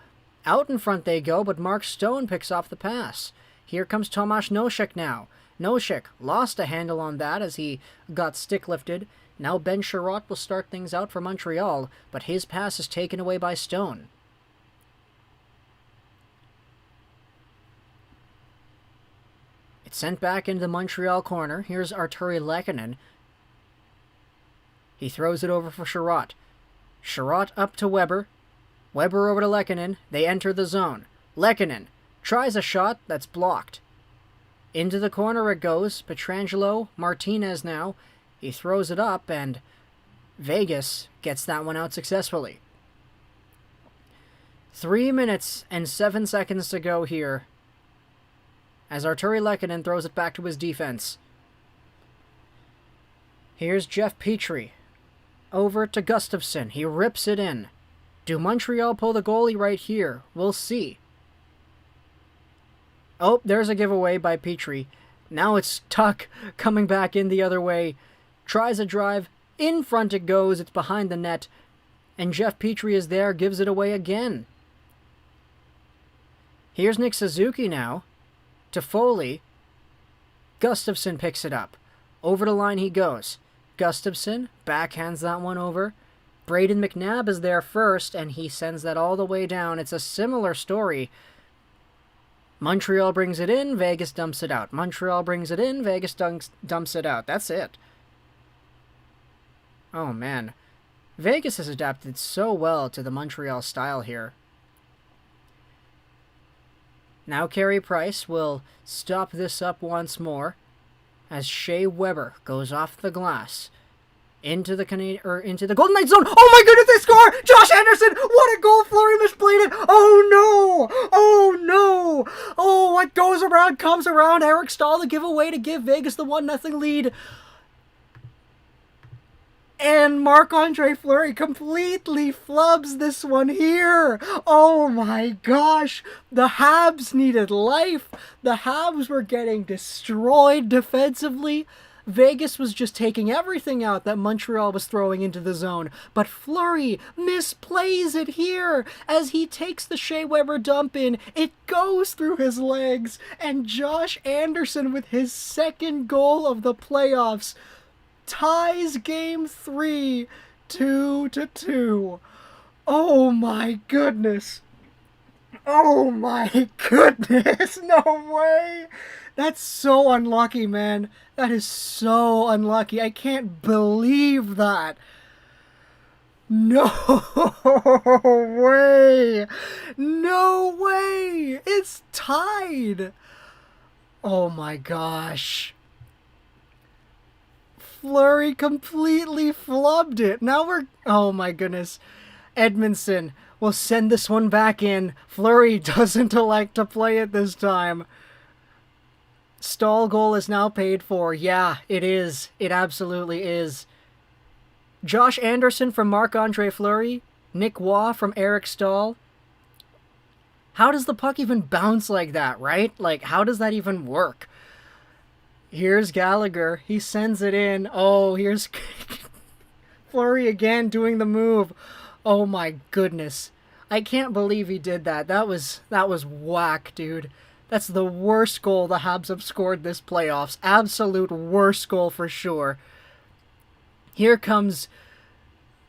Out in front they go, but Mark Stone picks off the pass. Here comes Tomasz Nosek now. Nosek lost a handle on that as he got stick-lifted. Now Ben Sherratt will start things out for Montreal, but his pass is taken away by Stone. It's sent back into the Montreal corner. Here's Arturi Lehkonen. He throws it over for Sherratt. Sherratt up to Weber. Weber over to Lehkonen. They enter the zone. Lehkonen tries a shot that's blocked. Into the corner it goes. Pietrangelo, Martinez now. He throws it up, and Vegas gets that one out successfully. 3 minutes and 7 seconds to go here as Arturi Lehkonen throws it back to his defense. Here's Jeff Petrie. Over to Gustafsson. He rips it in. Do Montreal pull the goalie right here? We'll see. Oh, there's a giveaway by Petrie. Now it's Tuck coming back in the other way. tries a drive, in front it goes, it's behind the net, and Jeff Petrie is there, gives it away again. Here's Nick Suzuki now, to Foley. Gustafsson picks it up. Over the line he goes. Gustafsson backhands that one over. Braden McNabb is there first, and he sends that all the way down. It's a similar story. Montreal brings it in, Vegas dumps it out. Montreal brings it in, Vegas dumps it out. That's it. Oh, man. Vegas has adapted so well to the Montreal style here. Now Carey Price will stop this up once more as Shea Weber goes off the glass into the into the Golden Knights zone. Oh my goodness, they score! Josh Anderson! What a goal! Fleury misplayed it! Oh no! Oh no! Oh, what goes around comes around. Eric Stahl the giveaway to give Vegas the 1-0 lead. And Marc-Andre Fleury completely flubs this one here. Oh my gosh. The Habs needed life. The Habs were getting destroyed defensively. Vegas was just taking everything out that Montreal was throwing into the zone. But Fleury misplays it here as he takes the Shea Weber dump in. It goes through his legs. And Josh Anderson with his second goal of the playoffs ties Game 3 2-2. Oh my goodness. Oh my goodness. No way. That's so unlucky, man. That is so unlucky. I can't believe that. No way. No way. It's tied. Oh my gosh. Fleury completely flubbed it. Now we're... Oh my goodness. Edmondson will send this one back in. Fleury doesn't elect to play it this time. Stahl goal is now paid for. Yeah, it is. It absolutely is. Josh Anderson from Marc-Andre Fleury. Nick Waugh from Eric Stahl. How does the puck even bounce like that, right? Like, how does that even work? Here's Gallagher. He sends it in. Oh, here's Fleury again doing the move. Oh my goodness. I can't believe he did that. That was whack, dude. That's the worst goal the Habs have scored this playoffs. Absolute worst goal for sure. Here comes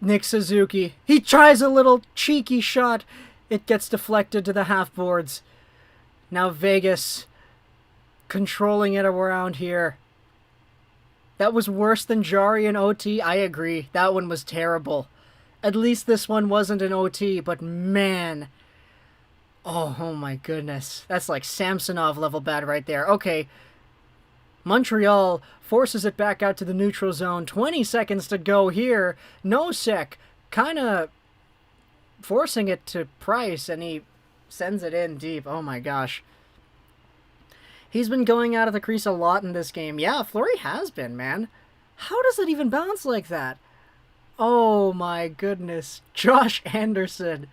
Nick Suzuki. He tries a little cheeky shot. It gets deflected to the half boards. Now Vegas controlling it around here. That was worse than Jari and OT. I agree. That one was terrible. At least this one wasn't an OT, but man... Oh my goodness. That's like Samsonov level bad right there. Okay. Montreal forces it back out to the neutral zone. 20 seconds to go here. Nosek kind of forcing it to Price, and he sends it in deep. Oh my gosh. He's been going out of the crease a lot in this game. Yeah, Fleury has been, man. How does it even bounce like that? Oh my goodness. Josh Anderson.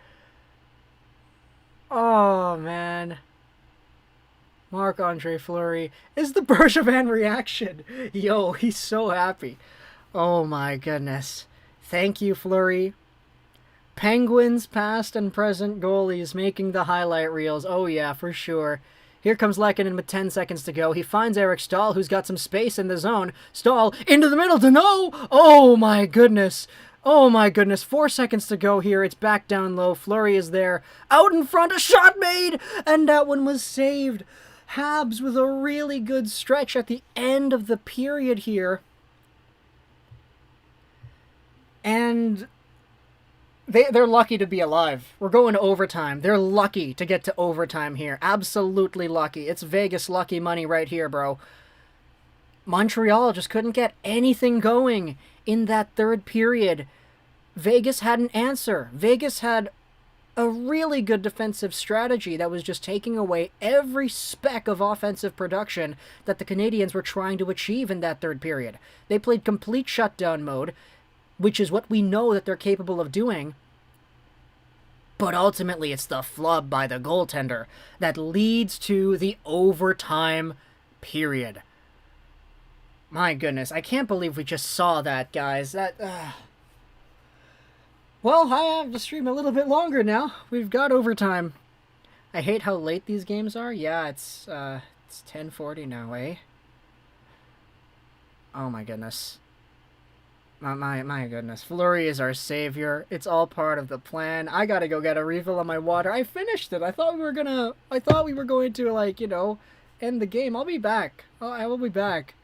Oh, man. Marc-Andre Fleury is the Bergevin reaction. Yo, he's so happy. Oh, my goodness. Thank you, Fleury. Penguins past and present goalies making the highlight reels. Oh, yeah, for sure. Here comes Lehkonen with 10 seconds to go. He finds Eric Stahl, who's got some space in the zone. Stahl into the middle to no. Oh, my goodness. Oh my goodness, 4 seconds to go here. It's back down low. Fleury is there. Out in front, a shot made! And that one was saved. Habs with a really good stretch at the end of the period here. And they're lucky to be alive. We're going to overtime. They're lucky to get to overtime here. Absolutely lucky. It's Vegas lucky money right here, bro. Montreal just couldn't get anything going in that third period. Vegas had an answer. Vegas had a really good defensive strategy that was just taking away every speck of offensive production that the Canadiens were trying to achieve in that third period. They played complete shutdown mode, which is what we know that they're capable of doing. But ultimately, it's the flub by the goaltender that leads to the overtime period. My goodness, I can't believe we just saw that, guys. Well, I have to stream a little bit longer now. We've got overtime. I hate how late these games are. Yeah, it's 10:40 now, eh? Oh my goodness. My goodness. Fleury is our savior. It's all part of the plan. I gotta go get a refill on my water. I finished it. I thought we were going to, like, end the game. I'll be back. Oh, I will be back.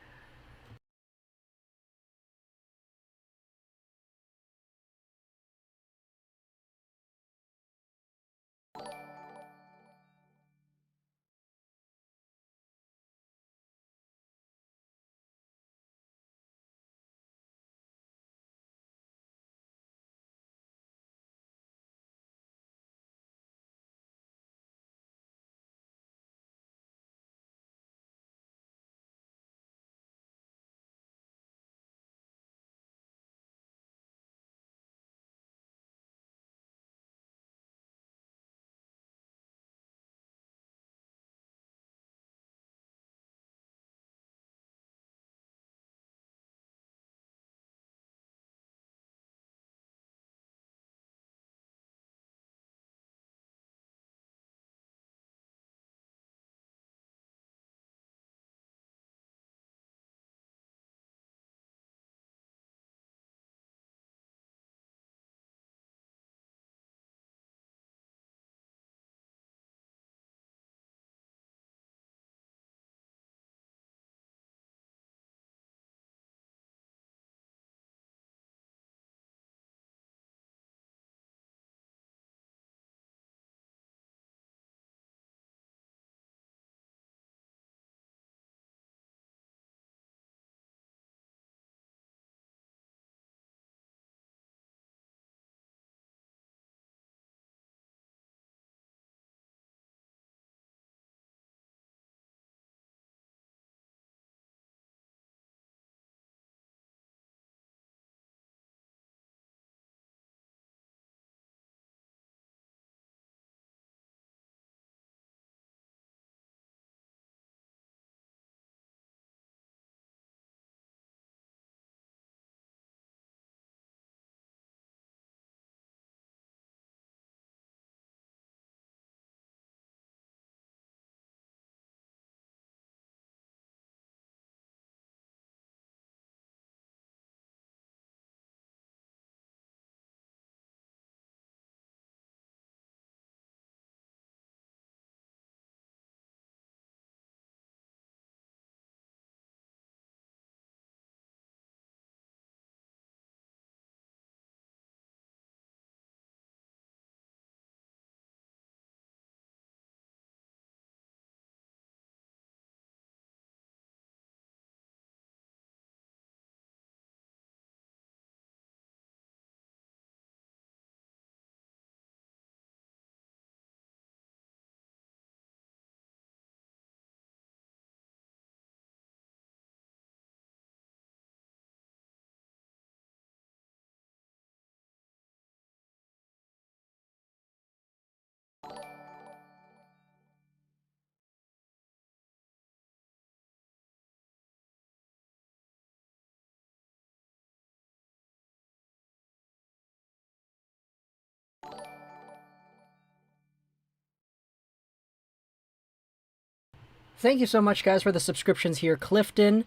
Thank you so much, guys, for the subscriptions here. Callie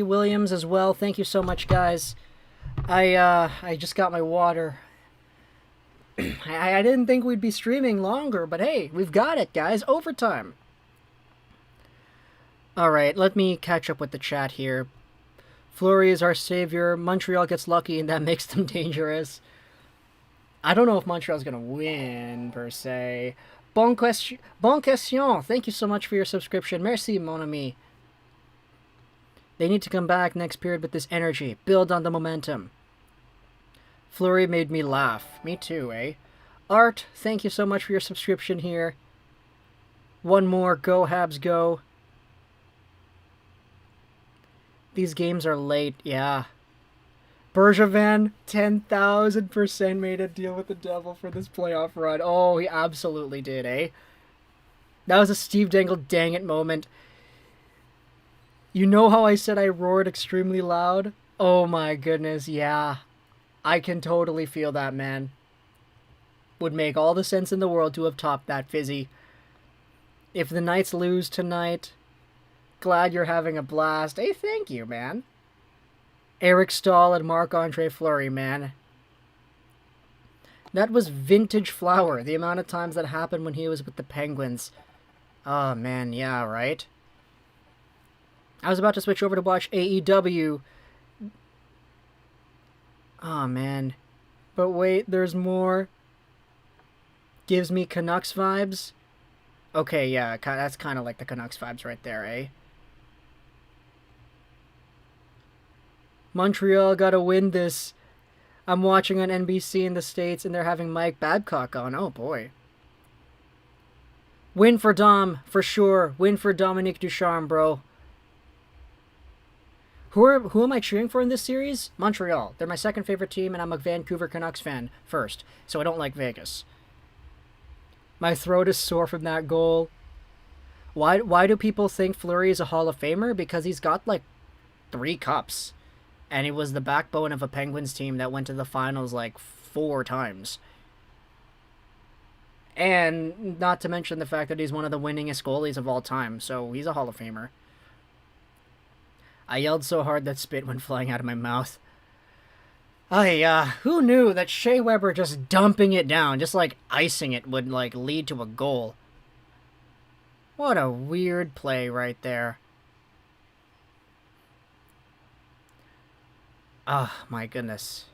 Williams as well. Thank you so much, guys. I just got my water. I didn't think we'd be streaming longer, but hey, we've got it, guys. Overtime. All right, let me catch up with the chat here. Fleury is our savior. Montreal gets lucky, and that makes them dangerous. I don't know if Montreal's gonna win per se. Bon question. Thank you so much for your subscription. Merci, mon ami. They need to come back next period with this energy. Build on the momentum. Fleury made me laugh. Me too, eh? Art, thank you so much for your subscription here. One more. Go, Habs, go. These games are late, yeah. Bergevin, 10,000% made a deal with the devil for this playoff run. Oh, he absolutely did, eh? That was a Steve Dangle dang it moment. You know how I said I roared extremely loud? Oh my goodness, yeah. I can totally feel that, man. Would make all the sense in the world to have topped that, Fizzy. If the Knights lose tonight, glad you're having a blast. Hey, thank you, man. Eric Stahl and Marc-Andre Fleury, man. That was vintage Flower, the amount of times that happened when he was with the Penguins. Oh, man, yeah, right? I was about to switch over to watch AEW. Oh, man. But wait, there's more. Gives me Canucks vibes. Okay, yeah, that's kind of like the Canucks vibes right there, eh? Montreal gotta win this. I'm watching on NBC in the States, and they're having Mike Babcock on. Oh, boy. Win for Dom, for sure. Win for Dominique Ducharme, bro. Who am I cheering for in this series? Montreal. They're my second favorite team, and I'm a Vancouver Canucks fan first, so I don't like Vegas. My throat is sore from that goal. Why do people think Fleury is a Hall of Famer? Because he's got, like, 3 cups. And he was the backbone of a Penguins team that went to the finals, like, 4 times. And not to mention the fact that he's one of the winningest goalies of all time. So he's a Hall of Famer. I yelled so hard that spit went flying out of my mouth. Who knew that Shea Weber just dumping it down, just like icing it, would like lead to a goal? What a weird play right there. Oh, my goodness.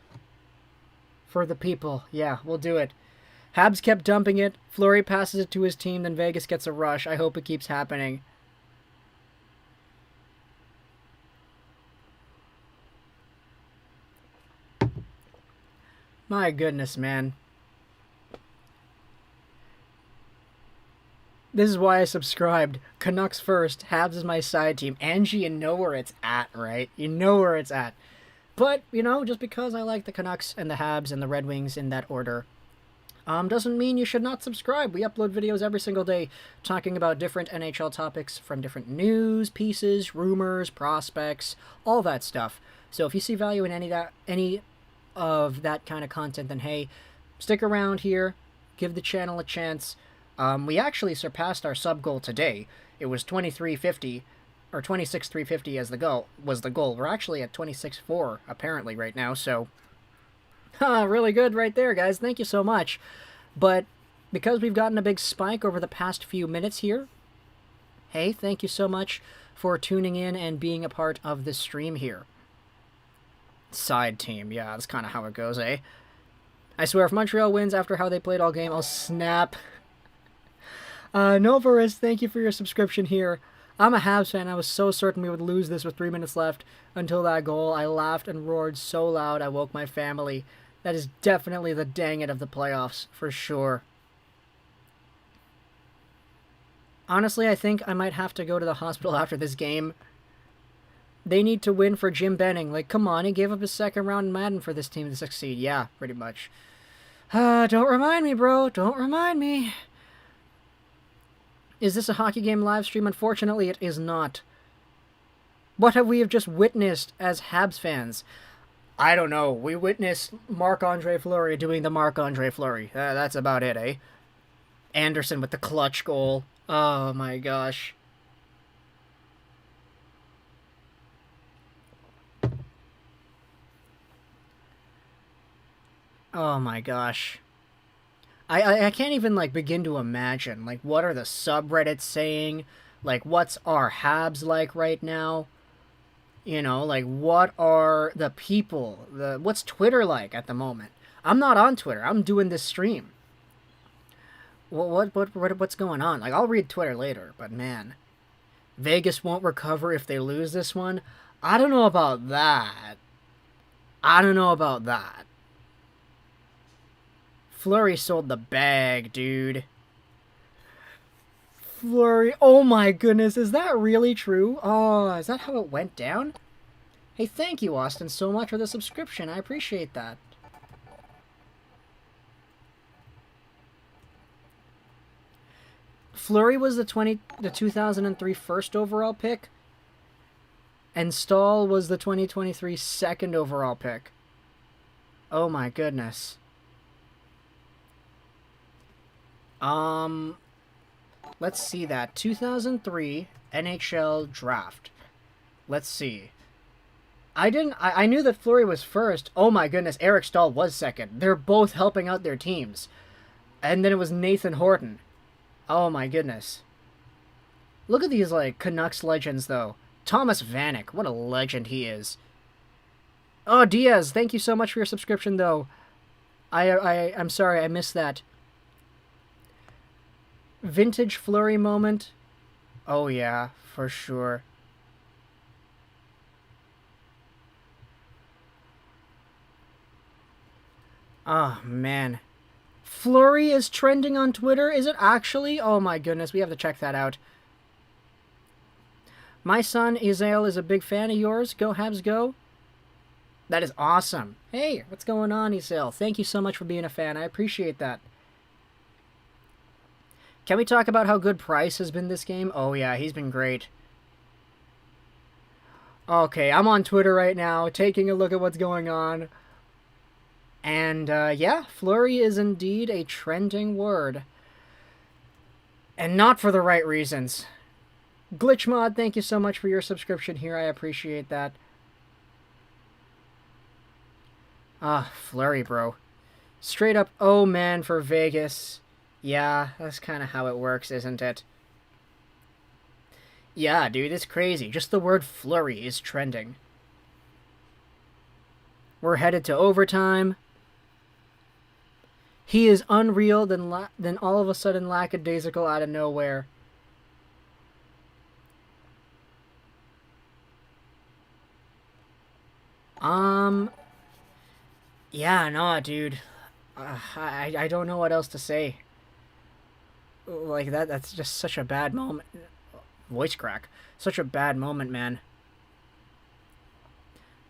For the people. Yeah, we'll do it. Habs kept dumping it. Fleury passes it to his team, then Vegas gets a rush. I hope it keeps happening. My goodness, man. This is why I subscribed. Canucks first. Habs is my side team. Angie, you know where it's at, right? You know where it's at. But, you know, just because I like the Canucks and the Habs and the Red Wings in that order, doesn't mean you should not subscribe. We upload videos every single day talking about different NHL topics from different news, pieces, rumors, prospects, all that stuff. So if you see value in any of that kind of content, then hey, stick around here, give the channel a chance. We actually surpassed our sub goal today. It was 2350 or 26,350 as the goal was the goal. We're actually at 26.4 apparently right now, so really good right there, guys. Thank you so much. But because we've gotten a big spike over the past few minutes here, hey, thank you so much for tuning in and being a part of this stream here. Side team, yeah, that's kind of how it goes, eh? I swear, if Montreal wins after how they played all game, I'll snap. Novaris, thank you for your subscription here. I'm a Habs fan. I was so certain we would lose this with 3 minutes left until that goal. I laughed and roared so loud I woke my family. That is definitely the dang it of the playoffs, for sure. Honestly, I think I might have to go to the hospital after this game. They need to win for Jim Benning. Like, come on, he gave up his second round in Madden for this team to succeed. Yeah, pretty much. Don't remind me, bro. Don't remind me. Is this a hockey game live stream? Unfortunately, it is not. What have we just witnessed as Habs fans? I don't know. We witnessed Marc-Andre Fleury doing the Marc-Andre Fleury. That's about it, eh? Anderson with the clutch goal. Oh, my gosh. Oh, my gosh. I can't even, like, begin to imagine, like, what are the subreddits saying? Like, what's our Habs like right now? You know, like, what are the people, what's Twitter like at the moment? I'm not on Twitter. I'm doing this stream. What's going on? Like, I'll read Twitter later, but man. Vegas won't recover if they lose this one? I don't know about that. I don't know about that. Fleury sold the bag, dude. Fleury. Oh my goodness, is that really true? Oh, is that how it went down? Hey, thank you, Austin, so much for the subscription. I appreciate that. Fleury was the 2003 first overall pick. And Stahl was the 2023 second overall pick. Oh my goodness. Let's see that. 2003 NHL draft. Let's see. I knew that Fleury was first. Oh my goodness, Eric Stahl was second. They're both helping out their teams. And then it was Nathan Horton. Oh my goodness. Look at these, like, Canucks legends, though. Thomas Vanek, what a legend he is. Oh, Diaz, thank you so much for your subscription, though. I'm sorry, I missed that. Vintage Fleury moment. Oh, yeah, for sure. Oh, man. Fleury is trending on Twitter? Is it actually? Oh, my goodness, we have to check that out. My son, Isael, is a big fan of yours. Go Habs, go. That is awesome. Hey, what's going on, Isael? Thank you so much for being a fan. I appreciate that. Can we talk about how good Price has been this game? Oh, yeah, he's been great. Okay, I'm on Twitter right now, taking a look at what's going on. And, yeah, Fleury is indeed a trending word. And not for the right reasons. Glitchmod, thank you so much for your subscription here. I appreciate that. Ah, Fleury, bro. Straight up, oh man, for Vegas. Yeah, that's kind of how it works, isn't it? Yeah, dude, it's crazy. Just the word Fleury is trending. We're headed to overtime. He is unreal, then all of a sudden lackadaisical out of nowhere. Yeah, no, dude. I don't know what else to say. Like, that's just such a bad moment. Voice crack. Such a bad moment, man.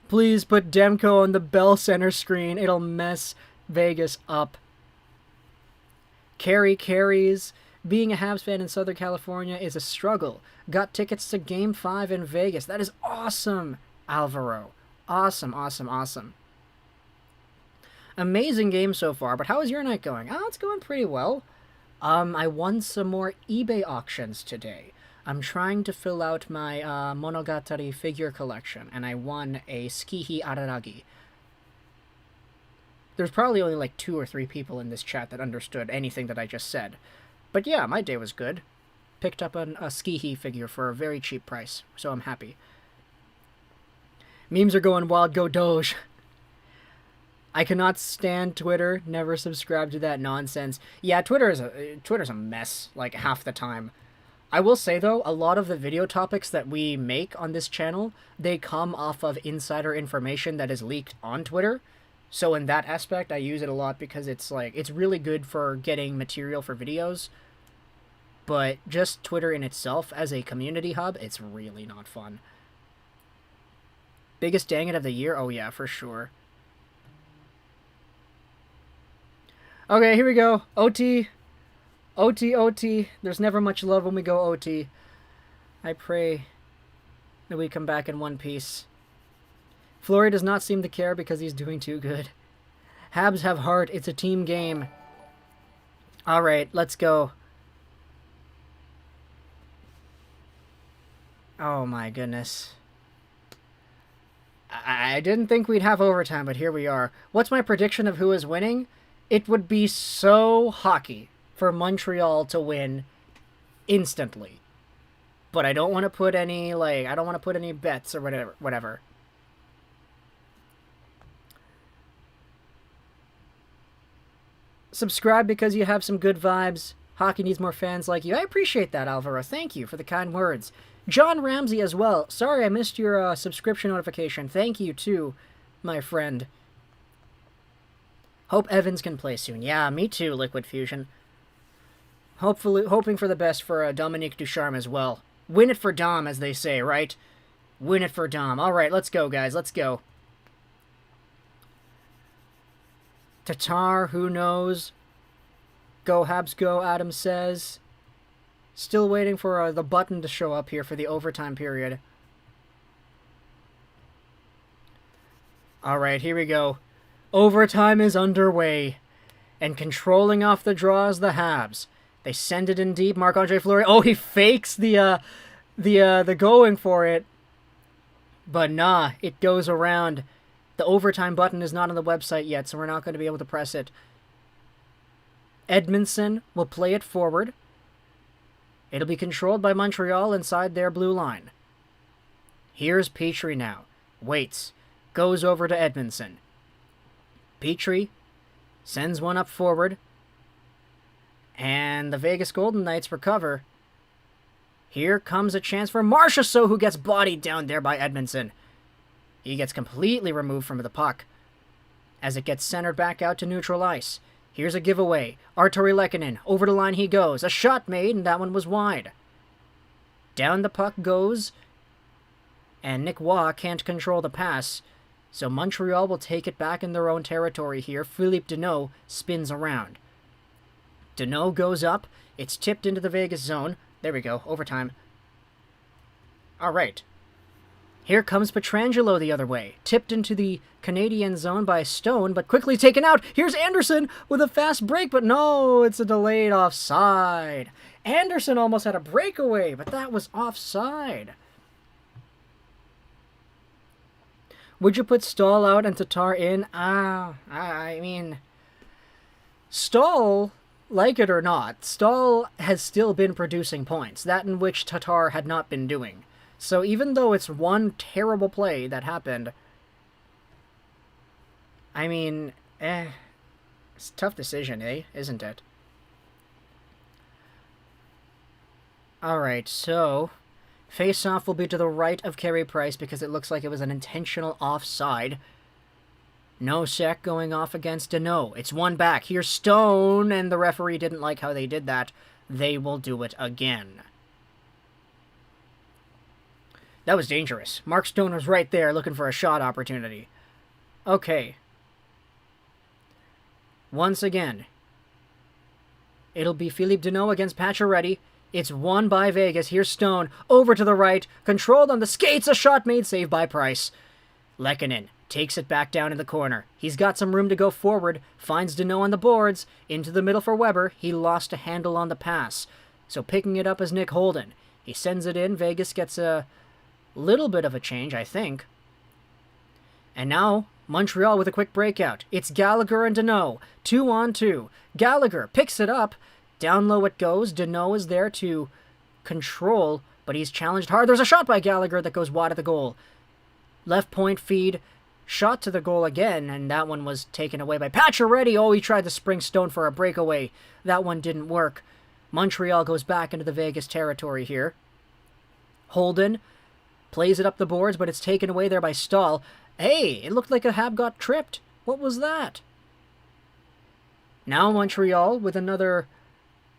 Please put Demko on the Bell Center screen. It'll mess Vegas up. Carries. Being a Habs fan in Southern California is a struggle. Got tickets to Game 5 in Vegas. That is awesome, Alvaro. Awesome, awesome, awesome. Amazing game so far, but how is your night going? Oh, it's going pretty well. I won some more eBay auctions today. I'm trying to fill out my Monogatari figure collection, and I won a Skihi Araragi. There's probably only like 2 or 3 people in this chat that understood anything that I just said. But yeah, my day was good. Picked up a Skihi figure for a very cheap price, so I'm happy. Memes are going wild, go Doge. I cannot stand Twitter. Never subscribe to that nonsense. Yeah, Twitter's a mess, like, half the time. I will say, though, a lot of the video topics that we make on this channel, they come off of insider information that is leaked on Twitter. So in that aspect, I use it a lot because it's really good for getting material for videos. But just Twitter in itself as a community hub, it's really not fun. Biggest dang it of the year? Oh yeah, for sure. Okay, here we go. OT. OT, OT. There's never much love when we go OT. I pray that we come back in one piece. Fleury does not seem to care because he's doing too good. Habs have heart. It's a team game. Alright, let's go. Oh my goodness. I didn't think we'd have overtime, but here we are. What's my prediction of who is winning? It would be so hockey for Montreal to win instantly. But I don't want to put any, I don't want to put any bets or whatever. Subscribe because you have some good vibes. Hockey needs more fans like you. I appreciate that, Alvaro. Thank you for the kind words. John Ramsey as well. Sorry I missed your subscription notification. Thank you, too, my friend. Hope Evans can play soon. Yeah, me too, Liquid Fusion. Hoping for the best for Dominique Ducharme as well. Win it for Dom, as they say, right? Win it for Dom. All right, let's go, guys. Let's go. Tatar, who knows? Go Habs go, Adam says. Still waiting for the button to show up here for the overtime period. All right, here we go. Overtime is underway. And controlling off the draw is the Habs. They send it in deep. Marc-Andre Fleury. Oh, he fakes the going for it. But nah, it goes around. The overtime button is not on the website yet, so we're not going to be able to press it. Edmonton will play it forward. It'll be controlled by Montreal inside their blue line. Here's Petrie now. Waits. Goes over to Edmonton. Petrie sends one up forward. And the Vegas Golden Knights recover. Here comes a chance for Marchessault, who gets bodied down there by Edmonton. He gets completely removed from the puck as it gets centered back out to neutral ice. Here's a giveaway. Artturi Lehkonen, over the line he goes. A shot made, and that one was wide. Down the puck goes, and Nick Waugh can't control the pass, so Montreal will take it back in their own territory here. Philippe Danault spins around. Danault goes up. It's tipped into the Vegas zone. There we go, overtime. All right. Here comes Pietrangelo the other way. Tipped into the Canadian zone by Stone, but quickly taken out. Here's Anderson with a fast break, but no, it's a delayed offside. Anderson almost had a breakaway, but that was offside. Would you put Stahl out and Tatar in? I mean, Stahl, like it or not, Stahl has still been producing points, that in which Tatar had not been doing. So even though it's one terrible play that happened, I mean, it's a tough decision, isn't it? Alright, so face-off will be to the right of Carey Price because it looks like it was an intentional offside. Nosek going off against Danault. It's one back. Here's Stone, and the referee didn't like how they did that. They will do it again. That was dangerous. Mark Stone was right there looking for a shot opportunity. Okay. Once again, it'll be Philippe Danault against Pacioretty. It's won by Vegas. Here's Stone. Over to the right. Controlled on the skates. A shot made. Saved by Price. Lehkonen takes it back down in the corner. He's got some room to go forward. Finds Danault on the boards. Into the middle for Weber. He lost a handle on the pass. So picking it up is Nick Holden. He sends it in. Vegas gets a little bit of a change, I think. And now, Montreal with a quick breakout. It's Gallagher and Danault. 2-on-2. Gallagher picks it up. Down low it goes. Danault is there to control, but he's challenged hard. There's a shot by Gallagher that goes wide of the goal. Left point feed. Shot to the goal again, and that one was taken away by Pacioretty. Oh, he tried to spring Stone for a breakaway. That one didn't work. Montreal goes back into the Vegas territory here. Holden plays it up the boards, but it's taken away there by Stahl. Hey, it looked like a Hab got tripped. What was that? Now Montreal with another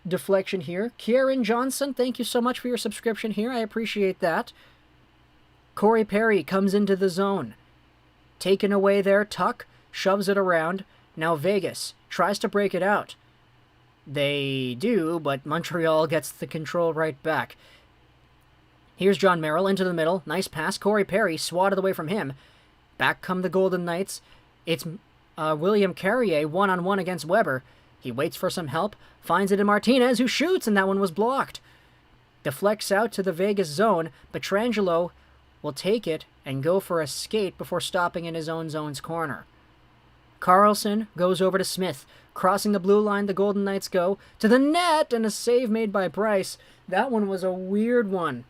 deflection here. Kieran Johnson, thank you so much for your subscription here. I appreciate that. Corey Perry comes into the zone. Taken away there. Tuck shoves it around. Now Vegas tries to break it out. They do, but Montreal gets the control right back. Here's John Merrill into the middle. Nice pass. Corey Perry swatted away from him. Back come the Golden Knights. It's William Carrier one-on-one against Weber. He waits for some help. Finds it in Martinez, who shoots, and that one was blocked. Deflects out to the Vegas zone. Pietrangelo will take it and go for a skate before stopping in his own zone's corner. Carlson goes over to Smith. Crossing the blue line, the Golden Knights go to the net, and a save made by Price. That one was a weird one.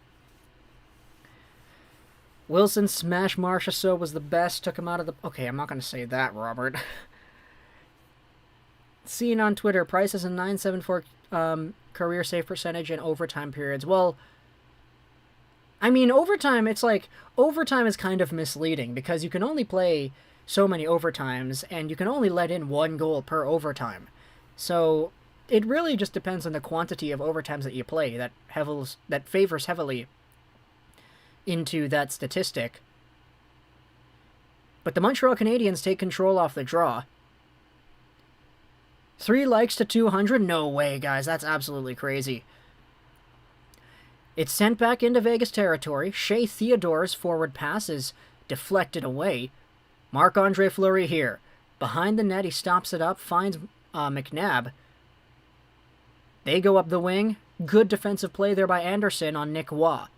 Wilson smash Marchessault was the best. Took him out of the... Okay, I'm not going to say that, Robert. Seen on Twitter, Price has a .974 career save percentage in overtime periods. Well, I mean, overtime, it's like... Overtime is kind of misleading because you can only play so many overtimes and you can only let in one goal per overtime. So it really just depends on the quantity of overtimes that you play that favors heavily into that statistic. But the Montreal Canadiens take control off the draw. 3 likes to 200? No way, guys. That's absolutely crazy. It's sent back into Vegas territory. Shea Theodore's forward pass is deflected away. Marc-Andre Fleury here. Behind the net, he stops it up, finds McNabb. They go up the wing. Good defensive play there by Anderson on Nick Waugh.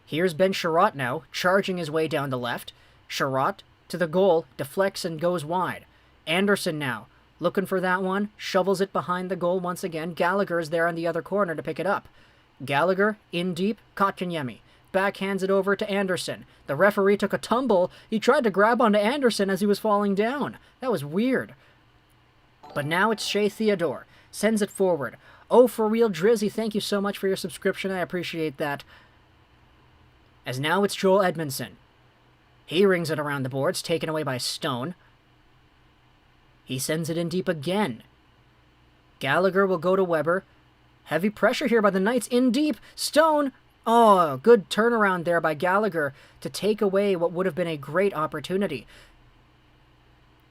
Here's Ben Sherratt now, charging his way down the left. Sherratt to the goal, deflects and goes wide. Anderson now, looking for that one, shovels it behind the goal once again. Gallagher's there on the other corner to pick it up. Gallagher, in deep, Kotkaniemi. Backhands it over to Anderson. The referee took a tumble. He tried to grab onto Anderson as he was falling down. That was weird. But now it's Shea Theodore. Sends it forward. Oh, for real, Drizzy, thank you so much for your subscription. I appreciate that. As now it's Joel Edmondson. He rings it around the boards, taken away by Stone. He sends it in deep again. Gallagher will go to Weber. Heavy pressure here by the Knights, in deep. Stone. Oh, good turnaround there by Gallagher to take away what would have been a great opportunity.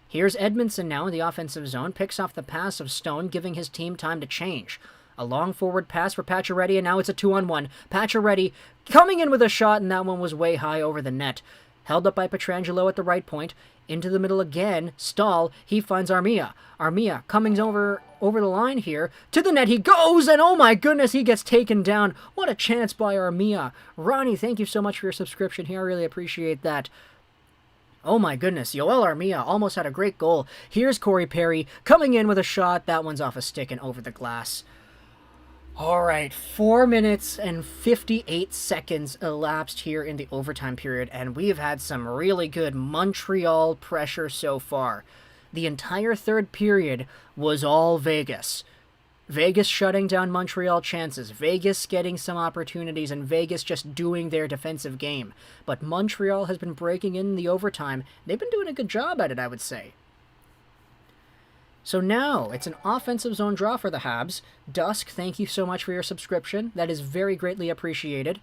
Here's Edmondson now in the offensive zone, picks off the pass of Stone, giving his team time to change. A long forward pass for Pacioretty, and now it's a 2-on-1. Pacioretty coming in with a shot, and that one was way high over the net. Held up by Pietrangelo at the right point. Into the middle again. Stahl, he finds Armia. Armia coming over the line here. To the net he goes, and oh my goodness, he gets taken down. What a chance by Armia. Ronnie, thank you so much for your subscription here. I really appreciate that. Oh my goodness, Yoel Armia almost had a great goal. Here's Corey Perry coming in with a shot. That one's off a stick and over the glass. All right, 4 minutes and 58 seconds elapsed here in the overtime period, and we've had some really good Montreal pressure so far. The entire third period was all Vegas. Vegas shutting down Montreal chances, Vegas getting some opportunities, and Vegas just doing their defensive game. But Montreal has been breaking in the overtime. They've been doing a good job at it, I would say. So now, it's an offensive zone draw for the Habs. Dusk, thank you so much for your subscription. That is very greatly appreciated.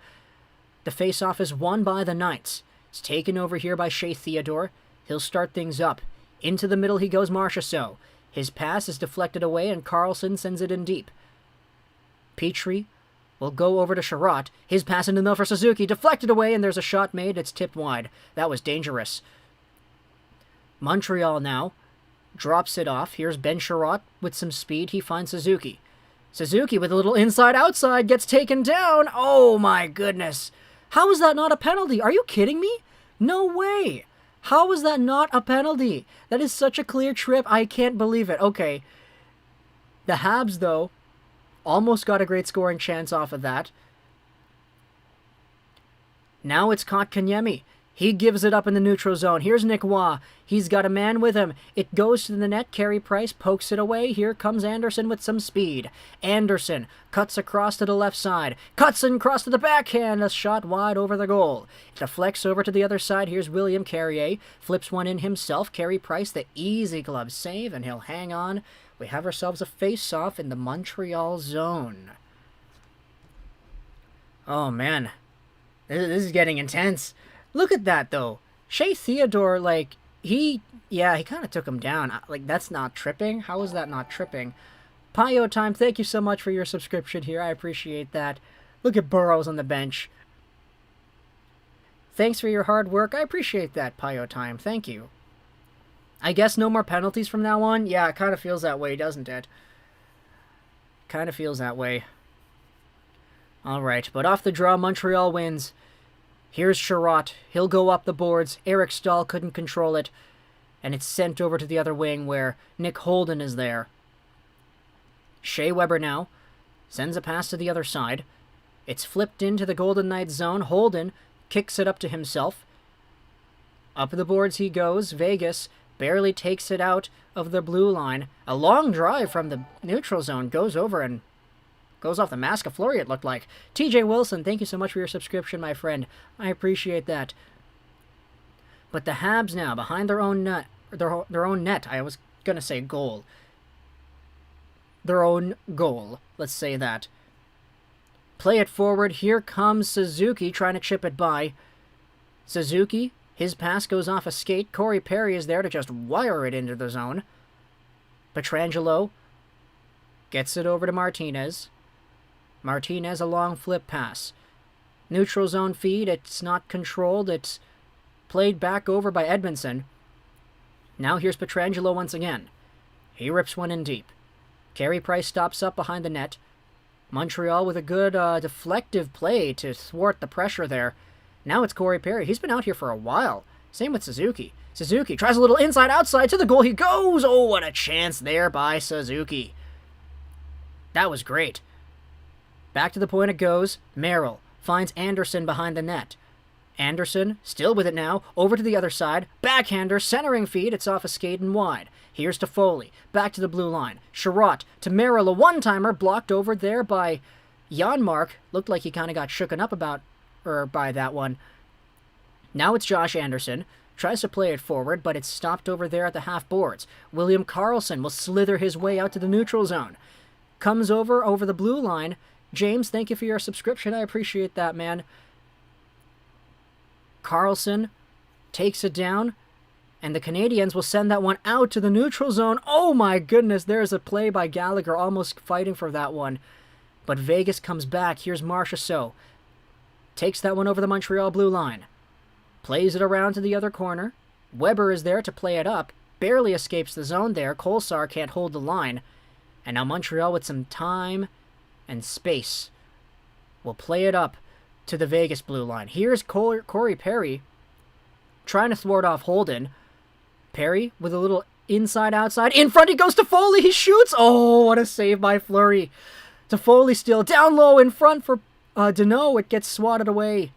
The face-off is won by the Knights. It's taken over here by Shea Theodore. He'll start things up. Into the middle he goes, Marchessault. His pass is deflected away, and Carlson sends it in deep. Petrie will go over to Sherratt. His pass into the middle for Suzuki. Deflected away, and there's a shot made. It's tipped wide. That was dangerous. Montreal now drops it off. Here's Ben Sherratt with some speed. He finds Suzuki. Suzuki with a little inside-outside gets taken down. Oh my goodness. How is that not a penalty? Are you kidding me? No way. How is that not a penalty? That is such a clear trip. I can't believe it. Okay. The Habs, though, almost got a great scoring chance off of that. Now it's Kotkaniemi. He gives it up in the neutral zone. Here's Nick Waugh. He's got a man with him. It goes to the net. Carey Price pokes it away. Here comes Anderson with some speed. Anderson cuts across to the left side. Cuts and across to the backhand. A shot wide over the goal. It deflects over to the other side. Here's William Carrier. Flips one in himself. Carey Price, the easy glove save, and he'll hang on. We have ourselves a face-off in the Montreal zone. Oh, man. This is getting intense. Look at that, though. Shea Theodore, he kind of took him down. That's not tripping. How is that not tripping? Pio Time, thank you so much for your subscription here. I appreciate that. Look at Burrows on the bench. Thanks for your hard work. I appreciate that, Pio Time. Thank you. I guess no more penalties from now on? Yeah, it kind of feels that way, doesn't it? Kind of feels that way. All right, but off the draw, Montreal wins. Here's Sherratt. He'll go up the boards. Eric Stahl couldn't control it. And it's sent over to the other wing where Nick Holden is there. Shea Weber now sends a pass to the other side. It's flipped into the Golden Knights zone. Holden kicks it up to himself. Up the boards he goes. Vegas barely takes it out of the blue line. A long drive from the neutral zone goes over and goes off the mask of Fleury, it looked like. TJ Wilson, thank you so much for your subscription, my friend. I appreciate that. But the Habs now, behind their own net, I was going to say goal. Their own goal, let's say that. Play it forward. Here comes Suzuki trying to chip it by. Suzuki, his pass goes off a skate. Corey Perry is there to just wire it into the zone. Pietrangelo gets it over to Martinez. Martinez, a long flip pass. Neutral zone feed. It's not controlled. It's Played back over by Edmonton. Now here's Pietrangelo once again. He rips one in deep. Carey Price stops up behind the net. Montreal with a good deflective play to thwart the pressure there. Now it's Corey Perry. He's been out here for a while. Same with Suzuki. Suzuki tries a little inside-outside to the goal. He goes! Oh, what a chance there by Suzuki. That was great. Back to the point it goes. Merrill finds Anderson behind the net. Anderson, still with it now, over to the other side. Backhander, centering feed. It's off a skate and wide. Here's to Foley. Back to the blue line. Sherratt to Merrill. A one-timer blocked over there by Janmark. Looked like he kind of got shooken up by that one. Now it's Josh Anderson. Tries to play it forward, but it's stopped over there at the half boards. William Karlsson will slither his way out to the neutral zone. Comes over the blue line. James, thank you for your subscription. I appreciate that, man. Karlsson takes it down, and the Canadiens will send that one out to the neutral zone. Oh my goodness, there's a play by Gallagher, almost fighting for that one. But Vegas comes back. Here's Marchessault. Takes that one over the Montreal blue line. Plays it around to the other corner. Weber is there to play it up. Barely escapes the zone there. Kolesar can't hold the line. And now Montreal, with some time and space, will play it up to the Vegas blue line. Here's Corey Perry trying to thwart off Holden. Perry with a little inside-outside. In front he goes to Foley. He shoots. Oh, what a save by Fleury. To Foley still. Down low in front for Deneau. It gets swatted away.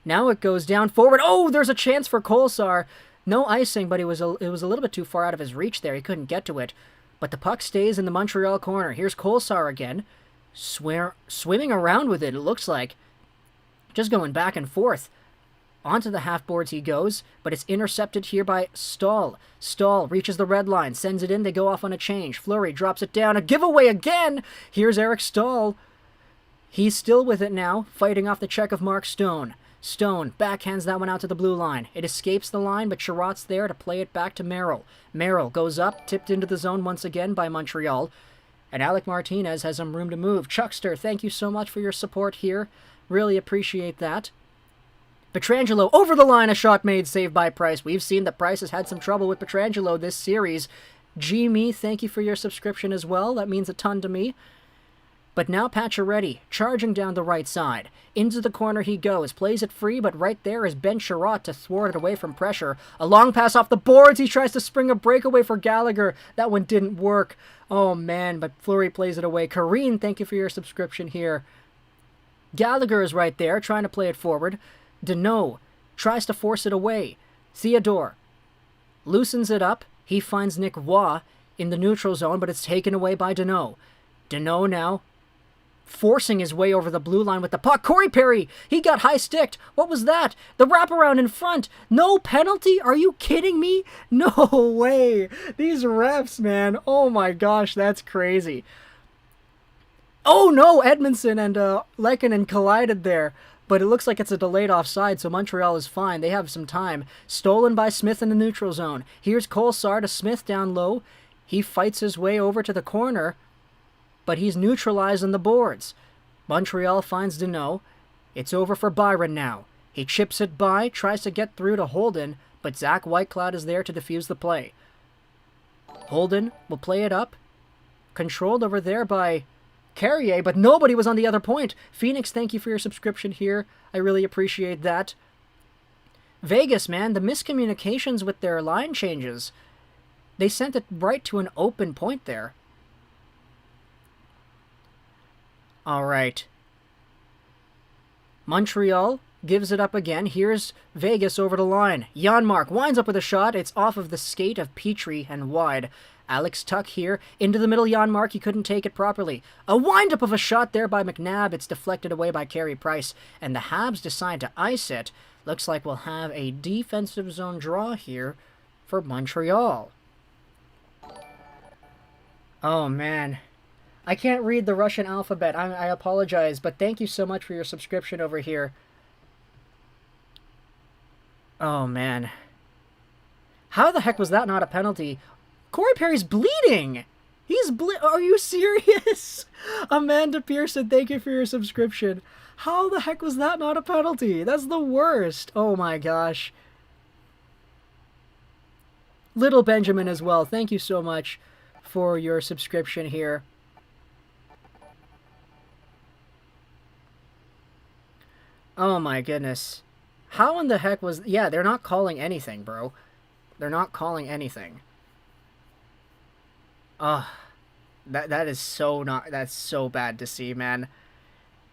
Now it goes down forward. Oh, there's a chance for Kolesar. No icing, but it was a little bit too far out of his reach there. He couldn't get to it. But the puck stays in the Montreal corner. Here's Kolesar again. Swimming around with it looks like. Just going back and forth. Onto the half boards he goes, but it's intercepted here by Stahl. Stahl reaches the red line, sends it in, they go off on a change. Fleury drops it down, a giveaway again! Here's Eric Stahl. He's still with it now, fighting off the check of Mark Stone. Stone backhands that one out to the blue line. It escapes the line, but Sherratt's there to play it back to Merrill. Merrill goes up, tipped into the zone once again by Montreal. And Alec Martinez has some room to move. Chuckster, thank you so much for your support here. Really appreciate that. Pietrangelo over the line, a shot made, saved by Price. We've seen that Price has had some trouble with Pietrangelo this series. G-Me, thank you for your subscription as well. That means a ton to me. But now Pacioretty, charging down the right side. Into the corner he goes, plays it free, but right there is Ben Sherratt to thwart it away from pressure. A long pass off the boards, he tries to spring a breakaway for Gallagher. That one didn't work. Oh man, but Fleury plays it away. Kareen, thank you for your subscription here. Gallagher is right there, trying to play it forward. Deneau tries to force it away. Theodore loosens it up. He finds Nick Waugh in the neutral zone, but it's taken away by Deneau. Deneau now forcing his way over the blue line with the puck. Corey Perry, he got high-sticked. What was that? The wraparound in front. No penalty? Are you kidding me? No way. These refs, man. Oh my gosh, that's crazy. Oh no, Edmondson and Lehkonen collided there. But it looks like it's a delayed offside, so Montreal is fine. They have some time. Stolen by Smith in the neutral zone. Here's Kolesar to Smith down low. He fights his way over to the corner, but he's neutralized on the boards. Montreal finds Deneau. It's over for Byron now. He chips it by, tries to get through to Holden, but Zach Whitecloud is there to defuse the play. Holden will play it up. Controlled over there by Carrier, but nobody was on the other point. Phoenix, thank you for your subscription here. I really appreciate that. Vegas, man, the miscommunications with their line changes. They sent it right to an open point there. All right. Montreal gives it up again. Here's Vegas over the line. Janmark winds up with a shot. It's off of the skate of Petrie and wide. Alex Tuck here. Into the middle, Janmark. He couldn't take it properly. A wind-up of a shot there by McNabb. It's deflected away by Carey Price. And the Habs decide to ice it. Looks like we'll have a defensive zone draw here for Montreal. Oh, man. I can't read the Russian alphabet. I apologize, but thank you so much for your subscription over here. Oh, man. How the heck was that not a penalty? Corey Perry's bleeding! Are you serious? Amanda Pearson, thank you for your subscription. How the heck was that not a penalty? That's the worst. Oh my gosh. Little Benjamin as well, thank you so much for your subscription here. Oh my goodness. How in the heck was... Yeah, they're not calling anything, bro. They're not calling anything. Ugh. That is so not... That's so bad to see, man.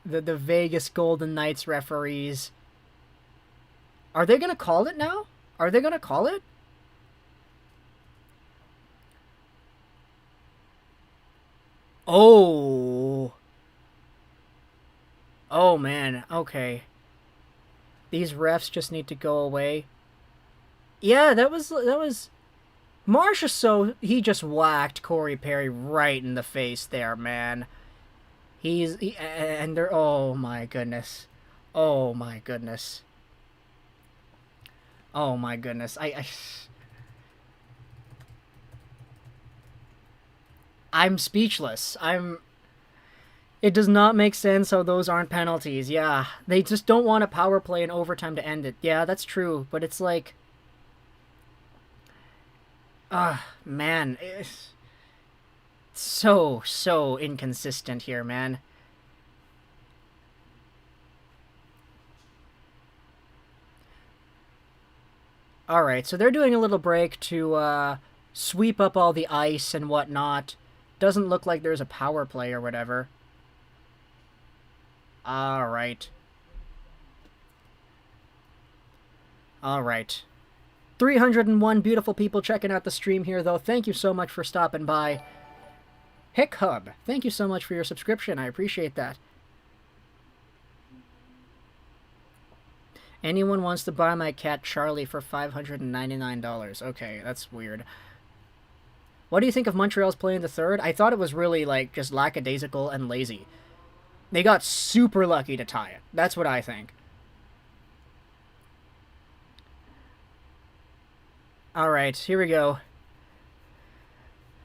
The Vegas Golden Knights referees. Are they gonna call it now? Are they gonna call it? Oh. Oh, man. Okay. These refs just need to go away. Yeah, that was... Marchessault, he just whacked Corey Perry right in the face there, man. And they're... Oh, my goodness. Oh, my goodness. Oh, my goodness. I'm speechless. It does not make sense how those aren't penalties. Yeah, they just don't want a power play in overtime to end it. Yeah, that's true, but it's like... man. It's so inconsistent here, man. Alright, so they're doing a little break to sweep up all the ice and whatnot. Doesn't look like there's a power play or whatever. Alright. Alright. 301 beautiful people checking out the stream here, though. Thank you so much for stopping by. Hick Hub, thank you so much for your subscription. I appreciate that. Anyone wants to buy my cat Charlie for $599. Okay, that's weird. What do you think of Montreal's play in the third? I thought it was really, like, just lackadaisical and lazy. They got super lucky to tie it. That's what I think. Alright, here we go.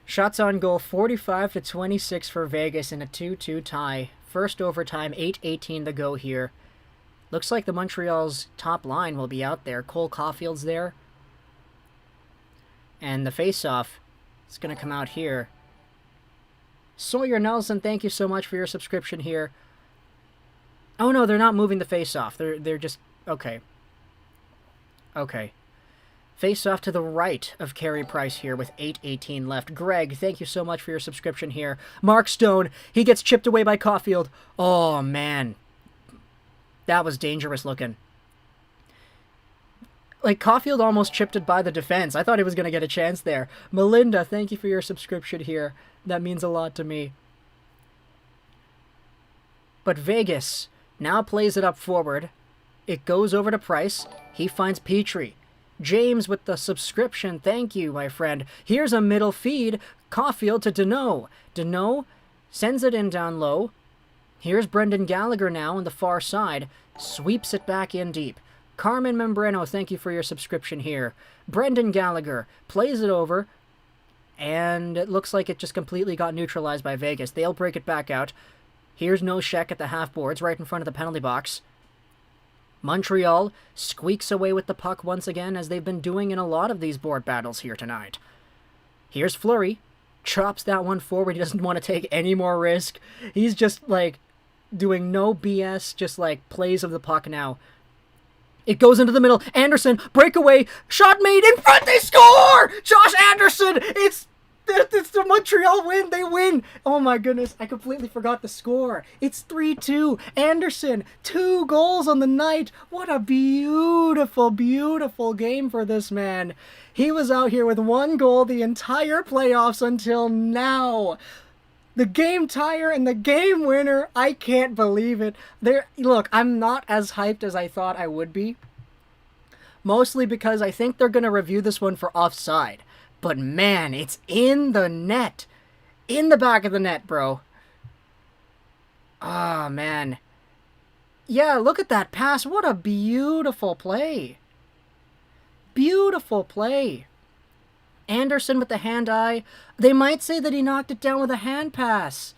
Shots on goal, 45-26 for Vegas in a 2-2 tie. First overtime, 8:18 to go here. Looks like the Montreal's top line will be out there. Cole Caulfield's there. And the face-off is going to come out here. Sawyer Nelson, thank you so much for your subscription here. Oh no, they're not moving the face-off. They're just... Okay. Okay. Face-off to the right of Carey Price here with 8:18 left. Greg, thank you so much for your subscription here. Mark Stone, he gets chipped away by Caulfield. Oh, man. That was dangerous looking. Like, Caulfield almost chipped it by the defense. I thought he was going to get a chance there. Melinda, thank you for your subscription here. That means a lot to me. But Vegas now plays it up forward. It goes over to Price. He finds Petrie. James with the subscription. Thank you, my friend. Here's a middle feed. Caulfield to Deneau. Deneau sends it in down low. Here's Brendan Gallagher now on the far side. Sweeps it back in deep. Carmen Membreno, thank you for your subscription here. Brendan Gallagher plays it over. And it looks like it just completely got neutralized by Vegas. They'll break it back out. Here's Noshek at the half boards right in front of the penalty box. Montreal squeaks away with the puck once again, as they've been doing in a lot of these board battles here tonight. Here's Fleury. Chops that one forward. He doesn't want to take any more risk. He's just, like, doing no BS, just, like, plays of the puck now. It goes into the middle. Anderson, breakaway, shot made, in front, they score! Josh Anderson! It's the Montreal win. They win. Oh my goodness. I completely forgot the score. It's 3-2. Anderson, 2 goals on the night. What a beautiful, beautiful game for this man. He was out here with 1 goal the entire playoffs until now. The game tire and the game winner. I can't believe it. Look, I'm not as hyped as I thought I would be. Mostly because I think they're going to review this one for offside. But man, it's in the net. In the back of the net, bro. Ah, man. Yeah, look at that pass. What a beautiful play. Beautiful play. Anderson with the hand-eye. They might say that he knocked it down with a hand pass.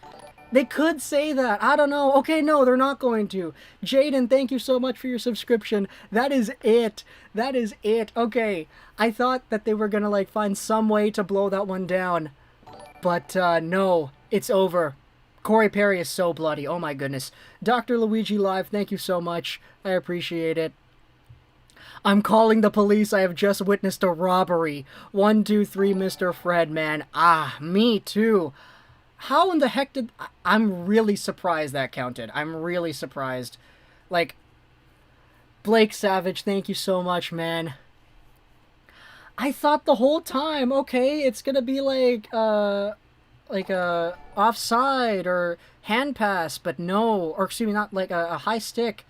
They could say that. I don't know. Okay, no, they're not going to. Jaden, thank you so much for your subscription. That is it. That is it. Okay, I thought that they were going to, like, find some way to blow that one down. But, no, it's over. Corey Perry is so bloody. Oh, my goodness. Dr. Luigi Live, thank you so much. I appreciate it. I'm calling the police. I have just witnessed a robbery. 1, 2, 3, Mr. Fred, man. Ah, me too. How in the heck did... I'm really surprised that counted. I'm really surprised. Like, Blake Savage, thank you so much, man. I thought the whole time, okay, it's gonna be like a offside or hand pass, but no. Or, excuse me, not like a high stick.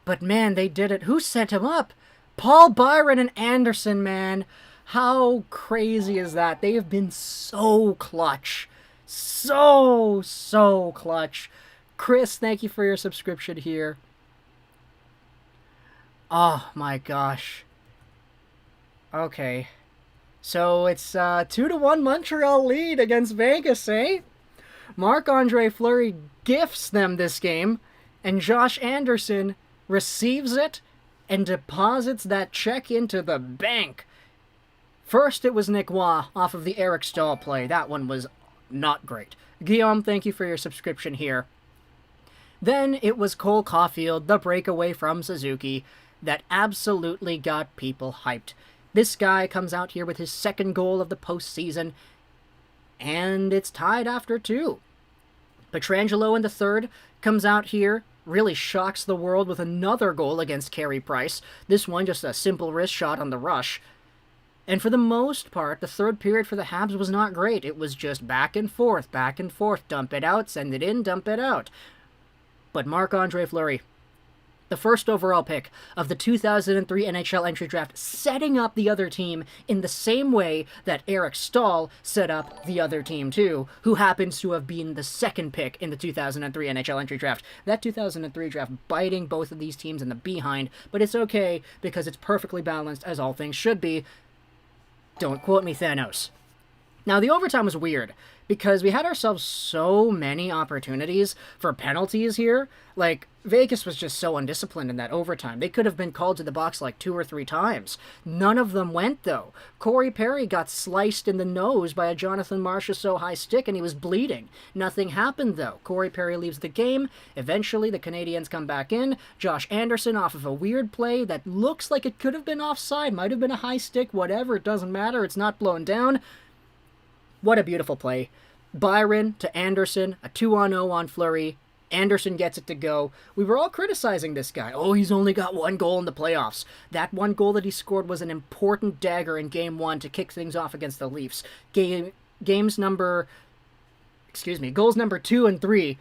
But, man, they did it. Who sent him up? Paul Byron and Anderson, man. How crazy is that? They have been so clutch. So clutch. Chris, thank you for your subscription here. Oh, my gosh. Okay. So, it's 2-1 Montreal lead against Vegas, eh? Marc-Andre Fleury gifts them this game, and Josh Anderson receives it and deposits that check into the bank. First, it was Nick Waugh off of the Eric Stahl play. That one was not great. Guillaume, thank you for your subscription here. Then it was Cole Caulfield, the breakaway from Suzuki, that absolutely got people hyped. This guy comes out here with his second goal of the postseason, and it's tied after 2. Pietrangelo in the third comes out here, really shocks the world with another goal against Carey Price. This one just a simple wrist shot on the rush. And for the most part, the third period for the Habs was not great. It was just back and forth, dump it out, send it in, dump it out. But Marc-Andre Fleury, the first overall pick of the 2003 NHL entry draft, setting up the other team in the same way that Eric Stahl set up the other team too, who happens to have been the second pick in the 2003 NHL entry draft. That 2003 draft biting both of these teams in the behind, but it's okay because it's perfectly balanced, as all things should be. Don't quote me, Thanos. Now, the overtime was weird, because we had ourselves so many opportunities for penalties here. Like, Vegas was just so undisciplined in that overtime. They could have been called to the box like 2 or 3 times. None of them went, though. Corey Perry got sliced in the nose by a Jonathan Marchessault high stick, and he was bleeding. Nothing happened, though. Corey Perry leaves the game. Eventually, the Canadiens come back in. Josh Anderson off of a weird play that looks like it could have been offside. Might have been a high stick, whatever. It doesn't matter. It's not blown down. What a beautiful play. Byron to Anderson, a 2-on-0 on Fleury. Anderson gets it to go. We were all criticizing this guy. Oh, he's only got 1 goal in the playoffs. That 1 goal that he scored was an important dagger in Game 1 to kick things off against the Leafs. Goals number 2 and 3,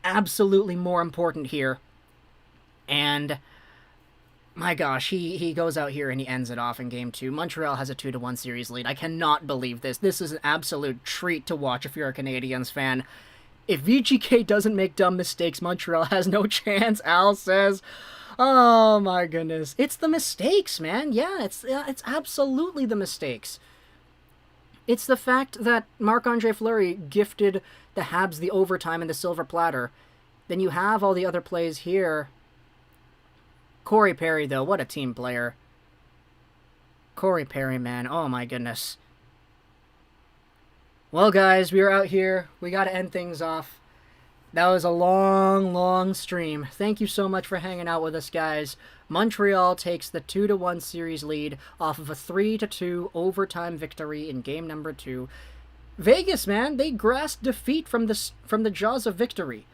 absolutely more important here. And my gosh, he goes out here and he ends it off in Game 2. Montreal has a 2-1 series lead. I cannot believe this. This is an absolute treat to watch if you're a Canadiens fan. If VGK doesn't make dumb mistakes, Montreal has no chance, Al says. Oh my goodness. It's the mistakes, man. Yeah, it's absolutely the mistakes. It's the fact that Marc-Andre Fleury gifted the Habs the overtime and the silver platter. Then you have all the other plays here. Corey Perry, though, what a team player. Corey Perry, man, oh my goodness. Well, guys, we are out here. We got to end things off. That was a long stream. Thank you so much for hanging out with us, guys. Montreal takes the 2-1 series lead off of a 3-2 overtime victory in game number 2. Vegas, man, they grasped defeat from the jaws of victory.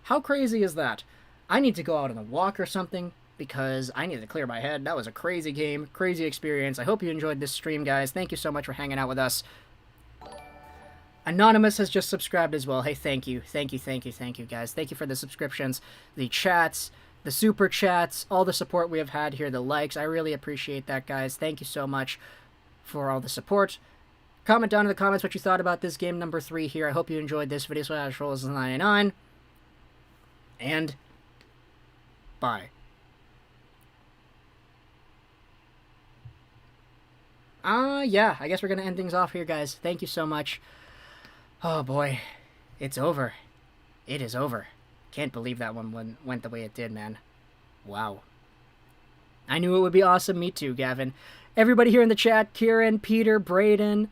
How crazy is that? I need to go out on a walk or something, because I need to clear my head. That was a crazy game, crazy experience. I hope you enjoyed this stream, guys. Thank you so much for hanging out with us. Anonymous has just subscribed as well. Hey, thank you, guys. Thank you for the subscriptions, the chats, the super chats, all the support we have had here, the likes. I really appreciate that, guys. Thank you so much for all the support. Comment down in the comments what you thought about this game number 3 here. I hope you enjoyed this video. So Trolls 99, and bye. Yeah, I guess we're gonna end things off here, guys. Thank you so much. Oh boy, it's over. It is over. Can't believe that one went the way it did, man. Wow. I knew it would be awesome. Me too, Gavin. Everybody here in the chat, Kieran, Peter, Braden,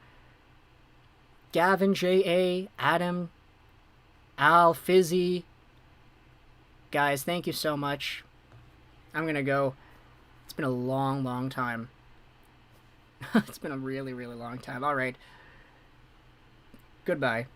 Gavin, J.A., Adam, Al, Fizzy. Guys, thank you so much. I'm gonna go. It's been a long, long time. It's been a really, really long time. All right. Goodbye.